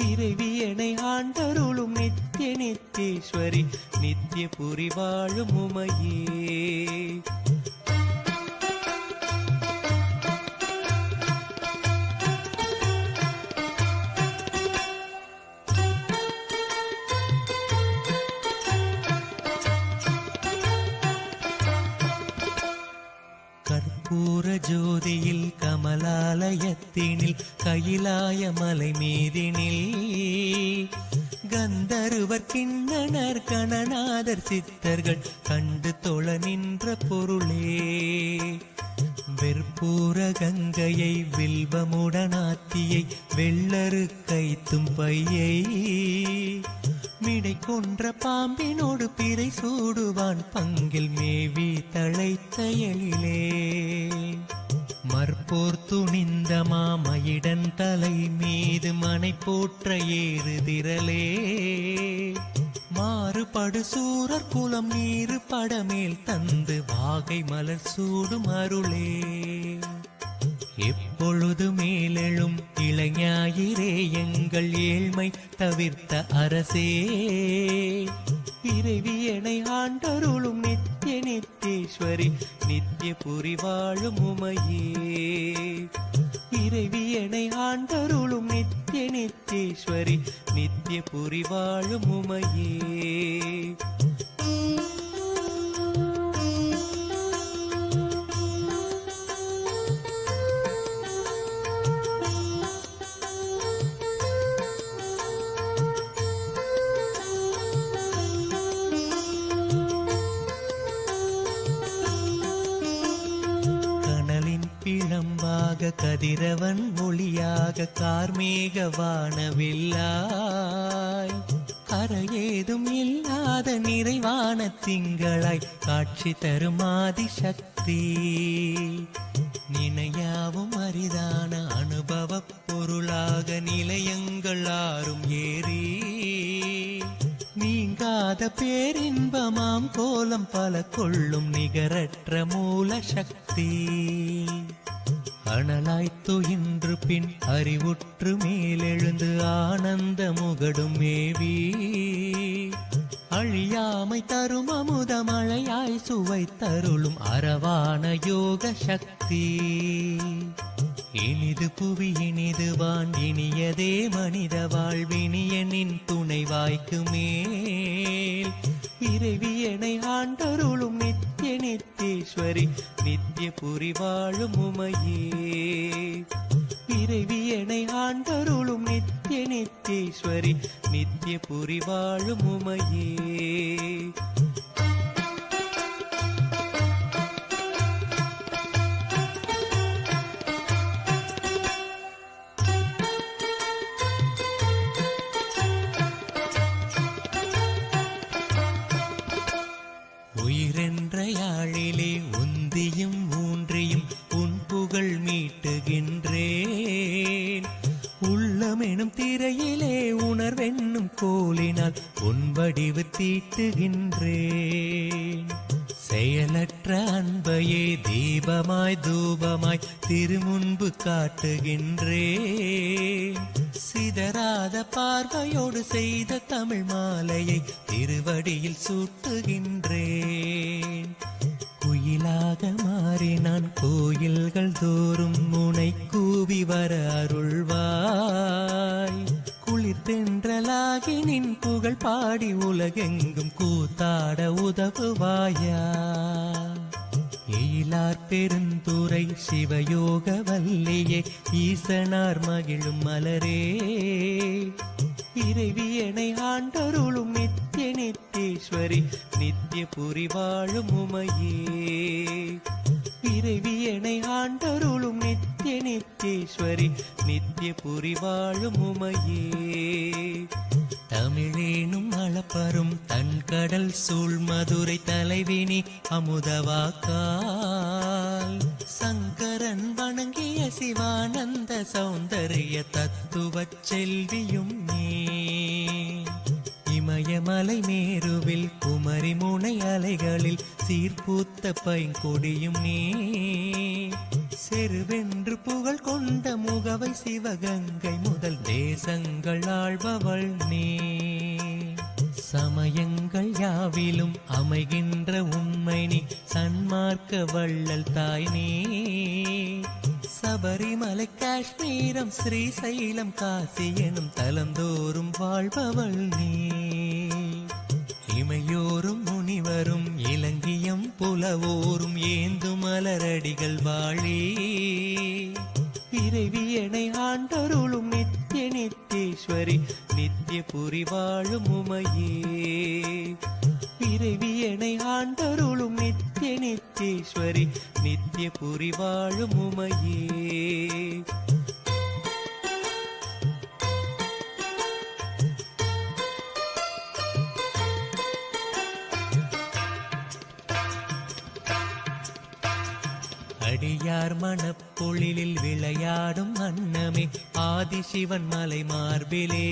இறைவியனை ஆண்டருளும் நித்திய நித்தேஸ்வரி நித்திய புரி வாழும் உமையே. கற்பூர ஜோதியில் கமலாலயத்தினில் கையிலாய மலை மீதினில் கந்தருவர் கிண்ணனர் கணநாதர் சித்தர்கள் கண்டு தொழ நின்ற பொருளே. வெற்பூர கங்கையை வில்வமுடனாத்தியை வெள்ளரு கைத்தும் பையை மிடை கொன்ற பாம்பினோடு பிறை சூடுவான் பங்கில் மேவி தழைத்த எழிலே. மற்போர் துணிந்த மாமயிடன் தலை மீது மனை போற்ற ஏறுதிரலே. மாறுபடு சூரர் குலம் நீரு படமேல் தந்து வாகை மலர் சூடும் அருளே. எப்பொழுது மேலெழும் இளைஞாயிரே எங்கள் ஏழ்மை தவிர்த்த அரசே. இறைவியனை ஆண்டருளும் நித்திய நித்தேஸ்வரி நித்திய புரி வாழும் உமையே. இறைவியனை ஆண்டருளும் நித்திய நித்தேஸ்வரி நித்திய புரி வாழும் உமையே. பிழம்பாக ஒளியாக கதிரவன் ஒளியாக கார்மேக வானவில்லாய் கரையேதும் இல்லாத நிறைவான திங்களாய் காட்சி தரும் ஆதிசக்தி நினையாவும் அரிதான அனுபவ பொருளாக நிலையங்கள் ஆறும் ஏறி நீங்காத பேரின்பமாம் கோலம் பல கொள்ளும் நிகரற்ற மூல சக்தி அனலாய்த்து இன்று பின் அறிவுற்று மேலெழுந்து ஆனந்த முகடும் மேவி அழியாமை தரும் அமுத மழையாய் சுவை தருளும் அரவான யோக சக்தி இனிது புவி இனிது வான் இனியதே மனித வாழ்வினியனின் துணைவாய்க்கு மேல் இறைவியனை ஆண்டருளும் நித்திய நித்தேஸ்வரி நித்திய புரி வாழும் உமையே இறைவியனை ஆண்டருளும் நித்திய நித்தேஸ்வரி நித்திய புரி வாழும் உமையே உயிரென்ற யாழிலே உந்தியும் ஊன்றியும் உன் புகழ் மீட்டுகின்றேன் உள்ளமெனும் திரையிலே உணர்வென்னும் கோலினால் உன் வடிவு தீட்டுகின்றேன் செயலற்ற அன்பையே தீபமாய் தூபமாய் திருமுன்பு காட்டுகின்றேன் சிதறாத பார்வையோடு செய்த தமிழ் மாலையை திருவடியில் சூட்டுகின்றேன் குயிலாக மாறி நான் கோயில்கள் தோறும் முனை கூவி வர அருள்வாய் குளிர் தென்றலாகி நின் புகழ் பாடி உலகெங்கும் கூத்தாட உதவுவாயா எயிலார் பெருந்துரை சிவயோக வல்லியே ஈசனார் மகிழும் மலரே இறைவியனை ஆண்டருளும் நித்திய நித்தேஸ்வரி நித்திய புரி வாழும் உமையே இறைவியனை ஆண்டருளும் நித்திய நித்தேஸ்வரி நித்திய புரி வாழும் உமையே தமிழேனும் அளப்பரும் தன் கடல் சூழ் மதுரை தலைவினி அமுதவாக்கால் சங்கரன் வணங்கிய சிவானந்த சௌந்தரிய தத்துவ செல்வியும் நீ இமயமலை மேருவில் குமரி முனை அலைகளில் சீர்பூத்த பைங்கொடியும் நீ செருவென்று புகழ் கொண்ட முகவை சிவகங்கை முதல் தேசங்கள் ஆள்பவள் நீ சமயங்கள் யாவிலும் அமைகின்ற உண்மை நீ சன்மார்க்க வள்ளல் தாய் நீ சபரிமலை காஷ்மீரம் ஸ்ரீசைலம் காசி எனும் தலந்தோறும் வாழ்பவள் நீ இமையோரும் முனிவரும் இலங்கியம் புலவோரும் ஏந்து மலரடிகள் வாழி இறைவியனை ஆண்டருளும் நித்திய நித்தேஸ்வரி நித்திய புரி வாழும் உமையே இறைவியனை ஆண்டருளும் நித்திய நித்தேஸ்வரி நித்திய புரி வாழும் உமையே அடியார் மனப்பொழிலில் விளையாடும் அன்னமே ஆதிசிவன் மலை மார்பிலே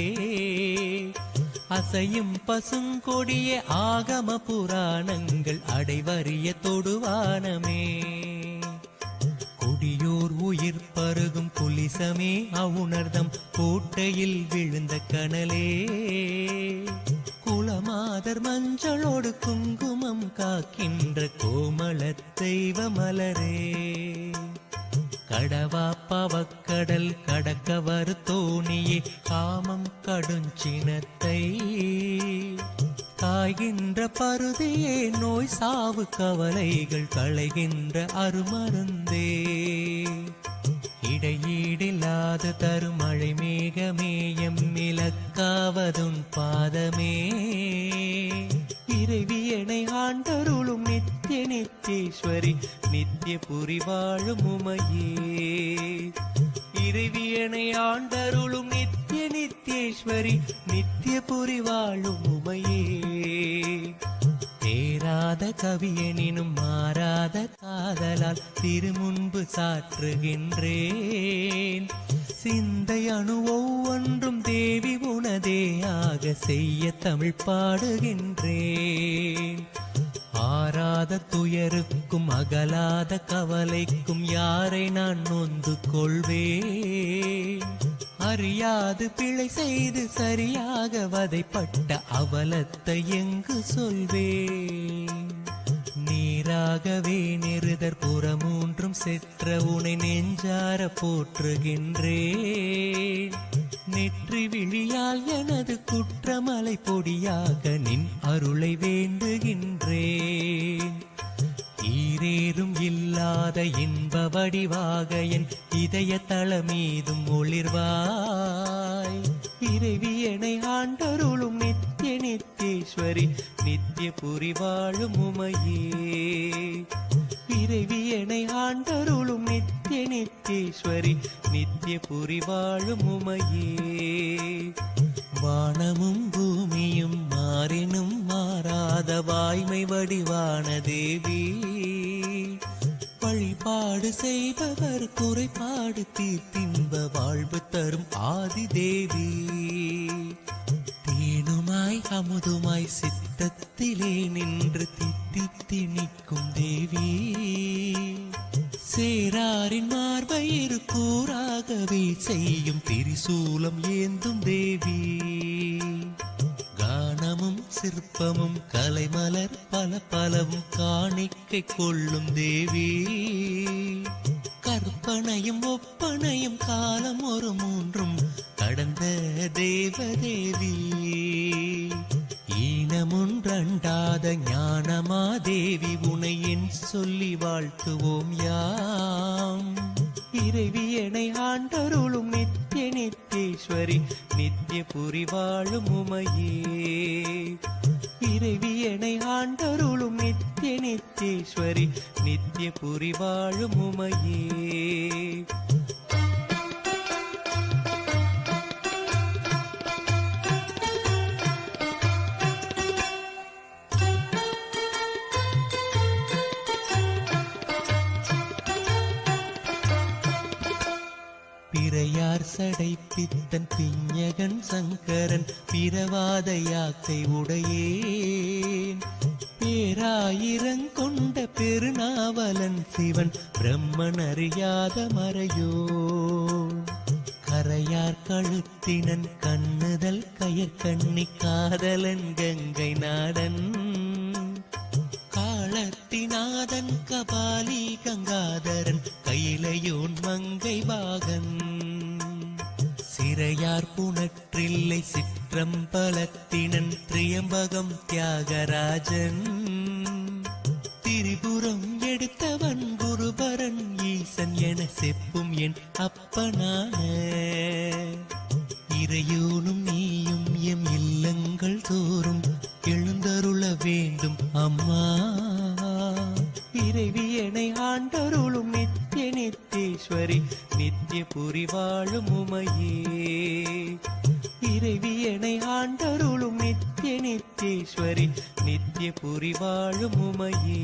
அசையும் பசுங்கொடிய ஆகம புராணங்கள் அடைவறிய தொடுவானமே கொடியோர் உயிர் பருகும் புலிசமே அவுணர்தம் கோட்டையில் விழுந்த கனலே குலமாதர் மஞ்சளோடு குங்குமம் காக்கின்ற கோமள தெய்வ மலரே கடவா பவக்கடல் கடக்க வரு தோணியே காமம் கடுஞ்சினத்தை காய்கின்ற பருதியே நோய் சாவு கவலைகள் களைகின்ற அருமருந்தே இடையீடில்லாத தருமழை மேகமேயம் இலக்காவதுன் பாதமே இறைவியனை ஆண்டருளும் நித்திய நித்யேஸ்வரி நித்யபுரி வாழும் உமையே. இறைவியனை ஆண்டருளும் நித்யேஸ்வரி நித்யபுரி வாழும் உமையே. தேராத கவியனினும் மாறாத காதலால் திருமுன்பு சாற்றுகின்றேன். சிந்தை அணு ஒவ்வொன்றும் தேவி உனதேயாக செய்ய தமிழ் பாடுகின்றேன். ஆறாத துயருக்கும் அகலாத கவலைக்கும் யாரை நான் நொந்து கொள்வேன். அறியாது பிழை செய்து சரியாக வதைப்பட்ட அவலத்தை எங்கு சொல்வேன். நீராகவே நெருதற் புறமூன்றும் செற்ற உனை நெஞ்சார போற்றுகின்றேன். நெற்றி விழியால் எனது குற்றமலை பொடியாக நின் அருளை வேண்டுகின்றேன். ஈரேறும் இல்லாத இன்ப வடிவாக என் இதய தளமீதும் ஒளிர்வாய். இறைவியனை ஆண்டருளும் நித்யேஸ்வரி நித்யபுரி வாழும் உமையே. இறைவியனை ஆண்டருளும் நித்யேஸ்வரி நித்யபுரி வாழும் உமையே. வானமும் பூமியும் மாறினும் மாறாத வாய்மை வடிவான தேவி. வழிபாடு செய்பவர் குறைபாடு தீர்த்தின்ப வாழ்வு தரும் ஆதி தேவி. தேனுமாய் அமுதுமாய் சித்தத்திலே நின்று தித்தி நிற்கும் தேவி. சேராரின் மார்பயிறு கூறாகவே செய்யும் திரிசூலம் ஏந்தும் தேவி. கானமும் சிற்பமும் கலைமலர் பல பலவும் காணிக்கை கொள்ளும் தேவி. கற்பனையும் ஒப்பனையும் காலம் ஒரு மூன்றும் கடந்த தேவதேவி. ஈனமுன்றண்டாத ஞானமாதேவி உனை என் சொல்லி வாழ்த்துவோம் யாம். இறைவியனை ஆண்டருளும் நித்யேஸ்வரி நித்யபுரி வாழும் உமையே. இறைவியனை ஆண்டருளும் நித்யேஸ்வரி நித்யபுரி வாழும் உமையே. பிறையார் சடை பித்தன் பிஞகன் சங்கரன் பிறவாத யாக்கை உடையேன். பேராயிரங்கொண்ட பெருநாவலன் சிவன் பிரம்மன் அறியாத மறையோ. கரையார் கழுத்தினன் கண்ணுதல் கயற்கண்ணி காதலன் கங்கை நாடன். காளத்திநாதன் கபாலி கங்காதரன் கையிலையோன் மங்கை வாகன். சிறையார் புனற்றில்லை சிற்றம்பலத்தினன் திரியம்பகம் தியாகராஜன். திரிபுரம் எடுத்தவன் குருபரன் ஈசன் என செப்பும் என் அப்பனான. இறையோனும் நீயும் எம் இல்லங்கள் தோறும் எழுந்தருள வேண்டும் அம்மா. இறைவியனை ஆண்டருளும் நித்யேஸ்வரி நித்யபுரி வாழும் உமையே. இறைவியனை ஆண்டருளும் நித்யேஸ்வரி நித்யபுரி வாழும் உமையே.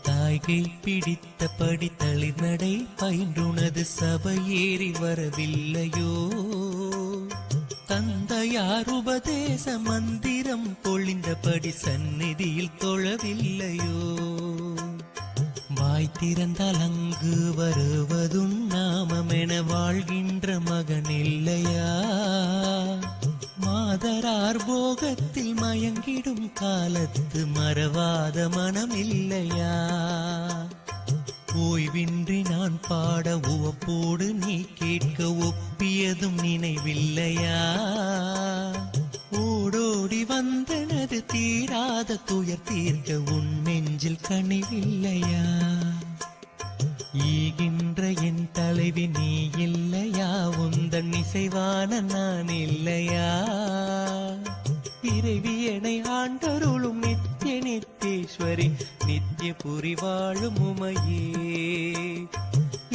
தாய்கை பிடித்தபடி தளிர்நடை பயின்றுனது சபையேறி வரவில்லையோ. தந்தையார் உபதேச மந்திரம் பொழிந்தபடி சந்நிதியில் தொழவில்லையோ. வாய் திறந்தால் அங்கு வருவதும் நாமமென வாழ்கின்ற மகன் இல்லையா. மாதரார் போகத்தில் மயங்கிடும் காலத்து மறவாத மனம் இல்லையா. ஓய்வின்றி நான் பாட உவப்போடு நீ கேட்க ஒப்பியதும் நினைவில்லையா. ஓடோடி வந்தனது தீராத துயர் தீர்க்க உன் நெஞ்சில் கனிவில்லையா. ஈகின்ற என் தலைவி நீ இல்லையா. உந்தன் இசைவான நான் இல்லையா. இறைவியனை ஆண்டருளும் நித்திய நித்தேஸ்வரி நித்திய புரி வாழும் உமையே.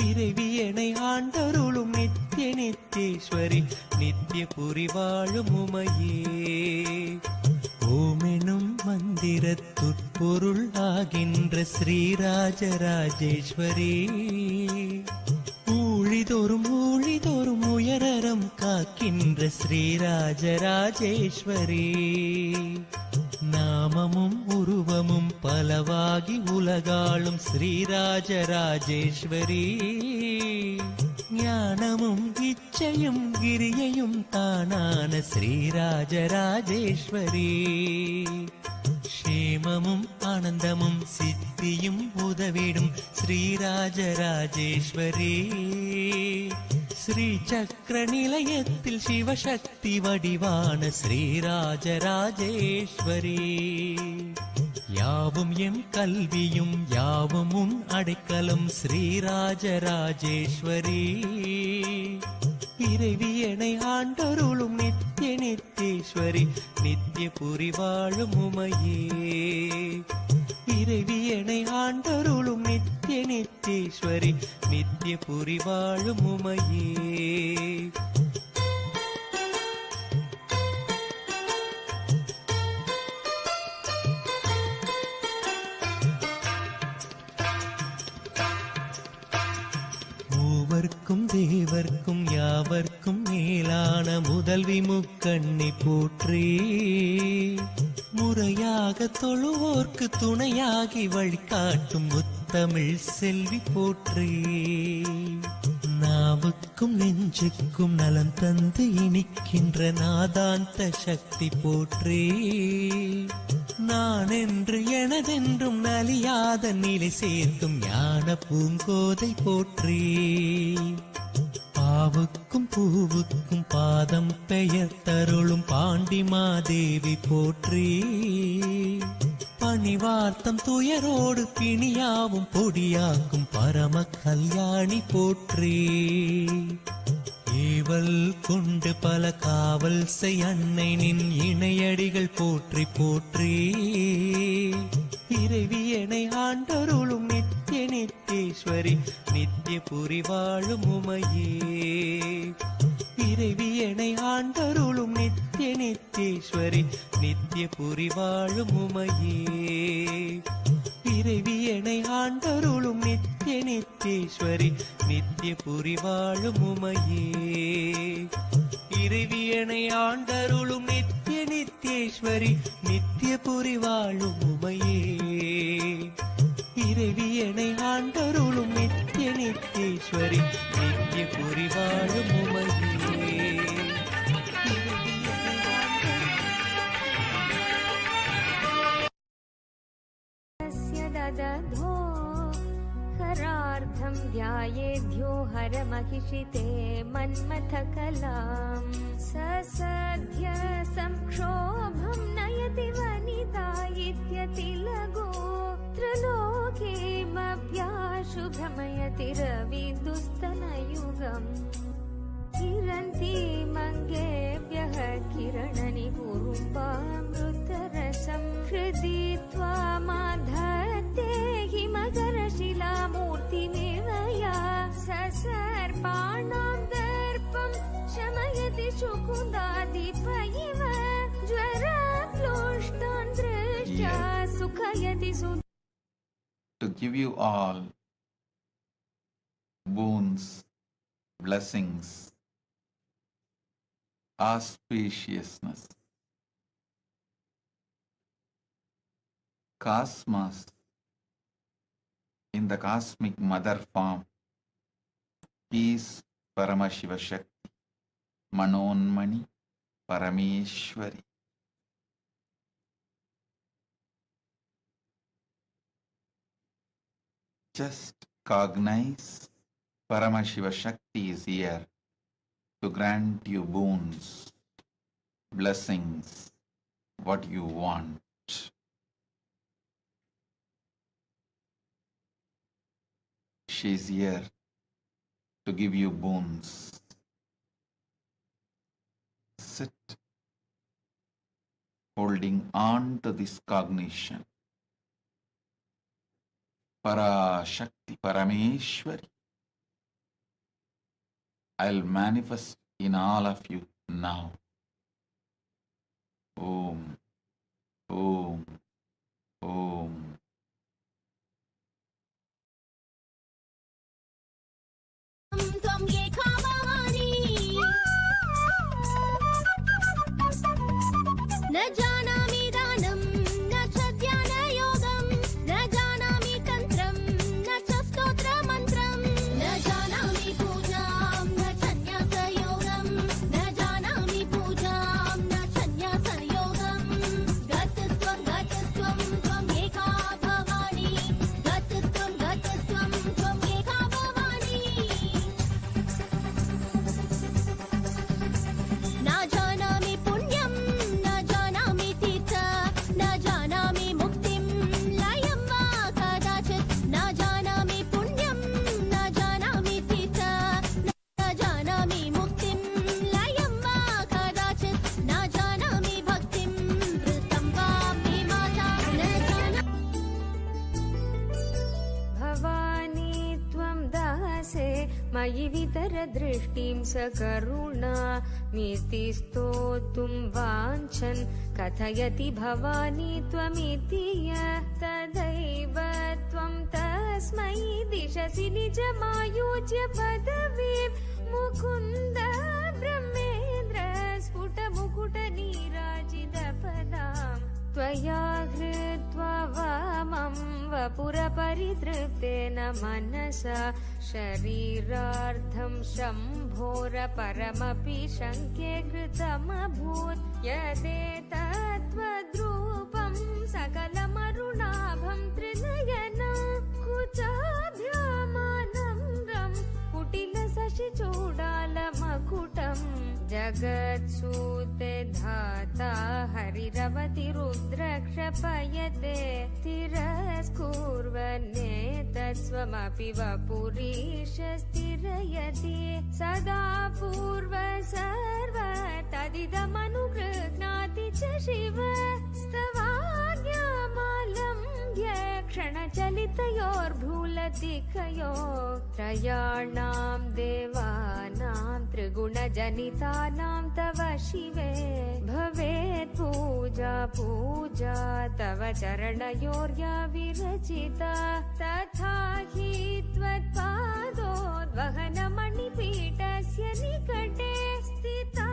இறைவியனை ஆண்டருளும் நித்திய நித்தேஸ்வரி நித்திய புரி வாழும் உமையே. ஓமெனும் மந்திரத்துட்பொருள் ஆகின்ற ஸ்ரீராஜராஜேஸ்வரி ஊழிதோறும் ஊழிதோறும் உயரறம் காக்கின்ற ஸ்ரீராஜராஜேஸ்வரி நாமமும் உருவமும் பலவாகி உலகாளும் ஸ்ரீராஜராஜேஸ்வரி ஞானமும் இச்சையும் கிரியையும் தானான ஸ்ரீராஜராஜேஸ்வரி க்ஷேமமும் ஆனந்தமும் சித்தியும் உதவிடும் ஸ்ரீராஜராஜேஸ்வரி ஸ்ரீ சக்கர நிலையத்தில் சிவசக்தி வடிவான ஸ்ரீராஜராஜேஸ்வரி யாவும் எம் கல்வியும் யாவும் உன் அடைக்கலம் ஸ்ரீராஜராஜேஸ்வரி இறைவியனை ஆண்டருளும் நித்திய நித்தேஸ்வரி நித்திய புரி வாழும் உமையே. இறைவியனை ஆண்டருளும் நித்திய நித்தேஸ்வரி நித்திய புரி வாழும் உமையே. மூவர்க்கும் தேவர்க்கும் யாவர்க்கும் மேலான முதல்வி முக்கண்ணி போற்றி முறையாக தொழுவோர்க்கு துணையாகி வழிகாட்டும் முத்தமிழ் செல்வி போற்றி நாவுக்கும் நெஞ்சுக்கும் நலம் தந்து இனிக்கின்ற நாதாந்த சக்தி போற்றி நான் என்று எனதென்றும் நலியாத நிலை சேர்க்கும் ஞான பூங்கோதை போற்றி பாவுக்கும் பூவுக்கும் பாதம் பெயர் தருளும் பாண்டிமாதேவி போற்றி பணிவார்த்தம் துயரோடு பிணியாவும் பொடியாக்கும் பரம கல்யாணி போற்றி ஏவல் கொண்டு பல காவல் செய் அன்னை நின் இணையடிகள் போற்றி போற்றி இறைவியனை ஆண்டருளும் நித்திய நித்தேஸ்வரி நித்திய புரி வாழும் உமையே. இறைவியனை ஆண்டருளும் நித்திய நித்தேஸ்வரி நித்திய புரி வாழும் உமையே. இறைவியனை ஆண்டருளும் நித்திய நித்தேஸ்வரி நித்திய புரி வாழும் உமையே. இறைவியனை ஆண்டருளும் நித்திய நித்தேஸ்வரி நித்திய புரி வாழும் உமையே. இறைவியனை ஆண்டருளும் நித்திய நித்தேஸ்வரி நித்திய புரி வாழும் உமையே. ददधो हरार्थं ध्यायेद्यो हरमहिषिते मन्मथकलाम् ससद्य संक्षोभं नयति वनिता इत्यतिलगो त्रिलोकेमभ्याशु भ्रमयति रविदुस्तनयुगम् किरन्ति मङ्गेभ्यः किरणनिकुरुम्बामृतरसं हृदि त्वामाधत्ते हिमकरशिलामूर्तिमेव या ससर्पाणां दर्पं शमयति शुकुन्दाधिप इव ज्वरप्लोष्टान् दृष्ट्या सुखयति To give you all boons, blessings, auspiciousness. Cosmos in the cosmic mother form is Paramashiva Shakti, Manonmani, Parameshwari. Just cognize Paramashiva Shakti is here to grant you boons, blessings, what you want. She is here to give you boons. Sit holding on to this cognition. Parashakti, Parameshwari, I'll manifest in all of you now. Om, Om, Om. न जानामि दानं न च ध्यानयोगं न जानामि तन्त्रं न च स्तोत्रमन्त्रं न जानामि पूजां न च न्यासयोगं न जानामि पूजां न च न्यासयोगं गतस्त्वं त्वम् एका भवानि गतस्त्वं त्वम् एका भवानि न जानामि पुण्यं न जानामि तीर्थ न जानामि मुक्तिं लयं वा कदाचित् न जानामि पुण्यं न जानामि तीर्थ न जानामि मुक्तिं लयं वा कदाचित् न जानामि भक्तिं वृत्तं वापि माता न जानामि भवानी त्वं दासे मयि वितरदृष्टिं सकरुणा मिति स्तोतुं वाञ्छन् कथयति भवानी त्वमिति यः तदैव त्वं तस्मै दिशसि निजमायोज्य पदवीं मुकुन्द ब्रह्मेन्द्र स्फुटमुकुटनीराजितपदां त्वया हृत्वा वामं वपुरपरितृप्तेन मनसा शरीरार्थं शम्भोर परमपि शङ्के कृतमभूत् यदेतत्त्वद्रूपं सकलमरुणाभं त्रिनयनं कुचाभ्यामानम्रं कुटिलशशिचूडालमकुटं जगत्सूते धाता हरिरवति रुद्रक्षपयते तिरस्कुर्वन्नेतत्स्वमपि वपुरीश स्थिरयति सदा पूर्व सर्व तदिदमनुगृह्णाति च शिव स्तवाज्ञामालम्ब्य क्षणचलितयोर्भ्रूलतिकयो त्रयाणां देवानां त्रिगुणजनितानां तव शिवे भवेत् पूजा पूजा तव चरणयोर्या विरचिता तथा हि त्वत्पादोद्वहनमणिपीठस्य निकटे स्थिता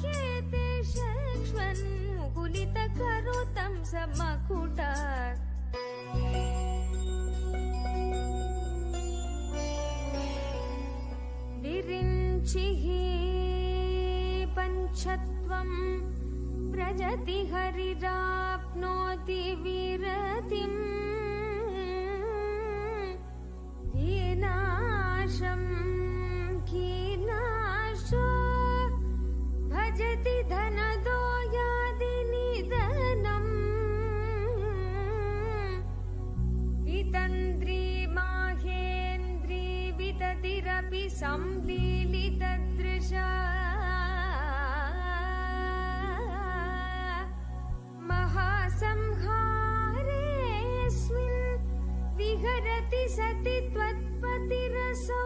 ह्येते शक्ष्वन्मुकुलितकरोतं समकुटा विरिञ्चिः पञ्चत्वं व्रजति हरिराप्नोति विरतिम् कीनाशं कीनाशो भजति धनदो यादि निधनम् वितन्द्री माहेन्द्री विदतिरपि संलीलितदृशा महासंहारेऽस्मिन् विहरति सति त्वत्पतिरसौ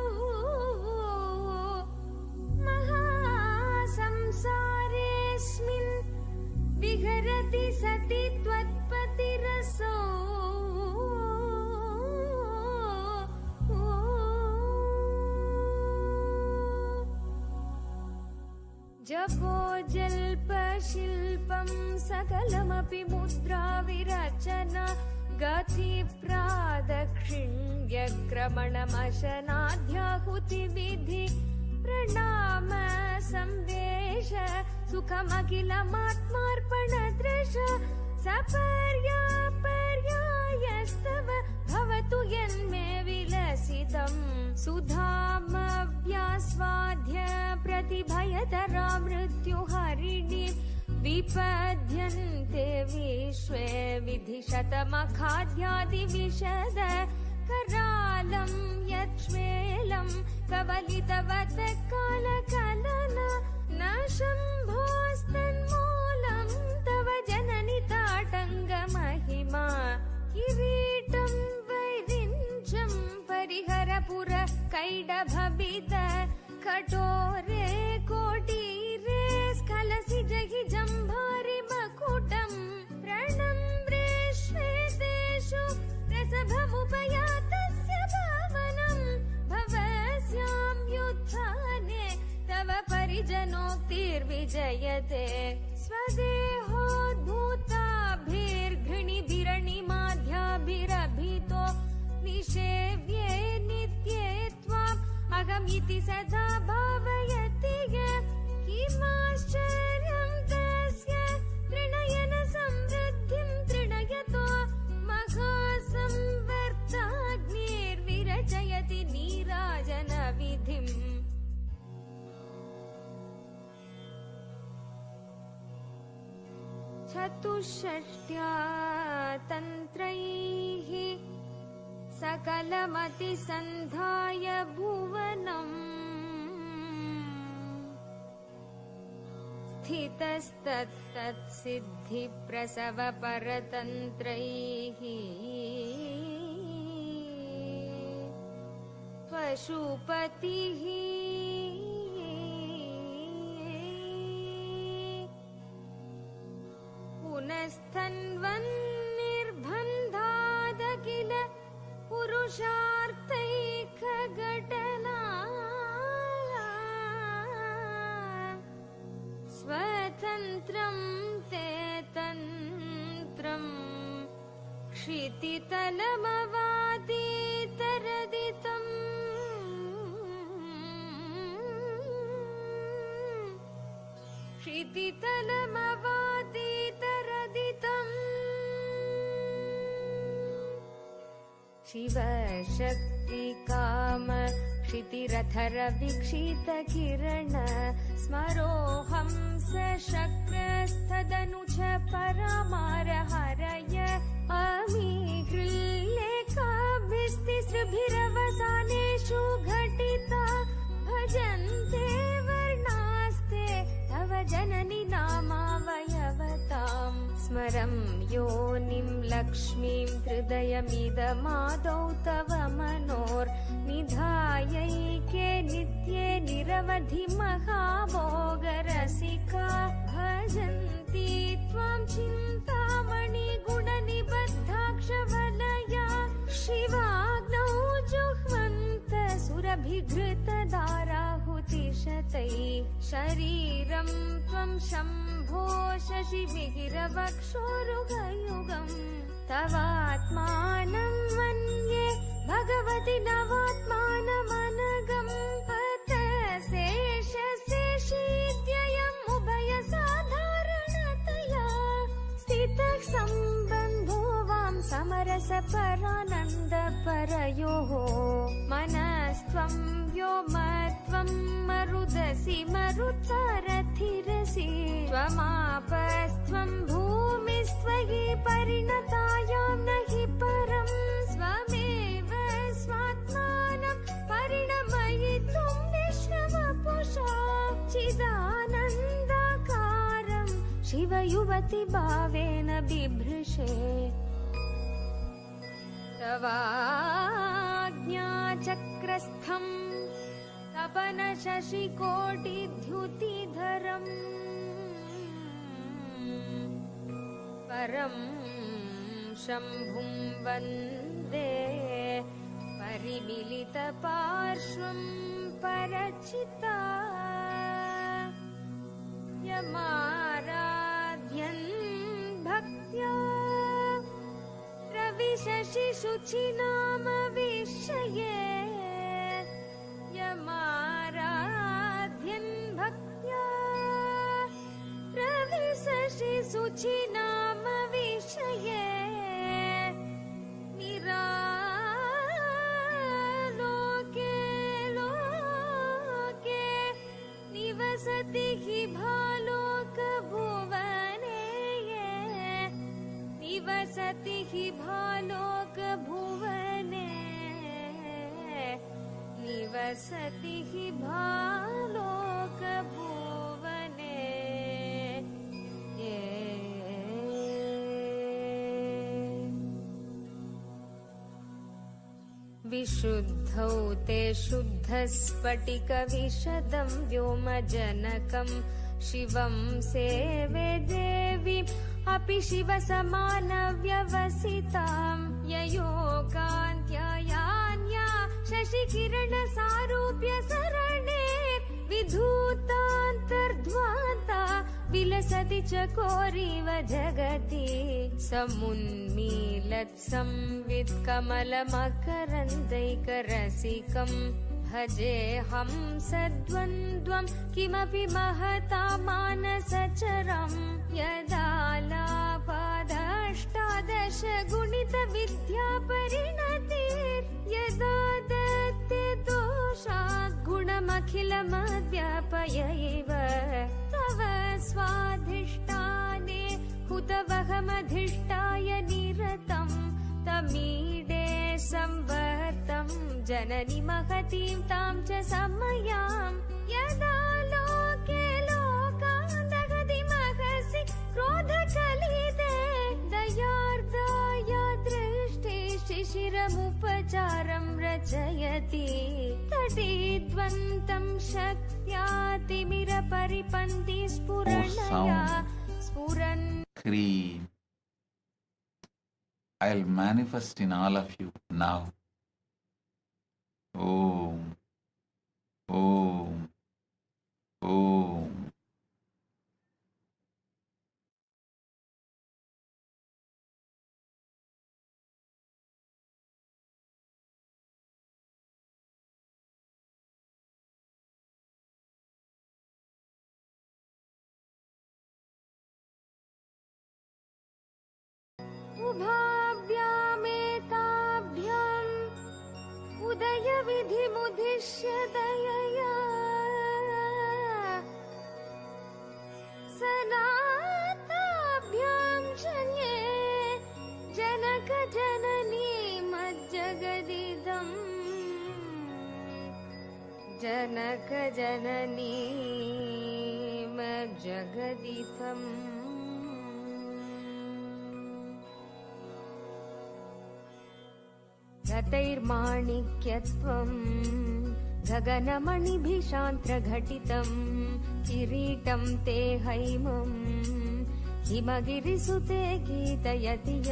महासंसारेऽस्मिन् विहरति सति त्वत्पतिरसौ जपो जल्पशिल्पं सकलमपि मुद्रा विरचना गतिप्रादक्षिण्यक्रमणमशनाध्याहुतिविधि प्रणाम संवेश सुखमखिलमात्मार्पणदृश सपर्यापर्यायस्तव भवतु यन्मे विलसितं सुधामव्यास्वाद्य प्रतिभयतरा मृत्युहरिणि विपद्यन्ते विश्वे विधिशतमखाद्यादिविशद करालं यच्छ्वेलं कवलितवत कालकलन न शम्भोस्तन्मूलं तव जननि किरीटं वैरिञ्चं परिहरपुर कैडभबित कठोरे कोटीरे स्खलसि जहि जम्भारि मकुटं प्रणम्रे श्वेतेषु रसभमुपयातस्य भावनं भवस्यां युत्थाने तव परिजनोक्तिर्विजयते स्वदेहोद्भूताभिर्घृणिभिरणिमाध्याभिरभितो निषेव्ये नित्ये त्वाम् अहमिति सदा भावयति किमाश्चर्यं तस्य तृणयन समृद्धिं तृणयतो महासंवर्ताग्निर्विरचयति नीराजनविधिम् चतुष्षष्ट्या तन्त्रैः सकलमतिसन्धाय भुवनम् स्थितस्तत्तत्सिद्धिप्रसवपरतन्त्रैः पशुपतिः पुनस्तन्वन्निर्बन्धादखिल पुरुषार्थैकघटना स्वतन्त्रं ते तन्त्रं क्षितितलमवातीतरदितम् क्षितितलमवातीतरदितम् शिवशक्ति काम क्षितिरथर विक्षित किरण स्मरोऽहं सशक्रस्तदनुच परमार हरय अमीहृल्लेखाभिस्तिसृभिरवसानेषु घटिता भजन्ते वर्णास्ते तव जननि नामावयवताम् स्मरं योनिं लक्ष्मीं हृदयमिदमादौ तव मनोर्निधायैके नित्ये निरवधि महाभोगरसिका भजन्ति त्वां चिन्तामणि गुणनिबद्धाक्षवलया शिवाग्नौ जुह्वन्त सुरभिघृतदाराहुतिशतैः शरीरं त्वं शम्भो शशिभिगिरवक्षोरुगयुगम् तवात्मानं मन्ये भगवति नवात्मानमनगम् शेषशेषीत्ययम् उभयसाधारणतया स्थितः सम्बन्धो वां समरसपरानन्दपरयोः मनस्त्वं व्योमत्वं मरुदसि मरुत्सारथिरसि त्वमापस्त्वं भूमिस्त्वयि परिणतायां न हि परम् स्वमेव स्वात्मानं परिणमयितुं विश्ववपुषा चिदानन्दाकारं शिवयुवति भावेन बिभृशे तवाज्ञाचक्रस्थम् तपन शशिकोटिद्युतिधरम् परं शम्भुं वन्दे परिमिलितपार्श्वं परचिता यमाराध्यन् भक्त्या रविशशिशुचिनामविषये यमाराध्यन् भक्त्या रविशशिशुचिनामविषये निरालोके लोके निवसति हि भालोकभुवने निवसति हि भालोकभुवने निवसति हि भालोकभुवने विशुद्धौ ते शुद्धस्फटिकविशदं व्योमजनकं शिवं सेवे देवीम् अपि शिवसमानव्यवसितां ययोगान्त्ययान्या शशिकिरणसारूप्य सरणे विधूतान्तर्ध्वान्ता विलसति चकोरीव जगति समुन्मीलत्संवित्कमलमकरन्दैकरसिकम् भजेऽहं सद्वन्द्वं किमपि महता मानसचरम् यदा लाभादष्टादश गुणितविद्यापरिणतिर्यदा दत्ते दोषात् गुणमखिलमध्यापयैव तव स्वाधिष्ठाने हुतवहमधिष्ठाय निरतम् तमीडे संवर्तं जननि महतीं तां च समयां यदा लोके लोकान्दगति महसि क्रोधकलिते दयार्दाय दृष्टे शिशिरमुपचारं रचयति तटीद्वन्तं शक्त्यातिमिरपरिपन्ति स्फुरणया स्फुरन् Cream. I'll manifest in all of you now. Om. Om. Om. उभाव्यामेताभ्याम् उदयविधिमुद्दिश्य दयया सनाताभ्यां शन्ये जनकजननी मज्जगदिदम् जनकजननी मज्जगदिदम् रतैर्माणिक्यत्वं गगनमणिभिषान्त्रघटितं किरीटं ते हैमं हिमगिरिसुते गीतयति य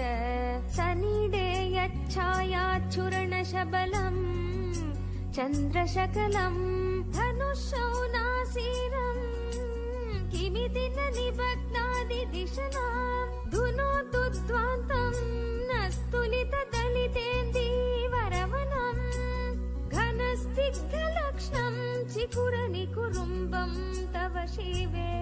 सनीडे यच्छायाच्छूर्णशबलं चन्द्रशकलं धनुषौ नासीरं किमिति न निबध्नादिदिशनां धुनोतुध्वान्तं नस्तुलितदलितेन्दीवरवनं घनस्निग्धलक्ष्णं चिकुरनिकुरुम्बं तव शिवे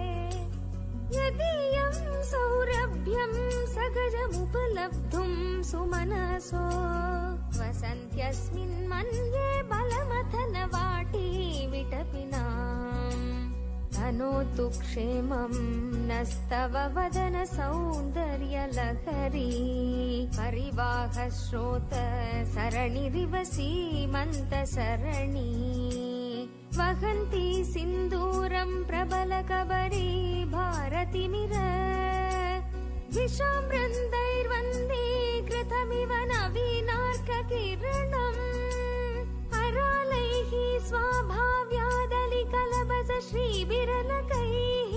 यदीयं सौरभ्यं सगजमुपलब्धुं सुमनसो वसन्त्यस्मिन् मन्ये बलमथनवाटी विटपिनाम् तनोतु क्षेमं नस्तव वदन सौन्दर्यलहरी परिवाहस्रोत सरणिरिव सीमन्तसरणी वहन्ति सिन्दूरं प्रबलकबरी भारतिमिर विशाम्रन्दैर्वन्दीकृतमिव नवीनार्ककिरणम् अरालैः स्वाभाव्यादलिकलबस श्रीविरलकैः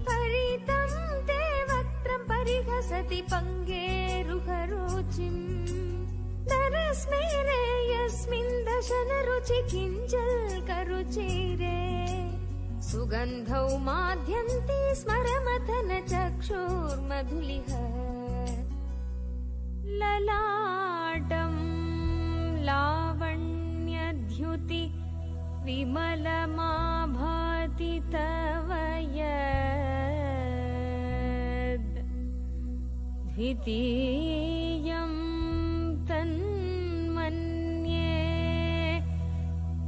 परितं ते वक्त्रं परिहसति पङ्गेरुहरुचिम् नरस्मेरे यस्मिन् दशनरुचि किञ्जल्करुचिरे सुगन्धौ माध्यन्ति स्मरमथन चक्षुर्मधुलिह ललाटं लावण्यद्युति विमलमाभाति तव यद् द्वितीयं तन्मन्ये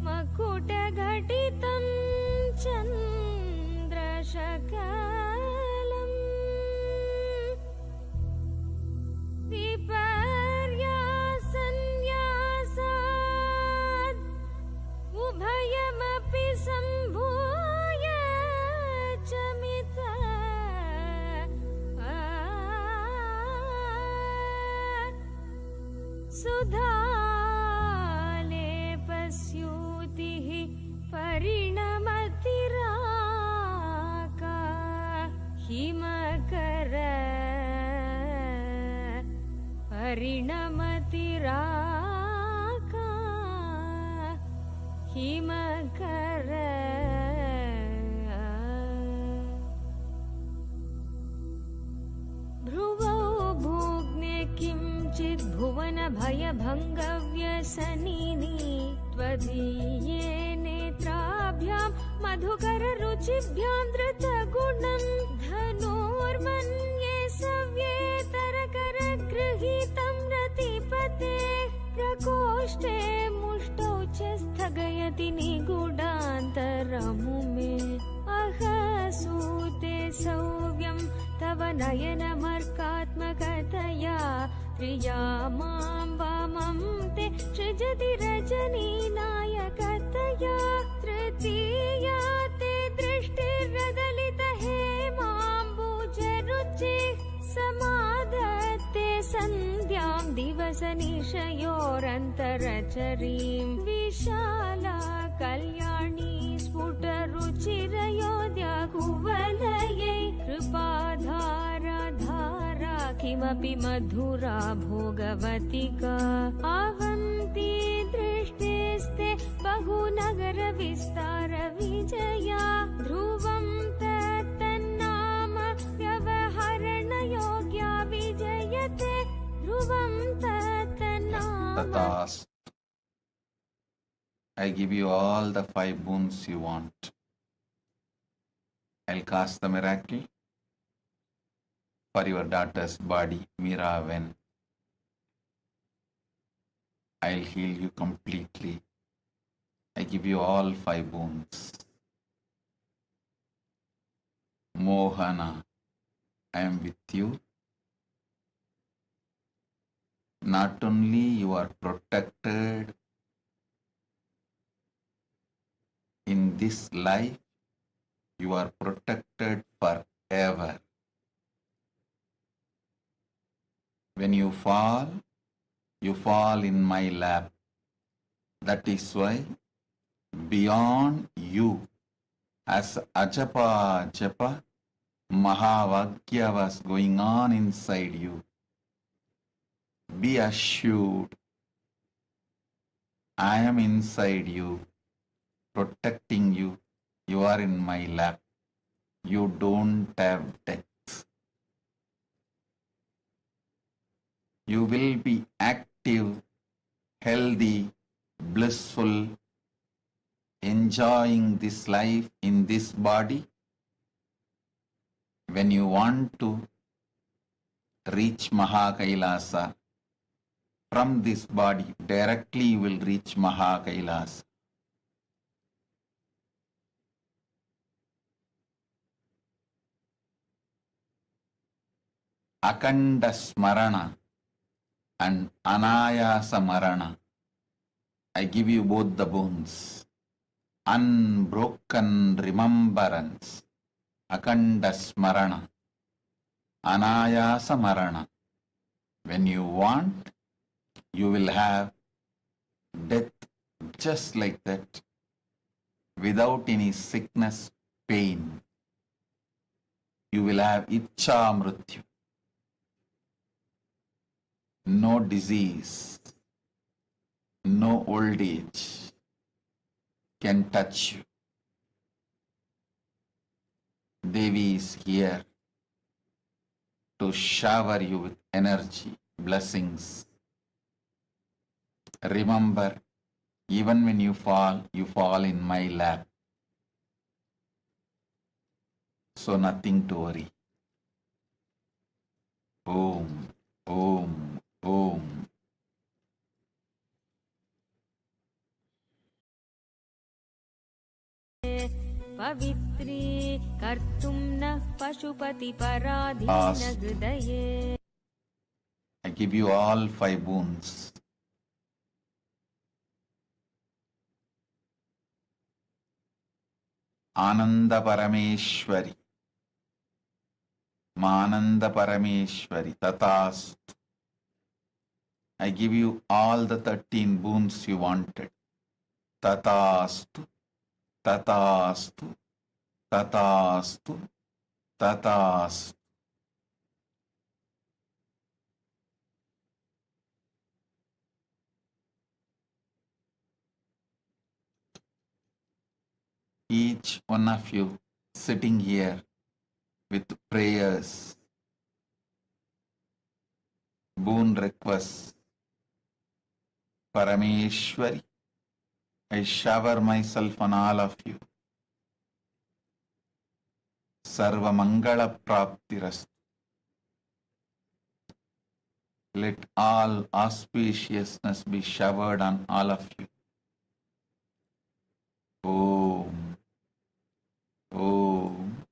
मकुटघटितं चन्द्रशकलम् विपर्यासन्न्यासाद् उभयमपि सम्भूय च मित सुधा परिणमतिराका हिमकर परिणमतिराका हिमकर भ्रुवौ भूग्ने किञ्चित् भुवन भयभङ्गव्यसनिनि त्वदीये नेत्राभ्यां मधुकर रुचिभ्यां धृतगुणं धनुर्मन्ये सव्येतरकर गृहीतं रतिपते प्रकोष्ठे मुष्टौ च स्थगयति निगूढान्तरमुमे अहसूते सौव्यं तव नयनमर्कात्मकतया प्रिया मां वामं ते सृजति रजनीनायकतया तृतीया ते दृष्टिर्रदलित हेमाम्बुजरुचि समादत्ते सन्ध्यां दिवसनिशयोरन्तरचरीं विशाला कल्याणी स्फुटरुचिरयोध्या कुवलयै कृपाधारा धारा किमपि मधुरा भोगवतिका अवन्ती दृष्टिस्ते बहुनगर विस्तार विजया ध्रुवं तन्नाम व्यवहरणयोग्या विजयते ध्रुवं तन्नाम. Tathast. I give you all the 5 boons you want. I'll cast the miracle for your daughter's body, Meera Ven. I'll heal you completely. I give you all 5 boons. Mohana, I am with you. Not only you are protected in this life, you are protected forever. When you fall in my lap. That is why beyond you, as Ajapa Japa, Mahavagya was going on inside you, be assured, I am inside you, protecting you. You are in my lap. You don't have death. You will be active, healthy, blissful, enjoying this life in this body. When you want to reach KAILASA, from this body, directly you will reach KAILASA. Akanda Smarana and Anayasa Marana. I give you both the boons. Unbroken remembrance. Akanda Smarana. Anayasa Marana. When you want, you will have death just like that, without any sickness, pain. You will have Ichcha Mrityu. No disease, no old age can touch you. Devi is here to shower you with energy, blessings. Remember, even when you fall in my lap. So nothing to worry. Om, Om, Om. पवित्री कर्तुं नः पशुपति पराधीन हृदये. I give you all 5 boons. Ananda Parameshwari, Mananda Parameshwari, Tathastu. I give you all the 13 boons you wanted. Tathastu. Tatastu, tatastu, tatastu. Each one of you sitting here with prayers, boon requests. Parameshwari, I shower myself on all of you. Sarva Mangala Praptirastu. Let all auspiciousness be showered on all of you. Om, Om,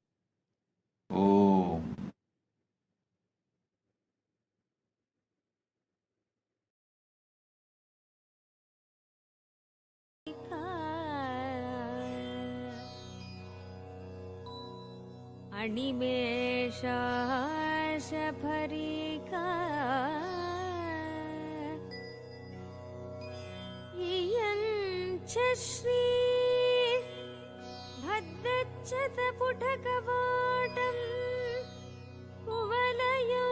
Om. अणिमेषाशफरिका इयञ्च Shri भद्रच्छतपुटकवाटं कुवलयो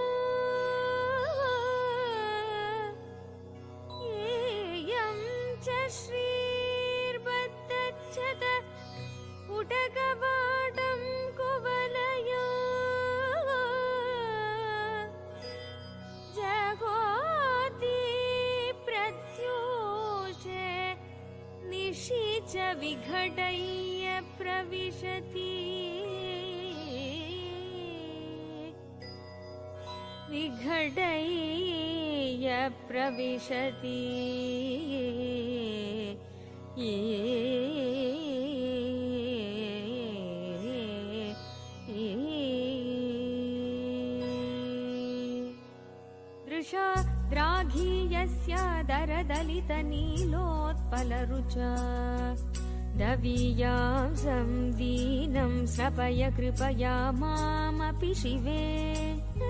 इयं च श्रीर्भद्रच्छतपुटकवाटं कुवलयो जगोति प्रत्यूषे निशि च विघटय्य प्रविशति विघटय्य प्रविशति दृशा द्राघीयस्य दरदलितनीलोत्पलरुचा दवीयां संदीनं श्रपय कृपया मामपि शिवे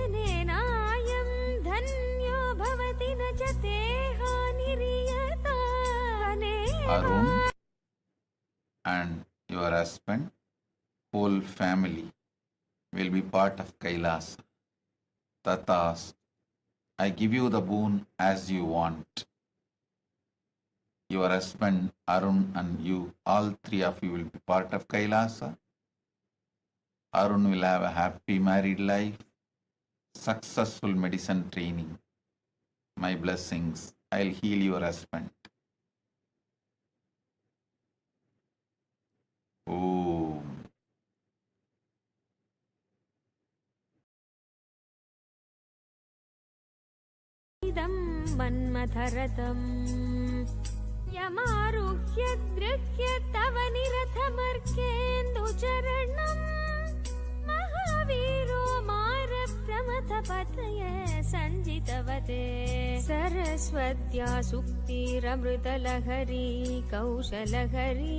अनेनायं धन्यो भवति न च ते हानिर्यता Arun and your husband, whole family will be part of Kailasa. Tatas, I give you the boon as you want. Your husband, Arun, and you, all three of you will be part of Kailasa. Arun will have a happy married life, successful medicine training. My blessings. I'll heal your husband. Om. इदं मन्मथरथम् यमारुह्य गृह्य तव निरथमर्केन्दुचरणम् महावीरो मारप्रमथपतये सञ्जितवते सरस्वत्या सुक्तिरमृतलहरी कौशलहरी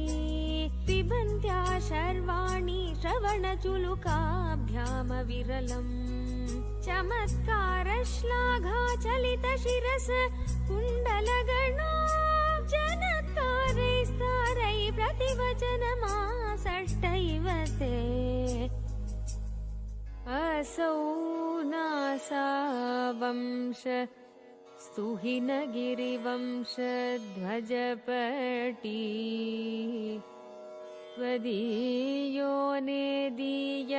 पिबन्त्या शर्वाणि श्रवणचुलुकाभ्यामविरलम् चमत्कारश्लाघाचलितशिरस कुण्डलगणो जनत्कारैस्तारै प्रतिवचनमासष्टैव ते असौ नासावंश स्तुहिनगिरिवंशध्वजपटी त्वदीयो नेदीय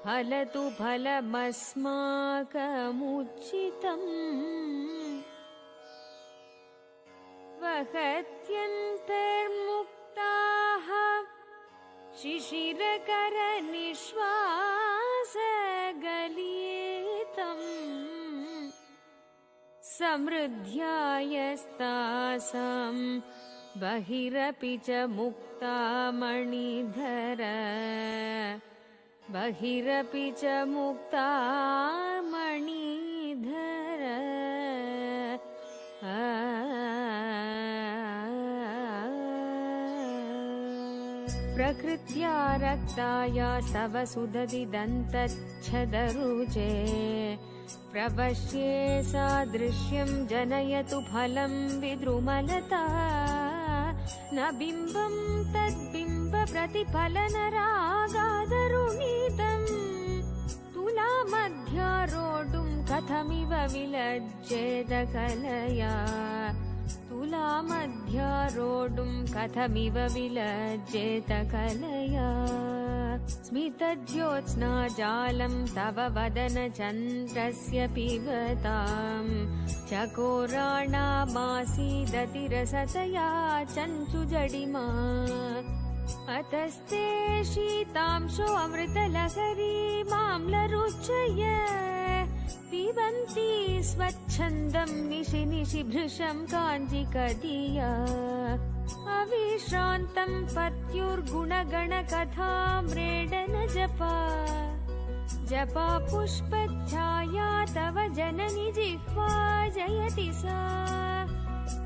फलतु फलमस्माकमुचितम् वहत्यन्तर्मुक्ताः शिशिरकरनिश्वासगलितम् समृद्ध्यायस्तासां बहिरपि च मुक्तामणिधर बहिरपि च मुक्तामणिधर प्रकृत्या रक्ताया स्तव सुदति दन्तच्छदरुचे प्रपश्ये सादृश्यं जनयतु फलं विद्रुमलता न बिम्बं तद्बिम्ब प्रतिफलनरागादरुणीतम् तुलामध्यारोढुं कथमिव विलज्जेत कलया तुलामध्यारोढुं कथमिव विलज्जेत कलया स्मितज्योत्स्नाजालं तव वदनचन्द्रस्य पिबतां चकोराणामासीदतिरसतया चञ्चुजडिमा अतस्ते शीतांशो अमृतलहरी माम्लरुचय पिबन्ति स्वच्छन्दं निशि निशि भृशं काञ्जिकधिया अविश्रान्तं पत्युर्गुणगणकथाम्रेडन जपा जपा पुष्पच्छाया तव जननि जिह्वा जयति सा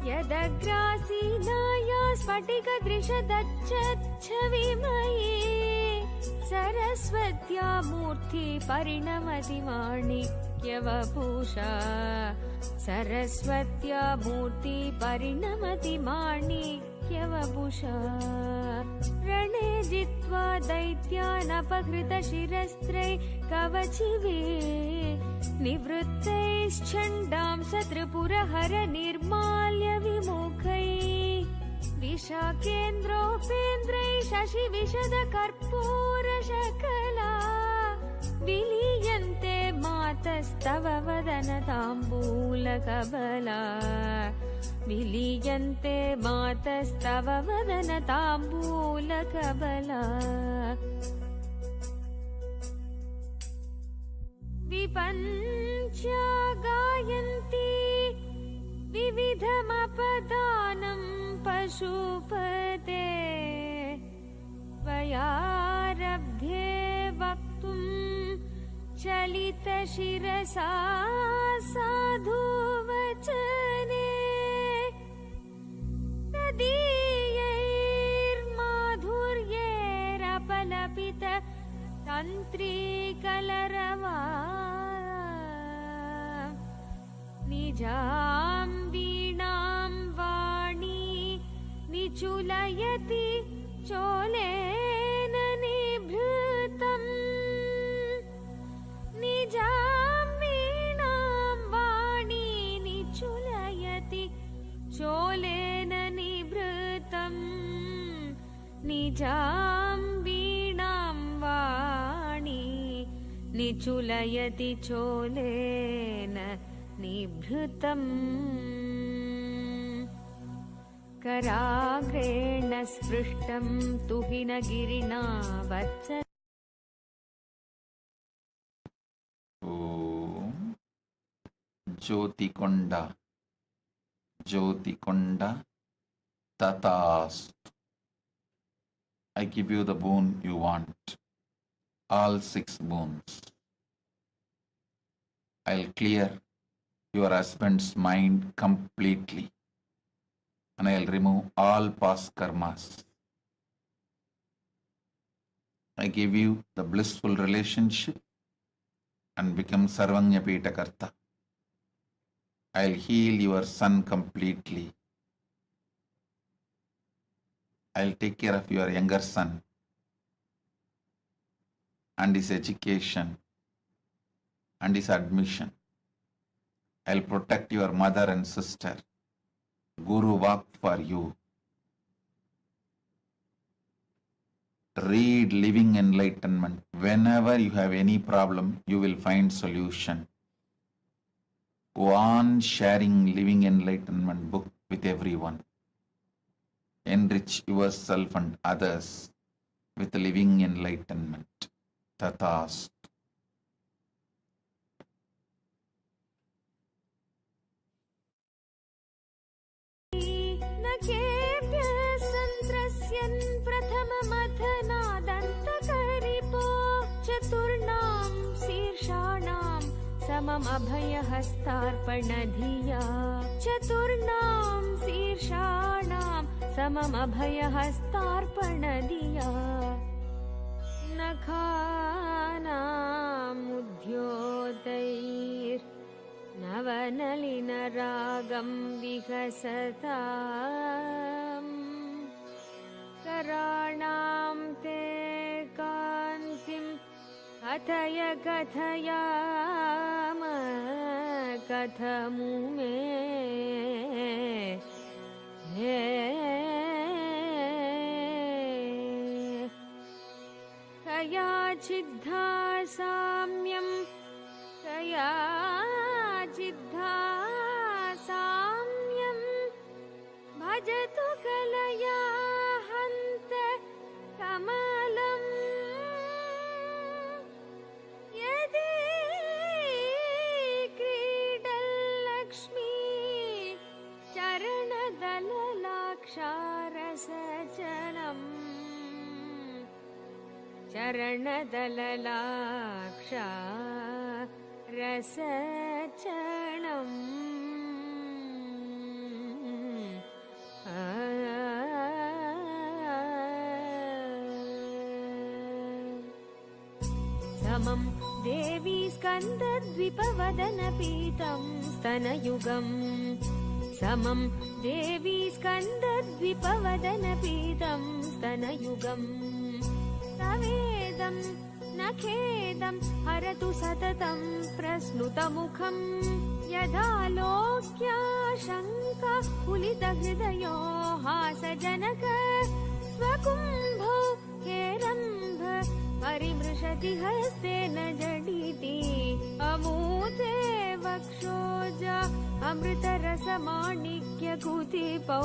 यदग्रासीनाया स्फटिकदृशदच्छविमयी सरस्वत्या मूर्ति परिणमति माणिक्यवपुषा सरस्वत्या मूर्ति परिणमति माणिक्यवपुषा रणे जित्वा दैत्यानपहृतशिरस्त्रै कवचिवे निवृत्तैश्चण्डां सत्रिपुरहर निर्माल्य विमुखै विशाखेन्द्रोपेन्द्रै शशिविशदकर्पूरशकला विलीयन्ते मातस्तव वदनताम्बूलकबला विलीयन्ते मातस्तव वदनताम्बूलकबला विपञ्च्या गायन्ति विविधमपदानं पशुपते त्वयारब्धे वक्तुं चलितशिरसा साधुवचने तदीयैर्माधुर्यैरपलपित तन्त्रीकलरवा निजां वीणां वाणी निचुलयति चोलेन निभृतम् निजां वीणां वाणी निचुलयति चोलेन निभृतम् निजां वीणां वाणी निचुलयति चोलेन निभृतम् कराग्रेण स्पृष्टं तुहिनगिरिणा वत्स ज्योतिकोण्ड ज्योतिकोण्ड तथास्तु. I give you the boon you want, all 6 boons. I'll clear your husband's mind completely and I'll remove all past karmas. I give you the blissful relationship and become Sarvanyapita Karta. I'll heal your son completely. I'll take care of your younger son and his education and his admission. I'll protect your mother and sister. Guru walk for you. Read Living Enlightenment. Whenever you have any problem, you will find solution. Go on sharing Living Enlightenment book with everyone. Enrich yourself and others with Living Enlightenment. Tathastu. चतुर्णां शीर्षाणां समम् अभयहस्तार्पणधिया चतुर्णां शीर्षाणां समम् अभयहस्तार्पणधिया नखानामुद्योतैर्नवनलिनरागं विकसताम् कराणां ते कान्तिं कथय कथयाम कथमु मे हे कयाचिद्धा साम्यं कयाचिद्धा साम्यं भजतु कलया हन्त कमलम् यदि क्रीडल्लक्ष्मी चरणदललाक्षारसचनम् चरणदललाक्षा रसचनम् समं देवी स्कन्दद्विपवदनपीतं स्तनयुगम् समं देवी स्कन्दद्विपवदनपीतं स्तनयुगम् तवेदं न खेदं हरतु सततं प्रस्नुतमुखम् यदालोक्याशङ्का कुलितहृदयो हासजनक स्वकुम्भो हेरम्भ परिमृशति हस्तेन जडिति अमूते वक्षोजा अमृतरसमाणिक्यकुतिपौ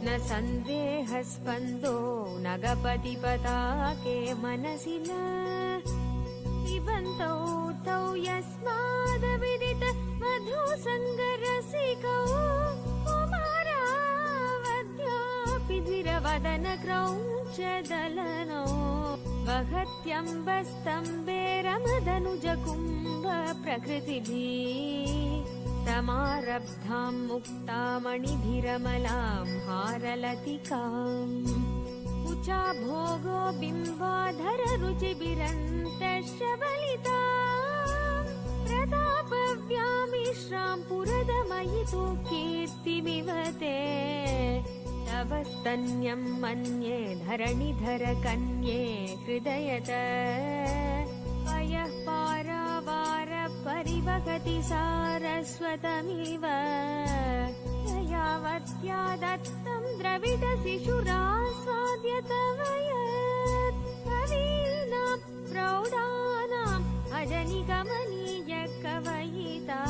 न सन्देहस्पन्दो नगपतिपताके मनसि न पिबन्तौ तौ यस्मादविदित मधुसङ्गरसिकौ कुमारावद्यापि द्विरवदन क्रौञ्चदलनौ वहत्यम्बस्तम्बेरमदनुजकुम्भ प्रकृतिभिः समारब्धां मुक्तामणिभिरमलां हारलतिकाम् उचा भोगो बिम्बाधर रुचिभिरन्तशबलिताम् प्रतापव्यामिश्रां पुरदमयितो कीर्तिमिव ते तव स्तन्यं मन्ये धरणिधर कन्ये हृदयत पयः पारावार परिवहति सारस्वतमिव यावत्या दत्तं द्रविडशिशुरास्वाद्य तव यत् कवीनां प्रौढानाम् अजनिगमनीय कवयिता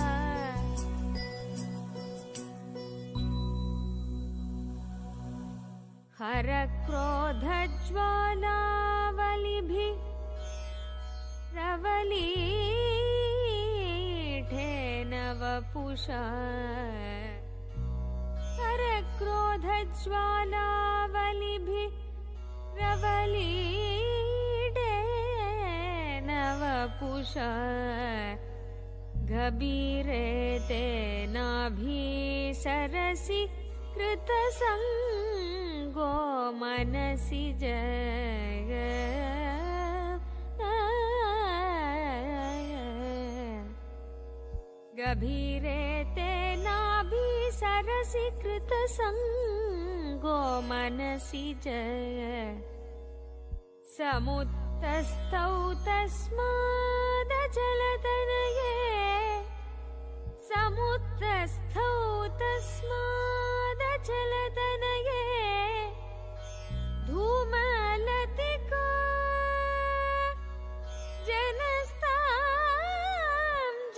हर क्रोधज्वालावलिभिः प्रवलीढेन वपुषा हर क्रोधज्वालावलिभिः प्रवलीढेन वपुषा गभीरे तेनाभिसरसि कृतसङ्गो मनसि जग गभीरे तेनाभिसरसि कृतसङ्गो मनसि जग समुत्तस्थौ तस्मादचलतनये समुत्तस्थौ तस्मादचलतनये धूमलतिका जनस्तां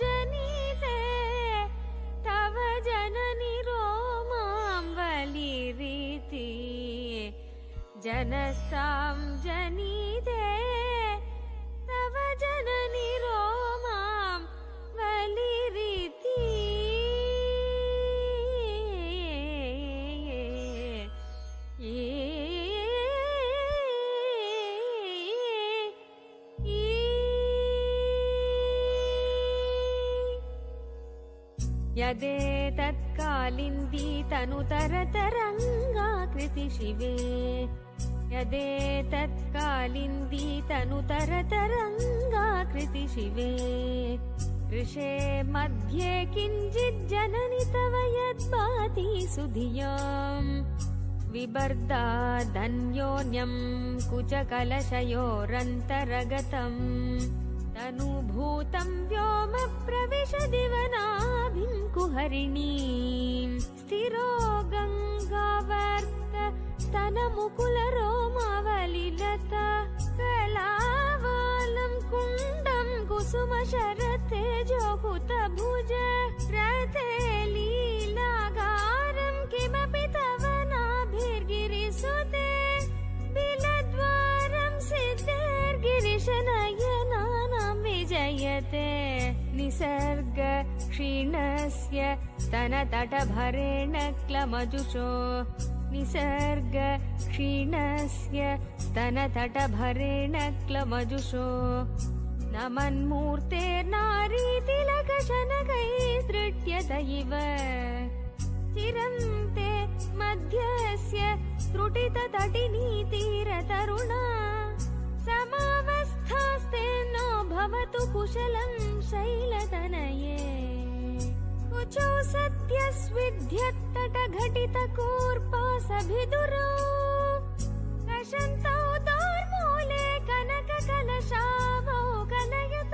जनिते तव जननि रोमां वलिरीति जनस्तां जनिते तव जननि रोमां वलिरीति यदेतत्कालिन्दी तनुतरतरङ्गाकृति शिवे यदेतत्कालिन्दी तनुतरतरङ्गाकृति शिवे कृशे मध्ये किञ्चिज्जननि तव यद्भाति सुधियाम् विबर्धादन्योन्यं कुचकलशयोरन्तरगतम् तनुभूतं व्योम प्रविशदिवनाभिं कुहरिणीं स्थिरो गङ्गावर्त स्तनमुकुलरोमावलिलत कलावालं कुण्डं कुसुमशरते जोहुतभुज रथे लीलागारं किमपि तव नाभिर्गिरिसुते बिलद्वारं सिद्धैर्गिरिशनयनानां विजयते निसर्ग क्षीणस्य स्तनतटभरेण क्लमजुषो निसर्ग क्षीणस्य स्तनतटभरेण क्लमजुषो नमन्मूर्तेर्नारीतिलकशनकैस्तृट्यत इव चिरं ते मध्यस्य त्रुटिततटिनीतीरतरुणा समावस्थास्ते नो भवतु कुशलं शैलतनये कुचौ सद्यस्विध्यत्तटघटितकूर्पासभिदुरौ कषन्तौ दोर्मूले कनककलशावौ कलयत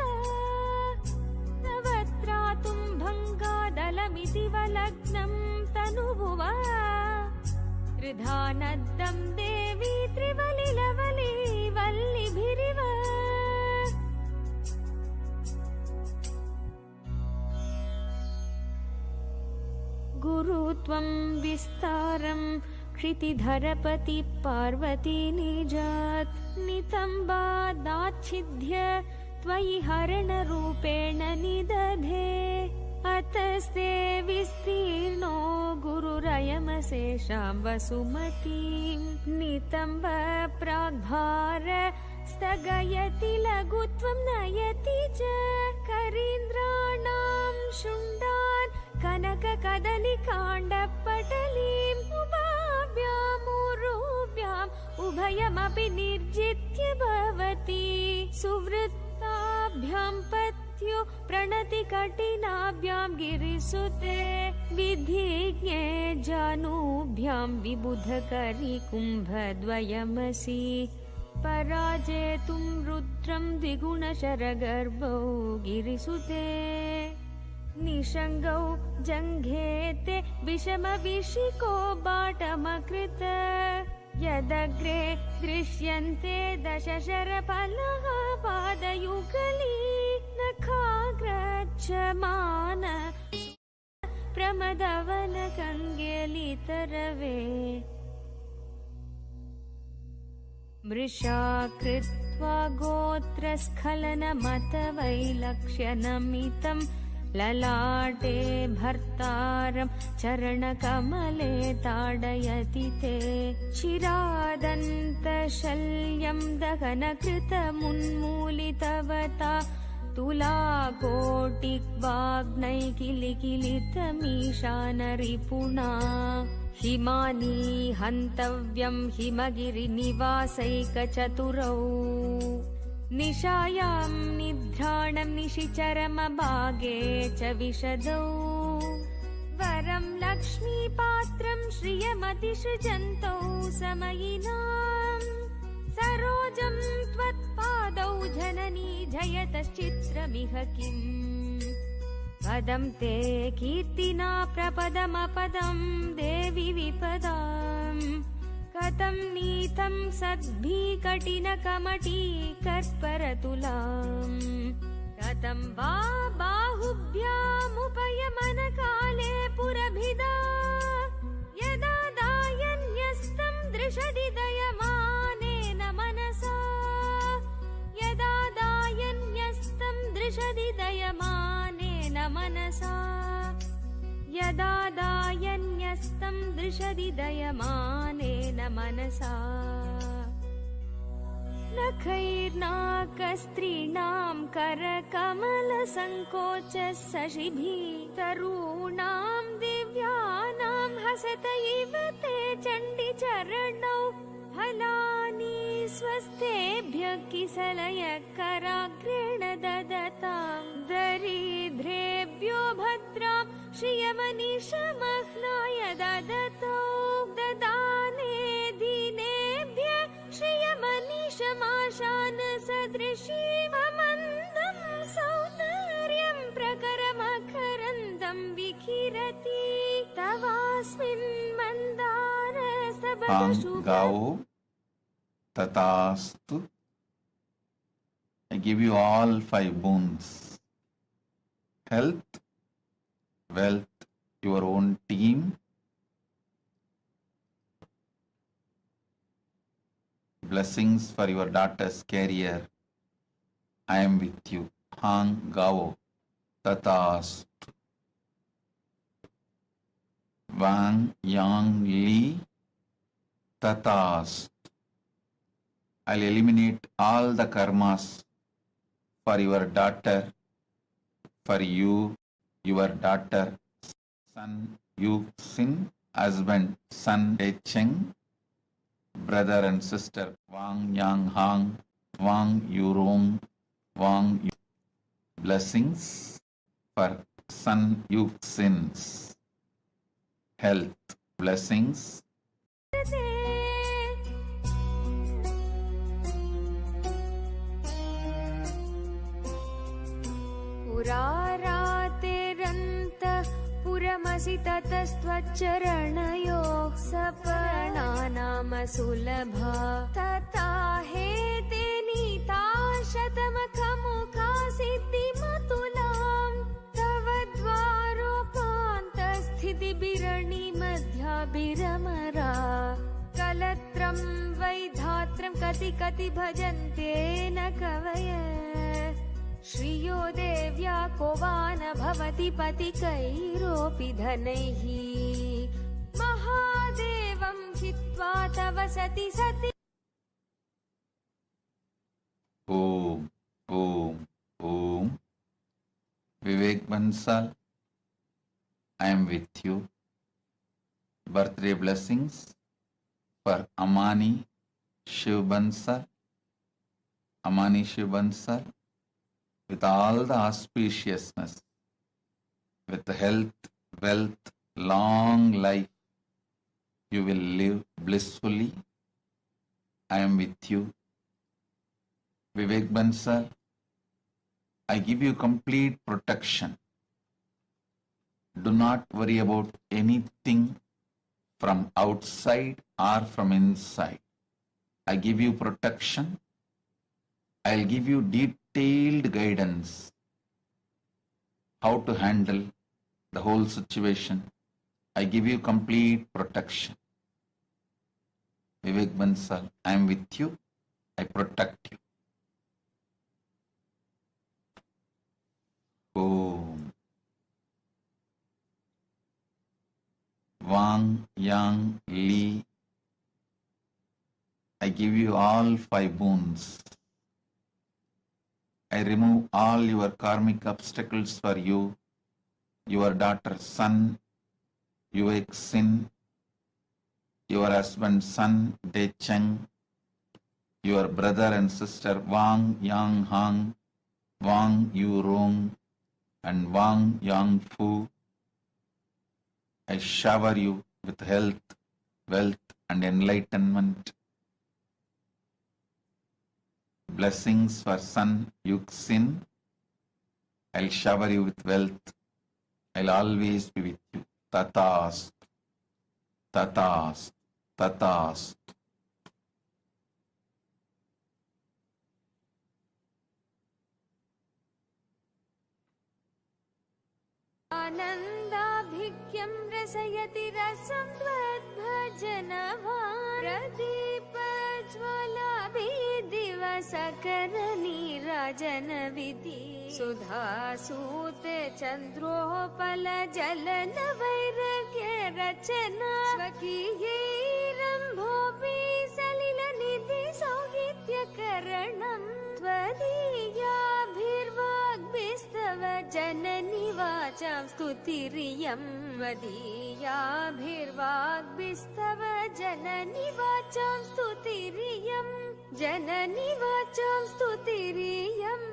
तवत्रातुं भङ्गादलमिति वलग्नं तनुभुवा त्रिधानद्दं देवी त्रिवलिलवली वल्लिभिरिव गुरुत्वं विस्तारं क्षितिधरपति पार्वती निजात् नितम्बादाच्छिद्य त्वयि हरणरूपेण निदधे अतस्ते विस्तीर्णो गुरुरयमशेषां वसुमतीं नितम्ब प्राग्भार स्थगयति लघुत्वं नयति च करीन्द्राणां शुण्डान् कनककदलिकाण्डपटलीम् उभाभ्यामुरुभ्याम् उभयमपि निर्जित्य भवति सुवृत्ताभ्यां पत्यो प्रणति कठिनाभ्यां गिरिसुते विधिज्ञे जानुभ्यां विबुधकरी कुम्भद्वयमसि पराजेतुं रुद्रं द्विगुणशरगर्भौ गिरिसुते निषङ्गौ जङ्घेते विषमविशिको बाटमकृत यदग्रे दृश्यन्ते दशशरफलः पादयुगली नखाग्रच्छमान प्रमदवनकङ्गेलितरवे मृषा कृत्वा गोत्रस्खलनमतवैलक्ष्यनमितं ललाटे भर्तारं चरणकमले ताडयति ते चिरादन्तशल्यं दहनकृतमुन्मूलितवता तुलाकोटिवाग्नैकिलिकिलितमीशानरिपुणा हिमानी हन्तव्यं हिमगिरिनिवासैकचतुरौ निशायां निद्राणं निशिचरमभागे च विशदौ वरं लक्ष्मीपात्रं श्रियमतिसृजन्तौ समयिनां सरोजं त्वत्पादौ जननी जयतश्चित्रमिह किम् पदं ते कीर्तिना प्रपदमपदं देवि विपदाम् कथं नीतं सद्भिकटिनकमटी कर्परतुलाम् कथं वा बाहुभ्यामुपयमनकाले पुरभिदा यदा दायन्यस्तं दृशदि दयमानेन मनसा यदा दायन्यस्तं दृशदि दयमानेन मनसा यदा दायन्यस्तं दृशदि दयमानेन मनसा नखैर्नाकस्त्रीणां करकमलसङ्कोचः शशिभिः तरूणां दिव्यानां हसत इव ते चण्डिचरणौ फलानि स्वस्तेभ्यः किसलयकराग्रेण ददतां दरिद्रेभ्यो भद्रां श्रियमनिशमह्नाय ददतौ ददाने Hang Gao Tatastu. I give you all 5 boons. Health, wealth, your own team, blessings for your daughter's career. I am with you. Hang Gao Tatastu. Wang Yang Li Tatastu. I'll eliminate all the karmas for your daughter, for you, your daughter, son Yu Sin, husband Sun Dei Cheng, brother and sister Wang Yang Hang, Wang Yurong, Wang Yu. Blessings for son Yu Sin's health. Blessings. पुरारातेरन्तः पुरमसि ततस्त्वच्चरणयोः सपणानाम सुलभा तथा हेते नीता शतमखमुखा सिद्धिमतुलाम् तव द्वारोपान्तस्थितिबिरणि मध्याभिरमरा कलत्रं वैधात्रं कति कति भजन्ते न कवय श्रियो देव्या को वा न भवति पतिकैरोऽपि धनैः महादेवं हित्वा तव सति सति Om, Om, Om. Vivek Bansal, I am with you. Birthday blessings for Amani Shiv Bansal. Amani Shiv Bansal, with all the auspiciousness, with health, wealth, long life, you will live blissfully. I am with you. Vivek Bansal, I give you complete protection. Do not worry about anything from outside or from inside. I give you protection. I'll give you detailed guidance how to handle the whole situation. I give you complete protection. Vivek Bansal, I am with you. I protect you. Om. Wang Yang Li, I give you all 5 boons. I remove all your karmic obstacles for you, your daughter Sun Yuek Sin, your husband Sun De Cheng, your brother and sister Wang Yang Hang, Wang Yurong, and Wang Yang Fu. I shower you with health, wealth, and enlightenment. Blessings for son Yuk Sin. I'll shower you with wealth. I'll always be with you. Tatast, tatast, tatast. आनन्दाभिक्यं रसयति रसं त्वद्भजनवान् प्रदीपज्वलाभिदिवसकरनीराजनविधि सुधासूते चन्द्रोपलजलनवैरग्यरचना स्वकीयैरम्भोऽपि सलिलनिधि सौगित्यकरणम् त्वदीयाभिर्वाग्भिस्तव जननि वाचां स्तुतिरियं वदीयाभिर्वाग्भिस्तव जननि वाचां स्तुतिरियं जननि वाचां स्तुतिरियम्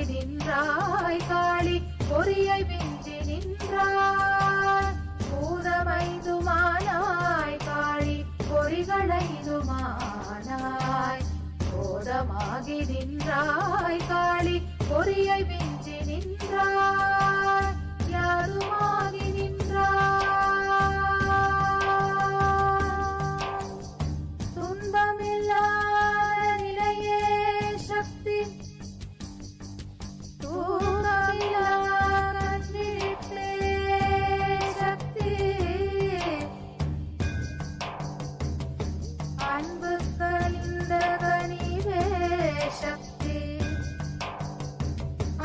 நின்றாய் காளி பொறியை விஞ்சி நின்றாய் பூதமைதுமானாய் காளி பொறிகளைதுமானாய் போதமாகி நின்றாய் காளி பொறியை விஞ்சி நின்றாய் யாருமாகி நின்றாய் துன்பமில்லாத நிலையே சக்தி தூரமில்லாதே சக்தி அன்பு கனிந்த கனிவே சக்தி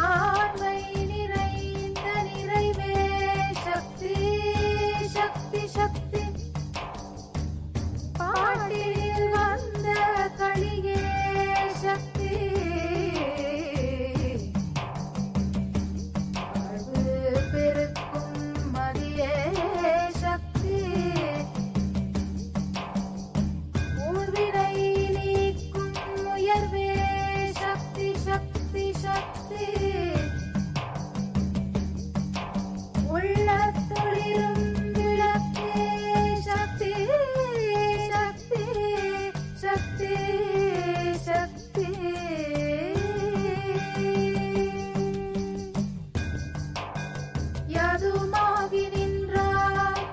ஆண்மை நிறைந்த நிறைவே சக்தி சக்தி சக்தி பாட்டில் வந்த களியே சக்தி அழகு பெருக்கும் மதியே சக்தி ஊழ்வினை நீக்கும் உயர்வே சக்தி சக்தி சக்தி உள்ளத்தொழிலும் விளக்கே சக்தி சக்தி சக்தி சக்தி யாதுமாகி நின்றாய்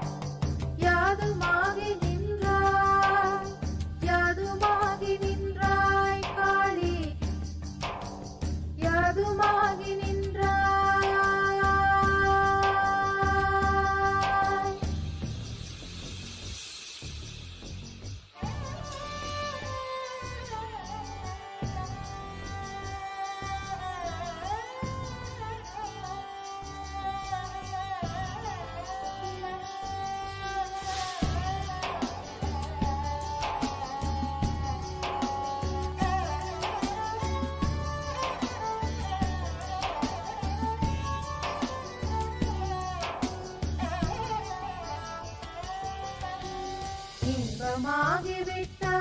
யாதுமாகி நின்றாய் யாதுமாகி நின்றாய் காளி யாதுமாகி நின்றாய் இன்பமாகி விட்டாய்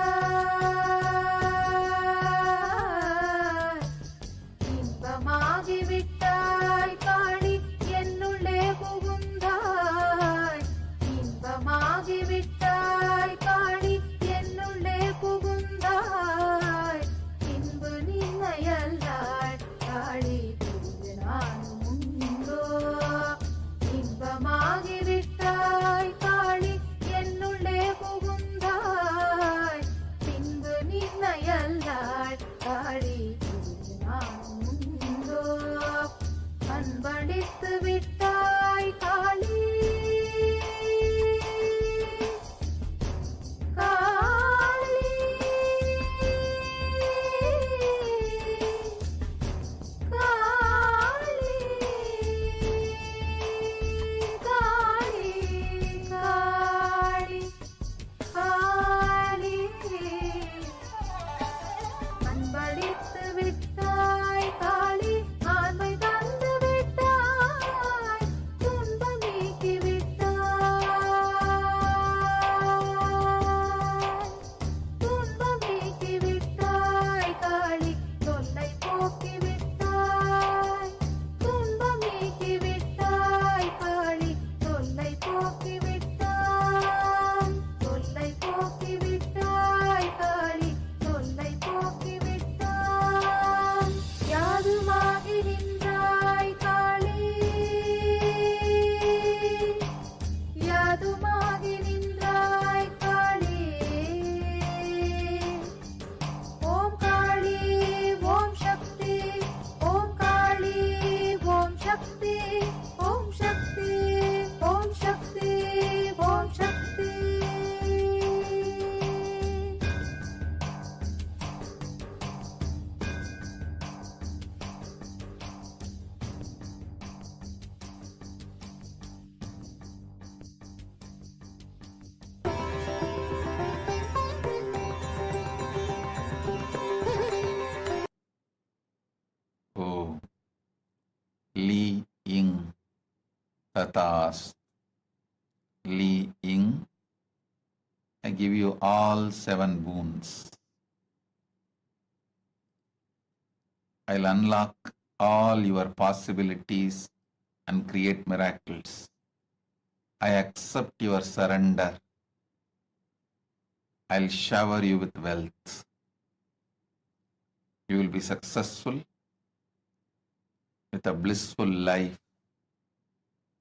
இன்பமாகி விட்டாய் காளி என்னுள்ளே புகுந்தாய் இன்பமாகி விட்டாய் காளி என்னுள்ளே புகுந்தாய் இன்பு நின்னையல்லாய் காளி புரிந்து நானும் உண்டோ இன்பமாகி விட்டாய் காளி என்னுள்ளே புகுந்தாய் பின்பு நின்னையல்லாய் காளி புரிந்து நானும் உண்டோ அன்பளித்து விட்டாய் காளி காளி காளி காளி காளி காளி அன்பளித்து விட்டாய் காளி ஆண்மை தந்து விட்டாய் துன்பம் நீக்கி விட்டாய் துன்பம் நீக்கி விட்டாய் காளி தொல்லை போக்கி விட்டாய் துன்பம் நீக்கி விட்டாய் காளி தொல்லை போக்கி விட்டாய் தொல்லை போக்கி விட்டாய் காளி தொல்லை போக்கி விட்டாய் யாதுமாகி நின்றாய் காளி யாதுமாகி நின்றாய் காளி ஓம் காளி ஓம் சக்தி ஓம் காளி ஓம் சக்தி ஓம் சக்தி ஓம் சக்தி ஓம் சக்தி Oh, Li Ying Tatas. Li Ying, I give you all 7 boons. I'll unlock all your possibilities and create miracles. I accept your surrender. I'll shower you with wealth. You will be successful with a blissful life,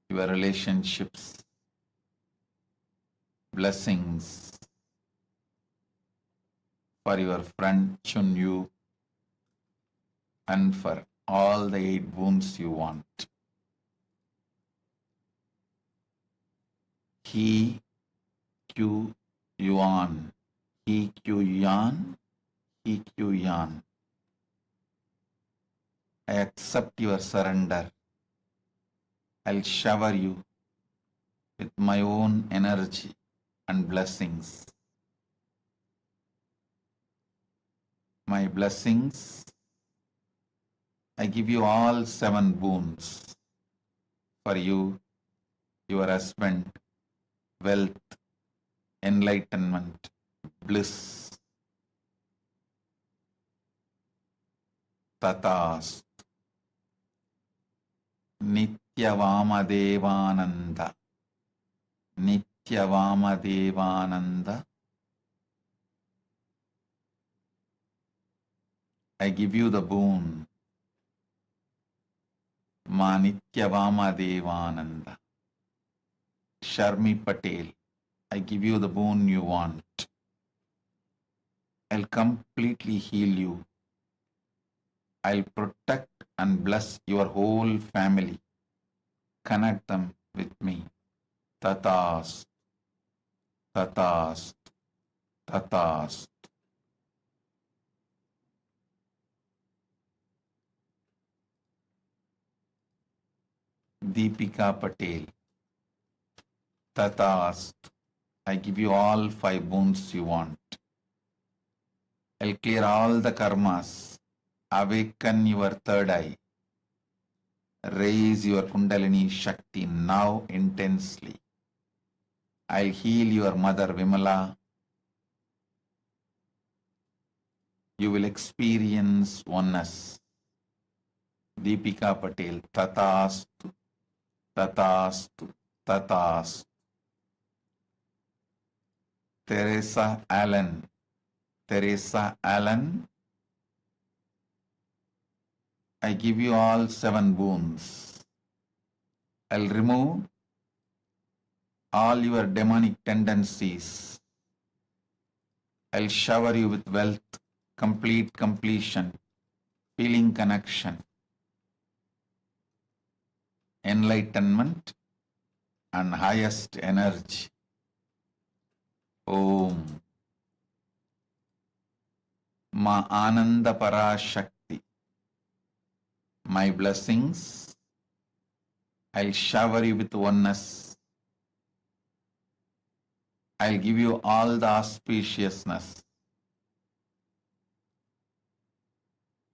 your relationships, blessings for your friend Chunyu and for all the 8 boons you want. He, Q, Yuan. He, Q, Yuan. He, Q, Yuan. I accept your surrender. I'll shower you with my own energy and blessings. My blessings, I give you all 7 boons for you, your husband, wealth, enlightenment, bliss. Tatast. Nityavamadevananda. Nityavamadevananda. I give you the boon. Ma Nityavamadevananda. Sharmi Patel, I give you the boon you want. I'll completely heal you. I'll protect and bless your whole family. Connect them with me. Tatast. Tatast. Tatast. Deepika Patel. Tatast. I give you all 5 boons you want. I'll clear all the karmas. Awaken your third eye. Raise your Kundalini Shakti now intensely. I'll heal your mother Vimala. You will experience oneness. Deepika Patel. Tatastu. Tatastu. Tatastu. Teresa Allen. Teresa Allen. I give you all 7 boons. I'll remove all your demonic tendencies. I'll shower you with wealth, complete completion, feeling connection, enlightenment, and highest energy. Om. Ma Ananda Parashakti. My blessings, I'll shower you with oneness. I'll give you all the auspiciousness.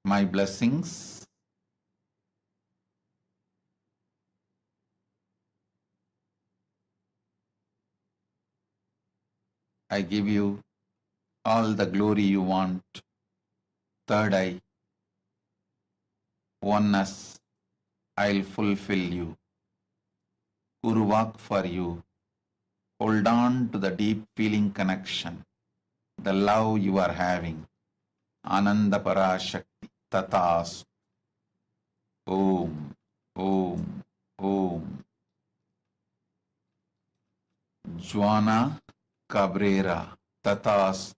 My blessings, I give you all the glory you want. Third eye, oneness, I'll fulfill you. Urvak for you. Hold on to the deep feeling connection, the love you are having. Ananda Parashakti Tatas. Om, Om, Om. Juana Cabrera Tatas.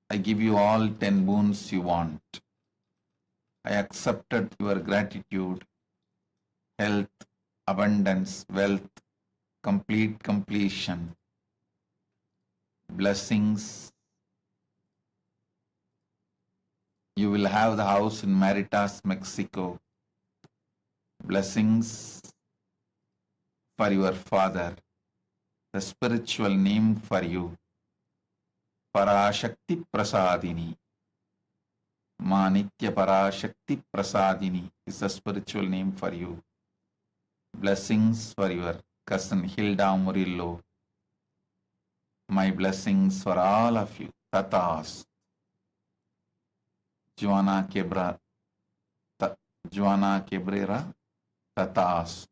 I give you all 10 boons you want. I accepted your gratitude, health, abundance, wealth, complete completion, blessings. You will have the house in Maritas, Mexico. Blessings for your father, the spiritual name for you, Parashakti Prasadini. Ma Nitya Parashakti Prasadini is the spiritual name for you. Blessings for your cousin Hilda Murillo. My blessings for all of you. Tatas. Joanna Quebra. Juana Cabrera, Tatas.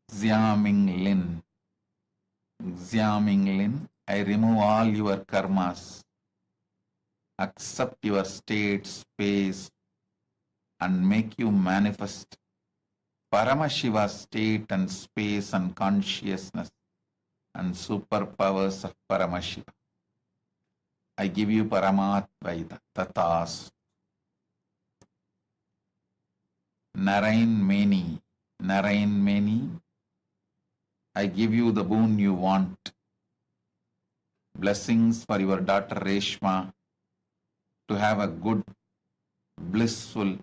Xiaming Lin. Xiaming Lin, I remove all your karmas, accept your state, space, and make you manifest Paramashiva state and space and consciousness and superpowers of Paramashiva. I give you Paramatvaita, Tatas. Narain Meni, I give you the boon you want. Blessings for your daughter Reshma to have a good, blissful,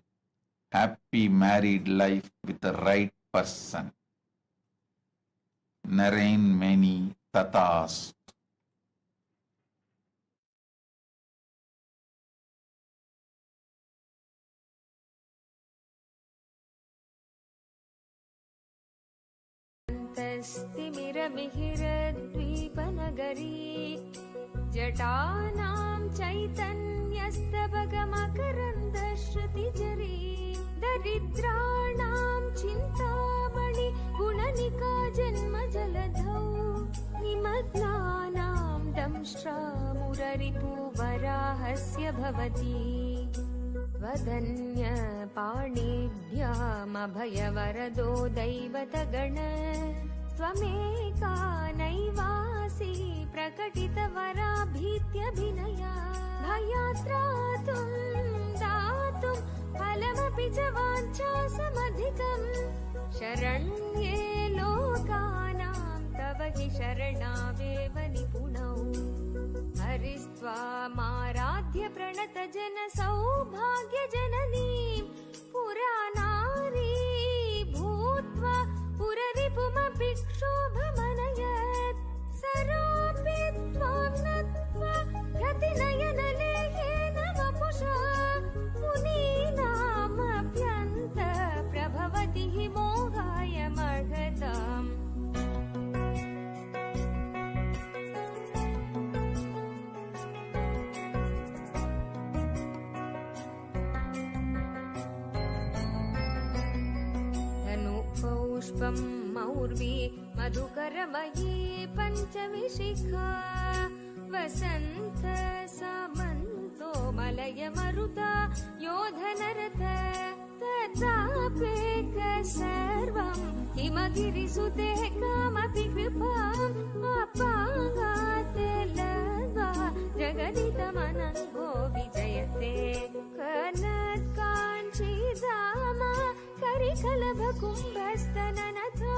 happy married life with the right person. Narain Meni, Tatas. स्तिमिरमिहिरद्वीपनगरी जटानां चैतन्यस्तबकमकरन्दश्रुतिजरी दरिद्राणां चिन्तामणि गुणनिका जन्मजलधौ निमग्नानां दंष्ट्रामुररिपुवराहस्य भवति वदन्य पाणिभ्यामभयवरदो दैवतगण त्वमेका नैवासि प्रकटितवराभीत्यभिनया भयात्रातुं दातुं फलमपि च वाञ्छासमधिकम् शरण्ये लोकानां तव हि शरणावेव निपुणौ हरिस्त्वामाराध्य प्रणत जन सौभाग्य जननीं पुरानारी भूत्वा पुररिपुमपि क्षोभमनयत् सरोऽपि त्वां नत्वा प्रतिनयनलेहेन वपुषा मुनीनामप्यन्त प्रभवति हि मोहाय महताम् पुष्पं मौर्वी मधुकरमयी पञ्चमी शिखा वसन्त सामन्तो मलय मरुता योधनरथ तथापेक सर्वं हिमगिरिसुते कामपि कृपाम् अपाङ्गात् लगा जगदितमनङ्गो विजयते कनत्काञ्चीधाम करिकलभकुम्भस्तननथा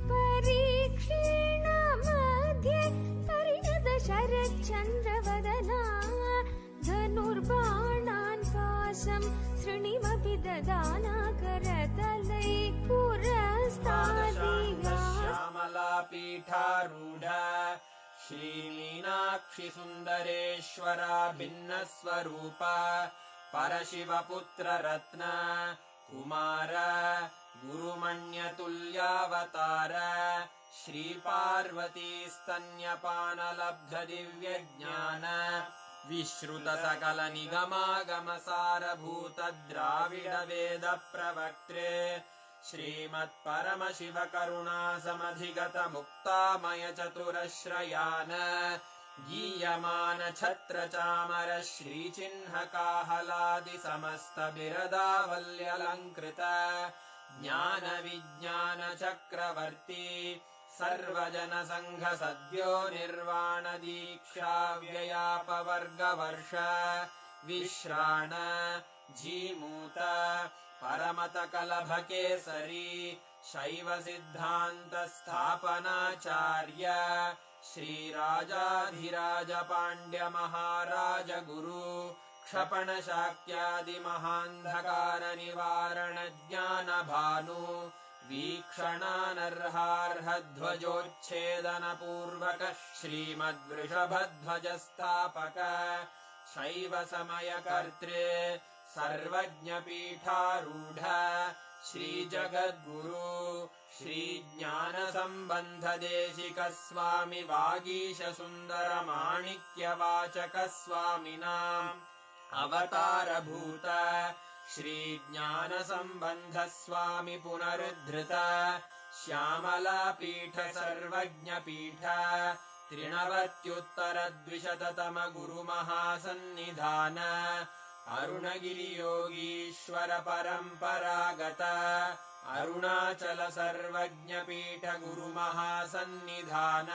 परीक्षीण मध्ये परिणत शरच्चन्द्रवदना धनुर्बाणान् पाशं शृणिमपि ददाना करतलै पुरस्तादिगा श्यामला पीठारूढा श्रीमीनाक्षि सुन्दरेश्वरा भिन्नस्वरूपा परशिवपुत्र रत्न कुमार गुरुमण्यतुल्यावतार श्रीपार्वती स्तन्यपानलब्ध दिव्यज्ञान विश्रुत सकल निगमागमसारभूत द्राविड वेद प्रवक्त्रे श्रीमत्परमशिव करुणा समधिगत मुक्तामय चतुरश्रयान गीयमान छत्र चामर श्रीचिह्न काहलादि समस्त बिरदावल्यलङ्कृत ज्ञान विज्ञान चक्रवर्ती सर्वजन संघ सद्यो निर्वाण दीक्षा व्ययापवर्गवर्ष विश्राण जीमूत परमत कलभ केसरी शैव सिद्धान्त स्थापनाचार्य श्रीराजाधिराज पाण्ड्य महाराज गुरु क्षपण शाक्यादि महान्धकार निवारण ज्ञान भानु वीक्षणानर्हार्ह ध्वजोच्छेदन पूर्वक श्रीमद्वृषभध्वज स्थापक शैव समय कर्त्रे सर्वज्ञ पीठारूढ श्री जगद्गुरु श्री ज्ञान संबंध देशिक स्वामी वागीश सुंदर माणिक्य वाचक स्वामिनां अवतारभूत श्रीज्ञानसम्बन्धस्वामि पुनरुद्धृत श्यामलापीठ सर्वज्ञपीठ त्रिनवत्युत्तरद्विशततमगुरुमहासन्निधान अरुणगिरियोगीश्वर परम्परागत अरुणाचल सर्वज्ञपीठ गुरुमहासन्निधान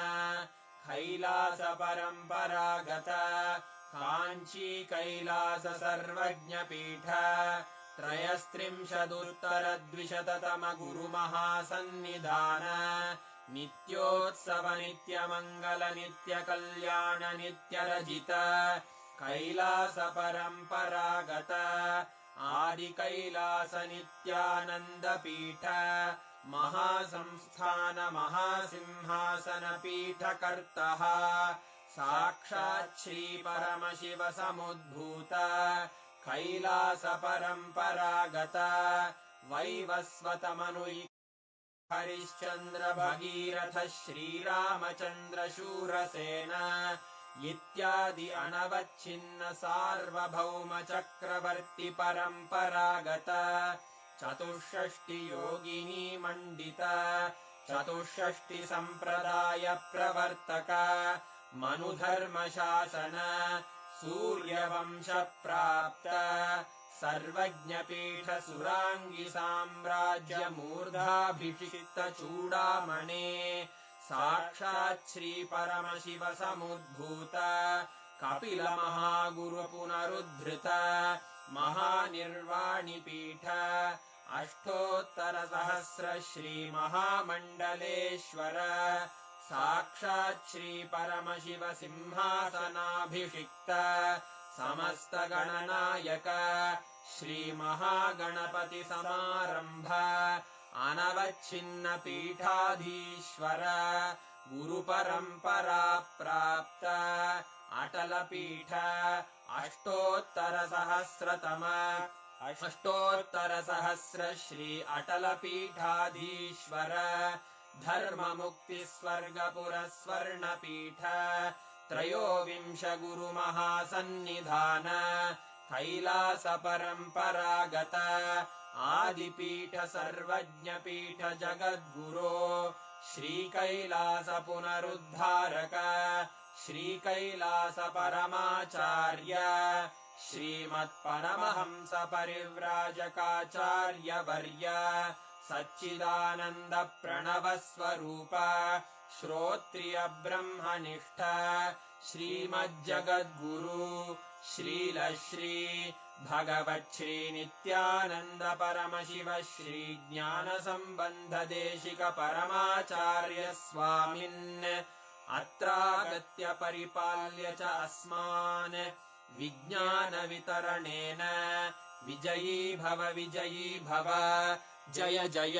कैलास परम्परागत काञ्ची कैलास सर्वज्ञपीठ त्रयस्त्रिंशदुत्तरद्विशततमगुरुमहासन्निधान नित्योत्सव नित्यमङ्गल नित्यकल्याण नित्यरजित कैलास परम्परागत आदिकैलास नित्यानन्दपीठ महासंस्थान महासिंहासनपीठकर्तः साक्षात् श्रीपरमशिव समुद्भूत कैलास परम्परागत वैवस्वतमनु हरिश्चन्द्र भगीरथ श्रीरामचन्द्र शूरसेन इत्यादि अनवच्छिन्न सार्वभौम चक्रवर्ति परम्परागत चतुष्षष्टि योगिनी मण्डित चतुष्षष्टि सम्प्रदाय प्रवर्तक मनुधर्मशासन सूर्यवंश प्राप्त सर्वज्ञपीठ सुराङ्गी साम्राज्य मूर्धाभिषिक्त चूडामणे साक्षात् श्री परमशिव समुद्भूत कपिल महागुरु पुनरुद्धृत महानिर्वाणिपीठ अष्टोत्तर सहस्र श्री महामण्डलेश्वर साक्षात् श्री परमशिव सिंहासनाभिषिक्त समस्त गणनायक श्री महागणपति समारंभ अनवच्छिन्न पीठाधीश्वर गुरुपरम्परा प्राप्त अटल पीठ अष्टोत्तर सहस्र श्री अटल पीठाधीश्वर धर्म मुक्ति स्वर्गपुर स्वर्ण पीठ त्रयोविंश गुरु महासन्निधान कैलास परम्परागत आदिपीठ सर्वज्ञपीठ जगद्गुरो श्री कैलास पुनरुद्धारक श्री कैलास परमाचार्य श्रीमत्परमहंस परिव्राजकाचार्य वर्य सच्चिदानन्द प्रणव स्वरूप श्रोत्रिय ब्रह्मनिष्ठ श्रीमज्जगद्गुरु श्रील श्री भगवच्छ्री नित्यानन्द परमशिव श्री ज्ञान सम्बन्ध देशिक परमाचार्य स्वामिन् अत्रागत्य परिपाल्य च अस्मान् विज्ञान वितरणेन विजयी भव जय जय।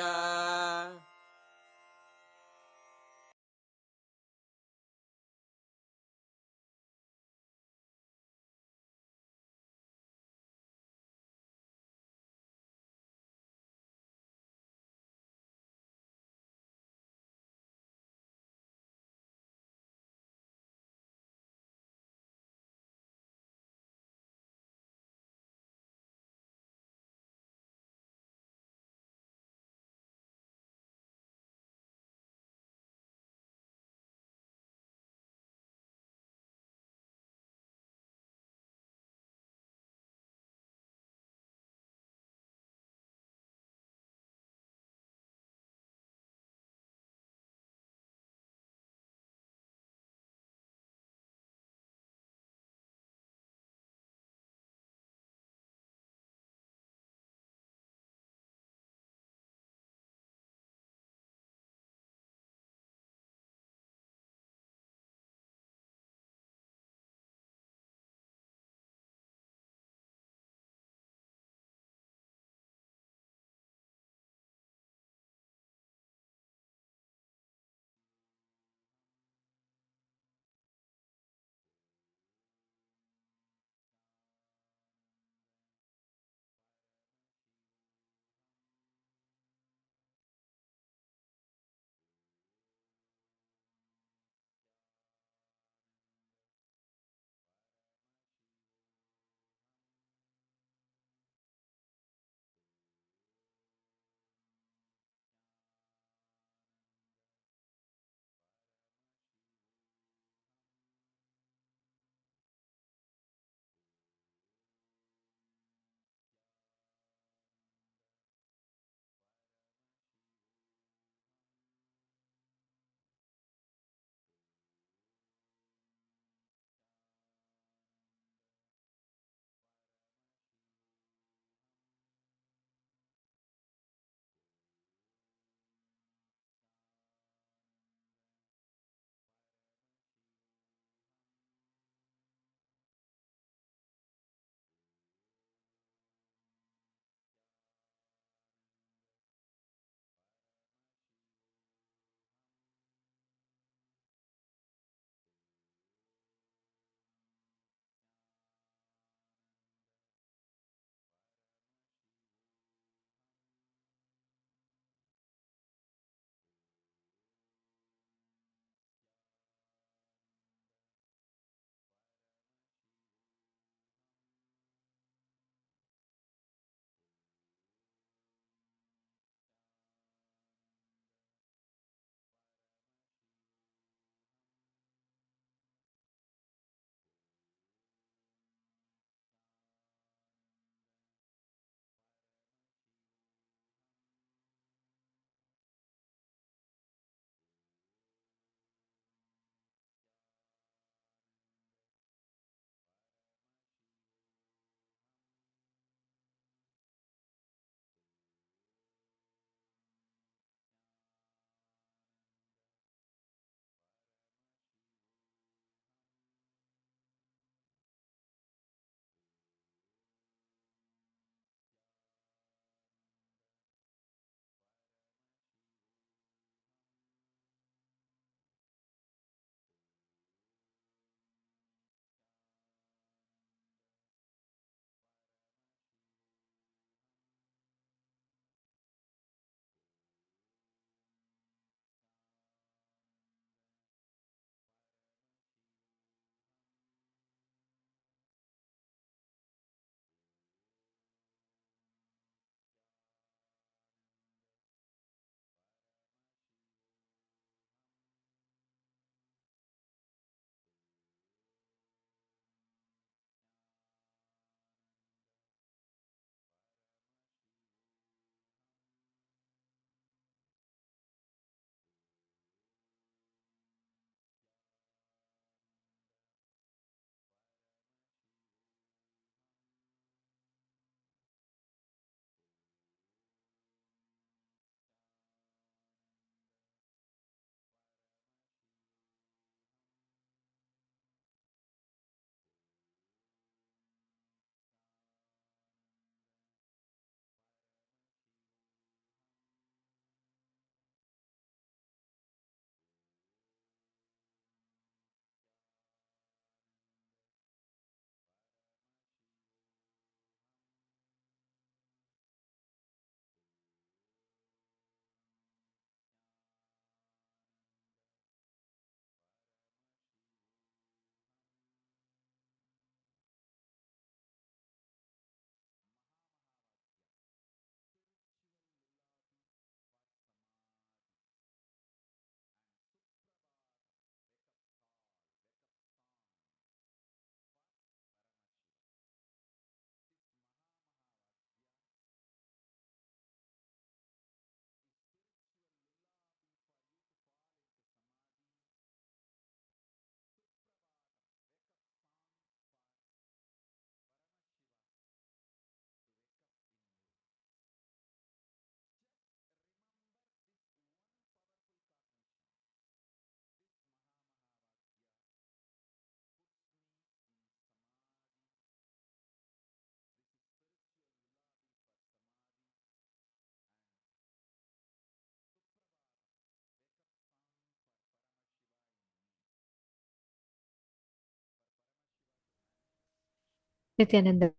Nithyananda.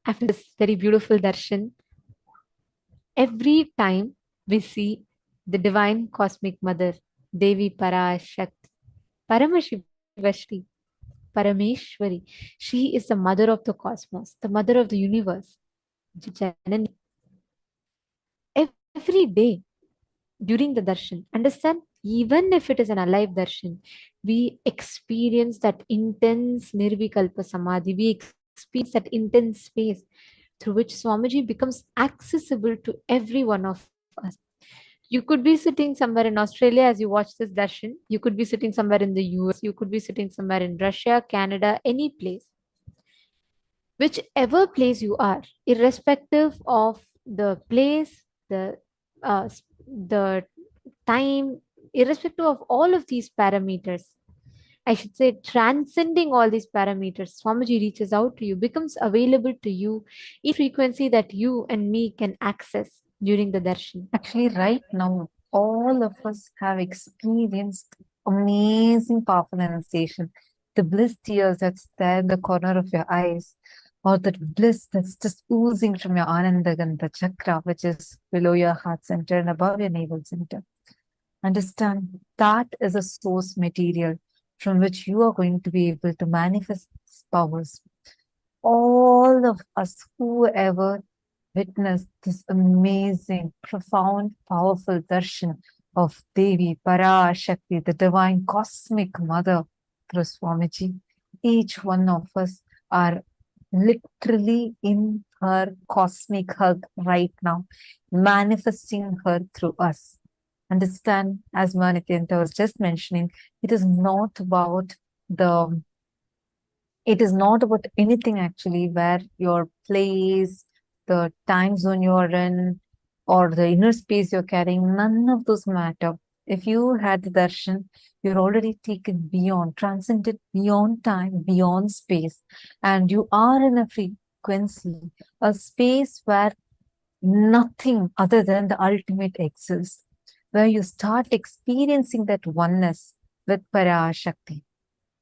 After this very beautiful darshan, every time we see the divine cosmic mother, Devi Parashakti, Paramashivashri, Parameshwari, she is the mother of the cosmos, the mother of the universe, Janani. Every day during the darshan, understand, even if it is an alive darshan, we experience that intense nirvikalpa samadhi, we experience that intense space through which Swamiji becomes accessible to every one of us. You could be sitting somewhere in Australia as you watch this darshan, you could be sitting somewhere in the US, you could be sitting somewhere in Russia, Canada, any place, whichever place you are, irrespective of the place, the time, irrespective of all of these parameters, I should say, transcending all these parameters, Swamiji reaches out to you, becomes available to you in frequency that you and me can access during the darshan. Actually, right now, all of us have experienced amazing powerful sensation. The bliss tears that's there in the corner of your eyes, or the bliss that's just oozing from your Anandagandha chakra, which is below your heart center and above your navel center. Understand that is a source material from which you are going to be able to manifest these powers. All of us, whoever witnessed this amazing, profound, powerful darshan of Devi Parashakti, the divine cosmic mother through Swamiji, each one of us are literally in her cosmic hug right now, manifesting her through us. Understand, as Nithyananda was just mentioning, it is not about anything actually where your place, the time zone you're in, or the inner space you're carrying, none of those matter. If you had the darshan, you're already taken beyond, transcended beyond time, beyond space, and you are in a frequency, a space where nothing other than the ultimate exists, where you start experiencing that oneness with Parashakti,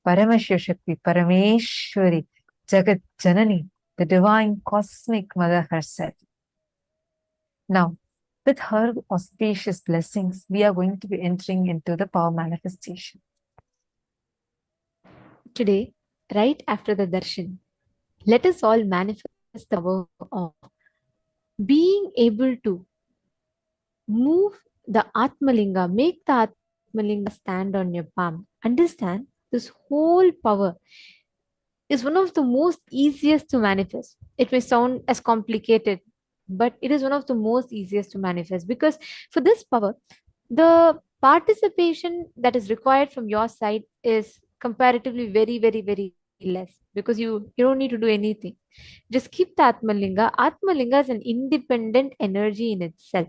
Paramashivashakti, Parameshwari, Jagat Janani, the divine cosmic mother herself. Now, with her auspicious blessings, we are going to be entering into the power manifestation. Today, right after the darshan, let us all manifest the power of being able to move the Atmalinga, make the Atmalinga stand on your palm. Understand, this whole power is one of the most easiest to manifest. It may sound as complicated, but it is one of the most easiest to manifest, because for this power, the participation that is required from your side is comparatively very, very, very less, because you don't need to do anything. Just keep the Atmalinga. Atmalinga is an independent energy in itself.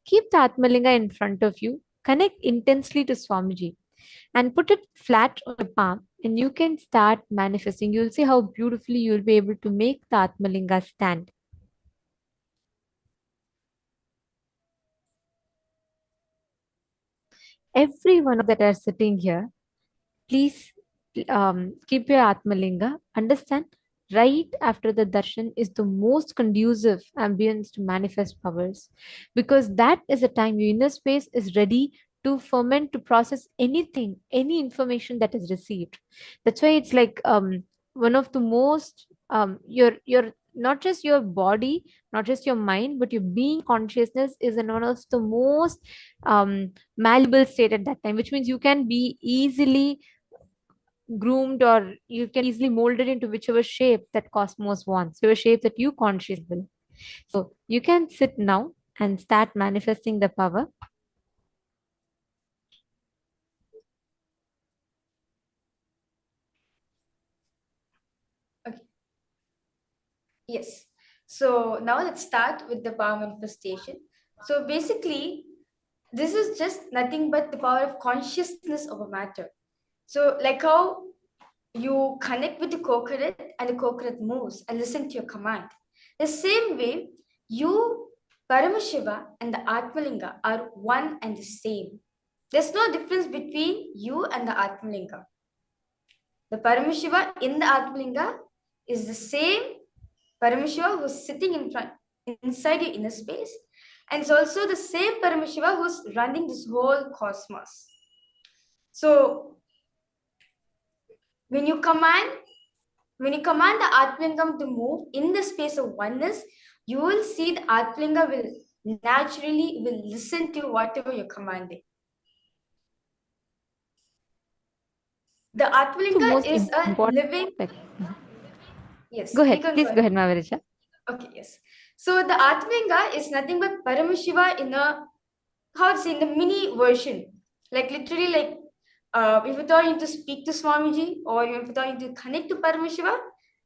Keep the Atmalinga in front of you, connect intensely to Swamiji, and put it flat on your palm, and you can start manifesting. You'll see how beautifully you'll be able to make the Atmalinga stand. Every one of that are sitting here, please keep your Atmalinga. Understand, right after the darshan is the most conducive ambience to manifest powers, because that is a time your inner space is ready to ferment, to process anything, any information that is received. That's why it's like one of the most your not just your body, not just your mind, but your being consciousness is in one of the most malleable state at that time, which means you can be easily groomed, or you can easily mold it into whichever shape that cosmos wants, whichever shape that you conscious will. So you can sit now and start manifesting the power. Okay. Yes. So now let's start with the power manifestation. So basically, this is just nothing but the power of consciousness of a matter. So, like how you connect with the coconut and the coconut moves and listen to your command. The same way, you, Paramashiva, and the Atmalinga are one and the same. There's no difference between you and the Atmalinga. The Paramashiva in the Atmalinga is the same Paramashiva who's sitting inside your inner space, and it's also the same Paramashiva who's running this whole cosmos. So when you command the Atmalingam to move in the space of oneness, you will see the Atmalinga will naturally listen to whatever you're commanding. The Atmalinga is a living. Yes. Go ahead. Please go ahead, Mahavirija. Okay, yes. So the Atmalinga is nothing but Paramashiva in in the mini version. Like literally, like if you're trying to speak to Swamiji or if you're trying to connect to Paramashiva,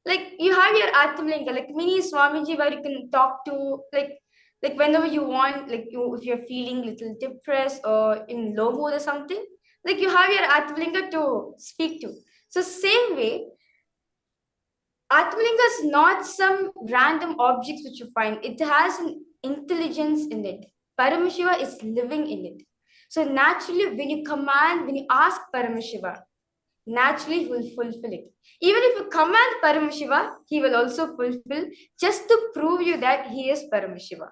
like you have your Atmalinga, like mini Swamiji where you can talk to like whenever you want, like if you're feeling little depressed or in low mood or something, like you have your Atmalinga to speak to. So same way, Atmalinga is not some random objects which you find. It has an intelligence in it. Paramashiva is living in it. So naturally, when you ask Paramashiva, naturally he will fulfill it. Even if you command Paramashiva, he will also fulfill, just to prove you that he is Paramashiva.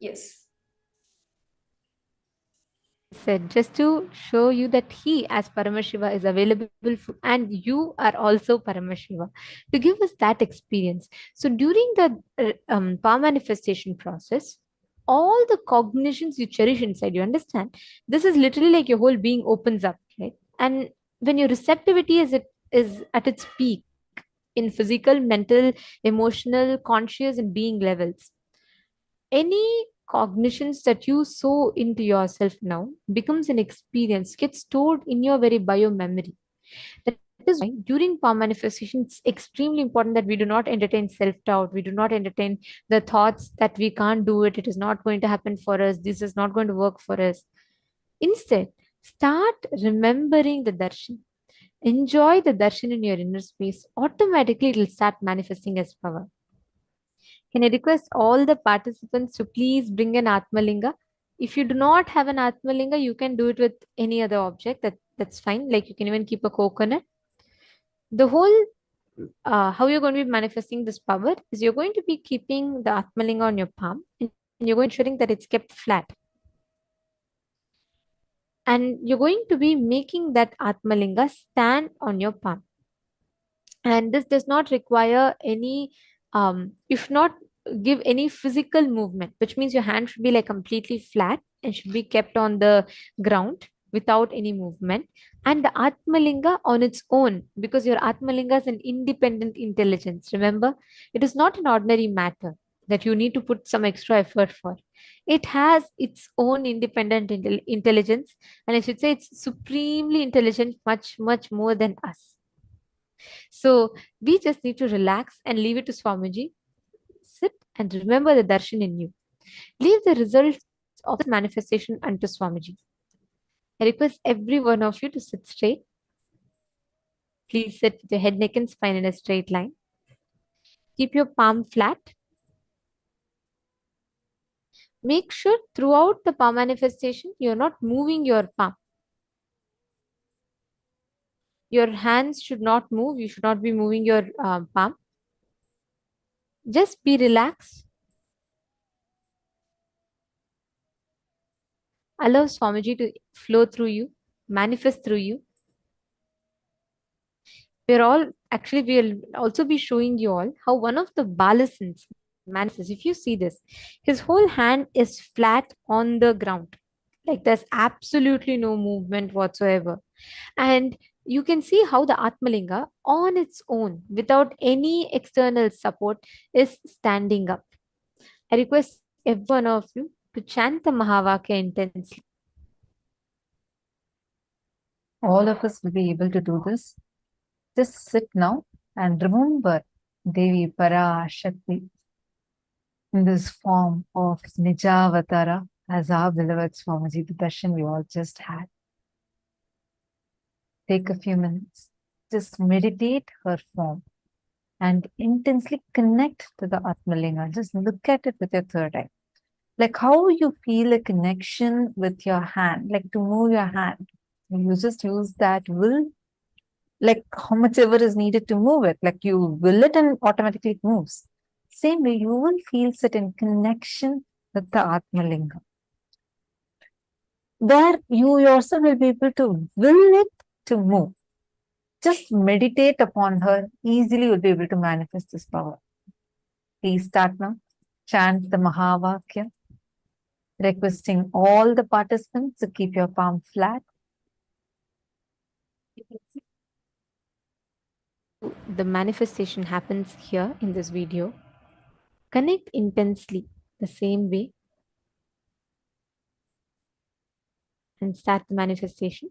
Yes. Said just to show you that he as Paramashiva is available and you are also Paramashiva, to give us that experience. So during the power manifestation process, all the cognitions you cherish inside, you understand, this is literally like your whole being opens up, right? And when your receptivity is at its peak in physical, mental, emotional, conscious and being levels, any cognitions that you sow into yourself now becomes an experience, gets stored in your very bio memory. That is why during power manifestation, it's extremely important that we do not entertain self-doubt. We do not entertain the thoughts that we can't do it. It is not going to happen for us. This is not going to work for us. Instead, start remembering the darshan. Enjoy the darshan in your inner space. Automatically, it will start manifesting as power. Can I request all the participants to please bring an Atmalinga? If you do not have an Atmalinga, you can do it with any other object. That's fine. Like you can even keep a coconut. The whole how you're going to be manifesting this power is you're going to be keeping the Atmalinga on your palm and you're going to ensuring that it's kept flat. And you're going to be making that Atmalinga stand on your palm. And this does not require any you should not give any physical movement, which means your hand should be like completely flat and should be kept on the ground without any movement. And the Atmalinga on its own, because your Atmalinga is an independent intelligence, remember, it is not an ordinary matter that you need to put some extra effort for. It has its own independent intelligence, and I should say it's supremely intelligent, much more than us. So we just need to relax and leave it to Swamiji. Sit and remember the darshan in you. Leave the results of this manifestation unto Swamiji. I request every one of you to sit straight. Please sit with your head, neck and spine in a straight line. Keep your palm flat. Make sure throughout the palm manifestation, you're not moving your palm. Your hands should not move. You should not be moving your palm. Just be relaxed. Allow Swamiji to flow through you, manifest through you. We'll also be showing you all how one of the Balasans manifests. If you see this, his whole hand is flat on the ground. Like there's absolutely no movement whatsoever. And you can see how the Atmalinga on its own, without any external support, is standing up. I request every one of you to chant the Mahavakya intensely. All of us will be able to do this. Just sit now and remember Devi Parashakti in this form of Nijavatara as our beloved Swamiji, the darshan we all just had. Take a few minutes, just meditate her form and intensely connect to the Atmalinga. Just look at it with your third eye. Like how you feel a connection with your hand, like to move your hand. You just use that will, like how much ever is needed to move it. Like you will it and automatically it moves. Same way, you will feel certain connection with the Atmalinga, where you yourself will be able to will it to move. Just meditate upon her, easily you'll be able to manifest this power. Please start now. Chant the Mahavakya, requesting all the participants to keep your palm flat. The manifestation happens here in this video. Connect intensely the same way and start the manifestation.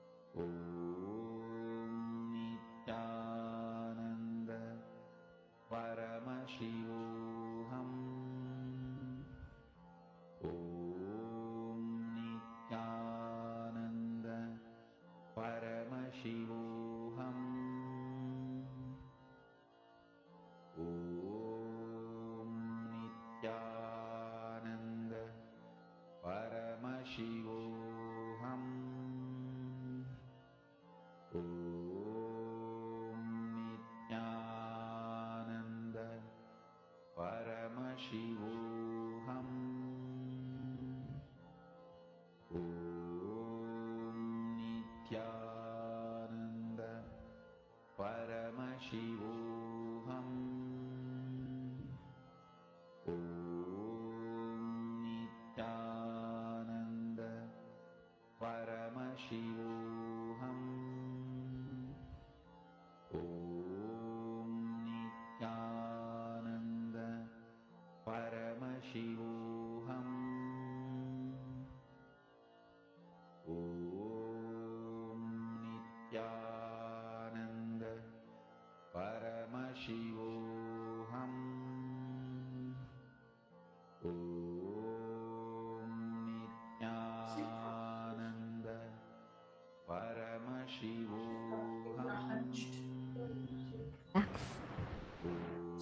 Relax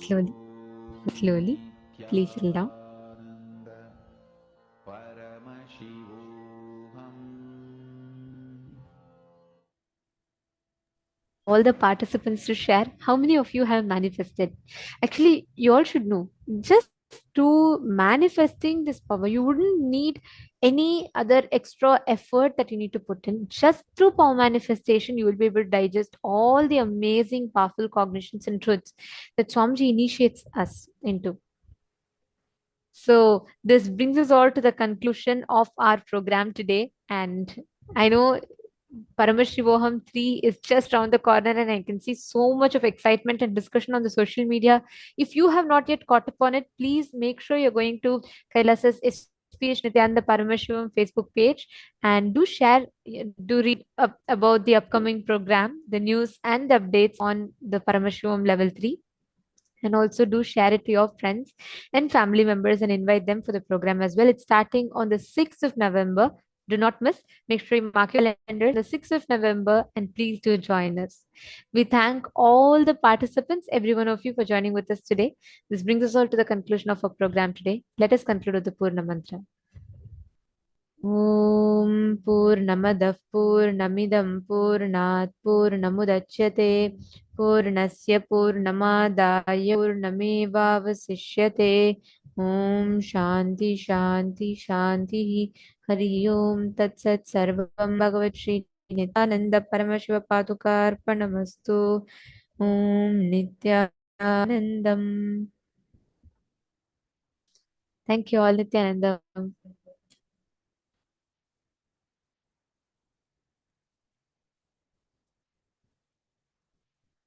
slowly, slowly. Please settle down. All the participants to share how many of you have manifested. Actually, you all should know, just to manifesting this power, you wouldn't need any other extra effort that you need to put in. Just through power manifestation, you will be able to digest all the amazing, powerful cognitions and truths that Swamiji initiates us into. So, this brings us all to the conclusion of our program today. And I know Paramashivoham 3 is just around the corner, and I can see so much of excitement and discussion on the social media. If you have not yet caught up on it, please make sure you're going to Kailasa's SPH Nithyananda Paramashivam Facebook page and do share, do read up about the upcoming program, the news, and the updates on the Paramashivam level 3, and also do share it to your friends and family members and invite them for the program as well. It's starting on the 6th of November. Do not miss. Make sure you mark your calendar the 6th of November, and please do join us. We thank all the participants, every one of you, for joining with us today. This brings us all to the conclusion of our program today. Let us conclude with the Purna Mantra. ॐ पूर्णमदः पूर्णमिदं पूर्णात् पूर्णमुदच्यते पूर्णस्य पूर्णमादाय पूर्णमेवावशिष्यते ॐ शान्ति शान्ति शान्तिः हरि ओं तत्सत् सर्वं भगवत् श्री नित्यानन्द परमशिव पादुकार्पणमस्तु ॐ नित्यानन्दम्. Thank you all, Nithyananda.